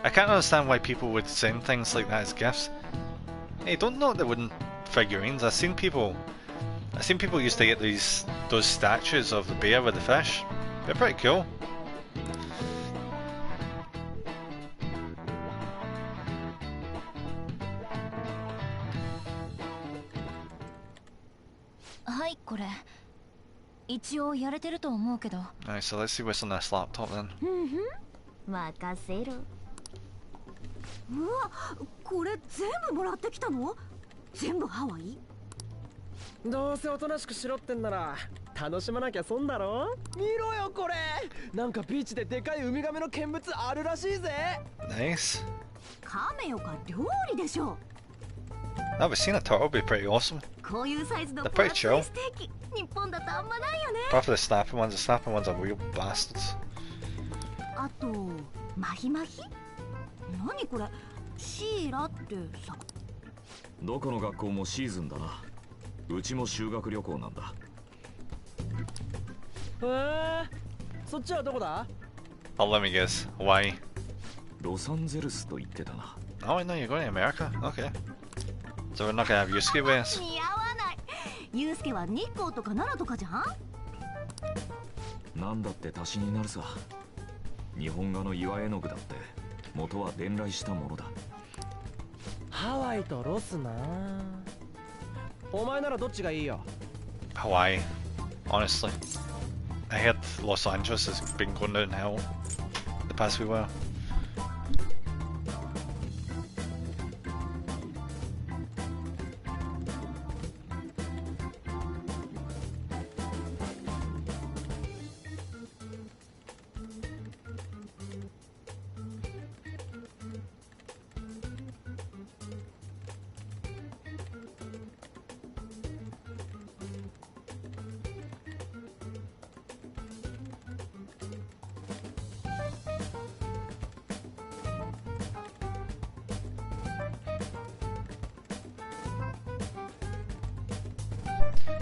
I can't understand why people would send things like that as gifts. Hey, don't knock the wooden figurines. I've seen people used to get those statues of the bear with the fish. They're pretty cool. Alright, so let's see what's on this laptop then. 任せろ。うわ、これ全部もらってきたの？全部ハワイ？どうせおとなしくしろってんなら楽しまなきゃ損だろ。見ろよこれ。なんかビーチででかいウミガメの見物あるらしいぜ。Nice. カメよか料理でしょ。No, but seeing a turtle would be pretty awesome. こういうサイズの They're pretty chill. ステーキ、日本だとあんまないよね。 Apart from the snapping ones, the snapping ones are real bastards. あとマヒマヒ？何これ？シーラってさ。どこの学校もシーズンだな。うちも修学旅行なんだ。そっちはどこだ？ Oh, let me guess. Hawaii. ロサンゼルスと言ってたな。Oh, I know you're going to America. Okay. So we're not going to have Yusuke with us. 似合わない。ユウスケは日光とか奈良とかじゃん？なんだって足しになるさ。日本画の岩絵の具だって元は伝来したものだ。ハワイとロスな。お前ならどっちがいいよ。 Hawaii. Honestly. I heard Los Angeles has been going downhill the past few while.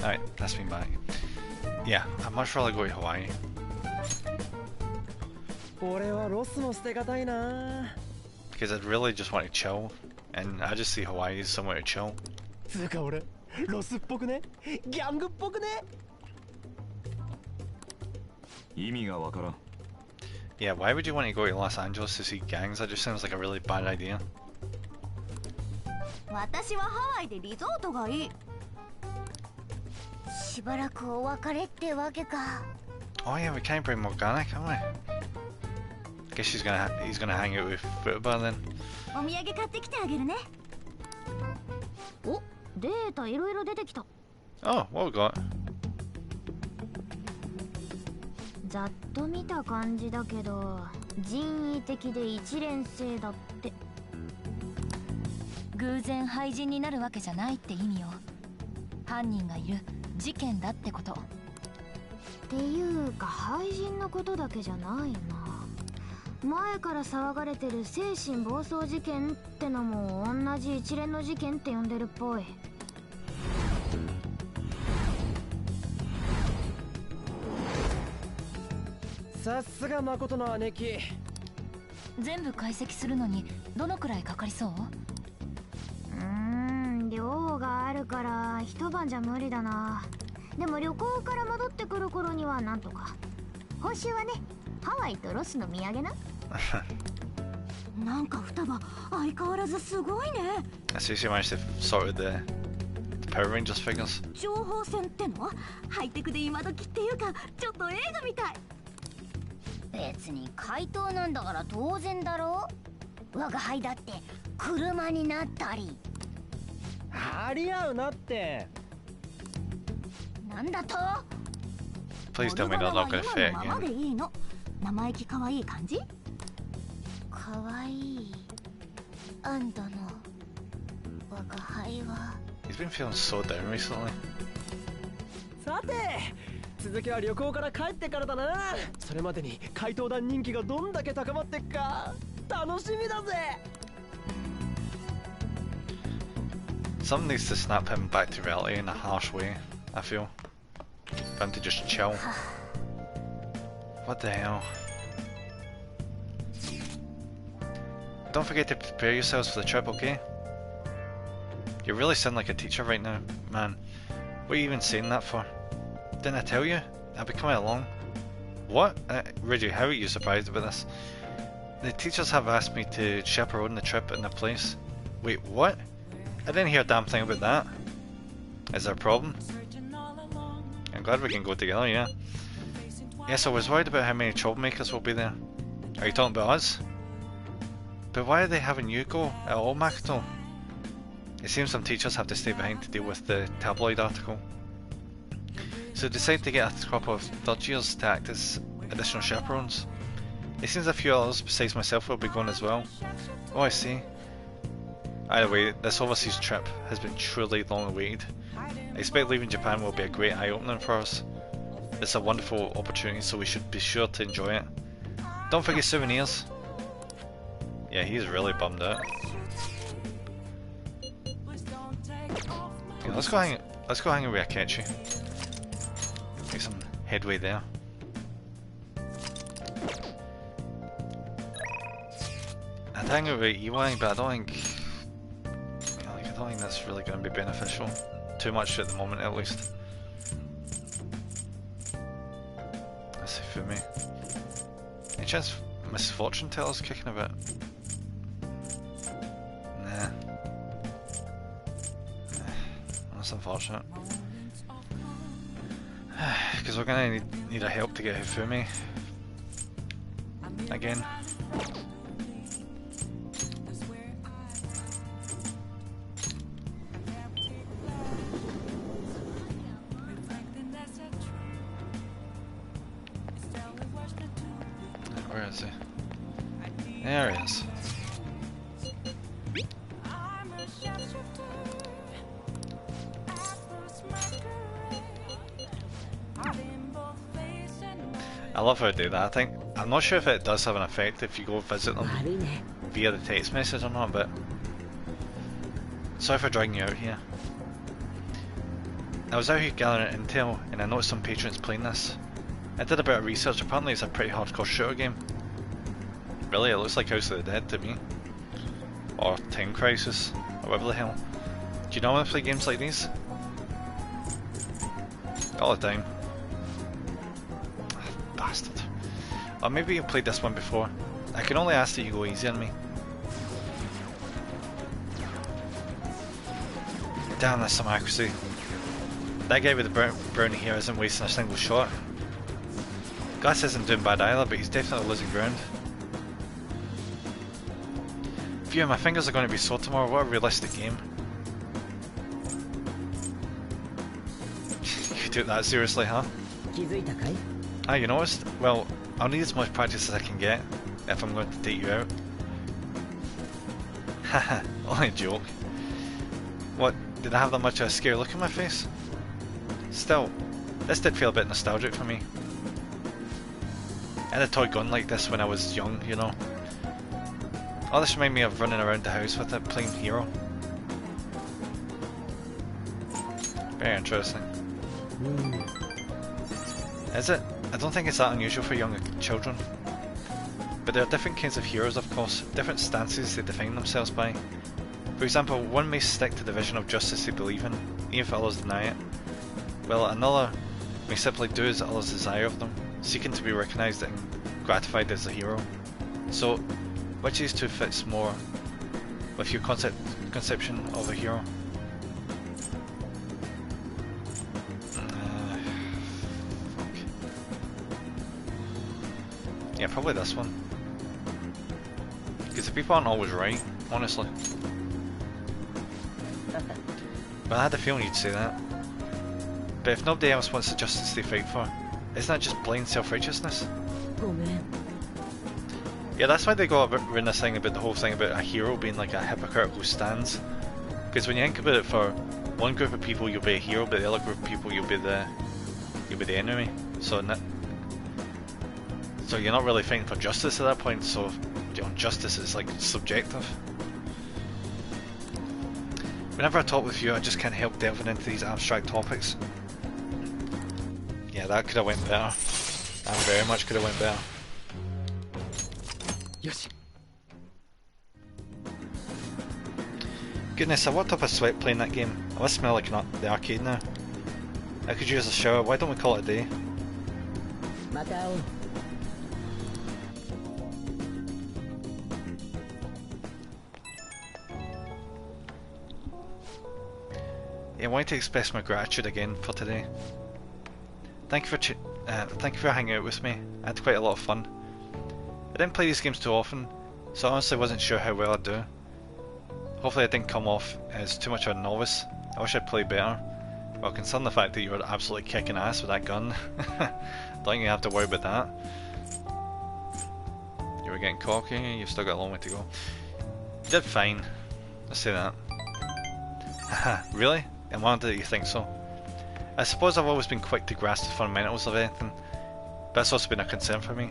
Alright, that's me back. Yeah, I'd much rather go to Hawaii. 俺はロスも捨てがたいな。 Because I'd really just want to chill, and I just see Hawaii as somewhere to chill. つうか俺、ロスっぽくね？ギャングっぽくね？意味がわからん。Yeah, why would you want to go to Los Angeles to see gangs? That just sounds like a really bad idea. 私はハワイでリゾートがいい。しばらくお別れってわけか。 Oh yeah, we can't bring Morgana, can we? Guess he's gonna hang out with Futaba then. お土産買ってきてあげるね。お、データいろいろ出てきた。 Oh, what we got? ざっと見た感じだけど、人為的で一連性だって。偶然廃人になるわけじゃないって意味よ。犯人がいる事件だってこと。っていうか廃人のことだけじゃないな。前から騒がれてる精神暴走事件ってのも同じ一連の事件って呼んでるっぽい。さすが誠の姉貴。全部解析するのにどのくらいかかりそう？量があるから一晩じゃ無理だな。でも旅行から戻ってくる頃にはなんとか。報酬はね、ハワイとロスの土産な。なんか双葉相変わらずすごいね。 I see she managed to sort the Power Rangers figures. 情報戦っての？ハイテクで今時っていうかちょっと映画みたい。別に怪盗なんだから当然だろ。我が輩だって車になったり。張り合うなって。なんだと？ Please tell me they're not gonna fit ままで again. いいの。生意気可愛い感じ？可愛い。あんたの我が輩は。 He's been feeling so down recently. さて続きは旅行から帰ってからだな。それまでに怪盗団人気がどんだけ高まってっか楽しみだぜ。 Someone needs to snap him back to reality in a harsh way, I feel. For him to just chill. What the hell? Don't forget to prepare yourselves for the trip, okay? You really sound like a teacher right now, man. What are you even saying that for? Didn't I tell you? I'll be coming along. What? Reggie, how are you surprised about this? The teachers have asked me to chaperone the trip in their place. Wait, what? I didn't hear a damn thing about that. Is there a problem? I'm glad we can go together, yeah. Yes, I was worried about how many troublemakers will be there. Are you talking about us? But why are they having you go at all, Makoto? It seems some teachers have to stay behind to deal with the tabloid article. So decide to get a couple of third years to act as additional chaperones. It seems a few others besides myself will be going as well. Oh, I see. Either way, this overseas trip has been truly long awaited. I expect leaving Japan will be a great eye-opener for us. It's a wonderful opportunity, so we should be sure to enjoy it. Don't forget souvenirs. Yeah, he's really bummed out. Yeah, let's go hang out with Akechi. Make some headway there. I'd hang out with Ewang, but I don't think that's really going to be beneficial. Too much at the moment, at least. Let's see, Fumi. Any chance Miss Fortune Teller's kicking about? Nah. That's unfortunate. Because we're going to need our help to get Hifumi again. Where is he? There he is. I love how they do that. I'm not sure if it does have an effect if you go visit them via the text message or not, but sorry for dragging you out here. I was out here gathering intel and I noticed some patrons playing this. I did a bit of research. Apparently it's a pretty hardcore shooter game. Really, it looks like House of the Dead to me. Or Time Crisis, or whatever the hell. Do you normally play games like these? All the time. Bastard. Or maybe you played this one before. I can only ask that you go easy on me. Damn, that's some accuracy. That guy with the brown hair isn't wasting a single shot. Glass isn't doing bad either, but he's definitely losing ground. Phew, my fingers are going to be sore tomorrow. What a realistic game. You took that seriously, huh? Ah, you noticed? Well, I'll need as much practice as I can get if I'm going to take you out. Haha, only a joke. What, did I have that much of a scary look on my face? Still, this did feel a bit nostalgic for me. I had a toy gun like this when I was young, you know. Oh, this reminded me of running around the house with it, playing Hero. Very interesting. Is it? I don't think it's that unusual for young children. But there are different kinds of heroes, of course, different stances they define themselves by. For example, one may stick to the vision of justice they believe in, even if others deny it, while another may simply do as others desire of them, seeking to be recognised and gratified as a hero. So, which of these two fits more with your conception of a hero? Fuck. Yeah, probably this one. Because the people aren't always right, honestly. But I had a feeling you'd say that. But if nobody else wants the justice they fight for, isn't that just blind self-righteousness? Yeah, that's why they go around this thing about the whole thing about a hero being like a hypocritical stance. Because when you think about it, for one group of people you'll be a hero, but the other group of people you'll be the be the enemy. So you're not really fighting for justice at that point, so you know, justice is like subjective. Whenever I talk with you, I just can't help delving into these abstract topics. Yeah, that could have went better. That very much could have went better. Yes. Goodness, I worked up a sweat playing that game. I must smell like the arcade now. I could use a shower. Why don't we call it a day? Yeah, I wanted to express my gratitude again for today. Thank you for hanging out with me. I had quite a lot of fun. I didn't play these games too often, so I honestly wasn't sure how well I'd do. Hopefully I didn't come off as too much of a novice. I wish I'd played better. Well, considering the fact that you were absolutely kicking ass with that gun, don't think you have to worry about that. You were getting cocky, you've still got a long way to go. You did fine. Let's say that. Haha, really? And why do you think so? I suppose I've always been quick to grasp the fundamentals of anything, but that's also been a concern for me.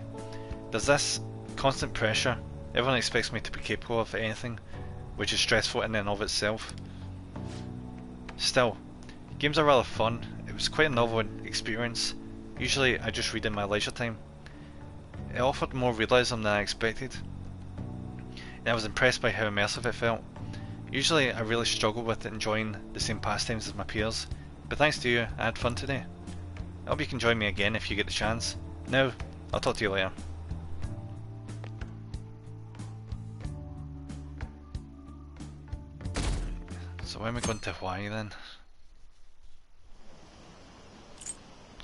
There's this constant pressure. Everyone expects me to be capable of anything, which is stressful in and of itself. Still, games are rather fun. It was quite a novel experience. Usually I just read in my leisure time. It offered more realism than I expected, and I was impressed by how immersive it felt. Usually I really struggle with enjoying the same pastimes as my peers, but thanks to you I had fun today. I hope you can join me again if you get the chance. Now, I'll talk to you later. So when are we going to Hawaii then?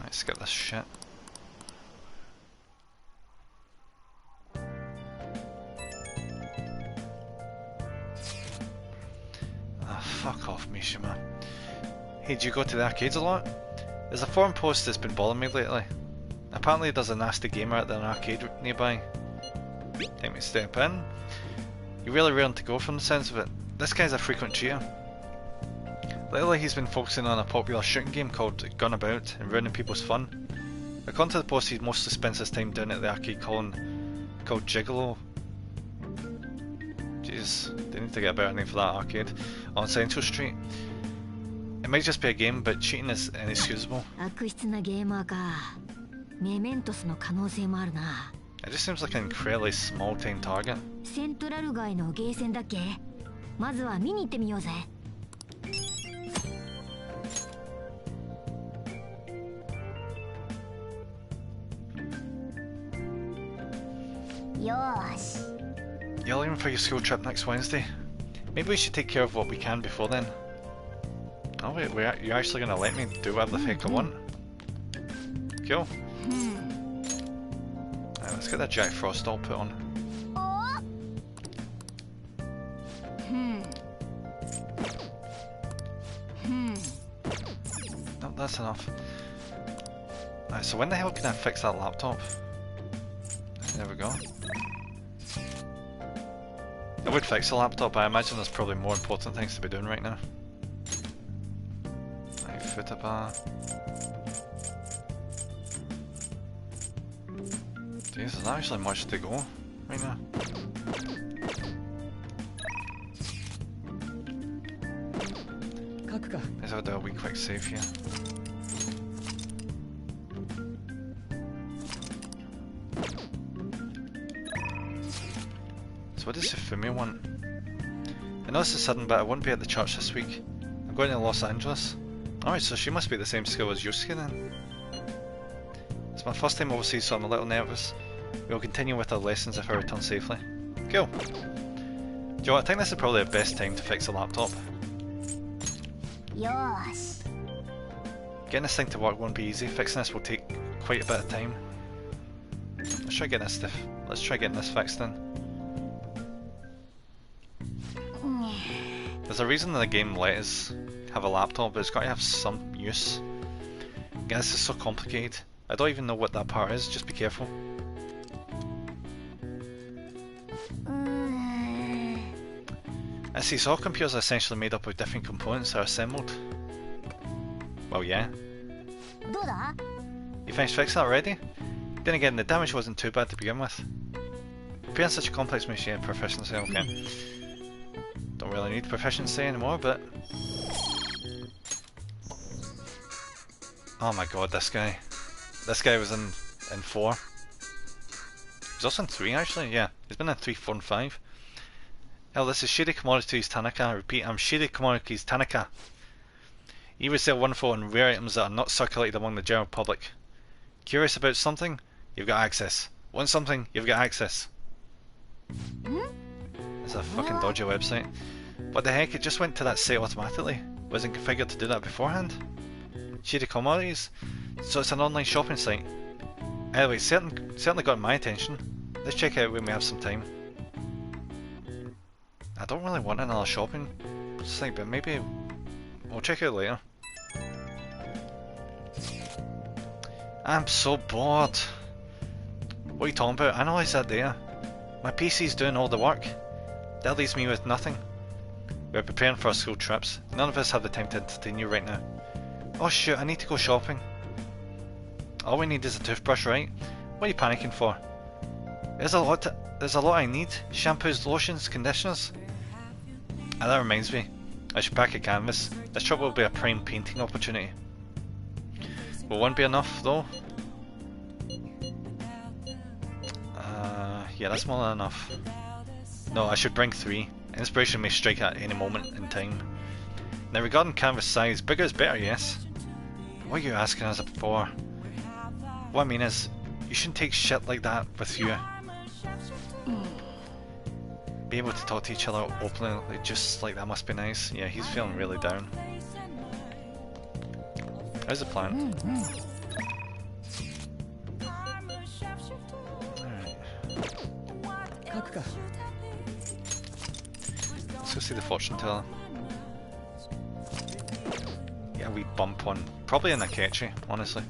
Let's skip this shit. Fuck off, Mishima. Hey, do you go to the arcades a lot? There's a forum post that's been bothering me lately. Apparently there's a nasty gamer at an arcade nearby. Take me a step in. You're really raring to go from the sense of it. This guy's a frequent cheater. Lately he's been focusing on a popular shooting game called Gunabout and ruining people's fun. According to the post, he mostly spends his time down at the arcade called Gigolo. Jesus, they need to get a better name for that arcade. On Central Street. It might just be a game, but cheating is inexcusable. It just seems like an incredibly small time target. You're leaving for your school trip next Wednesday. Maybe we should take care of what we can before then. Oh wait, you're actually gonna let me do whatever the heck I want? Cool. Alright, let's get that Jack Frost doll put on. Nope, that's enough. Alright, so when the hell can I fix that laptop? There we go. I would fix the laptop, but I imagine there's probably more important things to be doing right now. Right, footer bar. Jeez, there's not actually much to go right now. Let's have a wee quick save here. So what does Sufumi want? I know this is sudden, but I won't be at the church this week. I'm going to Los Angeles. Alright, so she must be the same school as Yusuke then. It's my first time overseas, so I'm a little nervous. We'll continue with our lessons if I return safely. Cool. Do you know what, I think this is probably the best time to fix a laptop. Yosh. Getting this thing to work won't be easy. Fixing this will take quite a bit of time. Let's try getting this fixed then. There's a reason that the game let us have a laptop, but it's got to have some use. Again, this is so complicated. I don't even know what that part is, just be careful. I see, so all computers are essentially made up of different components that are assembled. Well, yeah. You finished fixing it already? Then again, the damage wasn't too bad to begin with. Repairing such a complex machine, proficiency, okay. Don't really need proficiency anymore, but... Oh my god, this guy. This guy was in 4. He's also in 3 actually, yeah. He's been in 3, 4 and 5. Hell, this is Shady Commodities Tanaka. I repeat, I'm Shady Commodities Tanaka. You would sell wonderful and rare items that are not circulated among the general public. Curious about something? You've got access. Want something? You've got access. It's a fucking dodgy website. What the heck? It just went to that site automatically. Wasn't configured to do that beforehand. Shady Commodities? So it's an online shopping site. Anyway, certainly got my attention. Let's check it out when we have some time. I don't really want another shopping site, but maybe we'll check it out later. I'm so bored. What are you talking about? Analyze that data. My PC's doing all the work. That leaves me with nothing. We're preparing for our school trips. None of us have the time to entertain you right now. Oh shoot, I need to go shopping. All we need is a toothbrush, right? What are you panicking for? There's a lot I need. Shampoos, lotions, conditioners. And that reminds me, I should pack a canvas. This trip will be a prime painting opportunity. Will one be enough though? Yeah, that's more than enough. No, I should bring 3. Inspiration may strike at any moment in time. Now regarding canvas size, bigger is better, yes? What are you asking us for? What I mean is, you shouldn't take shit like that with you. Be able to talk to each other openly, just like that must be nice. Yeah, he's feeling really down. How's the plan? Alright. Let's go see the fortune teller. Yeah, we bump on. Probably in Akechi, honestly.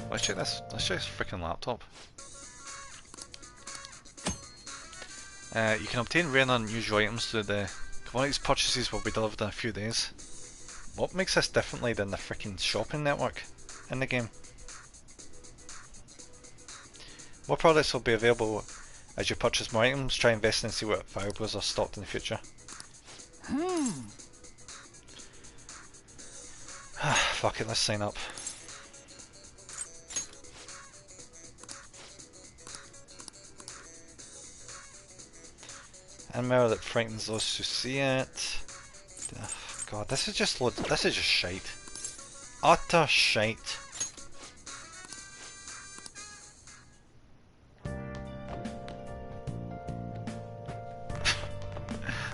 Let's check this. Let's check this freaking laptop. You can obtain rare and unusual items through the commodities purchases will be delivered in a few days. What makes this differently than the freaking shopping network in the game? What products will be available as you purchase more items? Try investing and see what variables are stocked in the future. Fuck it, let's sign up. And mirror that frightens those who see it. God, this is just shite. Utter shite.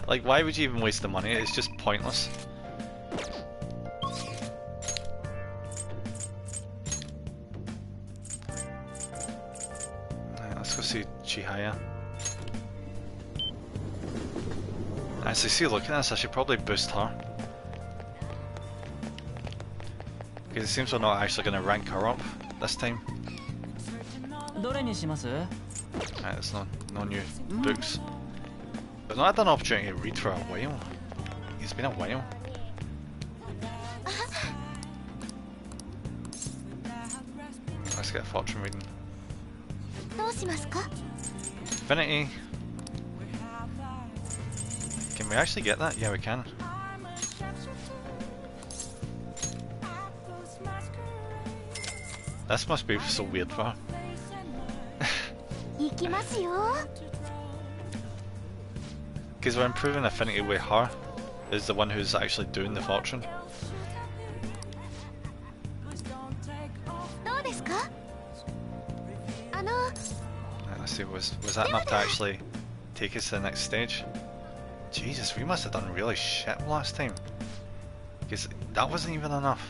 Like, why would you even waste the money? It's just pointless. Right, let's go see Chihaya. Actually, see, look at this, I should probably boost her. Because it seems we're not actually going to rank her up this time. Right, there's no new books. But not had an opportunity to read for a while. It's been a while. Let's get a fortune reading. Infinity. Can we actually get that? Yeah, we can. This must be so weird for her. Because we're improving affinity with her, is the one who's actually doing the fortune. Right, let's see, was that enough to actually take us to the next stage? Jesus, we must have done really shit last time. Because that wasn't even enough.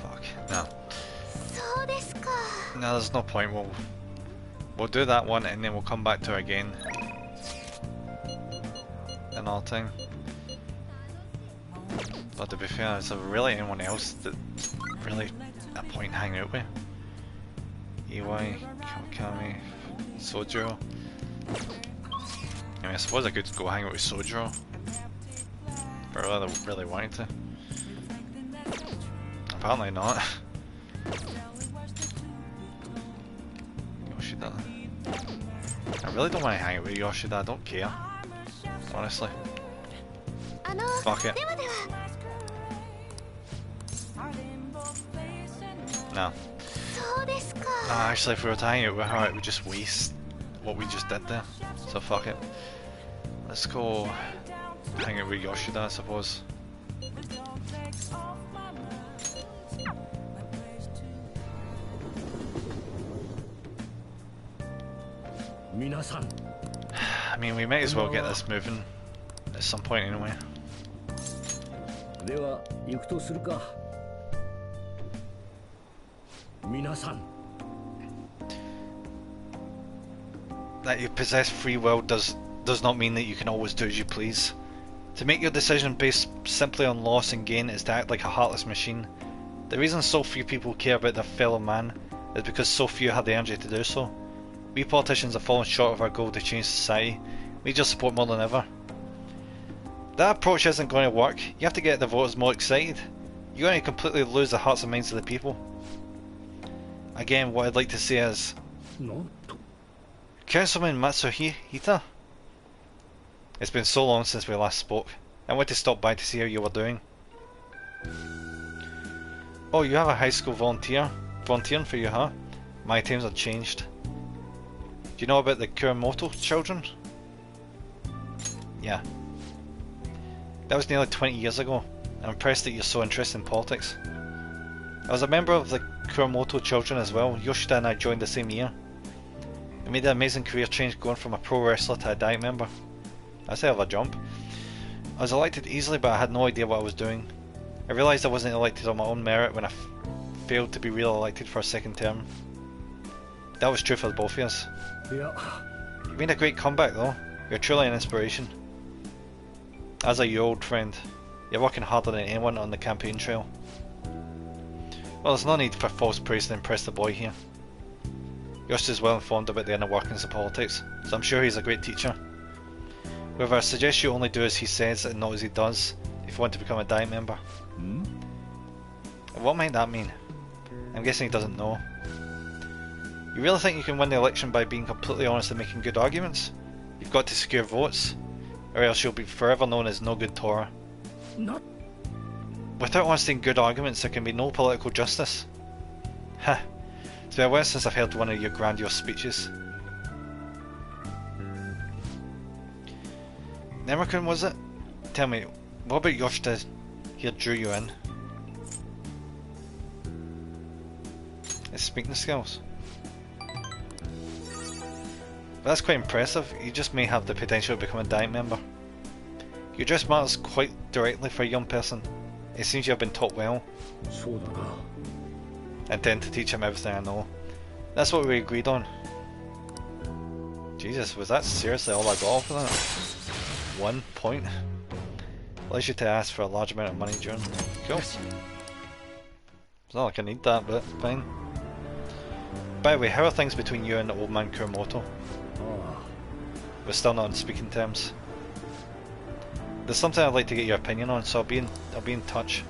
Fuck, no. No, there's no point. We'll do that one and then we'll come back to it again another time. But to be fair, is there really anyone else that's really a point hanging out with? EY, Kawakami, Sojo. I mean, I suppose I could go hang out with Sojiro, but I really wanted to. Apparently not. Yoshida. I really don't want to hang out with Yoshida, I don't care. Honestly. Fuck it. No. Actually, if we were to hang out with her, it would just waste what we just did there. So fuck it. Let's go hang out with Yoshida, I suppose. I mean, we might as well get this moving at some point anyway. That you possess free will does not mean that you can always do as you please. To make your decision based simply on loss and gain is to act like a heartless machine. The reason so few people care about their fellow man is because so few have the energy to do so. We politicians have fallen short of our goal to change society. We need your support more than ever. That approach isn't going to work. You have to get the voters more excited. You're going to completely lose the hearts and minds of the people. Again, what I'd like to say is... Councilman Matsuhita? It's been so long since we last spoke. I want to stop by to see how you were doing. Oh, you have a high school volunteering for you, huh? My times have changed. Do you know about the Kuramoto children? Yeah. That was nearly 20 years ago. I'm impressed that you're so interested in politics. I was a member of the Kuramoto children as well. Yoshida and I joined the same year. I made an amazing career change going from a pro wrestler to a Diet member. That's a hell of a jump. I was elected easily, but I had no idea what I was doing. I realised I wasn't elected on my own merit when I failed to be re-elected for a second term. That was true for both of us. You've made a great comeback though. You're truly an inspiration. As are your old friend. You're working harder than anyone on the campaign trail. Well, there's no need for false praise to impress the boy here. Yosh is well informed about the inner workings of politics, so I'm sure he's a great teacher. However, I suggest you only do as he says and not as he does if you want to become a Diet member. What might that mean? I'm guessing he doesn't know. You really think you can win the election by being completely honest and making good arguments? You've got to secure votes, or else you'll be forever known as no good Tora. Without honesty and good arguments, there can be no political justice. Ha! It's been a while since I've heard one of your grandiose speeches. Nemerkun, was it? Tell me, what about Yoshida here drew you in? His speaking skills. That's quite impressive. You just may have the potential to become a Diet member. You address matters quite directly for a young person. It seems you have been taught well. I intend to teach him everything I know. That's what we agreed on. Jesus, was that seriously all I got off of that? 1 point? Allows you to ask for a large amount of money during. Cool. It's not like I need that, but fine. By the way, how are things between you and the old man Kuramoto? We're still not on speaking terms. There's something I'd like to get your opinion on, so I'll be in touch.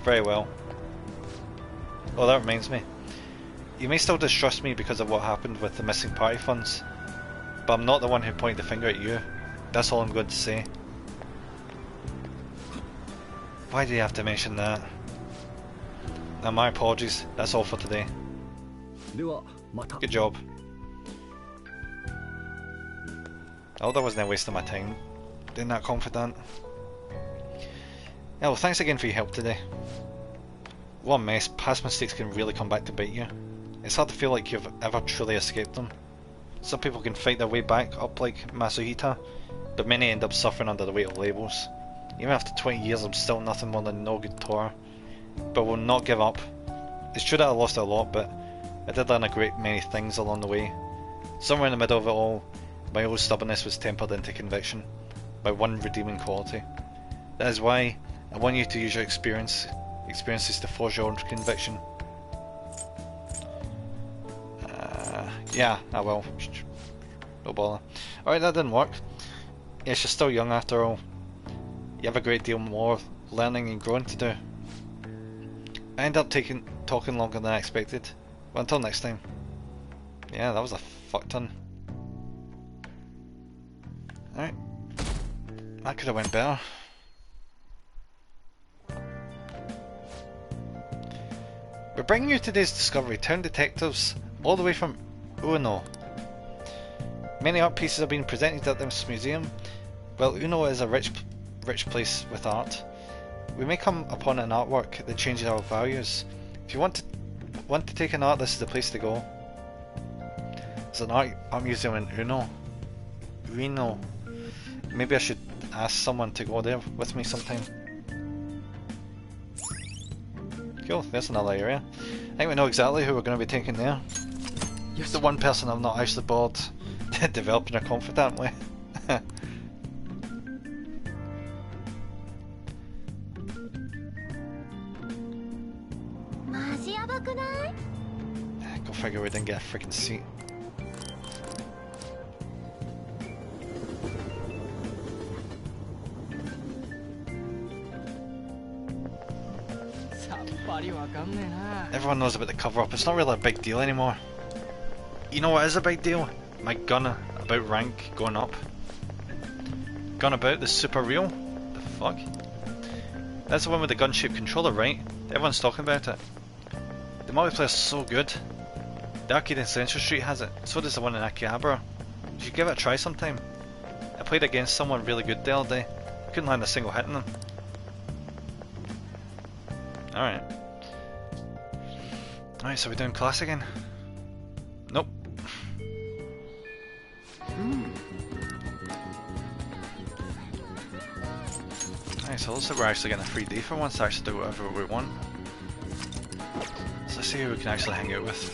Very well. Oh, that reminds me. You may still distrust me because of what happened with the missing party funds, but I'm not the one who pointed the finger at you. That's all I'm going to say. Why do you have to mention that? Now, my apologies. That's all for today. Good job. Oh, that wasn't a waste of my time. Being that confident. Yeah, well, thanks again for your help today. What a mess. Past mistakes can really come back to bite you. It's hard to feel like you've ever truly escaped them. Some people can fight their way back up like Matsuhita, but many end up suffering under the weight of labels. Even after 20 years, I'm still nothing more than no good Tora. But will not give up. It's true that I lost a lot, but I did learn a great many things along the way. Somewhere in the middle of it all, my old stubbornness was tempered into conviction by one redeeming quality. That is why I want you to use your experiences to forge your own conviction. Yeah, I will. No bother. Alright, that didn't work. Yes, you're still young after all. You have a great deal more learning and growing to do. I ended up talking longer than I expected. Well, until next time. Yeah, that was a fuck ton. Alright. That could have went better. We're bringing you today's discovery, Town Detectives, all the way from Uno. Many art pieces have been presented at this museum. Well, Uno is a rich place with art. We may come upon an artwork that changes our values. If you want to take an art, this is the place to go. There's an art museum in Uno. Maybe I should ask someone to go there with me sometime. Cool, there's another area. I think we know exactly who we're going to be taking there. Yes. The one person I'm not actually bored developing her confidently. Go figure we didn't get a freaking seat. Everyone knows about the cover up, it's not really a big deal anymore. You know what is a big deal? My gun about rank going up. Gun about the super real? The fuck? That's the one with the gun shaped controller, right? Everyone's talking about it. The multiplayer's so good. The arcade in Central Street has it, so does the one in Akihabara. You should give it a try sometime. I played against someone really good the other day. I couldn't land a single hit in them. Alright. Alright, so we're doing class again? Nope. Alright, so it looks like we're actually getting a free day for once to actually do whatever we want. So let's see who we can actually hang out with.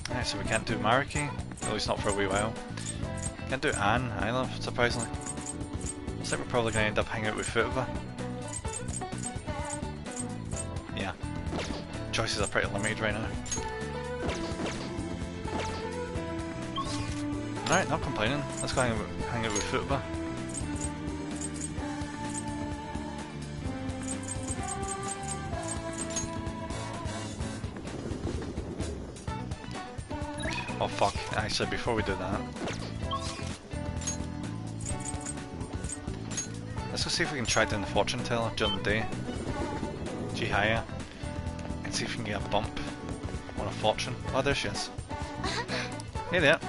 Alright, so we can't do Maruki, at least not for a wee while. Can't do Anne either, surprisingly. Looks like we're probably going to end up hanging out with Futaba. Yeah. Choices are pretty limited right now. Alright, not complaining. Let's go hang out with Futaba. Oh fuck, actually before we do that, let's go see if we can track down the fortune teller during the day. Chihaya. And see if we can get a bump on a fortune. Oh, there she is. Hey there.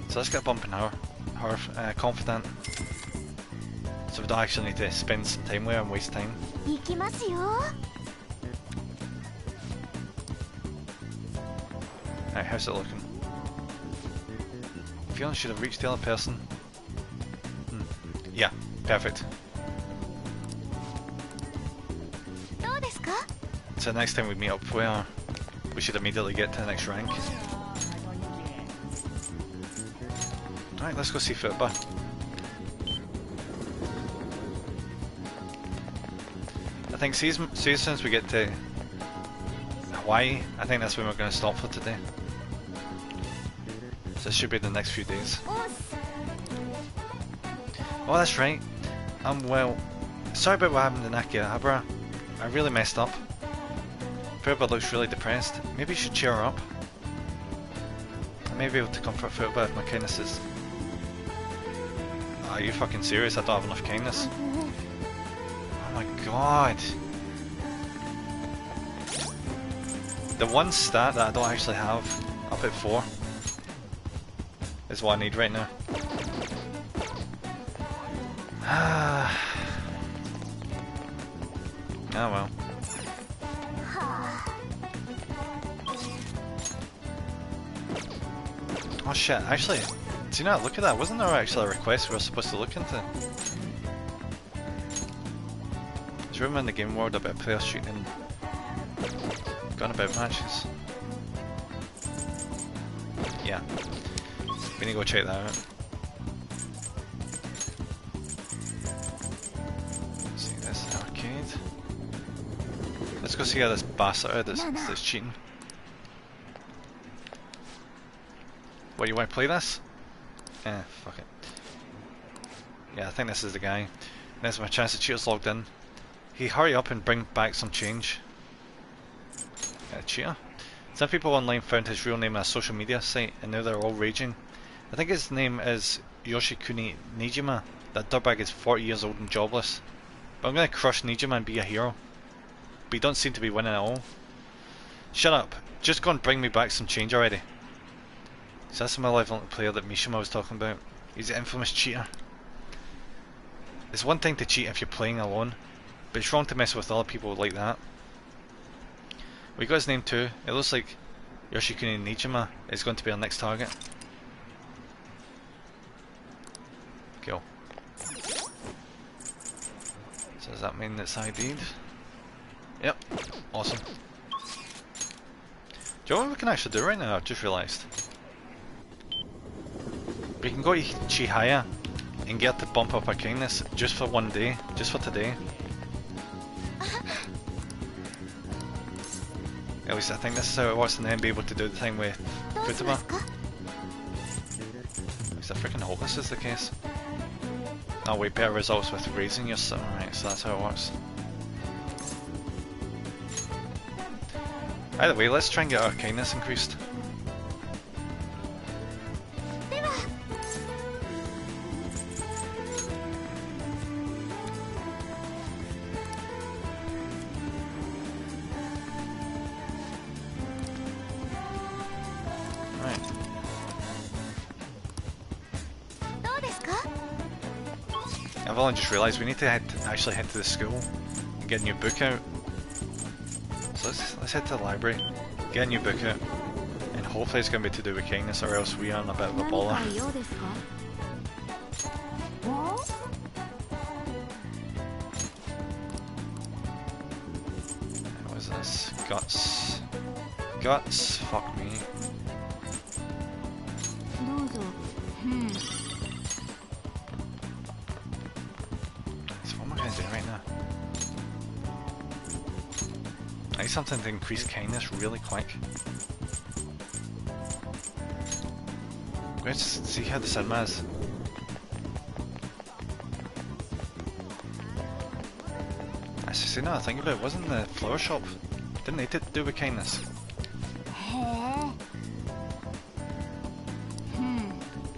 So let's get a bump in her confident. So we don't actually need to spend some time with her and waste time. Alright, how's it looking? Feeling should have reached the other person. Yeah, perfect. So next time we meet up with her, we should immediately get to the next rank. Alright, let's go see Futaba. I think since we get to Hawaii, I think that's when we're going to stop for today. So it should be the next few days. Oh, that's right. Well, sorry about what happened in Akihabara. I really messed up. Futaba looks really depressed. Maybe you should cheer her up. I may be able to comfort Futaba if my kindness is... Are you fucking serious? I don't have enough kindness. Oh my god. The one stat that I don't actually have up at 4 is what I need right now. Oh well. Oh shit, actually, do you know, look at that, wasn't there actually a request we were supposed to look into? There's room in the game world about players shooting gun about matches. Yeah, we need to go check that out. arcade. Let's go see how this bastard that's cheating. What, you want to play this? Eh, fuck it. Yeah, I think this is the guy. There's my chance. The cheater's logged in. He hurry up and bring back some change. Cheater. Some people online found his real name on a social media site and now they're all raging. I think his name is Yoshikuni Nijima. That dirtbag is 40 years old and jobless. But I'm gonna crush Nijima and be a hero. But you don't seem to be winning at all. Shut up. Just go and bring me back some change already. So that's the malevolent player that Mishima was talking about. He's an infamous cheater. It's one thing to cheat if you're playing alone, but it's wrong to mess with other people like that. We got his name too. It looks like Yoshikuni Nijima is going to be our next target. Go. So does that mean it's ID'd? Yep. Awesome. Do you know what we can actually do right now? I've just realised. We can go to Chihaya and get to bump up our kindness just for one day, just for today. At least I think this is how it works, and then be able to do the thing with Futaba. At least I freaking hope this is the case. Oh wait, better results with raising your son, right, so that's how it works. Either way, let's try and get our kindness increased. I've only just realised we need to actually head to the school and get a new book out. So let's head to the library, get a new book out, and hopefully it's going to be to do with kindness, or else we are in a bit of a baller. What is this? Guts. Guts? Fuck me. Right now. I need something to increase kindness really quick. Let's see how the cinema is. Actually, now I think about it, wasn't the flower shop? Didn't they do with kindness?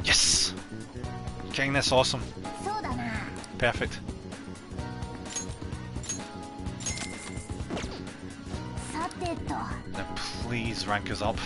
Yes! Kindness, awesome. Perfect. Now please rank us up.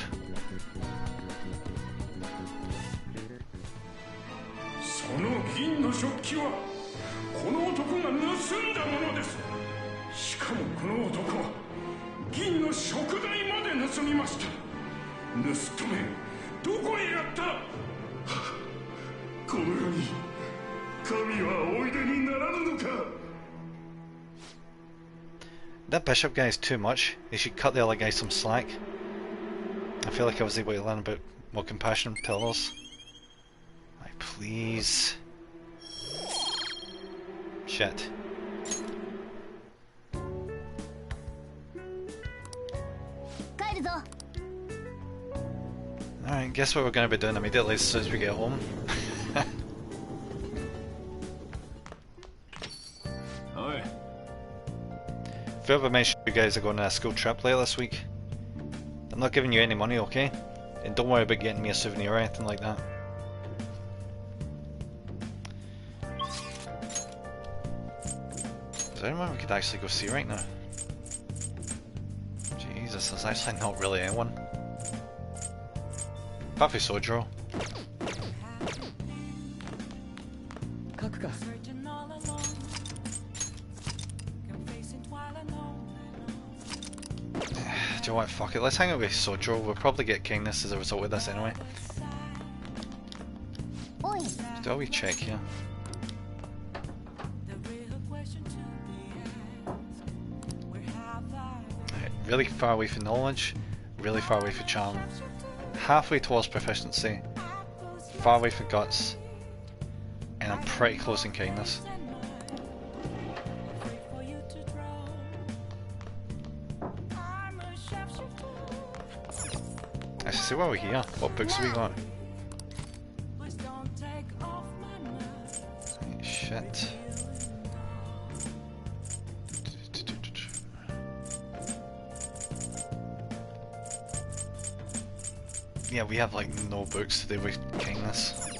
That bishop guy is too much. He should cut the other guy some slack. I feel like I was able to learn about what compassion tell us. Like, please. Shit. Alright, guess what we're going to be doing immediately as soon as we get home. If I ever mention you guys are going on a school trip later this week, I'm not giving you any money, okay? And don't worry about getting me a souvenir or anything like that. Is there anyone we could actually go see right now? Jesus, there's actually not really anyone. Apart from Sojiro. Do you know what, fuck it, let's hang out with Sojiro, we'll probably get kindness as a result of this anyway. Let's do a wee check here. Right, really far away from knowledge, really far away from charm, halfway towards proficiency, far away from guts, and I'm pretty close in kindness. see what we here. What books have we got? Shit. Yeah, we have like no books to do with kindness.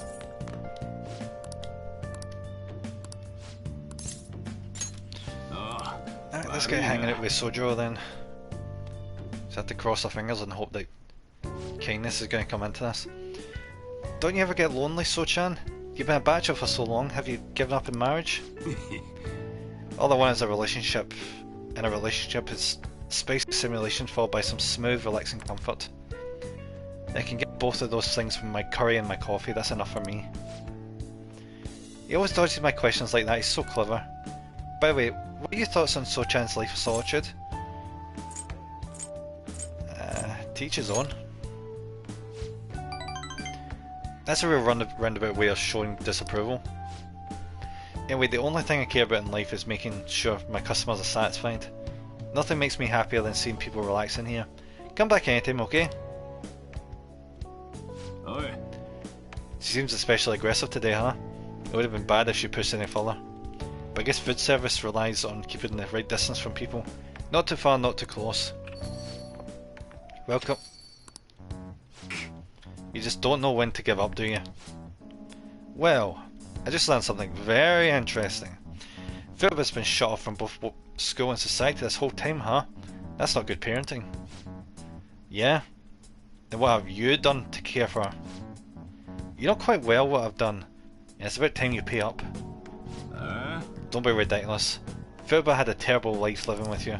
Alright, let's get hanging out with Sojo then. Just have to cross our fingers and hope that kindness is going to come into this. Don't you ever get lonely, So-chan? You've been a bachelor for so long, have you given up in marriage? All I want is a relationship, and a relationship is space simulation followed by some smooth, relaxing comfort. I can get both of those things from my curry and my coffee, that's enough for me. He always dodges my questions like that, he's so clever. By the way, what are your thoughts on So-chan's life of solitude? Teach his own. That's a real roundabout way of showing disapproval. Anyway, the only thing I care about in life is making sure my customers are satisfied. Nothing makes me happier than seeing people relax in here. Come back anytime, okay? Oi. She seems especially aggressive today, huh? It would have been bad if she pushed any further. But I guess food service relies on keeping the right distance from people. Not too far, not too close. Welcome. You just don't know when to give up, do you? Well, I just learned something very interesting. Philip's been shut off from both school and society this whole time, huh? That's not good parenting. Yeah? Then what have you done to care for her? You know quite well what I've done. Yeah, it's about time you pay up. Don't be ridiculous. Philip had a terrible life living with you.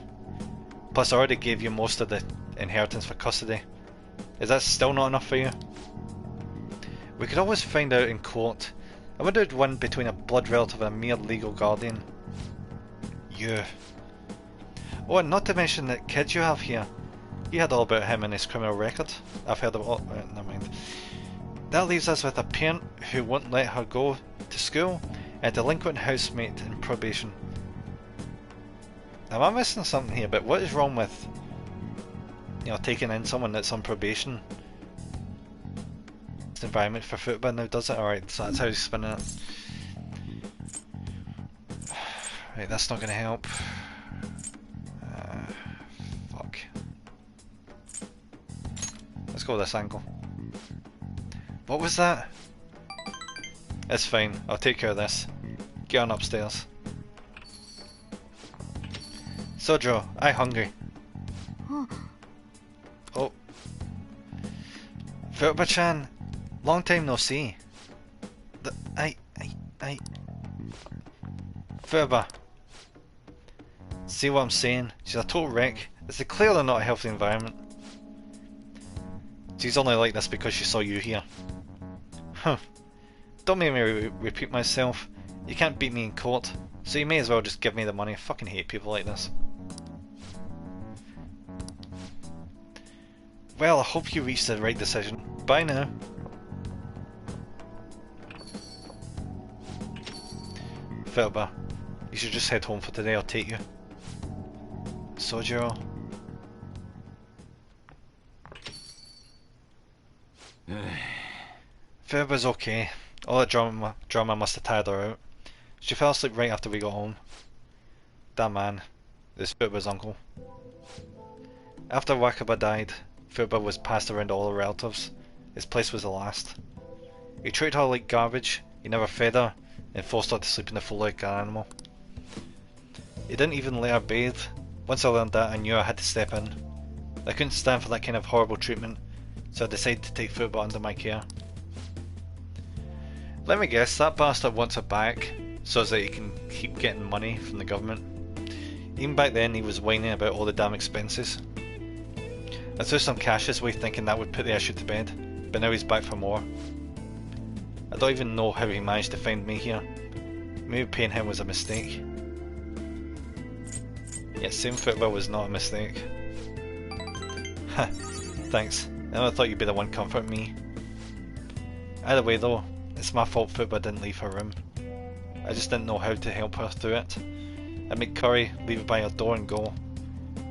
Plus I already gave you most of the inheritance for custody. Is that still not enough for you? We could always find out in court. I wonder who'd win between a blood relative and a mere legal guardian. You. Oh, and not to mention that kid you have here. You heard all about him and his criminal record. I've heard of all. Never mind. That leaves us with a parent who won't let her go to school, and a delinquent housemate in probation. Am I missing something here? But what is wrong with, you know, taking in someone that's on probation? It's the environment for football now, does it? Alright, so that's how he's spinning it. Right, that's not going to help. Fuck. Let's go with this angle. What was that? It's fine, I'll take care of this. Get on upstairs. Sojo, I hungry. Oh. Philippa-chan, long time no see. Philippa. See what I'm saying? She's a total wreck. It's clearly not a healthy environment. She's only like this because she saw you here. Huh. Don't make me repeat myself. You can't beat me in court, so you may as well just give me the money. I fucking hate people like this. Well, I hope you reached the right decision. Bye now. Philippa, you should just head home for today, I'll take you. Sojo. Philippa's okay. All that drama must have tired her out. She fell asleep right after we got home. That man. This Philippa's uncle. After Wakaba died, Philippa was passed around to all her relatives. His place was the last. He treated her like garbage, he never fed her, and forced her to sleep in the floor like an animal. He didn't even let her bathe. Once I learned that, I knew I had to step in. I couldn't stand for that kind of horrible treatment, so I decided to take Philippa under my care. Let me guess, that bastard wants her back, so that he can keep getting money from the government. Even back then he was whining about all the damn expenses. I threw some cash his way thinking that would put the issue to bed, but now he's back for more. I don't even know how he managed to find me here. Maybe paying him was a mistake. Yet saving Philippa was not a mistake. Ha, thanks. I never thought you'd be the one comforting me. Either way though, it's my fault Philippa didn't leave her room. I just didn't know how to help her through it. I'd make curry, leave it by her door and go.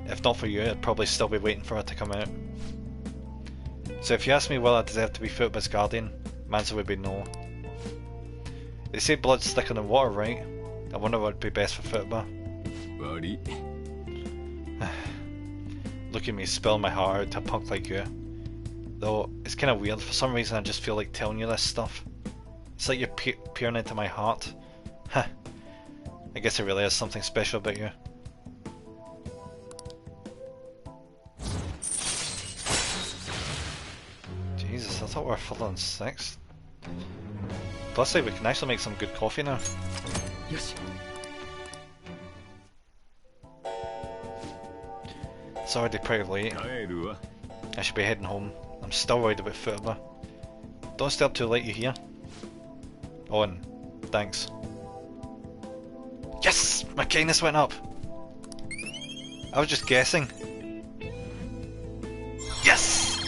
If not for you, I'd probably still be waiting for her to come out. So if you ask me will I deserve to be Futba's guardian, my answer would be no. They say blood's thicker than water, right? I wonder what would be best for Futba. Look at me spilling my heart out to a punk like you. Though, it's kinda weird, for some reason I just feel like telling you this stuff. It's like you're peering into my heart. Huh. I guess it really is something special about you. Jesus, I thought we were further than 6. Plus, we can actually make some good coffee now. It's already pretty late. I should be heading home. I'm still worried about Futba. Don't stay up too late, you hear? Oh, and thanks. Yes! My kindness went up! I was just guessing. Yes!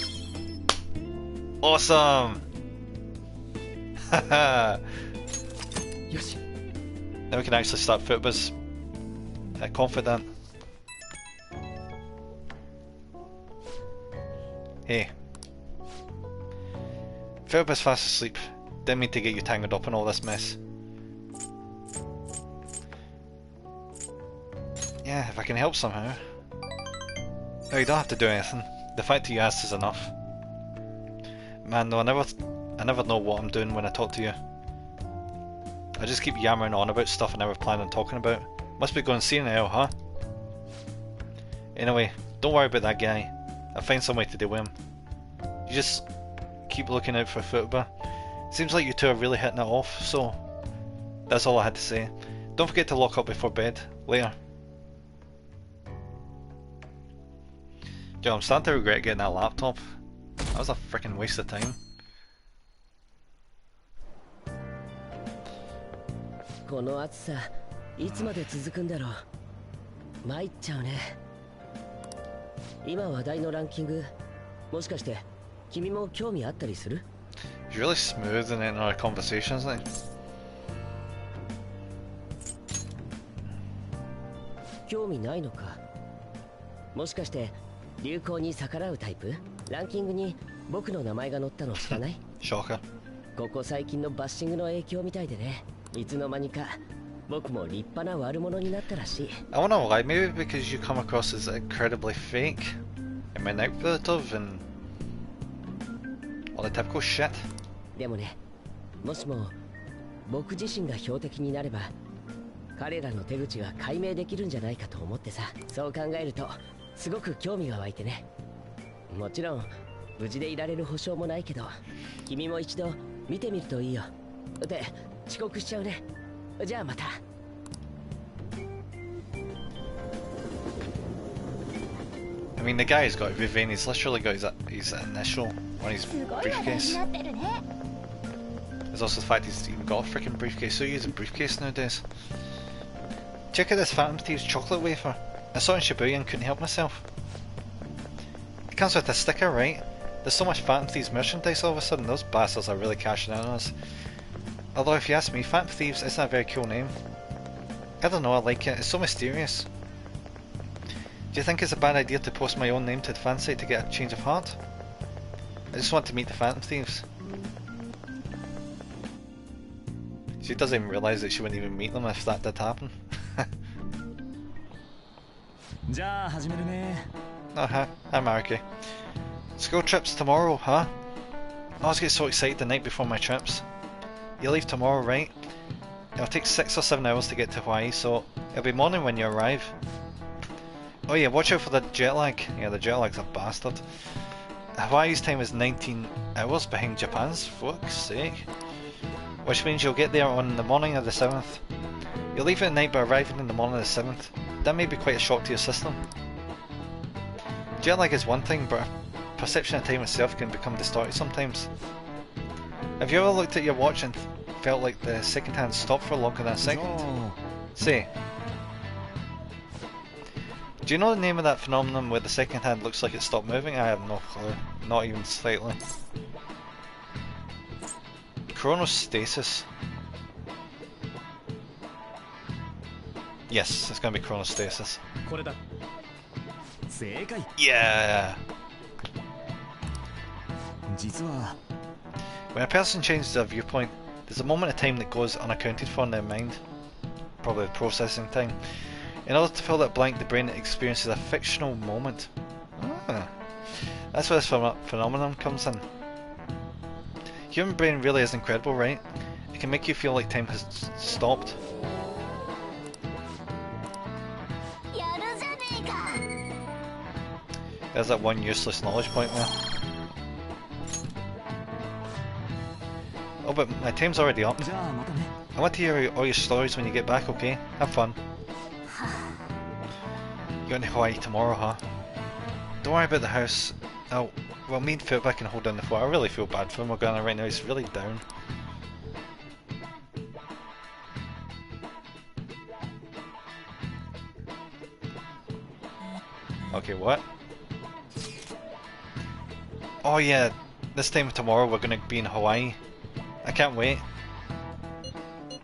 Awesome! Haha! Now we can actually start Futba's confident. Hey. Futba's fast asleep. Didn't mean to get you tangled up in all this mess. Yeah, if I can help somehow. Oh, you don't have to do anything. The fact that you asked is enough. Man, no, I never know what I'm doing when I talk to you. I just keep yammering on about stuff I never planned on talking about. Must be going senile, huh? Anyway, don't worry about that guy. I'll find some way to deal with him. You just keep looking out for Futba. Seems like you two are really hitting it off, so that's all I had to say. Don't forget to lock up before bed. Later. Yo, I'm starting to regret getting that laptop. That was a freaking waste of time. この暑さいつまで続くんだろう。参っちゃうね。今話題のランキング、もしかして君も興味あったりする？ He's really smooth in our conversations, isn't he? 興味ないのか。もしかして流行に逆らうタイプ？ランキングに僕の名前が載ったの知らない？ショッカー。ここ最近のバッシングの影響みたいでね。いつの間にか僕も立派な悪者になったらしい。I wanna lie, maybe because you come across as incredibly fake and manipulative and all the typical shit. でもね、もしも僕自身が標的になれば彼らの手口が解明できるんじゃないかと思ってさ。そう考えるとすごく興味が湧いてね。もちろん無事でいられる保証もないけど、君も一度見てみるといいよ。で、遅刻しちゃうね。じゃあまた。I mean, the guy's got Vivian, he's literally got his initial on his briefcase. There's also the fact he's even got a freaking briefcase, so he uses a briefcase nowadays. Check out this Phantom Thieves chocolate wafer. I saw it in Shibuya and couldn't help myself. It comes with a sticker, right? There's so much Phantom Thieves merchandise all of a sudden, those bastards are really cashing in on us. Although if you ask me, Phantom Thieves isn't a very cool name. I don't know, I like it, it's so mysterious. Do you think it's a bad idea to post my own name to the fan site to get a change of heart? I just want to meet the Phantom Thieves. She doesn't even realise that she wouldn't even meet them if that did happen. Oh, hi, Mariki. School trips tomorrow, huh? I always get so excited the night before my trips. You leave tomorrow, right? It'll take 6 or 7 hours to get to Hawaii, so it'll be morning when you arrive. Oh yeah, watch out for the jet lag. Yeah, the jet lag's a bastard. Hawaii's time is 19 hours behind Japan's, fuck's sake. Which means you'll get there on the morning of the 7th. You'll leave at night but arriving in the morning of the 7th. That may be quite a shock to your system. Jet lag is one thing, but perception of time itself can become distorted sometimes. Have you ever looked at your watch and felt like the second hand stopped for longer than a second? Say, do you know the name of that phenomenon where the second hand looks like it stopped moving? I have no clue, not even slightly. Chronostasis. Yes, it's gonna be chronostasis. Yeah! When a person changes their viewpoint, there's a moment of time that goes unaccounted for in their mind, probably the processing time. In order to fill that blank, the brain experiences a fictional moment. Ah, that's where this phenomenon comes in. Human brain really is incredible, right? It can make you feel like time has stopped. There's that one useless knowledge point there. Oh, but my time's already up. I want to hear all your stories when you get back, okay? Have fun. You're going to Hawaii tomorrow, huh? Don't worry about the house. Oh, well, me and Football can hold down the fort. I really feel bad for Morgana right now. He's really down. Okay, what? Oh yeah, this time tomorrow we're going to be in Hawaii. I can't wait. You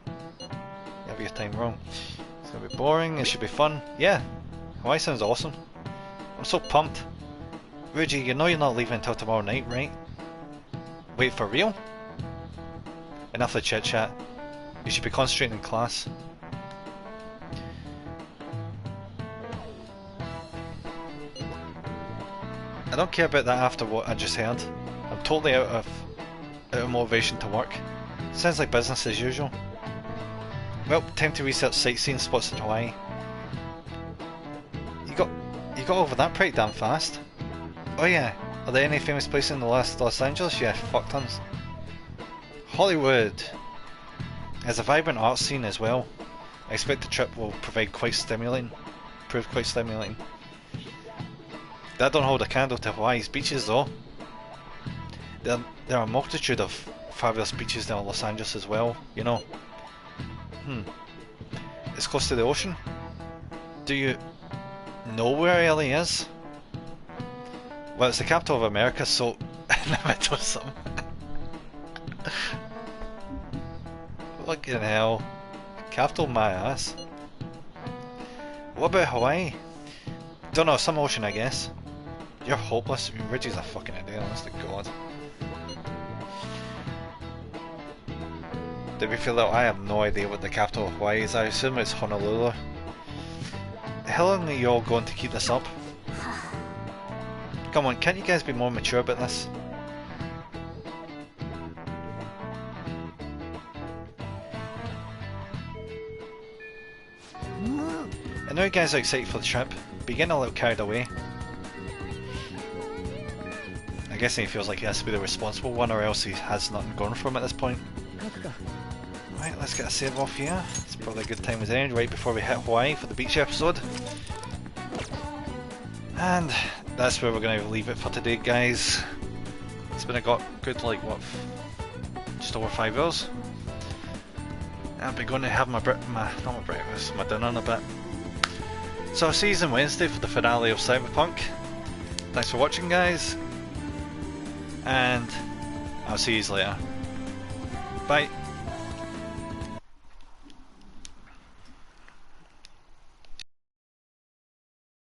have your time wrong. It's going to be boring, it should be fun. Yeah, Hawaii sounds awesome. I'm so pumped. Ruji, you know you're not leaving until tomorrow night, right? Wait, for real? Enough of the chit chat. You should be concentrating in class. I don't care about that after what I just heard. I'm totally out of motivation to work. Sounds like business as usual. Well, time to research sightseeing spots in Hawaii. You got over that pretty damn fast. Oh yeah, are there any famous places in the Los Angeles? Yeah, fuck tons. Hollywood has a vibrant art scene as well. I expect the trip will prove quite stimulating. That don't hold a candle to Hawaii's beaches though. There are a multitude of fabulous beaches in Los Angeles as well, you know. It's close to the ocean. Do you know where LA is? Well, it's the capital of America, so in the middle of something. Fucking hell. Capital my ass. What about Hawaii? Don't know, some ocean I guess. You're hopeless. I mean, Reggie's a fucking idiot, honest to God. Did we feel that? I have no idea what the capital of Hawaii is. I assume it's Honolulu. How long are you all going to keep this up? Come on, can't you guys be more mature about this? I know you guys are excited for the trip, but you're getting a little carried away. I guess he feels like he has to be the responsible one, or else he has nothing going for him at this point. Right, let's get a save off here. It's probably a good time as any, right before we hit Hawaii for the beach episode. And that's where we're going to leave it for today, guys. It's been a good, like, what, just over 5 hours. I'll be going to have my dinner in a bit. So I'll see you on Wednesday for the finale of Cyberpunk. Thanks for watching, guys. And I'll see you later. Bye.